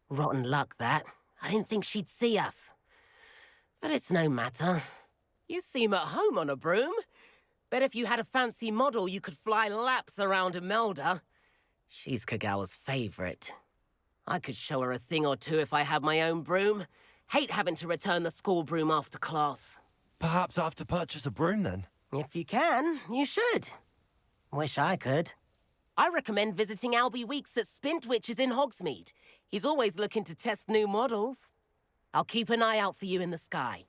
Rotten luck, that. I didn't think she'd see us. But it's no matter. You seem at home on a broom. Bet if you had a fancy model, you could fly laps around Imelda. She's Kagawa's favorite. I could show her a thing or two if I had my own broom. Hate having to return the school broom after class. Perhaps I have to purchase a broom, then? If you can, you should. Wish I could. I recommend visiting Albie Weeks at Spintwitches in Hogsmeade. He's always looking to test new models. I'll keep an eye out for you in the sky.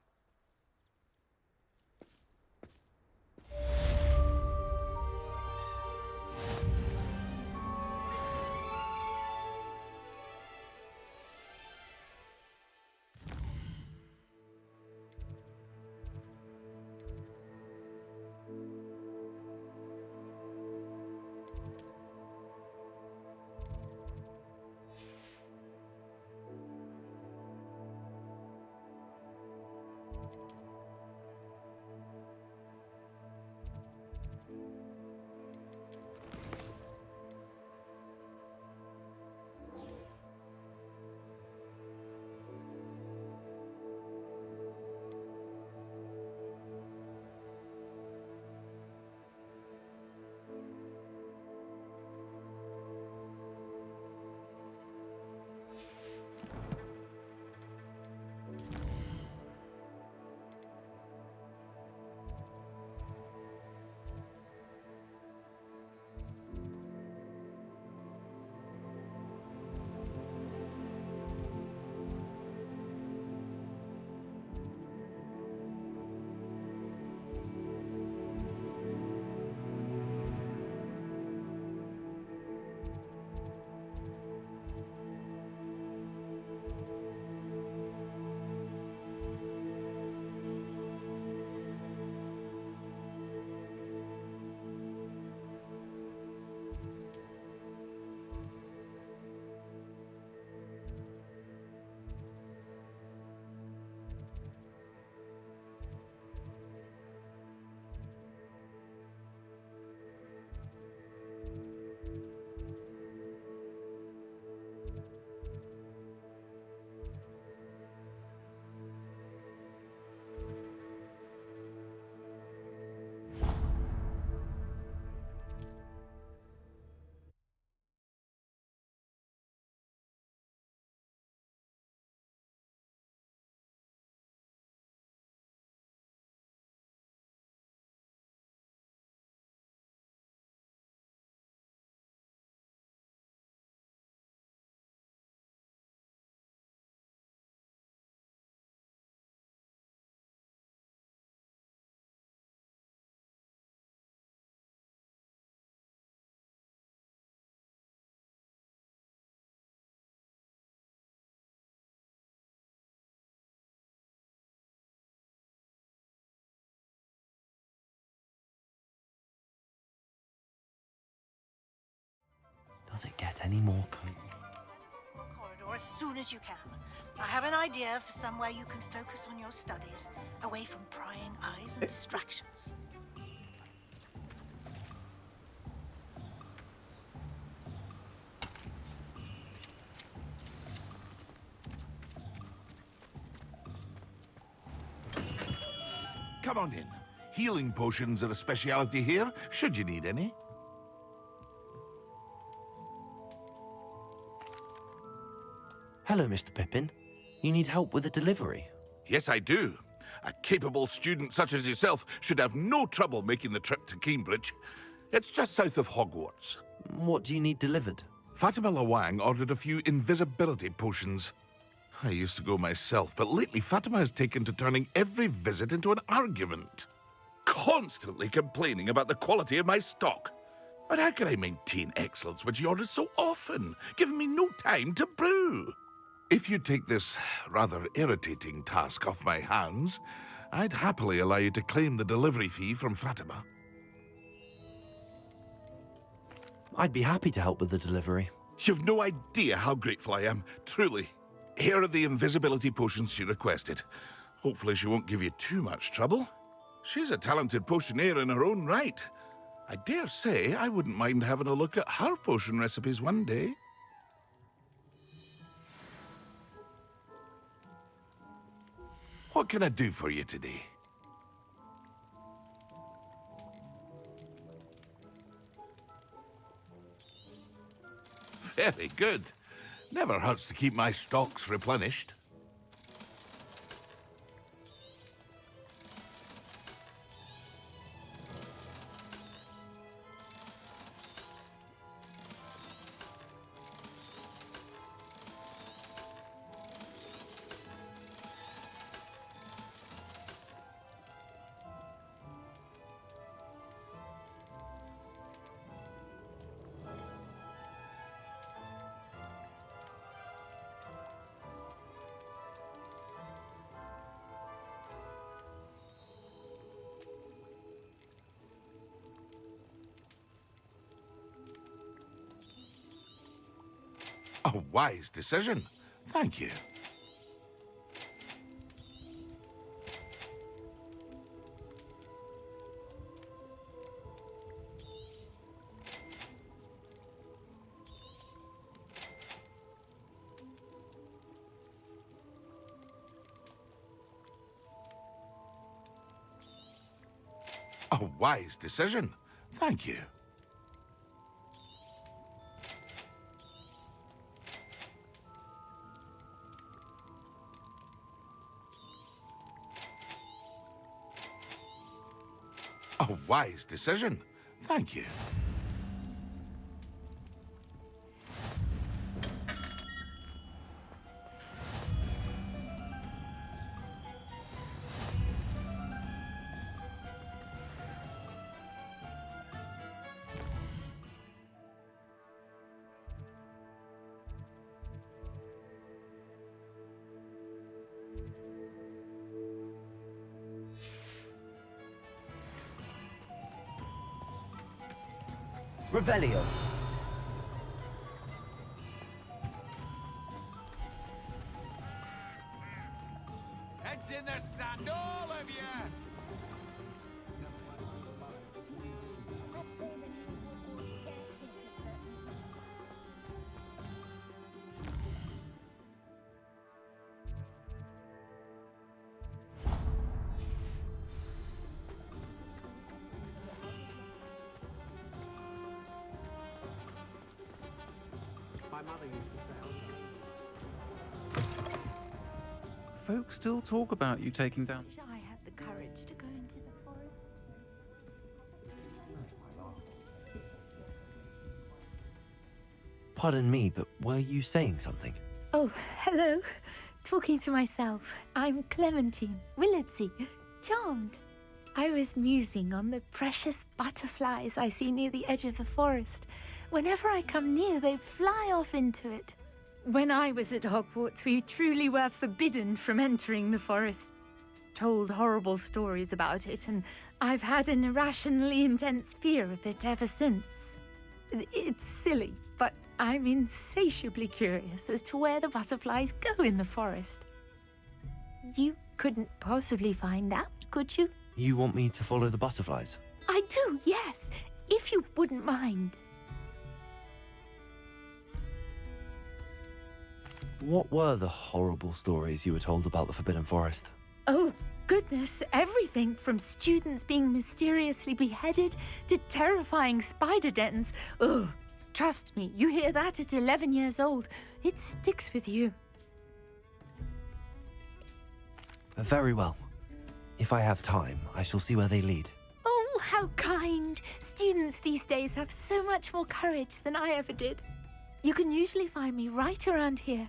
Does it get any more Corridor as soon as you can. I have an idea for somewhere you can focus on your studies, away from prying eyes and distractions. Come on in. Healing potions are a speciality here, should you need any. Hello, Mr. Pippin. You need help with a delivery? Yes, I do. A capable student such as yourself should have no trouble making the trip to Cambridge. It's just south of Hogwarts. What do you need delivered? Fatima Lawang ordered a few invisibility potions. I used to go myself, but lately Fatima has taken to turning every visit into an argument. Constantly complaining about the quality of my stock. But how can I maintain excellence when she orders so often, giving me no time to brew? If you take this rather irritating task off my hands, I'd happily allow you to claim the delivery fee from Fatima. I'd be happy to help with the delivery. You've no idea how grateful I am, truly. Here are the invisibility potions she requested. Hopefully she won't give you too much trouble. She's a talented potioneer in her own right. I dare say I wouldn't mind having a look at her potion recipes one day. What can I do for you today? Very good. Never hurts to keep my stocks replenished. A wise decision. Thank you. A wise decision. Thank you. A wise decision. Thank you. Revelio. Heads in the sand, all of you! Folks still talk about you taking down. I had the courage to go into the forest. Pardon me, but were you saying something? Oh, hello. Talking to myself. I'm Clementine, Willardsey, charmed. I was musing on the precious butterflies I see near the edge of the forest. Whenever I come near, they fly off into it. When I was at Hogwarts, we truly were forbidden from entering the forest. Told horrible stories about it, and I've had an irrationally intense fear of it ever since. It's silly, but I'm insatiably curious as to where the butterflies go in the forest. You couldn't possibly find out, could you? You want me to follow the butterflies? I do, yes, if you wouldn't mind. What were the horrible stories you were told about the Forbidden Forest? Oh, goodness, everything from students being mysteriously beheaded to terrifying spider dens. Ugh, trust me, you hear that at 11 years old, it sticks with you. Very well. If I have time, I shall see where they lead. Oh, how kind. Students these days have so much more courage than I ever did. You can usually find me right around here.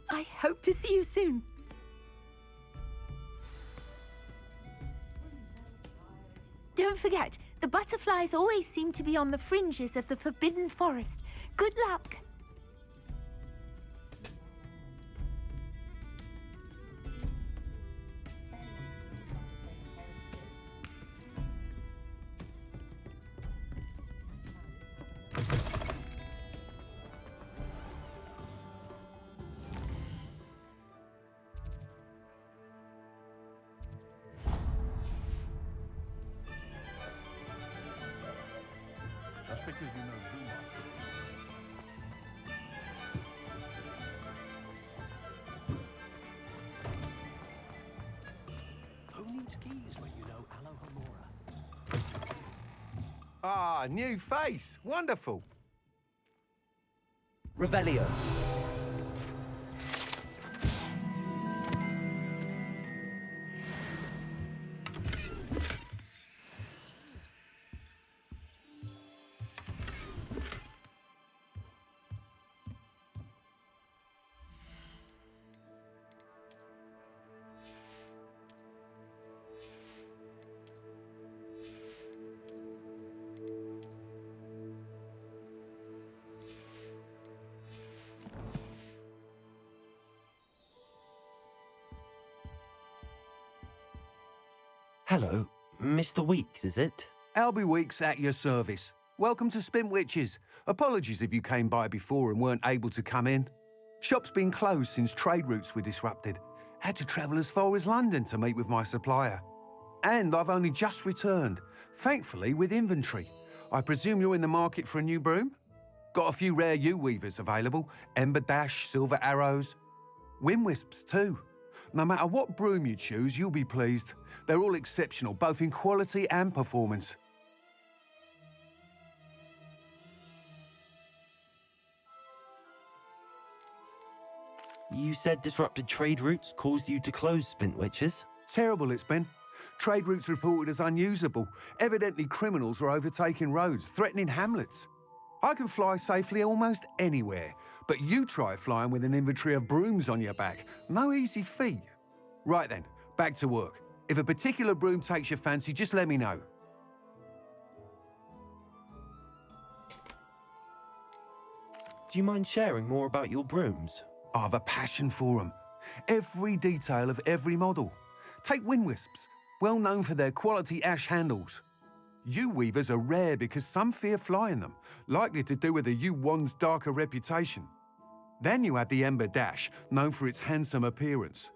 I hope to see you soon. Don't forget, the butterflies always seem to be on the fringes of the Forbidden Forest. Good luck. Just because you know too much. Who needs keys when you know Alohomora? Ah, new face. Wonderful. Revelio. Hello, Mr. Weeks, is it? Albie Weeks at your service. Welcome to Spintwitches. Apologies if you came by before and weren't able to come in. Shop's been closed since trade routes were disrupted. Had to travel as far as London to meet with my supplier. And I've only just returned, thankfully with inventory. I presume you're in the market for a new broom? Got a few rare U-weavers available. Ember Dash, Silver Arrows. Wind Wisps too. No matter what broom you choose, you'll be pleased. They're all exceptional, both in quality and performance. You said disrupted trade routes caused you to close Spintwitches? Terrible it's been. Trade routes reported as unusable. Evidently criminals were overtaking roads, threatening hamlets. I can fly safely almost anywhere, but you try flying with an inventory of brooms on your back. No easy feat. Right then, back to work. If a particular broom takes your fancy, just let me know. Do you mind sharing more about your brooms? I have a passion for them. Every detail of every model. Take Wind Wisps, well known for their quality ash handles. U-weavers are rare because some fear flying them, likely to do with the U-wand's darker reputation. Then you have the Ember Dash, known for its handsome appearance.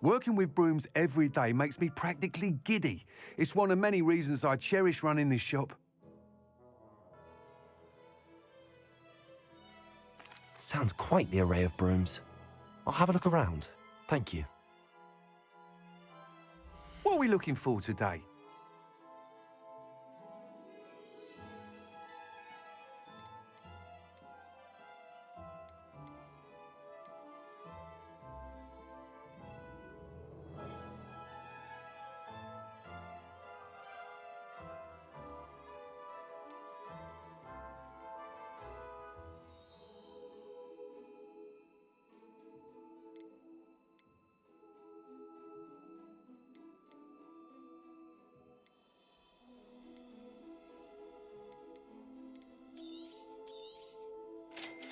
Working with brooms every day makes me practically giddy. It's one of many reasons I cherish running this shop. Sounds quite the array of brooms. I'll have a look around. Thank you. What are we looking for today?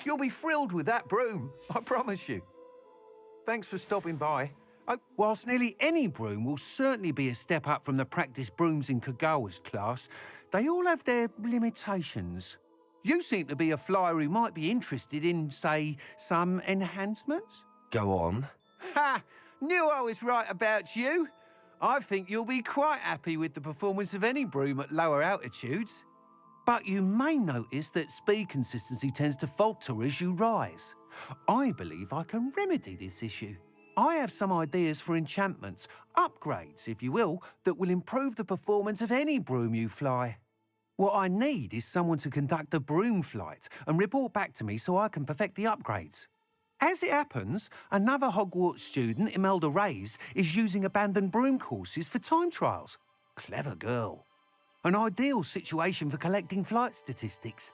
You'll be thrilled with that broom, I promise you. Thanks for stopping by. Whilst nearly any broom will certainly be a step up from the practice brooms in Kagawa's class, they all have their limitations. You seem to be a flyer who might be interested in, say, some enhancements? Go on. Ha! Knew I was right about you. I think you'll be quite happy with the performance of any broom at lower altitudes. But you may notice that speed consistency tends to falter as you rise. I believe I can remedy this issue. I have some ideas for enchantments, upgrades, if you will, that will improve the performance of any broom you fly. What I need is someone to conduct a broom flight and report back to me so I can perfect the upgrades. As it happens, another Hogwarts student, Imelda Reyes, is using abandoned broom courses for time trials. Clever girl. An ideal situation for collecting flight statistics.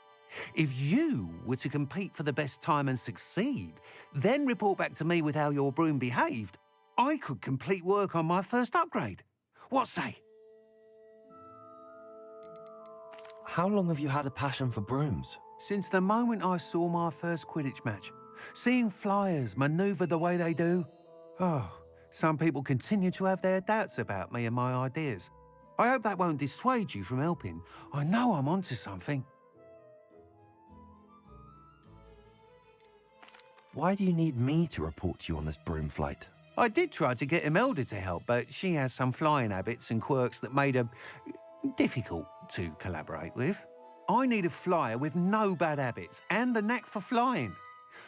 If you were to compete for the best time and succeed, then report back to me with how your broom behaved, I could complete work on my first upgrade. What say? How long have you had a passion for brooms? Since the moment I saw my first Quidditch match. Seeing flyers manoeuvre the way they do. Oh, some people continue to have their doubts about me and my ideas. I hope that won't dissuade you from helping. I know I'm onto something. Why do you need me to report to you on this broom flight? I did try to get Imelda to help, but she has some flying habits and quirks that made her difficult to collaborate with. I need a flyer with no bad habits and the knack for flying.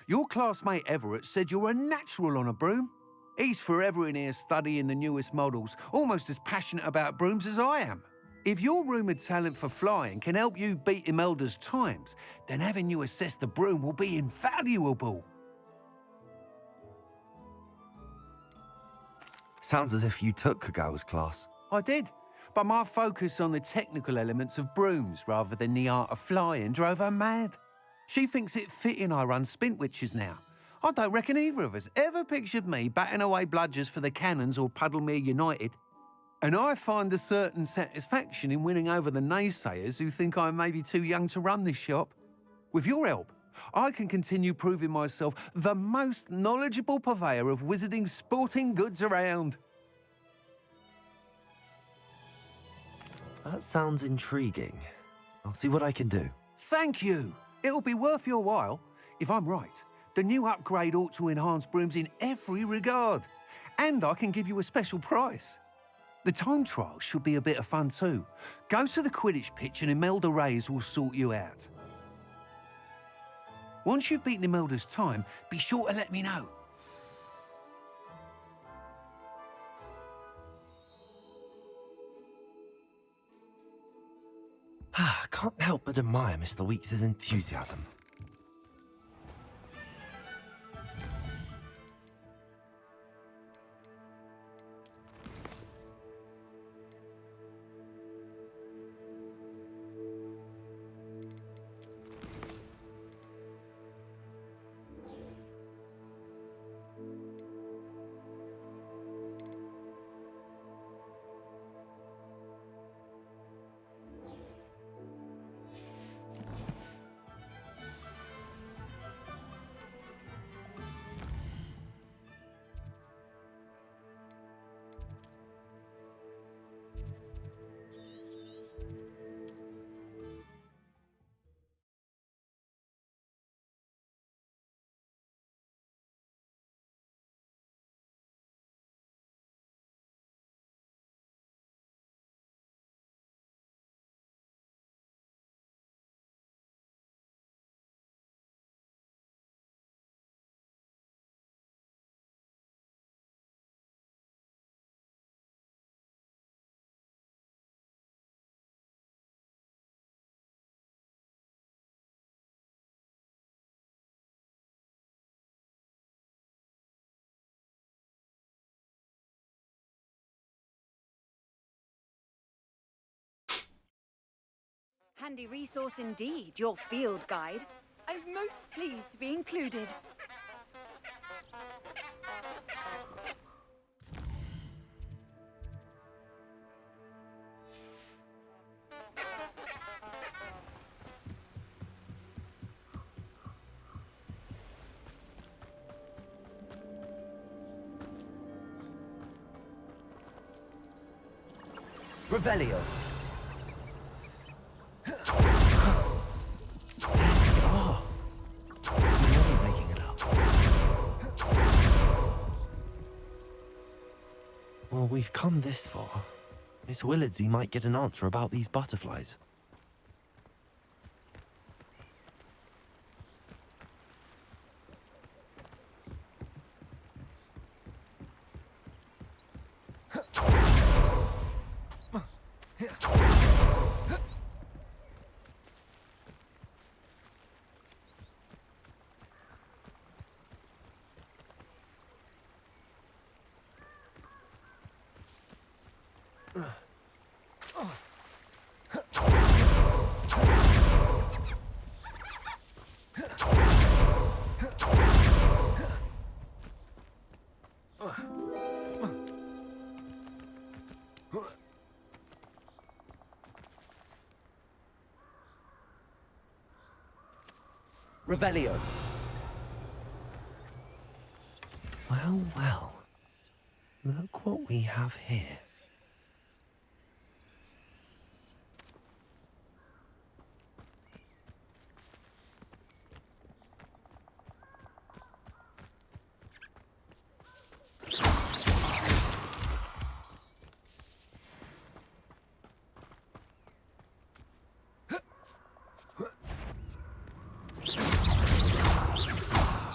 Your classmate Everett said you're a natural on a broom. He's forever in here studying the newest models, almost as passionate about brooms as I am. If your rumoured talent for flying can help you beat Imelda's times, then having you assess the broom will be invaluable. Sounds as if you took Kagawa's class. I did, but my focus on the technical elements of brooms rather than the art of flying drove her mad. She thinks it fitting I run Spintwitches now. I don't reckon either of us ever pictured me batting away bludgers for the Cannons or Puddlemere United. And I find a certain satisfaction in winning over the naysayers who think I'm maybe too young to run this shop. With your help, I can continue proving myself the most knowledgeable purveyor of wizarding sporting goods around. That sounds intriguing. I'll see what I can do. Thank you. It'll be worth your while. If I'm right, the new upgrade ought to enhance brooms in every regard. And I can give you a special price. The time trial should be a bit of fun too. Go to the Quidditch pitch and Imelda Reyes will sort you out. Once you've beaten Imelda's time, be sure to let me know. I can't help but admire Mr. Weeks' enthusiasm. Handy resource indeed, your field guide. I'm most pleased to be included. Revelio. Well, we've come this far. Miss Willardsey might get an answer about these butterflies. Revelio. Well, well. Look what we have here.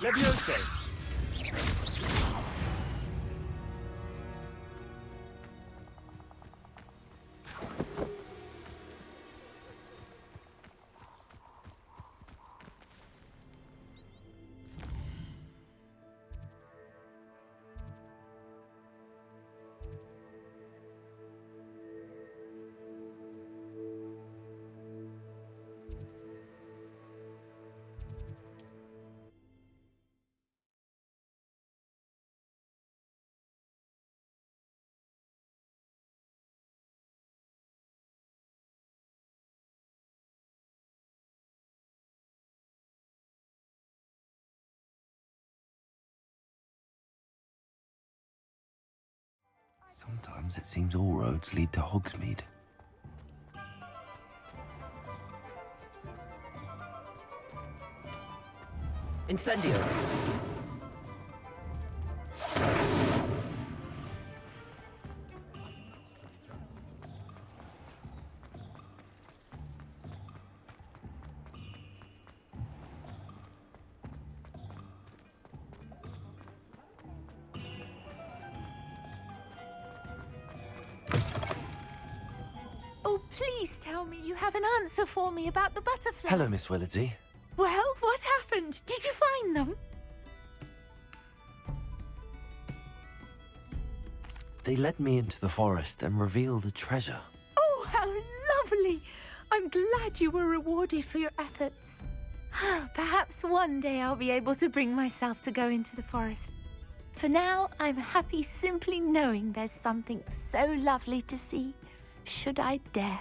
Levioso. Sometimes it seems all roads lead to Hogsmeade. Incendio. Oh, please tell me you have an answer for me about the butterfly. Hello, Miss Willardsey. Well, what happened? Did you find them? They led me into the forest and revealed a treasure. Oh, how lovely! I'm glad you were rewarded for your efforts. Perhaps one day I'll be able to bring myself to go into the forest. For now, I'm happy simply knowing there's something so lovely to see, should I dare.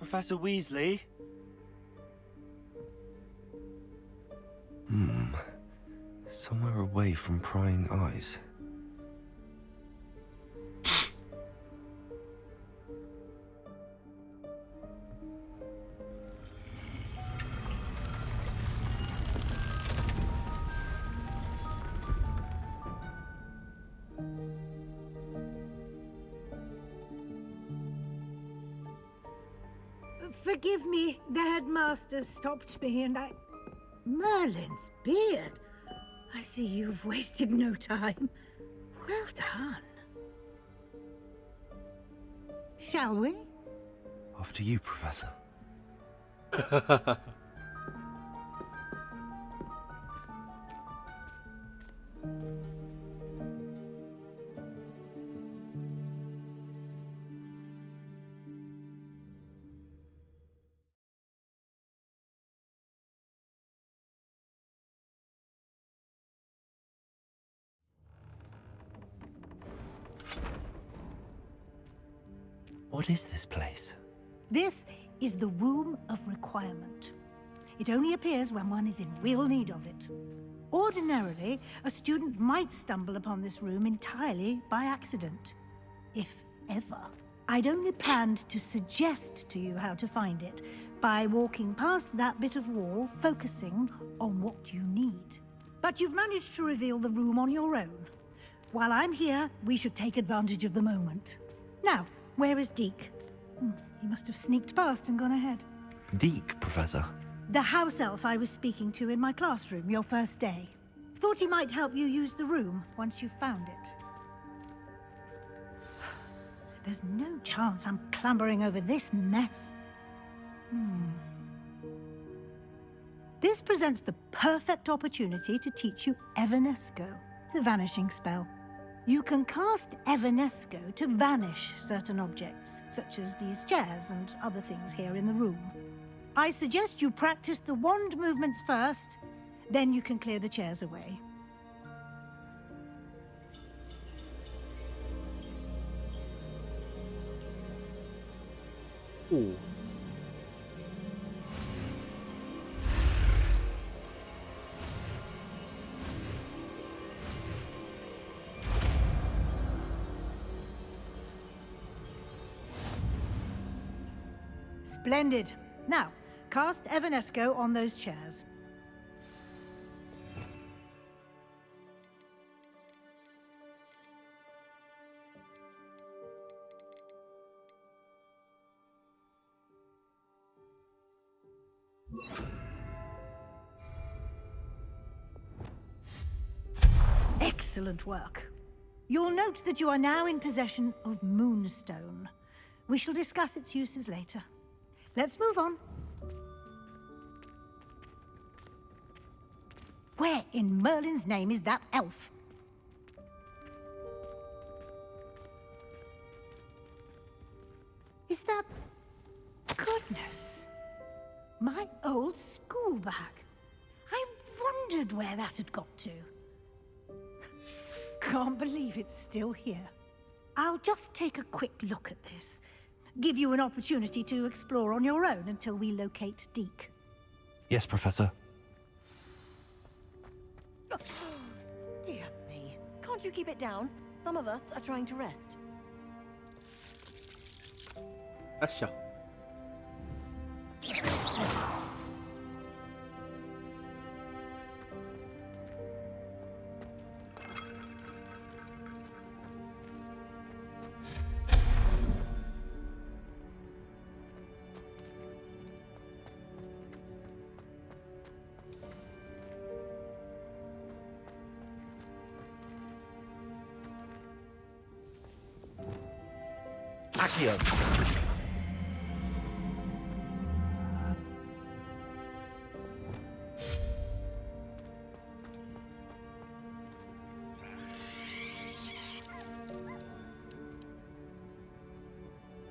Professor Weasley? Somewhere away from prying eyes. Forgive me, the headmaster stopped me and I... Merlin's beard. I see you've wasted no time. Well done. Shall we? After you, Professor. What is this place? This is the Room of Requirement. It only appears when one is in real need of it. Ordinarily, a student might stumble upon this room entirely by accident, if ever. I'd only planned to suggest to you how to find it by walking past that bit of wall, focusing on what you need. But you've managed to reveal the room on your own. While I'm here, we should take advantage of the moment. Now, where is Deke? He must have sneaked past and gone ahead. Deke, Professor. The house elf I was speaking to in my classroom your first day. Thought he might help you use the room once you found it. There's no chance I'm clambering over this mess. This presents the perfect opportunity to teach you Evanesco, the vanishing spell. You can cast Evanesco to vanish certain objects, such as these chairs and other things here in the room. I suggest you practice the wand movements first, then you can clear the chairs away. Ooh. Splendid. Now, cast Evanesco on those chairs. Excellent work. You'll note that you are now in possession of Moonstone. We shall discuss its uses later. Let's move on. Where in Merlin's name is that elf? Is that... Goodness. My old school bag. I wondered where that had got to. Can't believe it's still here. I'll just take a quick look at this. Give you an opportunity to explore on your own until we locate Deke. Yes, Professor. Dear me. Can't you keep it down? Some of us are trying to rest. 啊小。Accio.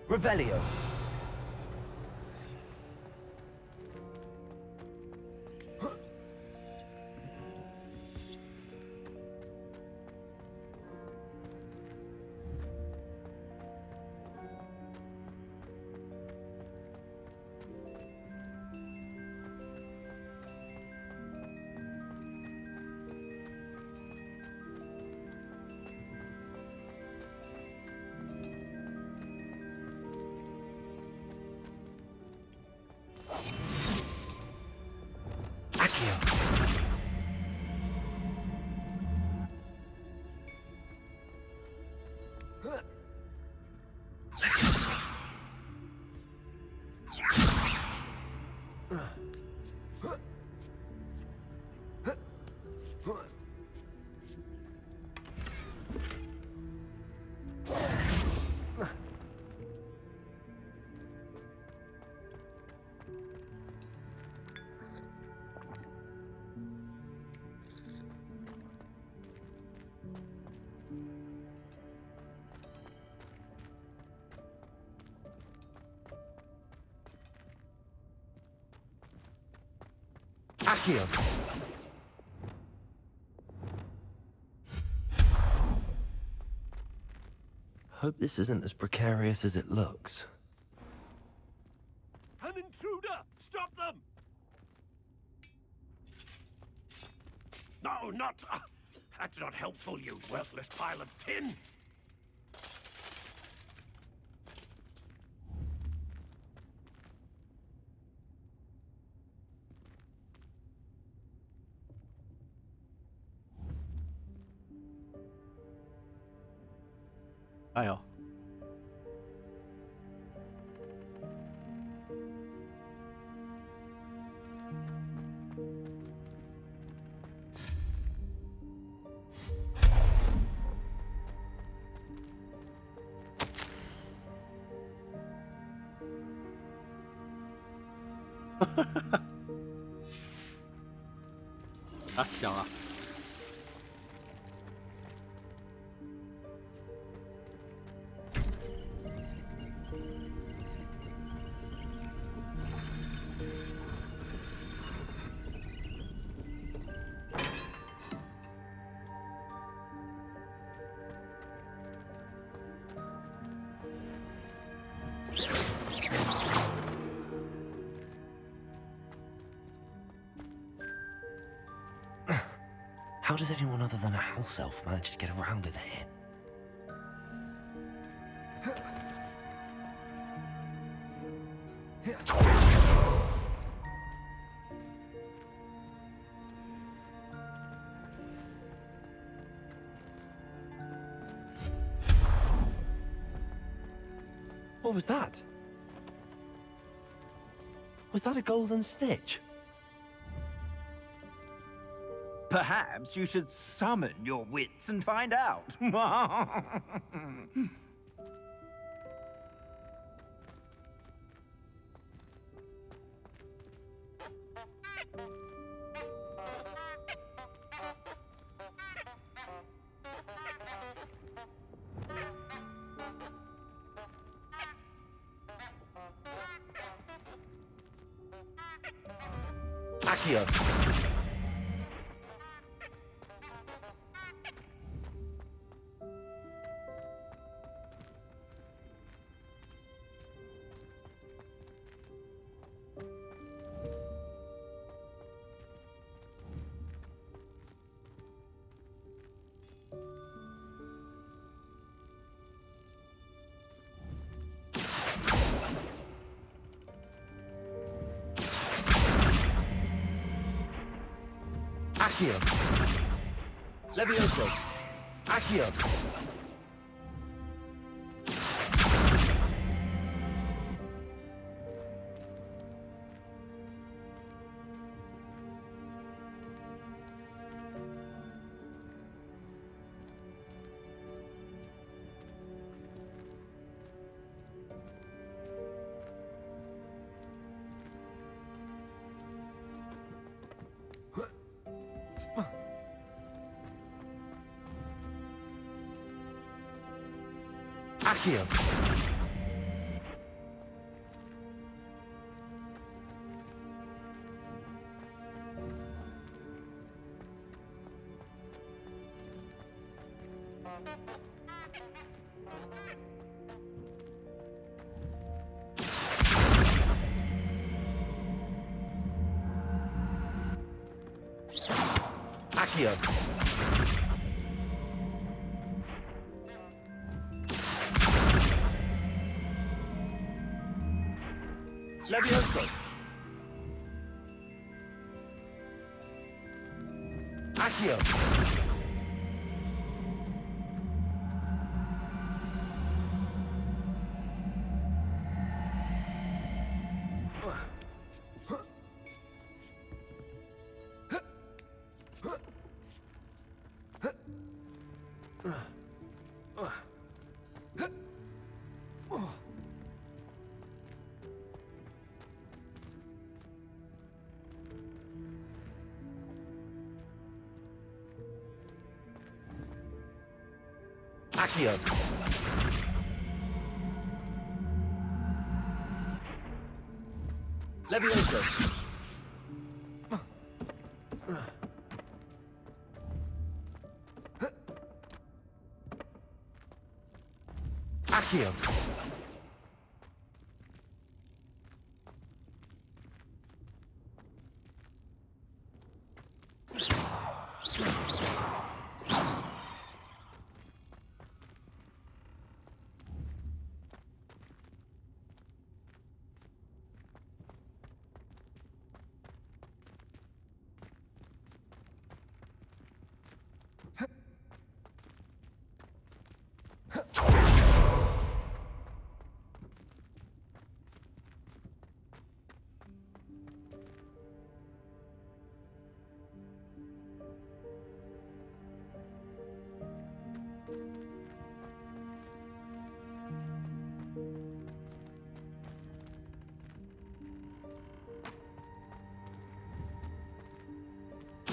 Revelio. Accio! Hope this isn't as precarious as it looks. An intruder! Stop them! No, not... that's not helpful, you worthless pile of tin!哎呦，啊，响了。How does anyone other than a house elf manage to get around in here? What was that? Was that a golden snitch? Perhaps you should summon your wits and find out. Accio! Accio! Levioso! Accio! Accio! Accio! Levioso! Accio! Accio. Levioso. Accio.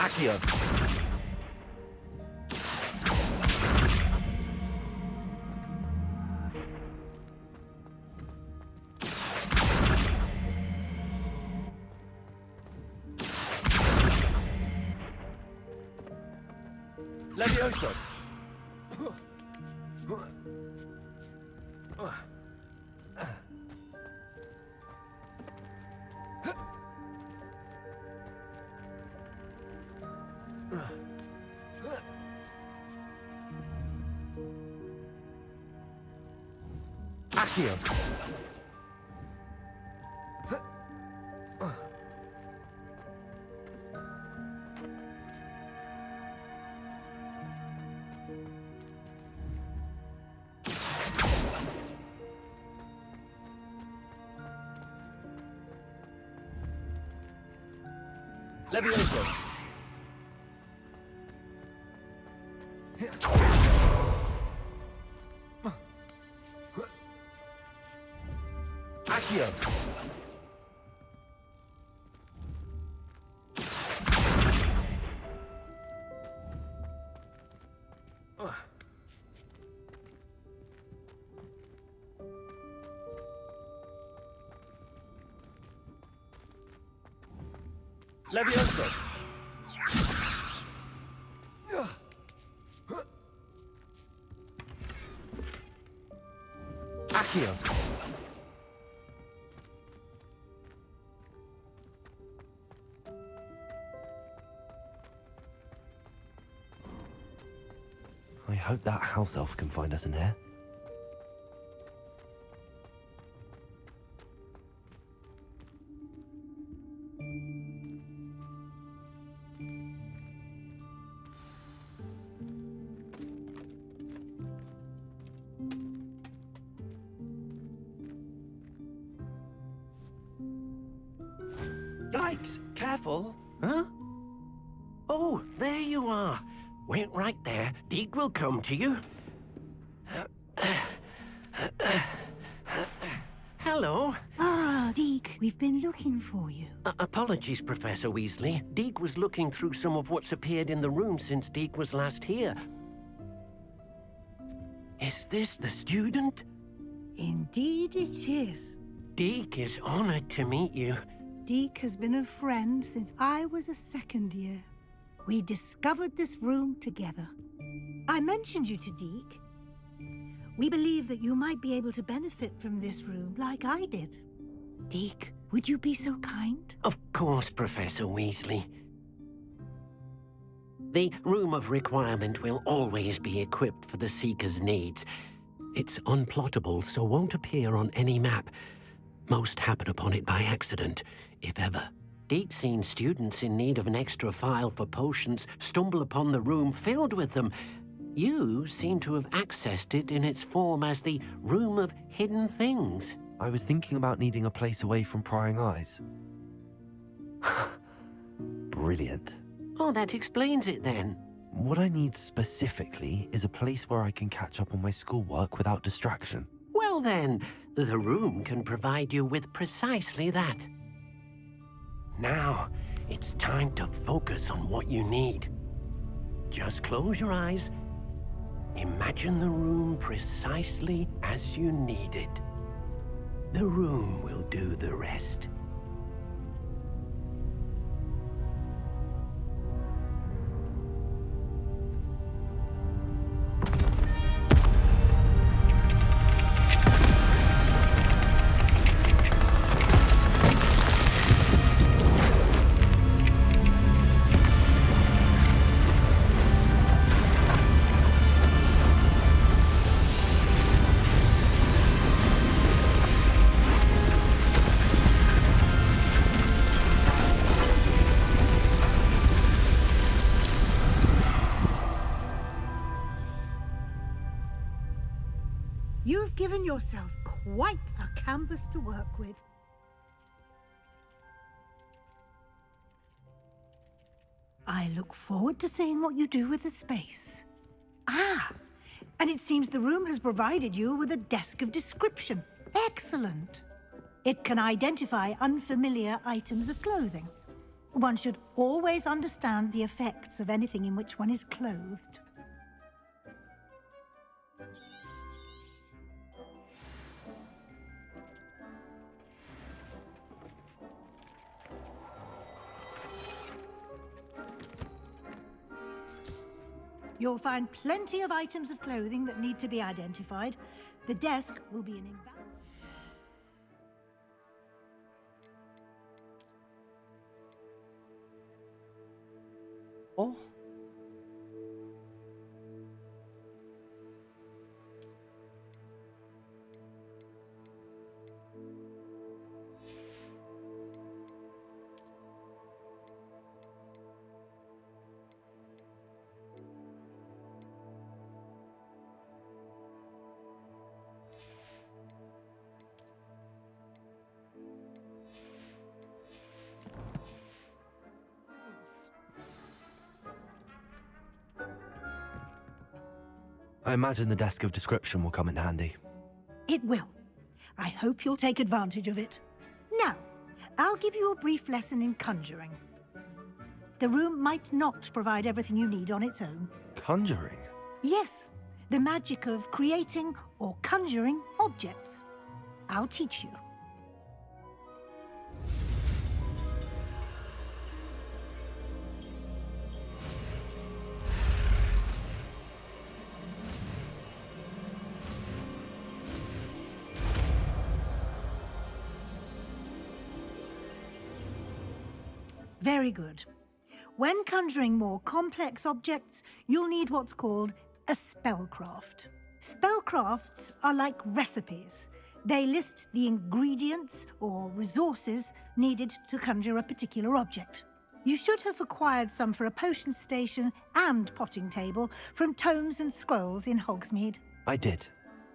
Accio. Levioso. Accio. Levioso. Accio. Levioso. Accio. I hope that house elf can find us in here. Yikes! Careful! Huh? Oh, there you are. Wait right there. Deke will come to you. Hello. Ah, Deke, we've been looking for you. Apologies, Professor Weasley. Deke was looking through some of what's appeared in the room since Deke was last here. Is this the student? Indeed it is. Deke is honored to meet you. Deke has been a friend since I was a second year. We discovered this room together. I mentioned you to Deke. We believe that you might be able to benefit from this room like I did. Deke, would you be so kind? Of course, Professor Weasley. The Room of Requirement will always be equipped for the Seeker's needs. It's unplottable, so won't appear on any map. Most happen upon it by accident, if ever. Deke's seen students in need of an extra file for potions stumble upon the room filled with them. You seem to have accessed it in its form as the Room of Hidden Things. I was thinking about needing a place away from prying eyes. Brilliant. Oh, that explains it then. What I need specifically is a place where I can catch up on my schoolwork without distraction. Well then, the room can provide you with precisely that. Now, it's time to focus on what you need. Just close your eyes. Imagine the room precisely as you need it. The room will do the rest. You've given yourself quite a canvas to work with. I look forward to seeing what you do with the space. Ah, and it seems the room has provided you with a desk of description. Excellent. It can identify unfamiliar items of clothing. One should always understand the effects of anything in which one is clothed. You'll find plenty of items of clothing that need to be identified. The desk will be an invaluable... Oh. I imagine the desk of description will come in handy. It will. I hope you'll take advantage of it. Now, I'll give you a brief lesson in conjuring. The room might not provide everything you need on its own. Conjuring? Yes, the magic of creating or conjuring objects. I'll teach you. Very good. When conjuring more complex objects, you'll need what's called a spellcraft. Spellcrafts are like recipes. They list the ingredients or resources needed to conjure a particular object. You should have acquired some for a potion station and potting table from tomes and scrolls in Hogsmeade. I did.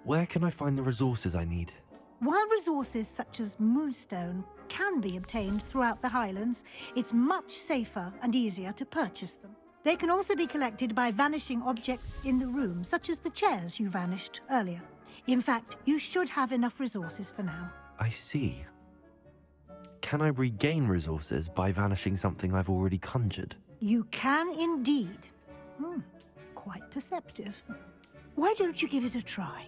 Where can I find the resources I need? While resources such as moonstone can be obtained throughout the Highlands, it's much safer and easier to purchase them. They can also be collected by vanishing objects in the room, such as the chairs you vanished earlier. In fact, you should have enough resources for now. I see. Can I regain resources by vanishing something I've already conjured? You can indeed. Quite perceptive. Why don't you give it a try?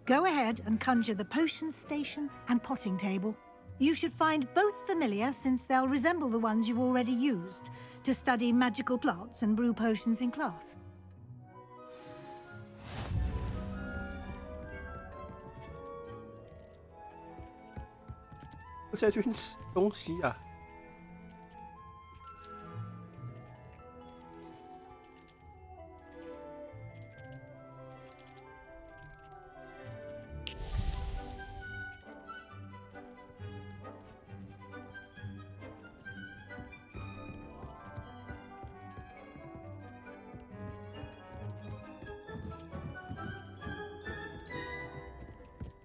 Go ahead and conjure the potion station and potting table. You should find both familiar, since they'll resemble the ones you've already used to study magical plants and brew potions in class.我在这边吃东西啊。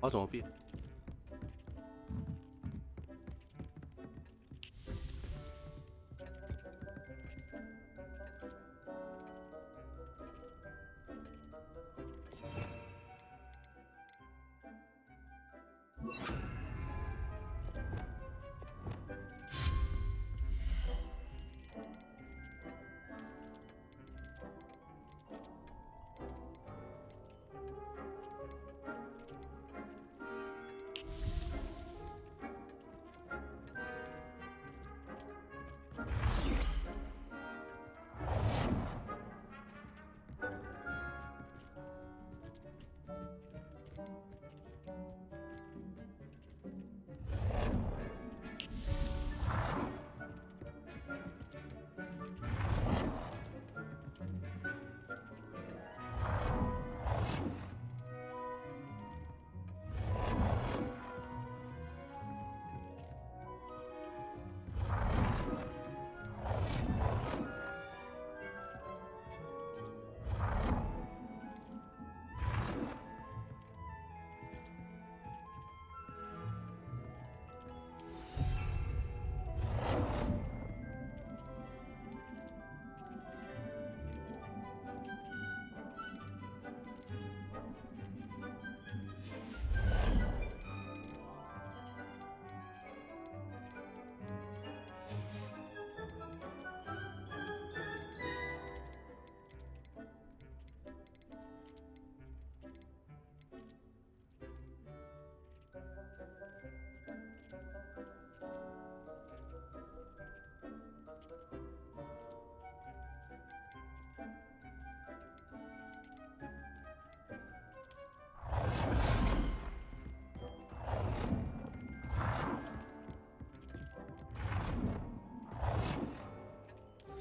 我怎么变？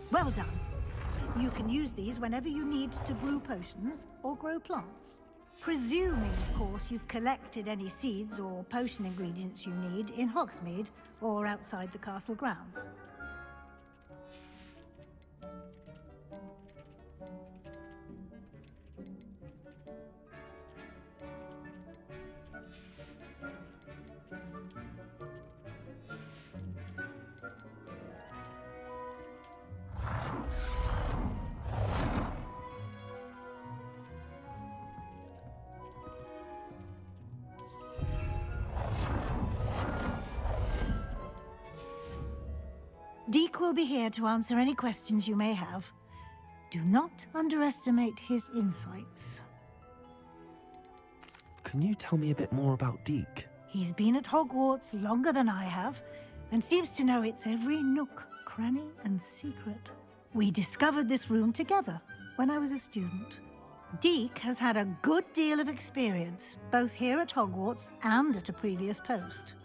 Well done. You can use these whenever you need to brew potions or grow plants. Presuming, of course, you've collected any seeds or potion ingredients you need in Hogsmeade or outside the castle grounds. Deke will be here to answer any questions you may have. Do not underestimate his insights. Can you tell me a bit more about Deke? He's been at Hogwarts longer than I have, and seems to know its every nook, cranny, and secret. We discovered this room together when I was a student. Deke has had a good deal of experience, both here at Hogwarts and at a previous post.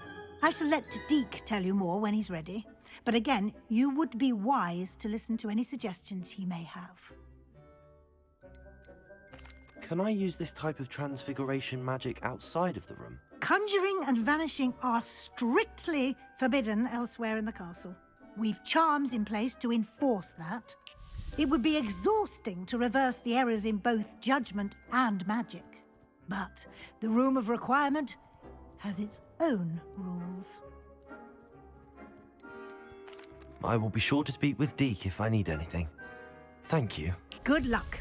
I shall let Deke tell you more when he's ready. But again, you would be wise to listen to any suggestions he may have. Can I use this type of transfiguration magic outside of the room? Conjuring and vanishing are strictly forbidden elsewhere in the castle. We've charms in place to enforce that. It would be exhausting to reverse the errors in both judgment and magic. But the Room of Requirement has its own rules. I will be sure to speak with Deke if I need anything. Thank you. Good luck.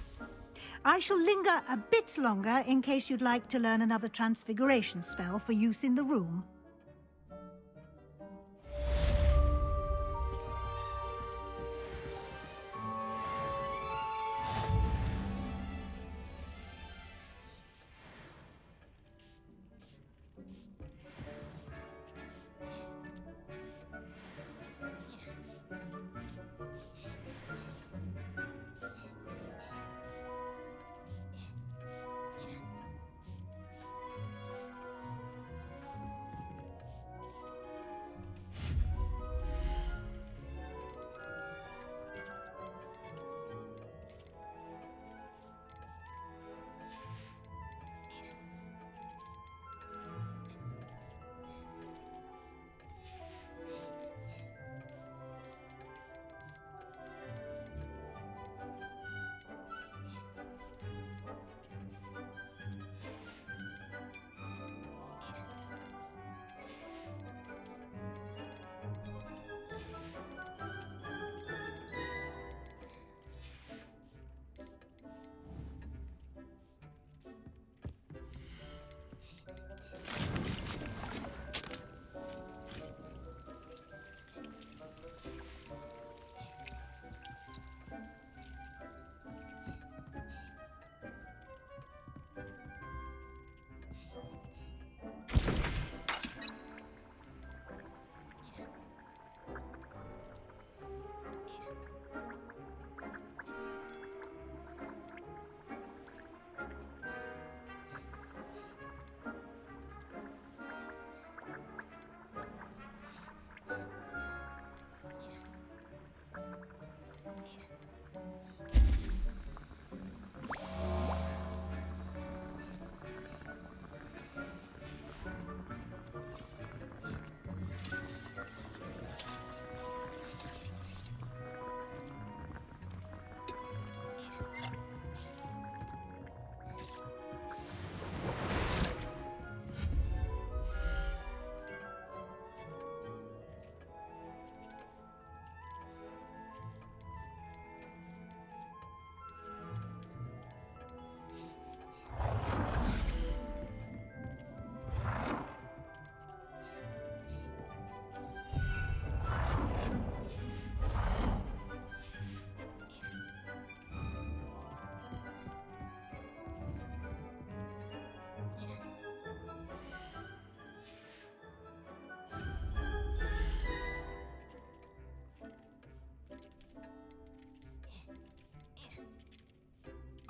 I shall linger a bit longer in case you'd like to learn another transfiguration spell for use in the room.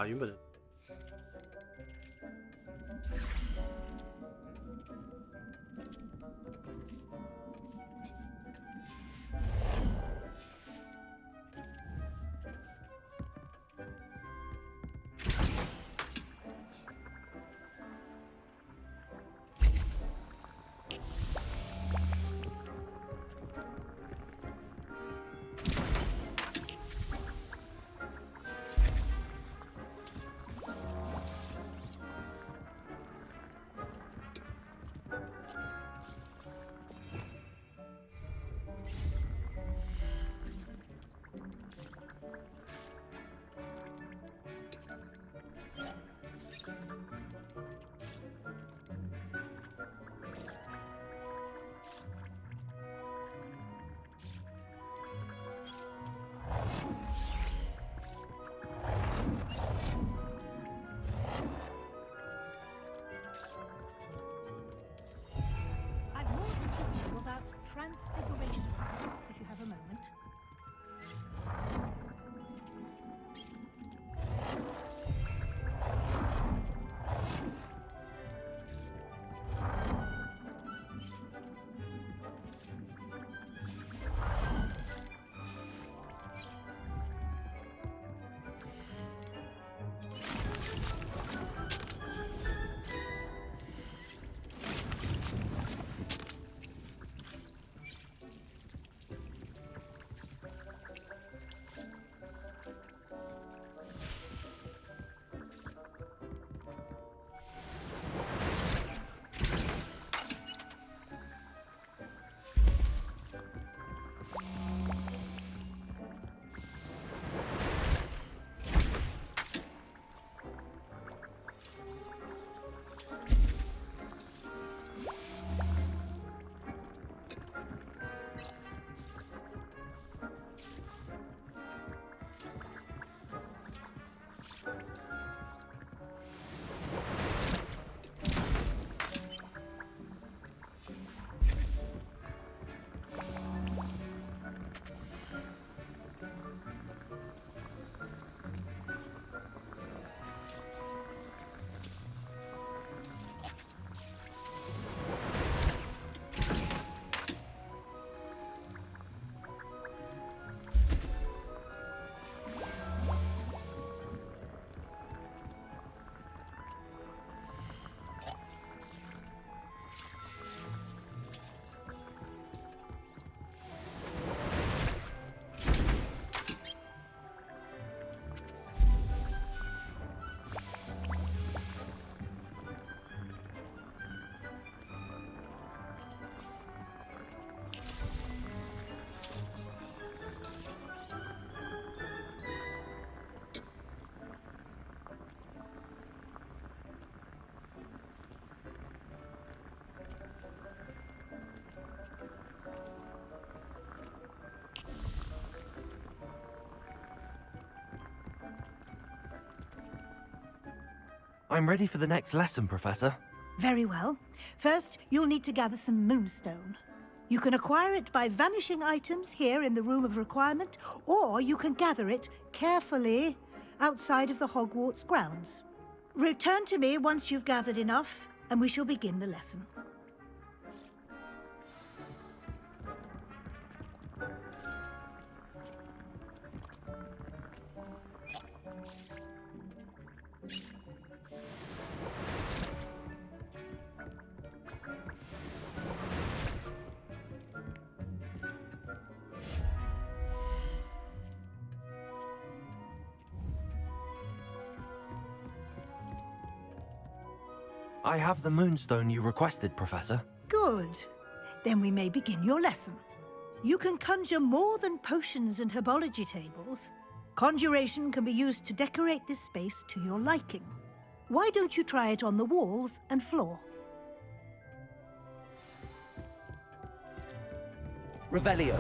啊，原本 I'm ready for the next lesson, Professor. Very well. First, you'll need to gather some moonstone. You can acquire it by vanishing items here in the Room of Requirement, or you can gather it carefully outside of the Hogwarts grounds. Return to me once you've gathered enough, and we shall begin the lesson. I have the moonstone you requested, Professor. Good. Then we may begin your lesson. You can conjure more than potions and herbology tables. Conjuration can be used to decorate this space to your liking. Why don't you try it on the walls and floor? Revelio.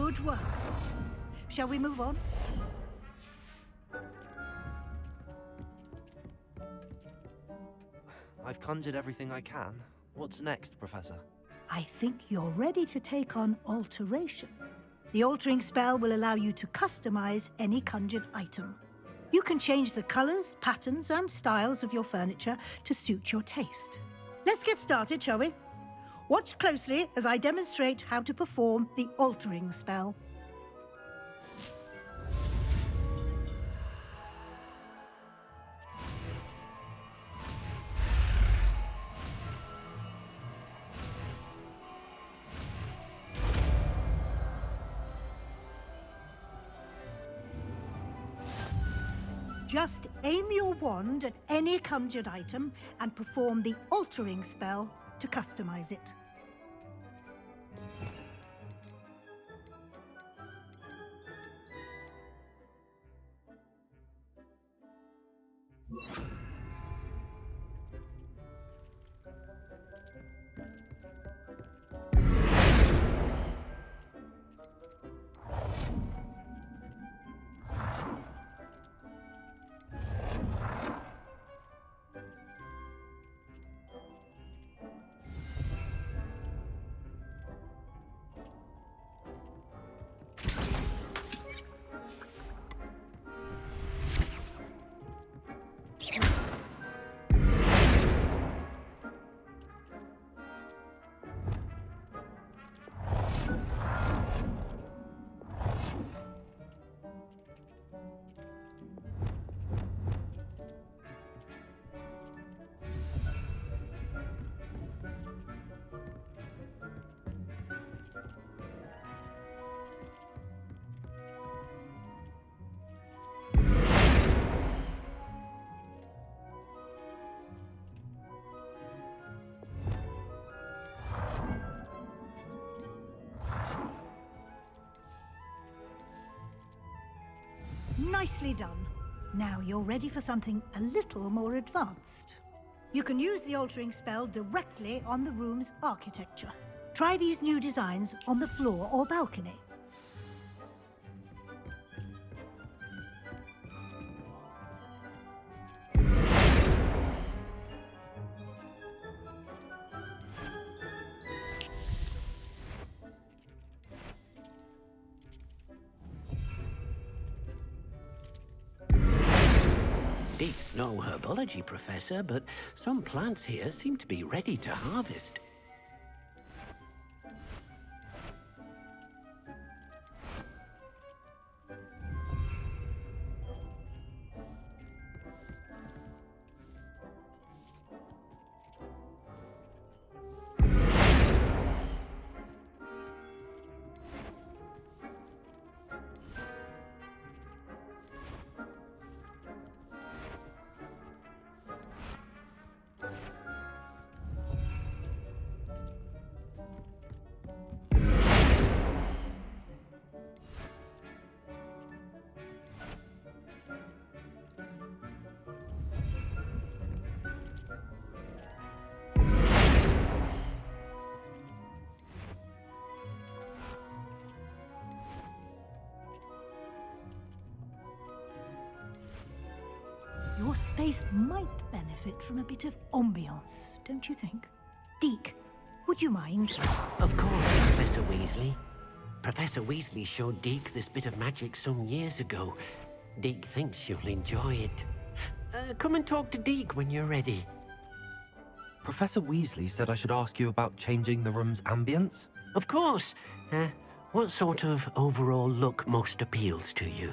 Good work. Shall we move on? I've conjured everything I can. What's next, Professor? I think you're ready to take on alteration. The altering spell will allow you to customize any conjured item. You can change the colors, patterns, and styles of your furniture to suit your taste. Let's get started, shall we? Watch closely as I demonstrate how to perform the altering spell. Just aim your wand at any conjured item and perform the altering spell to customize it. Nicely done. Now you're ready for something a little more advanced. You can use the altering spell directly on the room's architecture. Try these new designs on the floor or balcony. Deek's no herbology professor, but some plants here seem to be ready to harvest. Your space might benefit from a bit of ambiance, don't you think? Deke, would you mind? Of course, Professor Weasley. Professor Weasley showed Deke this bit of magic some years ago. Deke thinks you'll enjoy it. Come and talk to Deke when you're ready. Professor Weasley said I should ask you about changing the room's ambience? Of course. What sort of overall look most appeals to you?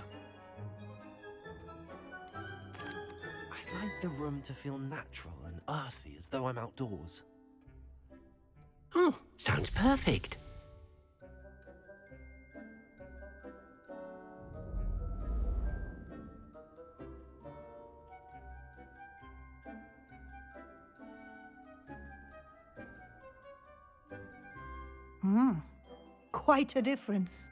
I'd like the room to feel natural and earthy, as though I'm outdoors. Oh, sounds perfect. Quite a difference.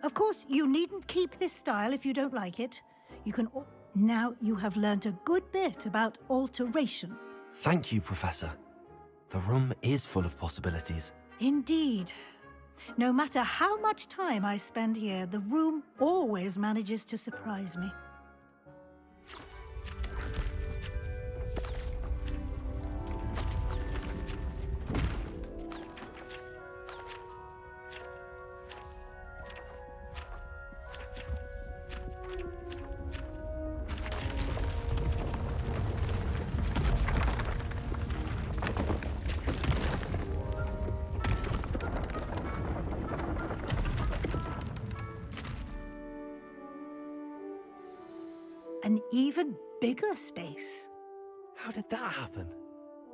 Of course, you needn't keep this style if you don't like it. You can... Now you have learnt a good bit about alteration. Thank you, Professor. The room is full of possibilities. Indeed. No matter how much time I spend here, the room always manages to surprise me. An even bigger space. How did that happen?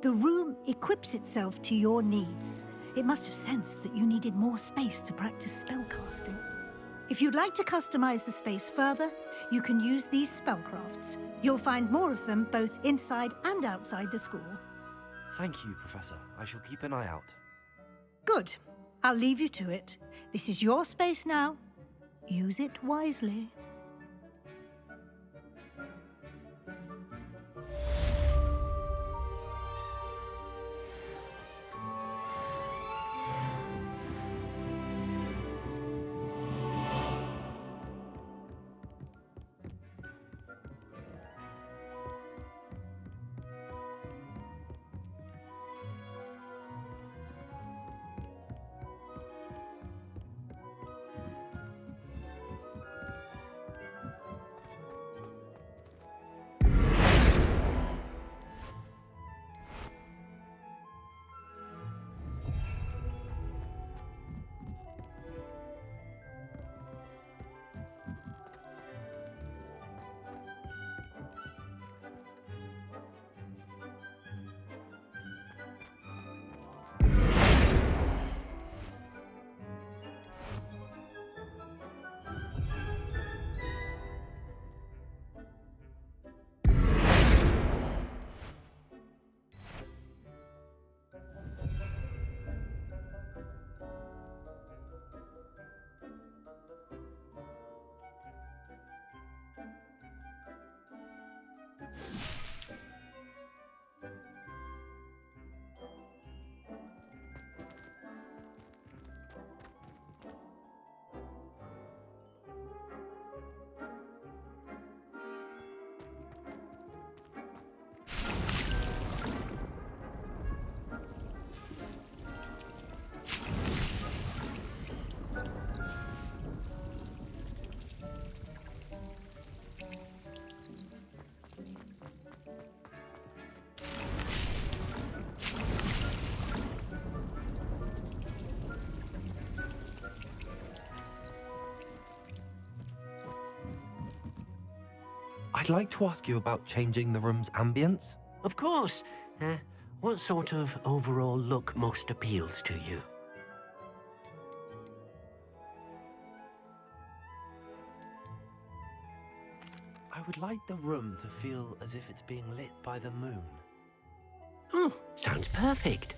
The room equips itself to your needs. It must have sensed that you needed more space to practice spellcasting. If you'd like to customize the space further, you can use these spellcrafts. You'll find more of them both inside and outside the school. Thank you, Professor. I shall keep an eye out. Good. I'll leave you to it. This is your space now. Use it wisely. I'd like to ask you about changing the room's ambience. Of course. What sort of overall look most appeals to you? I would like the room to feel as if it's being lit by the moon. Oh, sounds perfect.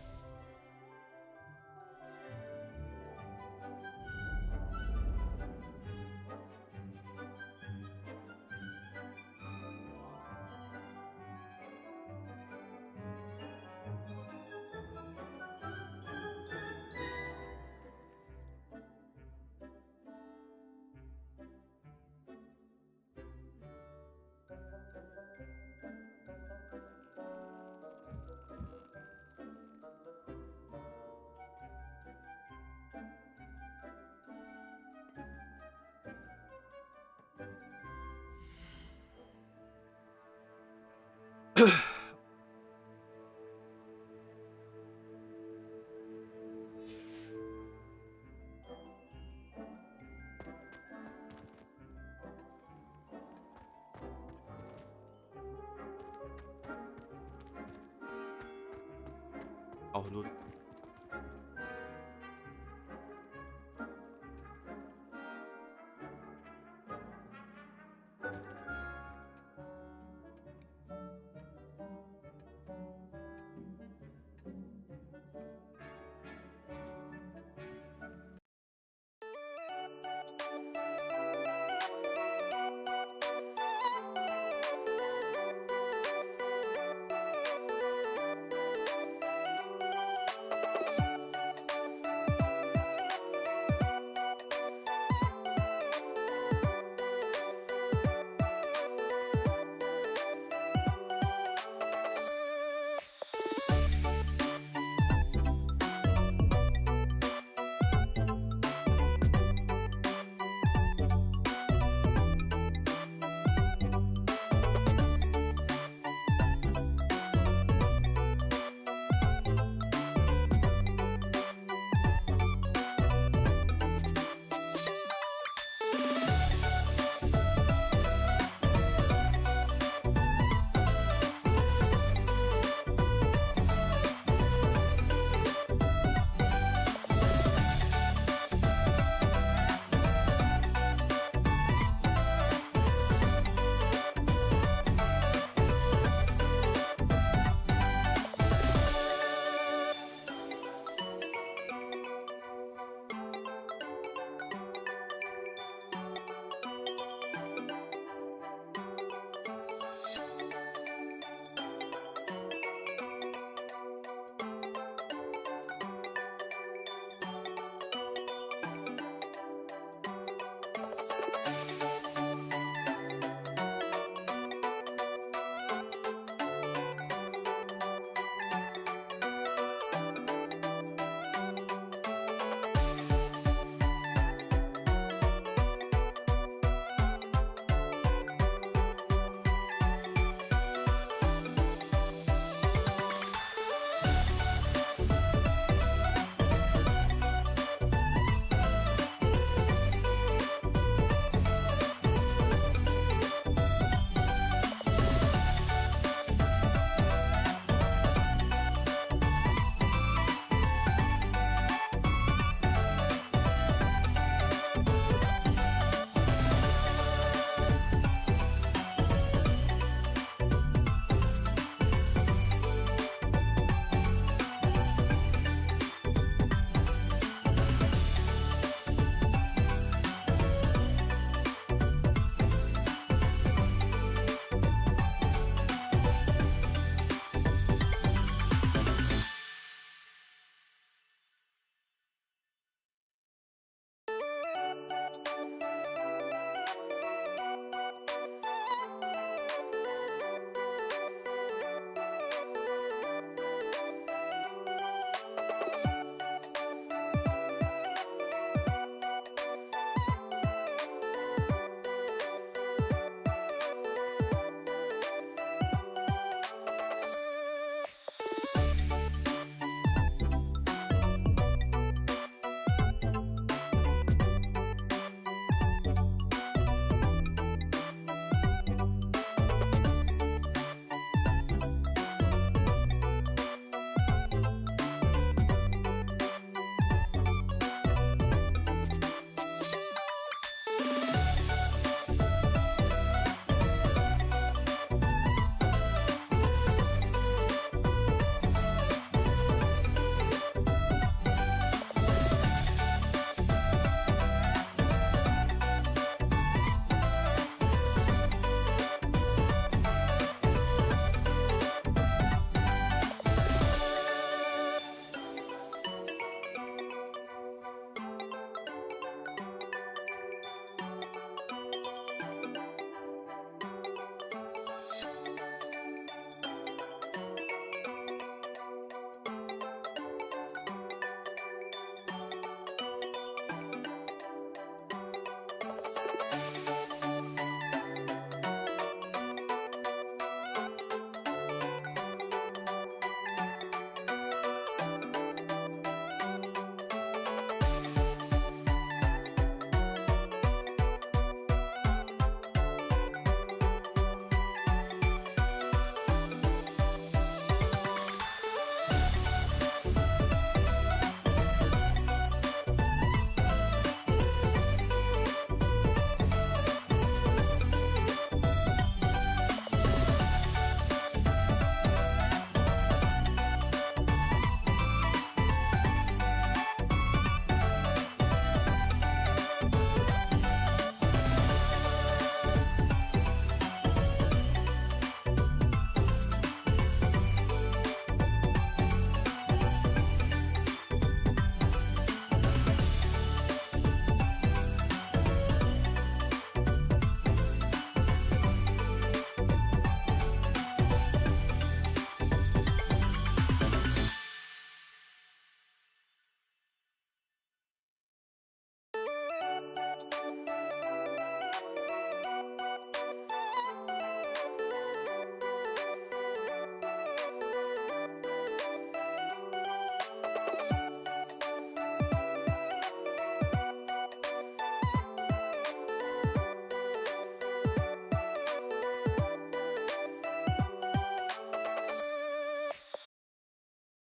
哦，很多。